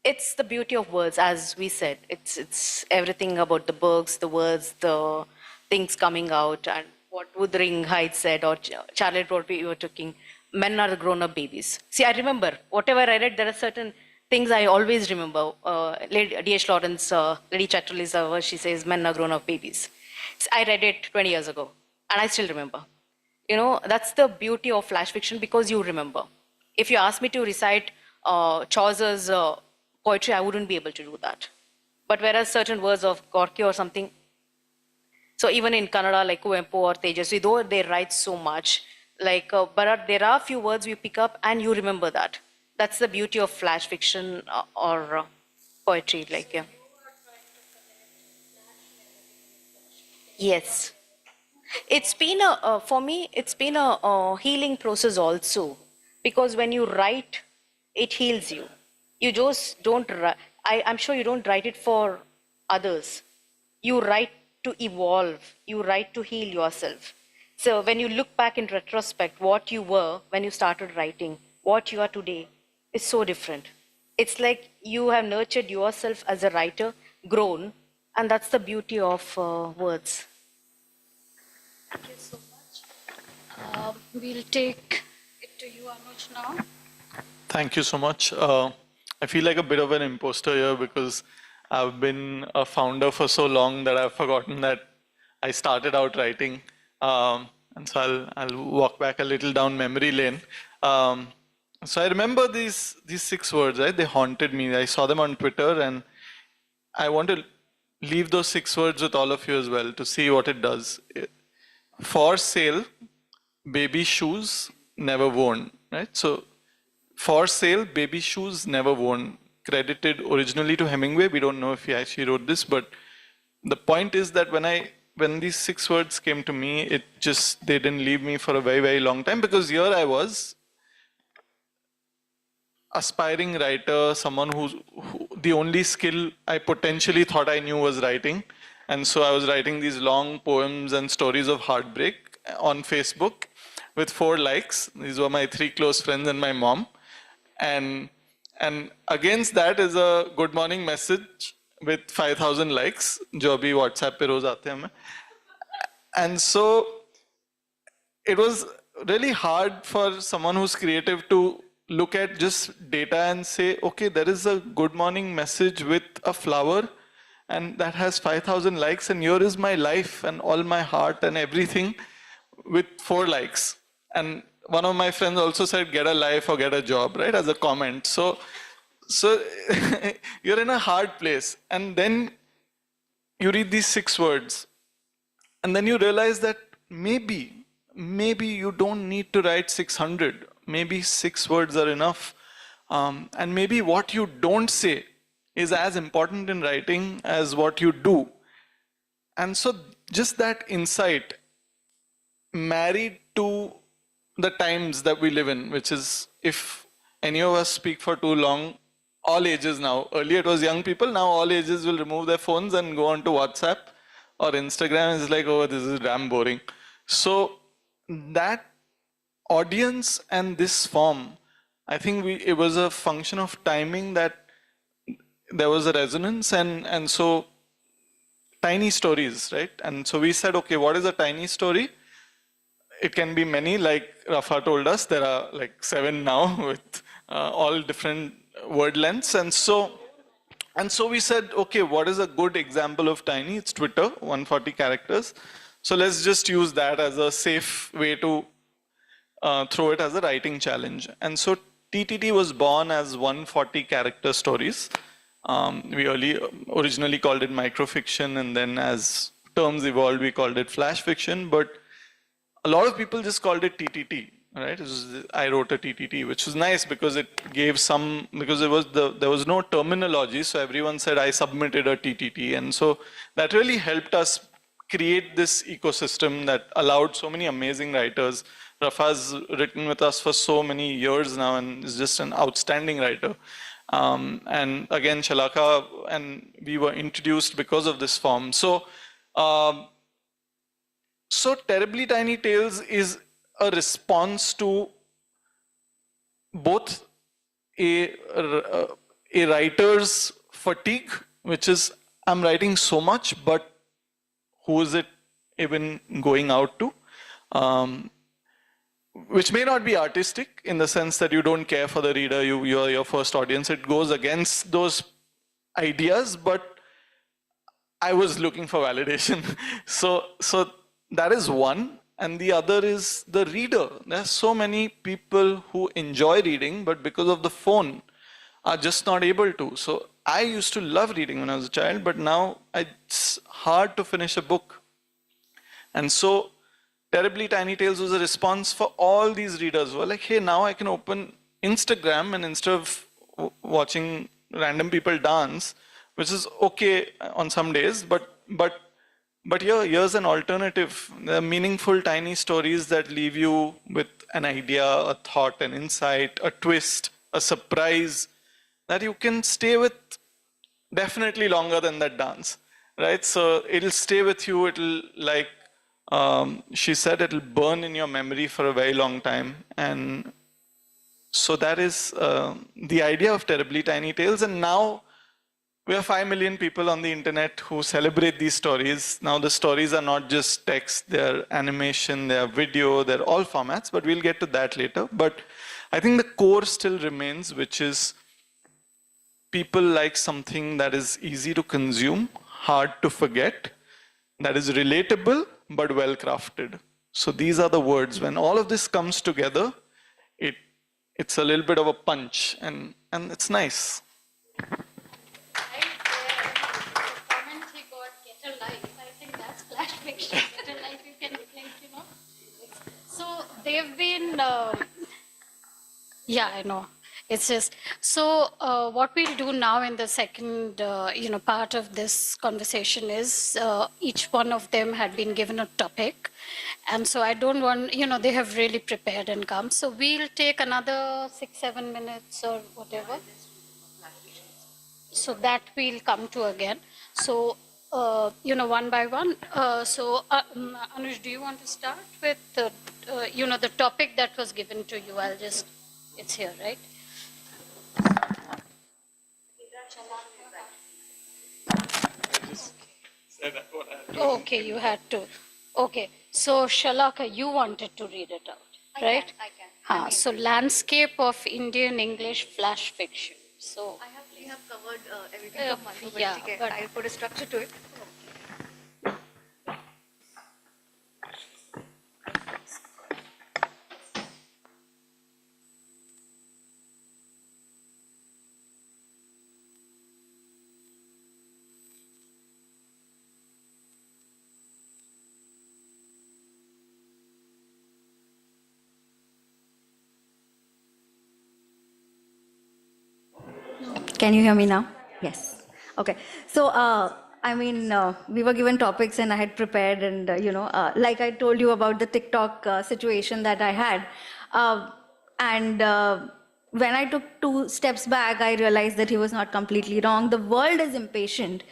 it's the beauty of words, as we said. It's everything about the books, the words, the things coming out, and what Wuthering Heights said, or Charlotte Bronte, you were talking. Men are the grown-up babies. See, I remember whatever I read. There are certain things I always remember. D.H. Lawrence, Lady Chatterley's, she says, men are grown-up babies. So I read it 20 years ago, and I still remember. That's the beauty of flash fiction, because you remember. If you ask me to recite Chaucer's poetry, I wouldn't be able to do that. But whereas certain words of Gorky or something, so even in Kannada, like Kuvempu or Tejasvi, though they write so much, but there are few words you pick up and you remember that. That's the beauty of flash fiction or poetry, yeah. Yes. It's been for me, it's been a healing process also. Because when you write, it heals you. You just don't, I'm sure you don't write it for others. You write to evolve. You write to heal yourself. So when you look back in retrospect, what you were when you started writing, what you are today, is so different. It's like you have nurtured yourself as a writer, grown, and that's the beauty of words. Thank you so much. We'll take it to you, Anuj, now. Thank you so much. I feel like a bit of an imposter here because I've been a founder for so long that I've forgotten that I started out writing. And so I'll walk back a little down memory lane. So I remember these 6 words, right? They haunted me. I saw them on Twitter, and I want to leave those 6 words with all of you as well to see what it does. For sale, baby shoes never worn, right? So for sale, baby shoes never worn. Credited originally to Hemingway. We don't know if he actually wrote this, but the point is that when these 6 words came to me, they didn't leave me for a very, very long time, because here I was, aspiring writer, someone who the only skill I potentially thought I knew was writing. And so I was writing these long poems and stories of heartbreak on Facebook with 4 likes. These were my 3 close friends and my mom. And against that is a good morning message with 5,000 likes, जो अभी WhatsApp पे रोज आते हैं हमें. And so it was really hard for someone who's creative to look at just data and say, okay, there is a good morning message with a flower, and that has 5,000 likes, and here is my life and all my heart and everything with 4 likes. And one of my friends also said, get a life or get a job, right, as a comment. So you're in a hard place. And then you read these 6 words, and then you realize that maybe you don't need to write 600. Maybe 6 words are enough. And maybe what you don't say is as important in writing as what you do. And so just that insight married to the times that we live in, which is if any of us speak for too long, all ages now. Earlier it was young people, now all ages will remove their phones and go on to WhatsApp or Instagram. It's like, oh, this is damn boring. So that audience and this form, I think it was a function of timing that there was a resonance, and so tiny stories, right? And so we said, okay, what is a tiny story? It can be many, like Rafa told us, there are like 7 now with all different word lengths. And so we said, okay, what is a good example of tiny? It's Twitter, 140 characters. So let's just use that as a safe way to throw it as a writing challenge. And so TTT was born as 140 character stories. We originally called it microfiction, and then as terms evolved, we called it flash fiction. But a lot of people just called it TTT, right? I wrote a TTT, which was nice because it gave some, because there was no terminology, so everyone said I submitted a TTT. And so that really helped us create this ecosystem that allowed so many amazing writers. Rafa's written with us for so many years now and is just an outstanding writer. And again, Shalaka and we were introduced because of this form. So Terribly Tiny Tales is a response to both a writer's fatigue, which is I'm writing so much, but who is it even going out to? Which may not be artistic in the sense that you don't care for the reader, you're your first audience. It goes against those ideas, but I was looking for validation. So that is one. And the other is the reader. There are so many people who enjoy reading, but because of the phone are just not able to. So I used to love reading when I was a child, but now it's hard to finish a book. And so Terribly Tiny Tales was a response for all these readers who were like, hey, now I can open Instagram and instead of watching random people dance, which is okay on some days, but here's an alternative. There are meaningful tiny stories that leave you with an idea, a thought, an insight, a twist, a surprise that you can stay with definitely longer than that dance, right? So it'll stay with you. It'll, like she said, it'll burn in your memory for a very long time. And so that is the idea of Terribly Tiny Tales. And now we have 5 million people on the internet who celebrate these stories. Now the stories are not just text, they're animation, they're video, they're all formats, but we'll get to that later. But I think the core still remains, which is people like something that is easy to consume, hard to forget, that is relatable, but well crafted. So these are the words. When all of this comes together, it's a little bit of a punch, and it's nice. Flash fiction, get a life, you can, like, you know. So they've been, yeah, I know. It's just, so what we'll do now in the second, part of this conversation is each one of them had been given a topic. And so I don't want, they have really prepared and come. So we'll take another 6-7 minutes or whatever. So that we'll come to again. So, one by one. Anuj, do you want to start with, the topic that was given to you? It's here, right? Okay, you had to. Okay, so Shalaka, you wanted to read it out, right? I can. So landscape of Indian English flash fiction. So we have covered everything from Mantu, but yeah, okay, but I'll put a structure to it. Can you hear me now? Yes. Okay. So, we were given topics and I had prepared, and like I told you about the TikTok situation that I had, and when I took 2 steps back, I realized that he was not completely wrong. The world is impatient,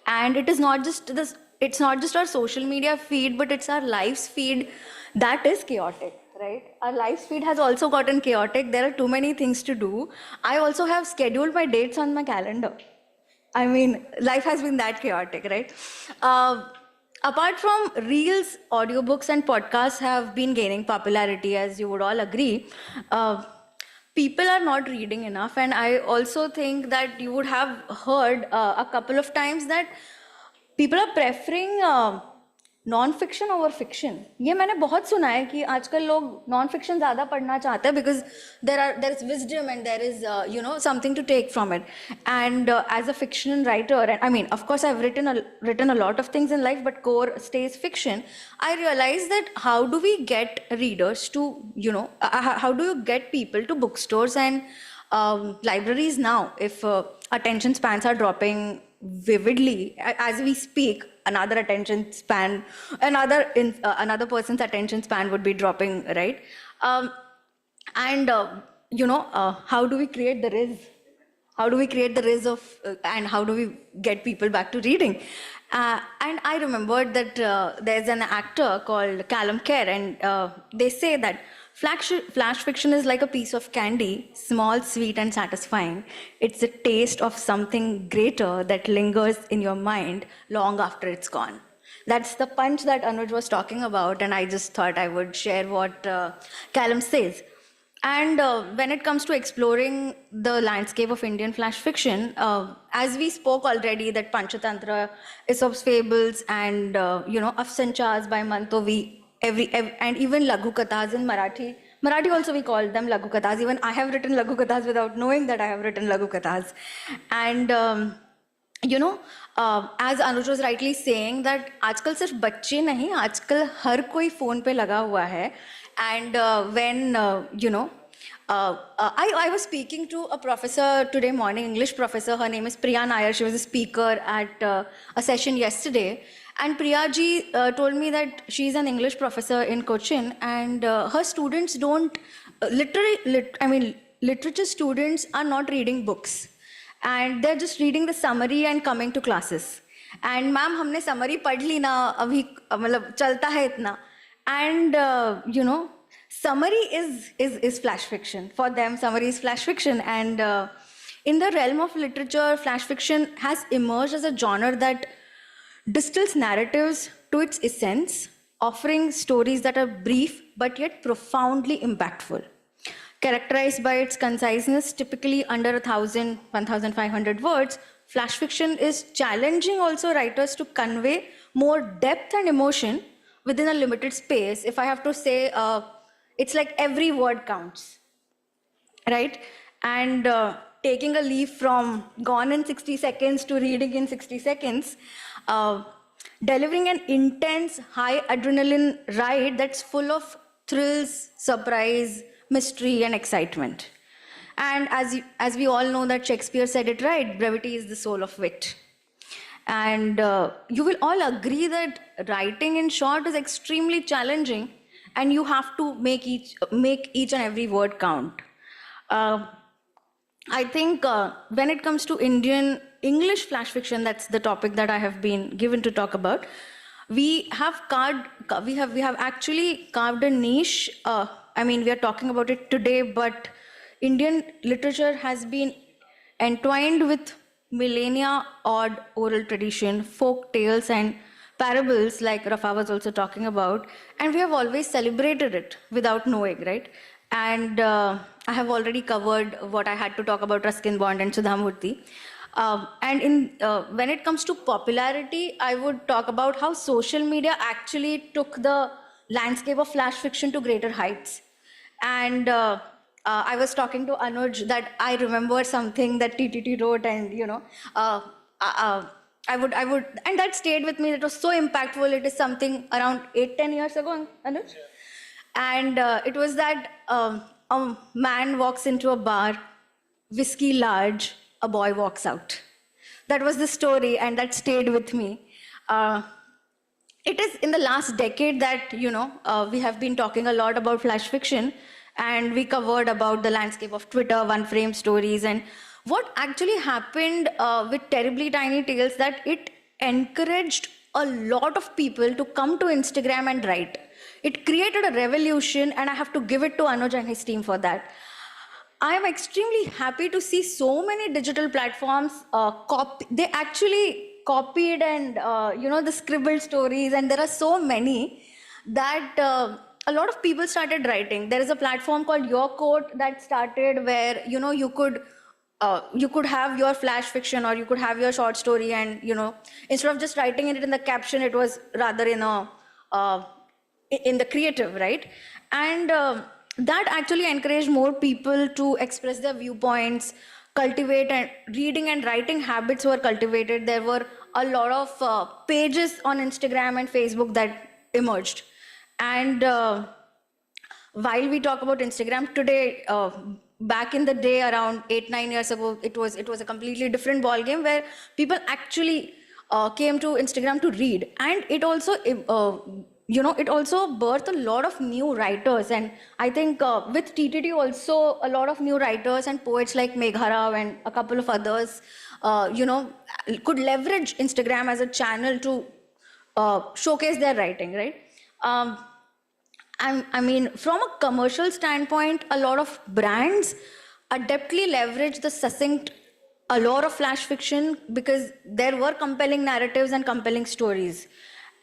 and it is not just this. It's not just our social media feed, but it's our lives feed that is chaotic, right? Our life feed has also gotten chaotic. There are too many things to do. I also have scheduled my dates on my calendar. I mean, life has been that chaotic, right? Apart from reels, audiobooks, and podcasts have been gaining popularity, as you would all agree. People are not reading enough, and I also think that you would have heard a couple of times that people are preferring non fiction over fiction. ये मैंने बहुत सुना है कि आजकल लोग non fiction ज़्यादा पढ़ना चाहते हैं because there is wisdom and there is something to take from it. And as a fiction writer, I mean of course I have written a lot of things in life, but core stays fiction. I realized that how do we get readers to, how do you get people to bookstores and libraries now if attention spans are dropping vividly as we speak? Another attention span, another person's attention span would be dropping, right? And how do we create the riz? How do we create the riz of, and how do we get people back to reading? And I remembered that there's an actor called Callum Kerr, and they say that flash fiction is like a piece of candy, small, sweet, and satisfying. It's a taste of something greater that lingers in your mind long after it's gone. That's the punch that Anuj was talking about, and I just thought I would share what Callum says. And when it comes to exploring the landscape of Indian flash fiction, as we spoke already, that Panchatantra, Aesop's Fables, and Afsanchas by Mantovi, and even Laghu Kathas in Marathi. Marathi also we call them Laghu Kathas. Even I have written Laghu Kathas without knowing that I have written Laghu Kathas. And as Anuj was rightly saying that आजकल सिर्फ बच्चे नहीं, आजकल हर कोई phone पे लगा हुआ है. And when I was speaking to a professor today morning, English professor. Her name is Priya Nair. She was a speaker at a session yesterday. And Priya ji told me that she's an English professor in Cochin, and her students don't, literature students are not reading books. And they're just reading the summary and coming to classes. And ma'am, हमने summary पढ़ ली ना, अभी मतलब चलता है इतना. And summary is flash fiction. For them, summary is flash fiction. And in the realm of literature, flash fiction has emerged as a genre that distills narratives to its essence, offering stories that are brief but yet profoundly impactful. Characterized by its conciseness, typically under 1,000, 1,500 words, flash fiction is challenging also writers to convey more depth and emotion within a limited space. If I have to say, it's like every word counts, right? And taking a leaf from gone in 60 seconds to reading in 60 seconds, delivering an intense, high adrenaline ride that's full of thrills, surprise, mystery, and excitement. And as we all know that Shakespeare said it right, brevity is the soul of wit. And you will all agree that writing in short is extremely challenging, and you have to make each and every word count. I think when it comes to Indian English flash fiction, that's the topic that I have been given to talk about. We have actually carved a niche. We are talking about it today, but Indian literature has been entwined with millennia-odd oral tradition, folk tales, and parables, like Rafa was also talking about, and we have always celebrated it without knowing, right? And I have already covered what I had to talk about Ruskin Bond and Sudhamurthy. When it comes to popularity, I would talk about how social media actually took the landscape of flash fiction to greater heights. And I was talking to Anuj that I remember something that TTT wrote, and and that stayed with me. It was so impactful. It is something around 8-10 years ago, Anuj. And it was that a man walks into a bar, whiskey large, a boy walks out. That was the story, and that stayed with me. It is in the last decade that, we have been talking a lot about flash fiction, and we covered about the landscape of Twitter, one-frame stories, and what actually happened with Terribly Tiny Tales, that it encouraged a lot of people to come to Instagram and write. It created a revolution, and I have to give it to Anuj and his team for that. I am extremely happy to see so many digital platforms they actually copied and the scribbled stories, and there are so many that a lot of people started writing. There is a platform called Your Quote that started where you could have your flash fiction, or you could have your short story, and instead of just writing it in the caption, it was rather in the creative, right? And that actually encouraged more people to express their viewpoints, cultivate, and reading and writing habits were cultivated. There were a lot of pages on Instagram and Facebook that emerged. And while we talk about Instagram today, back in the day, around 8-9 years ago, it was a completely different ballgame where people actually came to Instagram to read. And it also it also birthed a lot of new writers. And I think with TTT also, a lot of new writers and poets like Megha Rao and a couple of others, could leverage Instagram as a channel to showcase their writing, right? I mean, from a commercial standpoint, a lot of brands adeptly leverage the succinct allure of flash fiction because there were compelling narratives and compelling stories.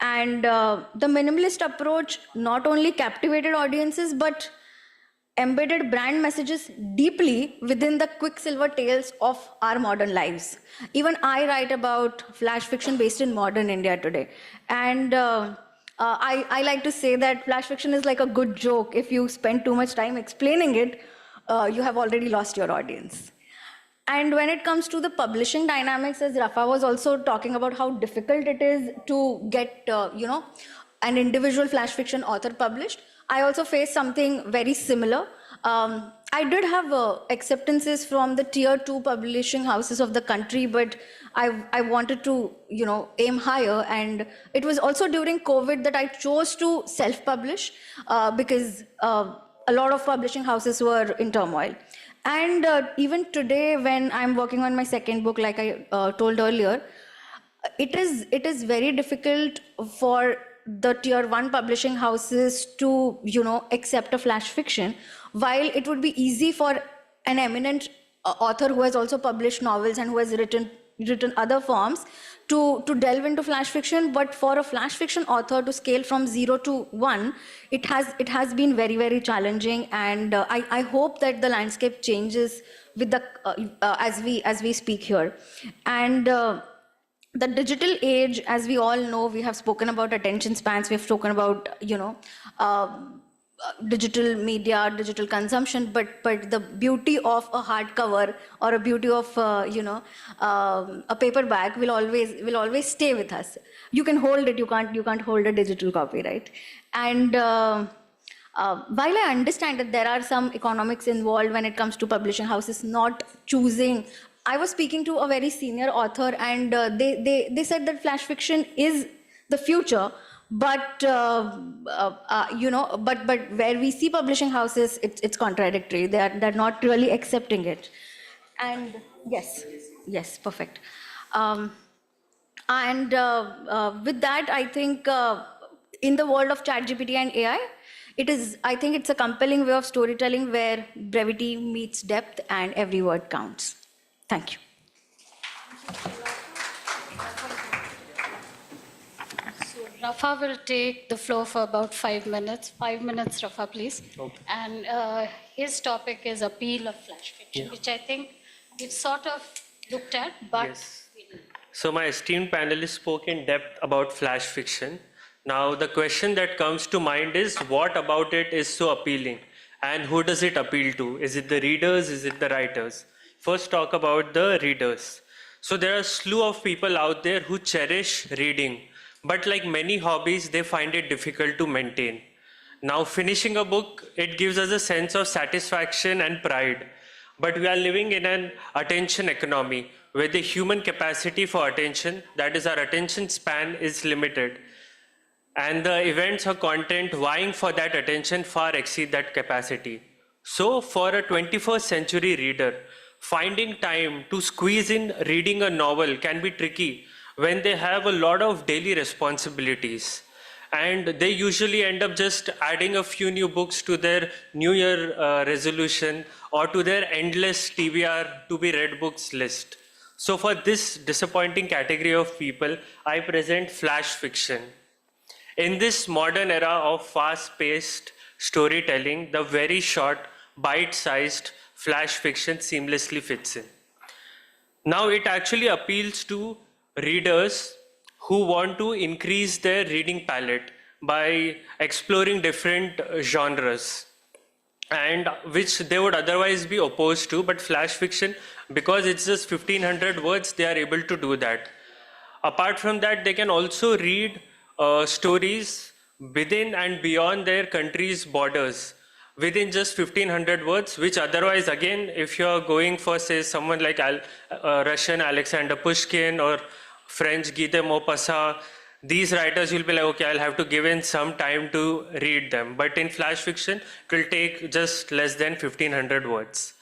And the minimalist approach not only captivated audiences, but embedded brand messages deeply within the quicksilver tales of our modern lives. Even I write about flash fiction based in modern India today. And I like to say that flash fiction is like a good joke. If you spend too much time explaining it, you have already lost your audience. And when it comes to the publishing dynamics, as Rafa was also talking about how difficult it is to get, an individual flash fiction author published, I also faced something very similar. I did have acceptances from the tier 2 publishing houses of the country, but I wanted to, aim higher. And it was also during COVID that I chose to self-publish because a lot of publishing houses were in turmoil. And even today, when I'm working on my second book, like I told earlier, it is very difficult for the tier 1 publishing houses to, accept a flash fiction, while it would be easy for an eminent author who has also published novels and who has written other forms to delve into flash fiction. But for a flash fiction author to scale from 0 to 1, it has been very, very challenging. And I hope that the landscape changes with the as we speak here. And the digital age, as we all know, we have spoken about attention spans, we have spoken about, digital media, digital consumption, but the beauty of a hardcover or a beauty of, a paperback will always stay with us. You can hold it, you can't hold a digital copy, right? And while I understand that there are some economics involved when it comes to publishing houses not choosing, I was speaking to a very senior author, and they said that flash fiction is the future, but but where we see publishing houses, it's contradictory. They're not really accepting it. And yes, perfect. And with that, I think in the world of ChatGPT and AI, I think it's a compelling way of storytelling where brevity meets depth and every word counts. Thank you. So Rafa will take the floor for about 5 minutes. 5 minutes, Rafa, please. Okay. And his topic is appeal of flash fiction, Yeah. which I think we've sort of looked at, but Yes. So my esteemed panelists spoke in depth about flash fiction. Now the question that comes to mind is, what about it is so appealing? And who does it appeal to? Is it the readers? Is it the writers? First talk about the readers. So there are a slew of people out there who cherish reading, but like many hobbies, they find it difficult to maintain. Now finishing a book, it gives us a sense of satisfaction and pride. But we are living in an attention economy where the human capacity for attention, that is our attention span, is limited. And the events or content vying for that attention far exceed that capacity. So for a 21st century reader, finding time to squeeze in reading a novel can be tricky when they have a lot of daily responsibilities. And they usually end up just adding a few new books to their New Year resolution or to their endless TBR to be read books list. So for this disappointing category of people, I present flash fiction. In this modern era of fast-paced storytelling, the very short, bite-sized flash fiction seamlessly fits in. Now it actually appeals to readers who want to increase their reading palette by exploring different genres, and which they would otherwise be opposed to, but flash fiction, because it's just 1500 words, they are able to do that. Apart from that, they can also read stories within and beyond their country's borders within just 1500 words, which otherwise, again, if you're going for, say, someone like Russian Alexander Pushkin or French Guy de Maupassant, these writers, you'll be like, okay, I'll have to give in some time to read them. But in flash fiction, it will take just less than 1500 words.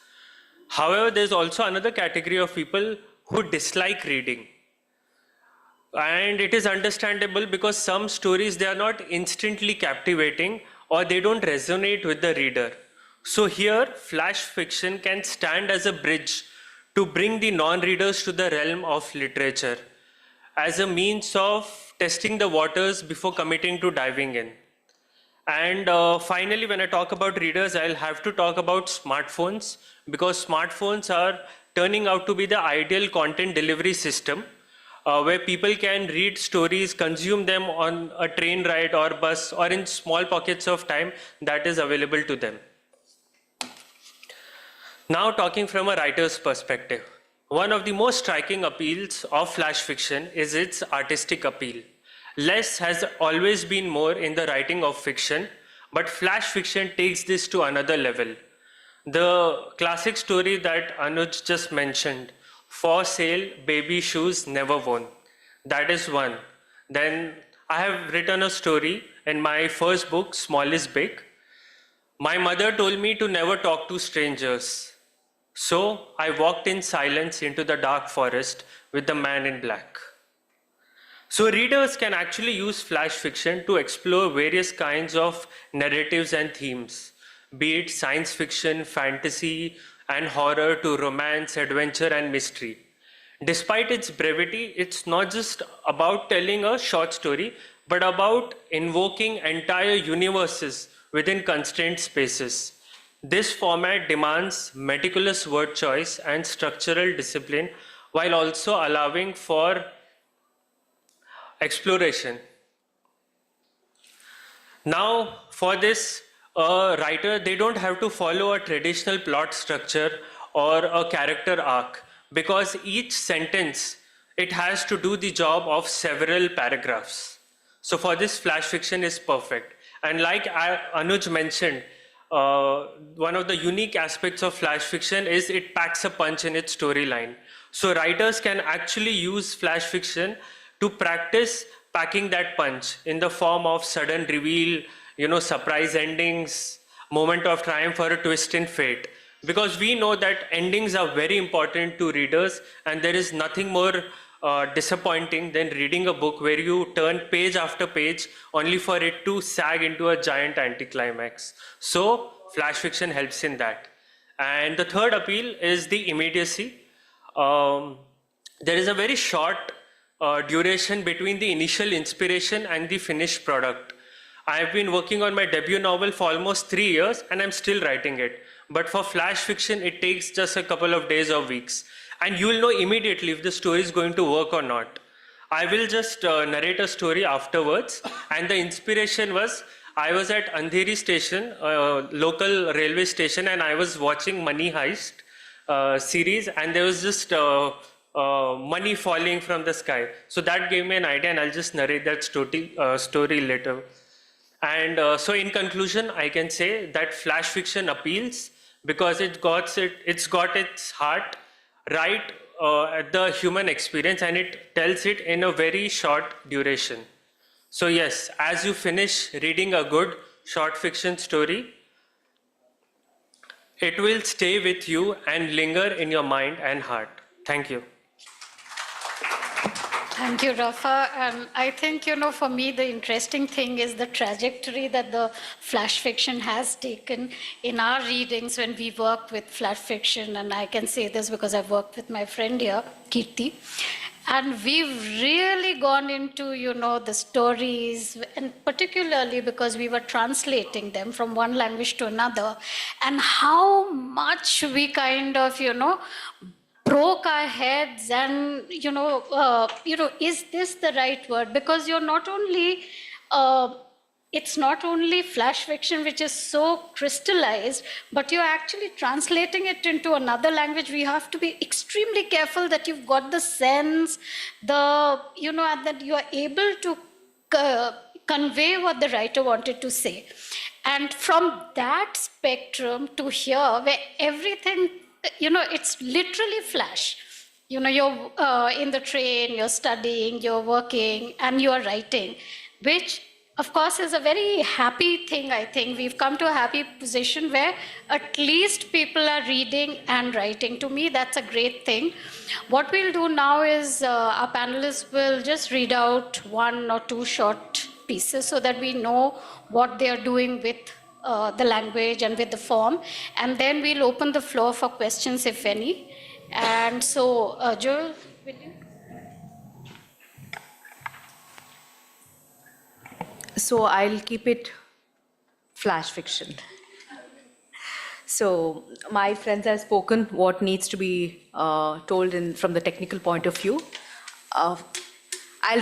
However, there's also another category of people who dislike reading. And it is understandable because some stories, they are not instantly captivating or they don't resonate with the reader. So here, flash fiction can stand as a bridge to bring the non-readers to the realm of literature as a means of testing the waters before committing to diving in. And finally, when I talk about readers, I'll have to talk about smartphones, because smartphones are turning out to be the ideal content delivery system where people can read stories, consume them on a train ride or bus or in small pockets of time that is available to them. Now talking from a writer's perspective, one of the most striking appeals of flash fiction is its artistic appeal. Less has always been more in the writing of fiction, but flash fiction takes this to another level. The classic story that Anuj just mentioned, for sale, baby shoes never worn. That is one. Then I have written a story in my first book, Small is Big. My mother told me to never talk to strangers. So I walked in silence into the dark forest with the man in black. So readers can actually use flash fiction to explore various kinds of narratives and themes, be it science fiction, fantasy, and horror to romance, adventure, and mystery. Despite its brevity, it's not just about telling a short story, but about invoking entire universes within constrained spaces. This format demands meticulous word choice and structural discipline, while also allowing for exploration. Now, for this, a writer, they don't have to follow a traditional plot structure or a character arc, because each sentence, it has to do the job of several paragraphs. So for this, flash fiction is perfect. And like Anuj mentioned, one of the unique aspects of flash fiction is it packs a punch in its storyline. So writers can actually use flash fiction to practice packing that punch in the form of sudden reveal, surprise endings, moment of triumph, or a twist in fate. Because we know that endings are very important to readers, and there is nothing more disappointing than reading a book where you turn page after page only for it to sag into a giant anticlimax. So flash fiction helps in that. And the third appeal is the immediacy. There is a very short duration between the initial inspiration and the finished product. I've been working on my debut novel for almost 3 years and I'm still writing it. But for flash fiction, it takes just a couple of days or weeks. And you'll know immediately if the story is going to work or not. I will just narrate a story afterwards. And the inspiration was, I was at Andheri station, local railway station, and I was watching Money Heist series, and there was just money falling from the sky. So that gave me an idea, and I'll just narrate that story later. And so in conclusion, I can say that flash fiction appeals because it's got its heart right at the human experience, and it tells it in a very short duration. So yes, as you finish reading a good short fiction story, it will stay with you and linger in your mind and heart. Thank you. Thank you, Rafa. And I think, for me, the interesting thing is the trajectory that the flash fiction has taken in our readings when we work with flash fiction. And I can say this because I've worked with my friend here, Kirti. And we've really gone into, the stories, and particularly because we were translating them from one language to another, and how much we kind of, broke our heads and, is this the right word? Because you're not only, it's not only flash fiction, which is so crystallized, but you're actually translating it into another language. We have to be extremely careful that you've got the sense, and that you are able to convey what the writer wanted to say. And from that spectrum to here, where everything, it's literally flash. You're in the train, you're studying, you're working, and you're writing, which of course is a very happy thing. I think we've come to a happy position where at least people are reading and writing. To me, that's a great thing. What we'll do now is our panelists will just read out 1 or 2 short pieces so that we know what they are doing with the language and with the form. And then we'll open the floor for questions, if any. And so, Joel, will you? So I'll keep it flash fiction. So my friends have spoken what needs to be told from the technical point of view. I'll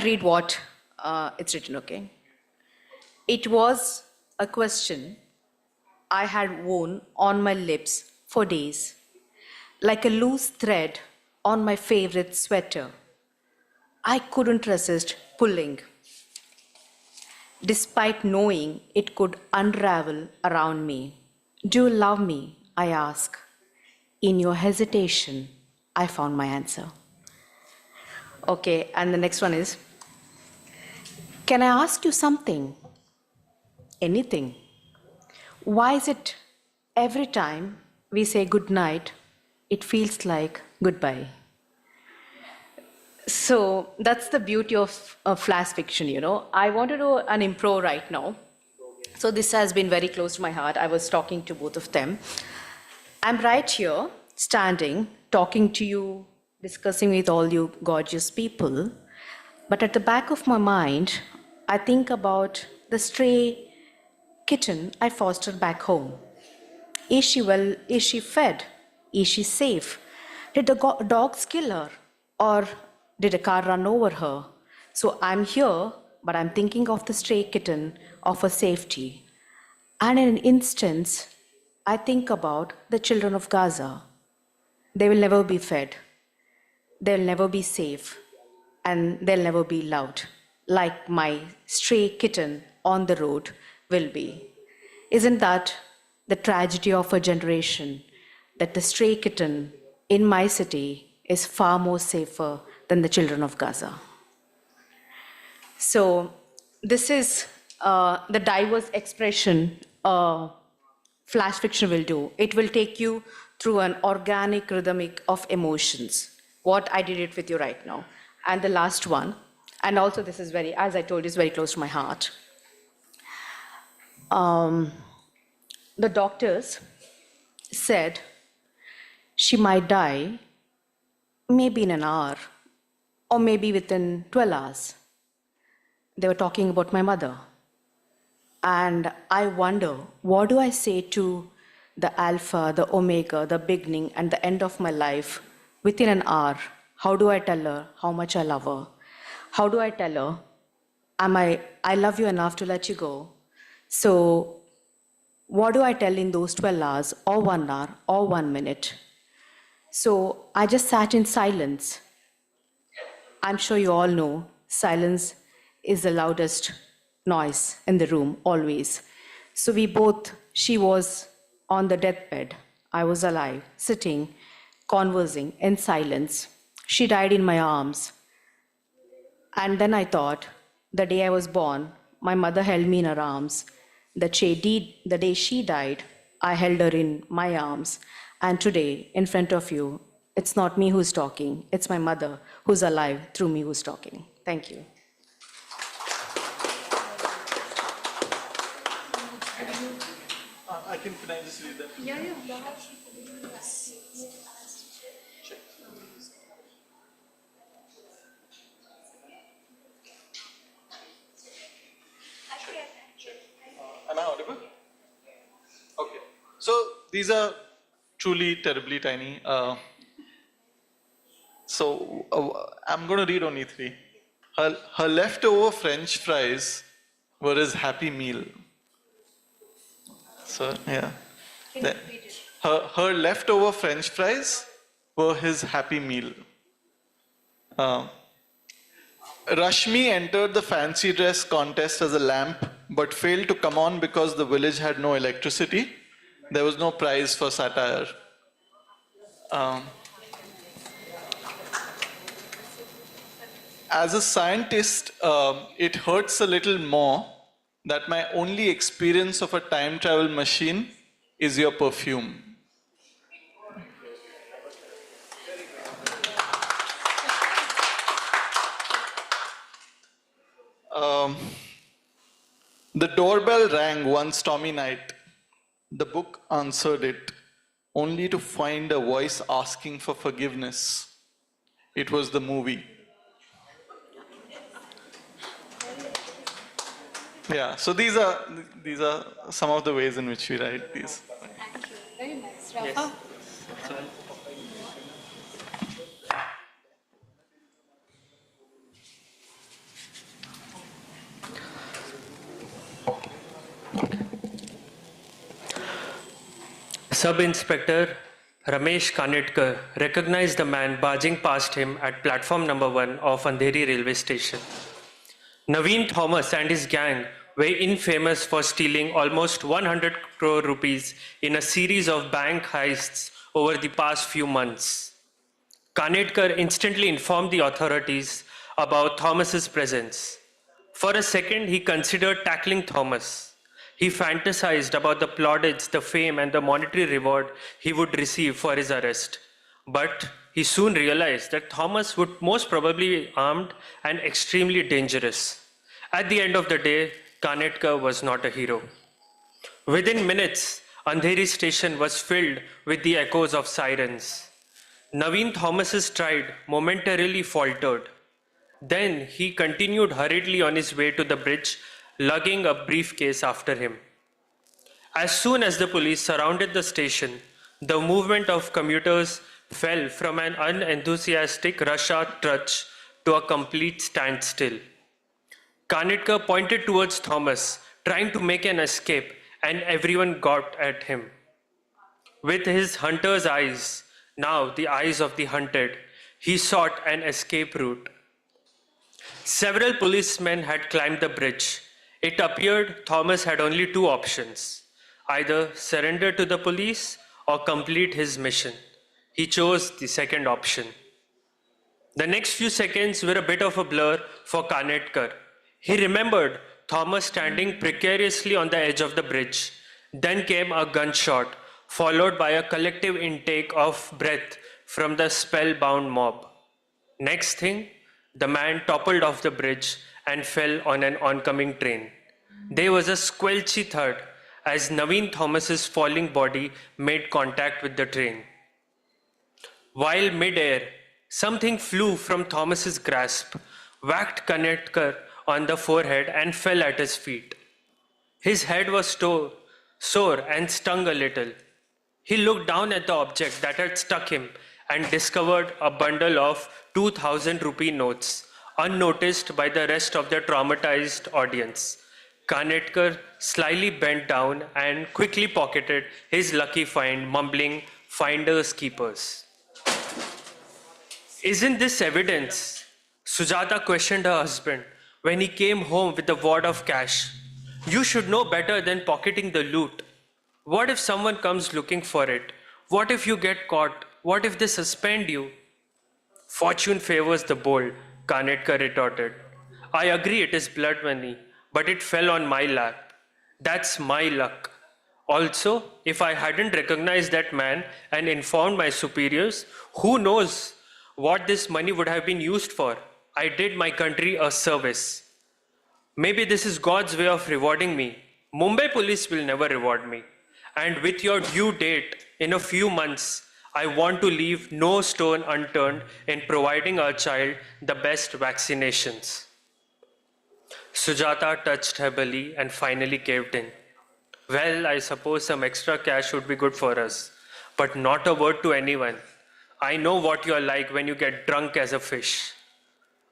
read what it's written, okay? It was a question I had worn on my lips for days, like a loose thread on my favorite sweater. I couldn't resist pulling, despite knowing it could unravel around me. Do you love me? I ask. In your hesitation, I found my answer. Okay, and the next one is, can I ask you something? Anything. Why is it every time we say good night, it feels like goodbye? So that's the beauty of flash fiction, I want to do an improv right now. So this has been very close to my heart. I was talking to both of them. I'm right here, standing, talking to you, discussing with all you gorgeous people. But at the back of my mind, I think about the stray kitten I fostered back home. Is she well? Is she fed? Is she safe? Did the dogs kill her? Or did a car run over her? So I'm here, but I'm thinking of the stray kitten, of her safety. And in an instance, I think about the children of Gaza. They will never be fed. They'll never be safe. And they'll never be loved, like my stray kitten on the road will be. Isn't that the tragedy of a generation, that the stray kitten in my city is far more safer than the children of Gaza? So this is the diverse expression flash fiction will do. It will take you through an organic rhythmic of emotions. What I did it with you right now. And the last one, and also this is very, as I told you, is very close to my heart. The doctors said she might die maybe in an hour, or maybe within 12 hours. They were talking about my mother. And I wonder, what do I say to the alpha, the omega, the beginning, and the end of my life within an hour? How do I tell her how much I love her? How do I tell her, I love you enough to let you go? So, what do I tell in those 12 hours, or 1 hour, or 1 minute? So, I just sat in silence. I'm sure you all know silence is the loudest noise in the room, always. So she was on the deathbed. I was alive, sitting, conversing in silence. She died in my arms. And then I thought, the day I was born, my mother held me in her arms. The day she died, I held her in my arms. And today, in front of you, it's not me who's talking, it's my mother who's alive through me who's talking. Thank you. Can I just read that? Yeah. Am I audible? Okay. So these are truly terribly tiny. I'm going to read only 3. Her leftover French fries were his happy meal. So, yeah. Her leftover French fries were his happy meal. Rashmi entered the fancy dress contest as a lamp, but failed to come on because the village had no electricity. There was no prize for satire. As a scientist, it hurts a little more that my only experience of a time travel machine is your perfume. The doorbell rang one stormy night. The book answered it, only to find a voice asking for forgiveness. It was the movie. Yeah, so these are some of the ways in which we write these. Thank you. Very nice. Rafa? Sub-Inspector Ramesh Kanetkar recognized the man barging past him at platform number 1 of Andheri railway station. Naveen Thomas and his gang were infamous for stealing almost 100 crore rupees in a series of bank heists over the past few months. Kanetkar instantly informed the authorities about Thomas's presence. For a second, he considered tackling Thomas. He fantasized about the plaudits, the fame, and the monetary reward he would receive for his arrest. But he soon realized that Thomas would most probably be armed and extremely dangerous. At the end of the day, Kanetkar was not a hero. Within minutes, Andheri station was filled with the echoes of sirens. Naveen Thomas's stride momentarily faltered. Then he continued hurriedly on his way to the bridge, lugging a briefcase after him. As soon as the police surrounded the station, the movement of commuters fell from an unenthusiastic rush-hour trudge to a complete standstill. Kanetkar pointed towards Thomas, trying to make an escape, and everyone got at him. With his hunter's eyes, now the eyes of the hunted, he sought an escape route. Several policemen had climbed the bridge. It appeared Thomas had only 2 options, either surrender to the police or complete his mission. He chose the second option. The next few seconds were a bit of a blur for Kanetkar. He remembered Thomas standing precariously on the edge of the bridge. Then came a gunshot, followed by a collective intake of breath from the spellbound mob. Next thing, the man toppled off the bridge and fell on an oncoming train. There was a squelchy thud as Naveen Thomas's falling body made contact with the train. While mid-air, Something flew from Thomas's grasp, whacked Kanetkar on the forehead and fell at his feet. His head was sore and stung a little. He looked down at the object that had struck him and discovered a bundle of 2,000 rupee notes, unnoticed by the rest of the traumatized audience. Kanetkar slyly bent down and quickly pocketed his lucky find, mumbling, "Finders keepers." Isn't this evidence? Sujata questioned her husband when he came home with a wad of cash. You should know better than pocketing the loot. What if someone comes looking for it? What if you get caught? What if they suspend you? Fortune favors the bold, Kanetkar retorted. I agree it is blood money, but it fell on my lap. That's my luck. Also, if I hadn't recognized that man and informed my superiors, who knows what this money would have been used for? I did my country a service. Maybe this is God's way of rewarding me. Mumbai police will never reward me. And with your due date in a few months, I want to leave no stone unturned in providing our child the best vaccinations. Sujata touched her belly and finally caved in. Well, I suppose some extra cash would be good for us, but not a word to anyone. I know what you're like when you get drunk as a fish.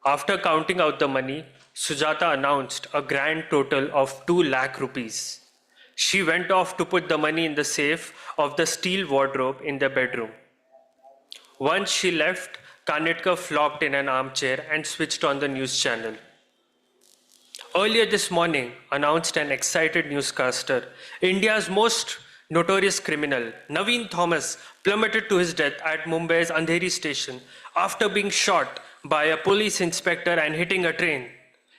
After counting out the money, Sujata announced a grand total of 2 lakh rupees. She went off to put the money in the safe of the steel wardrobe in the bedroom. Once she left, Kanetkar flopped in an armchair and switched on the news channel. Earlier this morning, announced an excited newscaster, India's most notorious criminal, Naveen Thomas, plummeted to his death at Mumbai's Andheri station after being shot by a police inspector and hitting a train.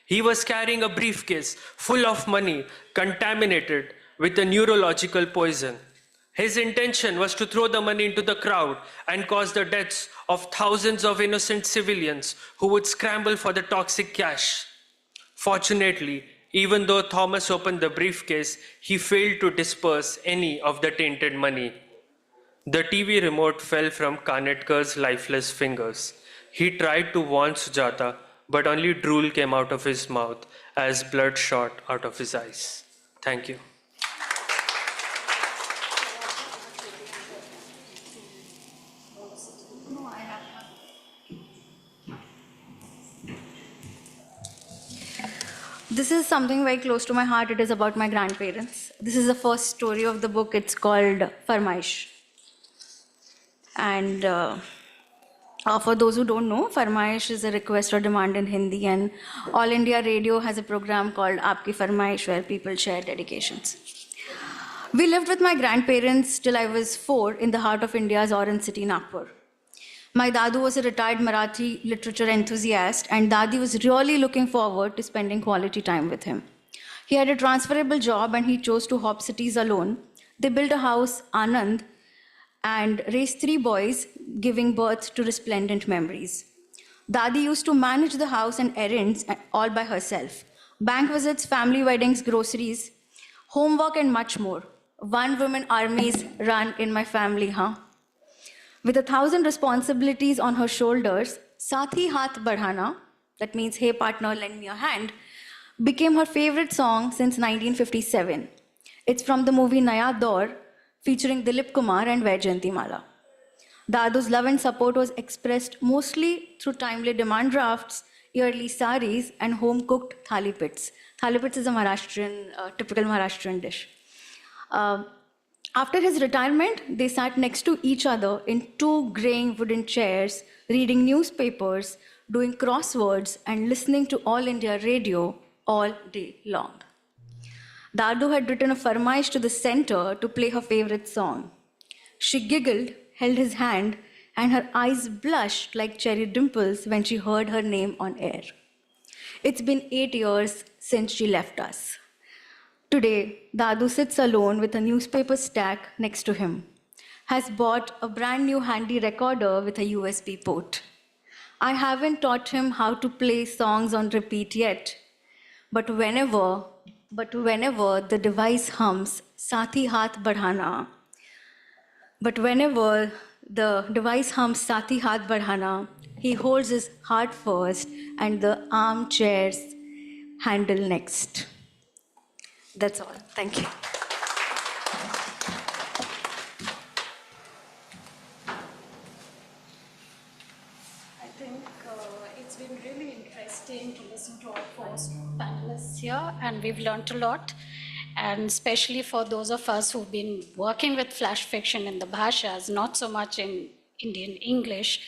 He was carrying a briefcase full of money contaminated with a neurological poison. His intention was to throw the money into the crowd and cause the deaths of thousands of innocent civilians who would scramble for the toxic cash. Fortunately, even though Thomas opened the briefcase, he failed to disperse any of the tainted money. The TV remote fell from Kanetkar's lifeless fingers. He tried to warn Sujata, but only drool came out of his mouth as blood shot out of his eyes. Thank you. This is something very close to my heart. It is about my grandparents. This is the first story of the book. It's called Farmaish. And for those who don't know, Farmaish is a request or demand in Hindi, and All India Radio has a program called Aapki Farmaish where people share dedications. We lived with my grandparents till I was 4 in the heart of India's orange city, Nagpur. My Dadu was a retired Marathi literature enthusiast, and Dadi was really looking forward to spending quality time with him. He had a transferable job and he chose to hop cities alone. They built a house, Anand, and raised 3 boys, giving birth to resplendent memories. Dadi used to manage the house and errands all by herself. Bank visits, family weddings, groceries, homework, and much more. One-woman armies run in my family, huh? With 1,000 responsibilities on her shoulders, Sathi Haath Badhana, that means hey partner, lend me a hand, became her favorite song since 1957. It's from the movie Naya Daur, featuring Dilip Kumar and Vaijayanti Mala. Dadu's love and support was expressed mostly through timely demand drafts, yearly saris, and home-cooked thali pits. Thali pits is a typical Maharashtrian dish. After his retirement, they sat next to each other in 2 graying wooden chairs, reading newspapers, doing crosswords, and listening to All India Radio all day long. Dadu had written a farmaish to the center to play her favorite song. She giggled, held his hand, and her eyes blushed like cherry dimples when she heard her name on air. It's been 8 years since she left us. Today, Dadu sits alone with a newspaper stack next to him, has bought a brand new handy recorder with a USB port. I haven't taught him how to play songs on repeat yet, but whenever the device hums Sathi Haath Badhana, he holds his heart first and the armchairs handle next. That's all. Thank you. I think it's been really interesting to listen to our four panelists here, and we've learned a lot. And especially for those of us who've been working with flash fiction in the bhashas, not so much in Indian English,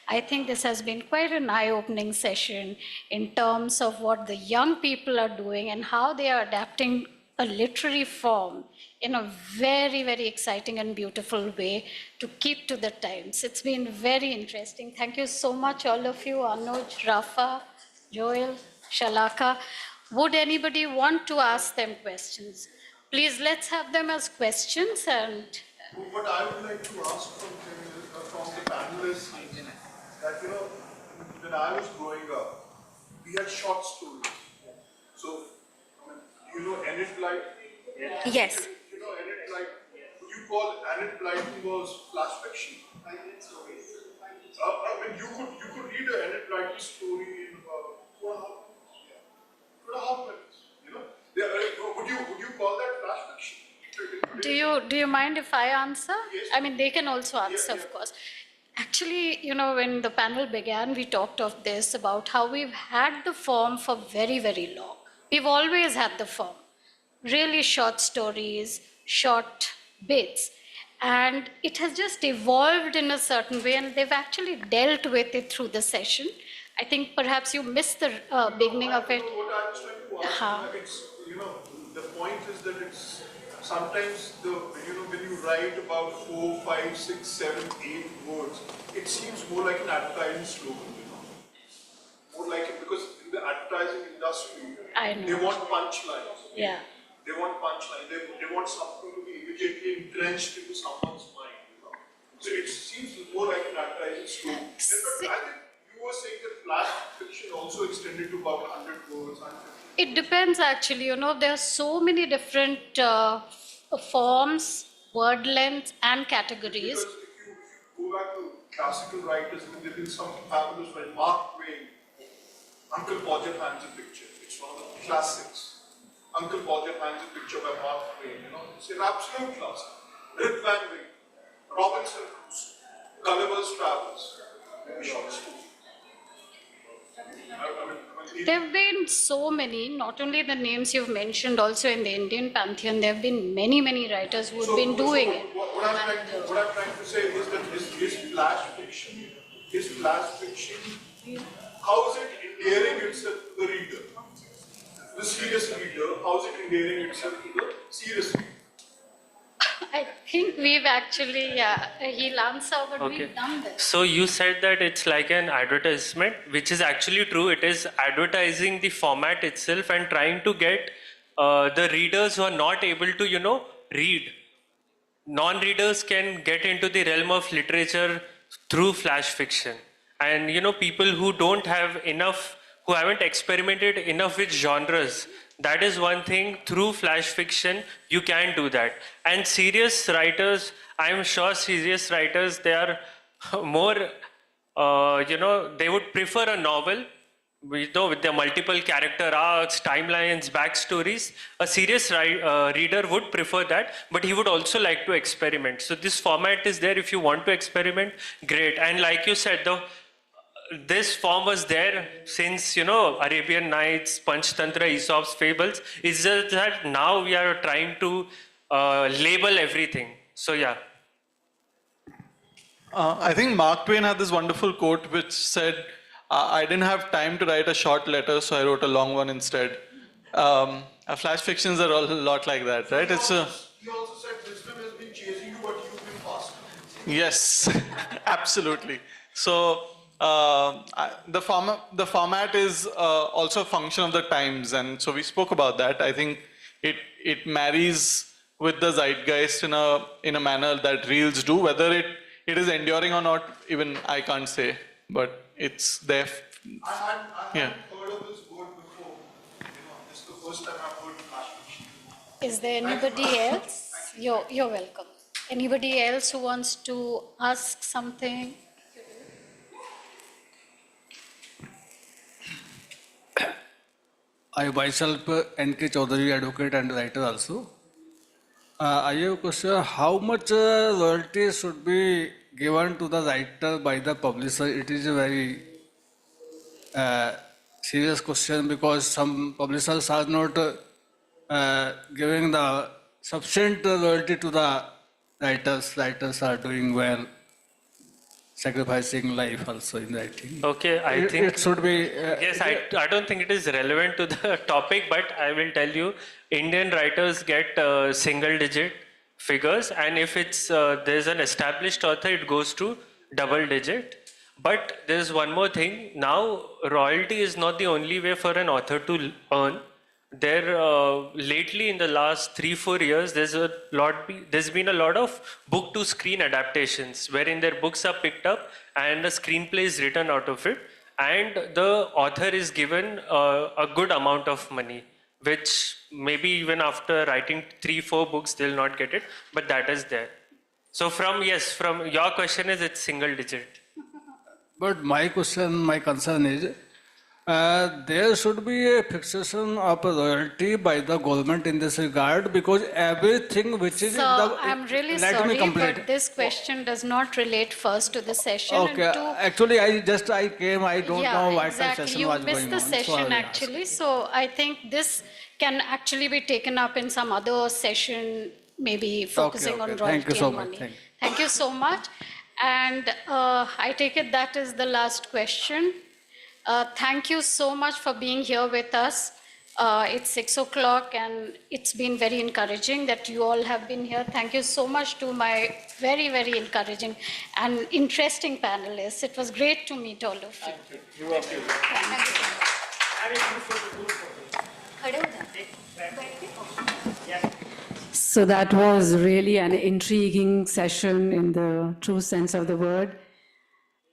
I think this has been quite an eye-opening session in terms of what the young people are doing and how they are adapting a literary form in a very, very exciting and beautiful way to keep to the times. It's been very interesting. Thank you so much, all of you, Anuj, Rafa, Joel, Shalaka. Would anybody want to ask them questions? Please, let's have them as questions. And What I would like to ask from the panelists is that, when I was growing up, we had short stories. So, I mean, Enid Blyton? Yes. Enid Blyton? Would you call Enid Blyton was flash fiction? I mean, you could read an Enid Blyton story in 2.5 minutes. Would you call that flash fiction? do you mind if I answer? I mean, they can also answer, of course. Actually, when the panel began, we talked of this about how we've had the form for very, very long. We've always had the form. Really short stories, short bits. And it has just evolved in a certain way, and they've actually dealt with it through the session. I think perhaps you missed the beginning of it. What I was trying to ask, it's, the point is that it's sometimes when you write about 4, 5, 6, 7, 8 words, it seems more like an advertising slogan, more like it, because in the advertising industry, they want punchlines. Yeah. They want punchlines. They want something to be immediately entrenched into someone's mind. So it seems more like an advertising slogan. In fact, I think you were saying that flash fiction also extended to about 100 words, 150. It depends, actually. There are so many different forms, word lengths, and categories. Because if you go back to classical writers, there have been some fabulous writers. Mark Twain, Uncle Podger Hands a Picture. It's one of the classics. Uncle Podger Hands a Picture by Mark Twain. It's an absolute classic. Rip Van Winkle, Robinson Crusoe, Gulliver's Travels. Short story. There have been so many, not only the names you've mentioned, also in the Indian pantheon, there have been many, many writers who have been doing it. What I'm trying to say is that is flash fiction, how is it endearing itself to the reader? The serious reader, how is it endearing itself to the serious reader? I think we've actually, he'll answer, but we've done this. So you said that it's like an advertisement, which is actually true. It is advertising the format itself and trying to get the readers who are not able to, read. Non-readers can get into the realm of literature through flash fiction. And, people who don't have enough, who haven't experimented enough with genres, that is one thing. Through flash fiction, you can do that. And serious writers, I'm sure serious writers, they are more, they would prefer a novel, with their multiple character arcs, timelines, backstories. A serious reader would prefer that, but he would also like to experiment. So this format is there. If you want to experiment, great. And like you said, this form was there since, Arabian Nights, Panchtantra, Aesop's fables. It's just that now we are trying to label everything. So, yeah. I think Mark Twain had this wonderful quote which said, I didn't have time to write a short letter, so I wrote a long one instead. Flash fictions are a lot like that, right? He also said wisdom has been chasing you, but you've been faster. Yes, absolutely. So the format is also a function of the times, and so we spoke about that. I think it marries with the zeitgeist in a manner that reels do. Whether it is enduring or not, even I can't say, but it's there. I haven't heard of this word before. This is the first time I've heard flash fiction. Is there anybody else? You're welcome. Anybody else who wants to ask something? I myself, N.K. Chaudhary, advocate and writer also. I have a question, how much royalty should be given to the writer by the publisher? It is a very serious question because some publishers are not giving the sufficient royalty to the writers. Writers are doing well, sacrificing life also in writing. Okay, I It think should be. yes, I don't think it is relevant to the topic, but I will tell you, Indian writers get single digit figures, and if it's there's an established author, it goes to double digit. But there's one more thing. Now, royalty is not the only way for an author to earn. Lately in the last 3-4 years, there's been a lot of book to screen adaptations wherein their books are picked up and a screenplay is written out of it, and the author is given a good amount of money, which maybe even after writing 3-4 books they'll not get it, but that is there. So from your question is it's single digit. But my concern is, there should be a fixation of royalty by the government in this regard, because everything which is So I'm really sorry, but this question does not relate first to the session. Okay, and to, actually I came, I don't know what exactly. the session You was missed going the on. So session I will ask. actually. So I think this can actually be taken up in some other session, maybe focusing on royalty Thank you so and much. money. Thank you so much. And I take it that is the last question. Thank you so much for being here with us. It's 6 o'clock and it's been very encouraging that you all have been here. Thank you so much to my very, very encouraging and interesting panelists. It was great to meet all of you. You are welcome. So that was really an intriguing session in the true sense of the word.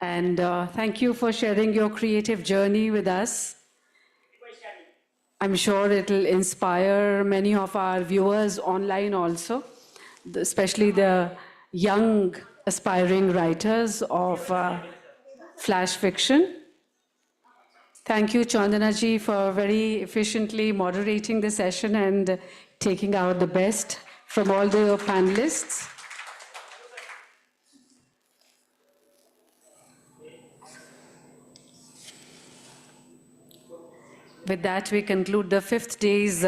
And thank you for sharing your creative journey with us. I'm sure it'll inspire many of our viewers online also, especially the young aspiring writers of flash fiction. Thank you, Chandana ji, for very efficiently moderating the session and taking out the best from all the panelists. With that, we conclude the 5th day's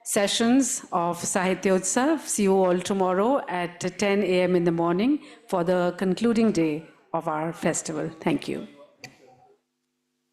sessions of Sahitya Utsav. See you all tomorrow at 10 a.m. in the morning for the concluding day of our festival. Thank you.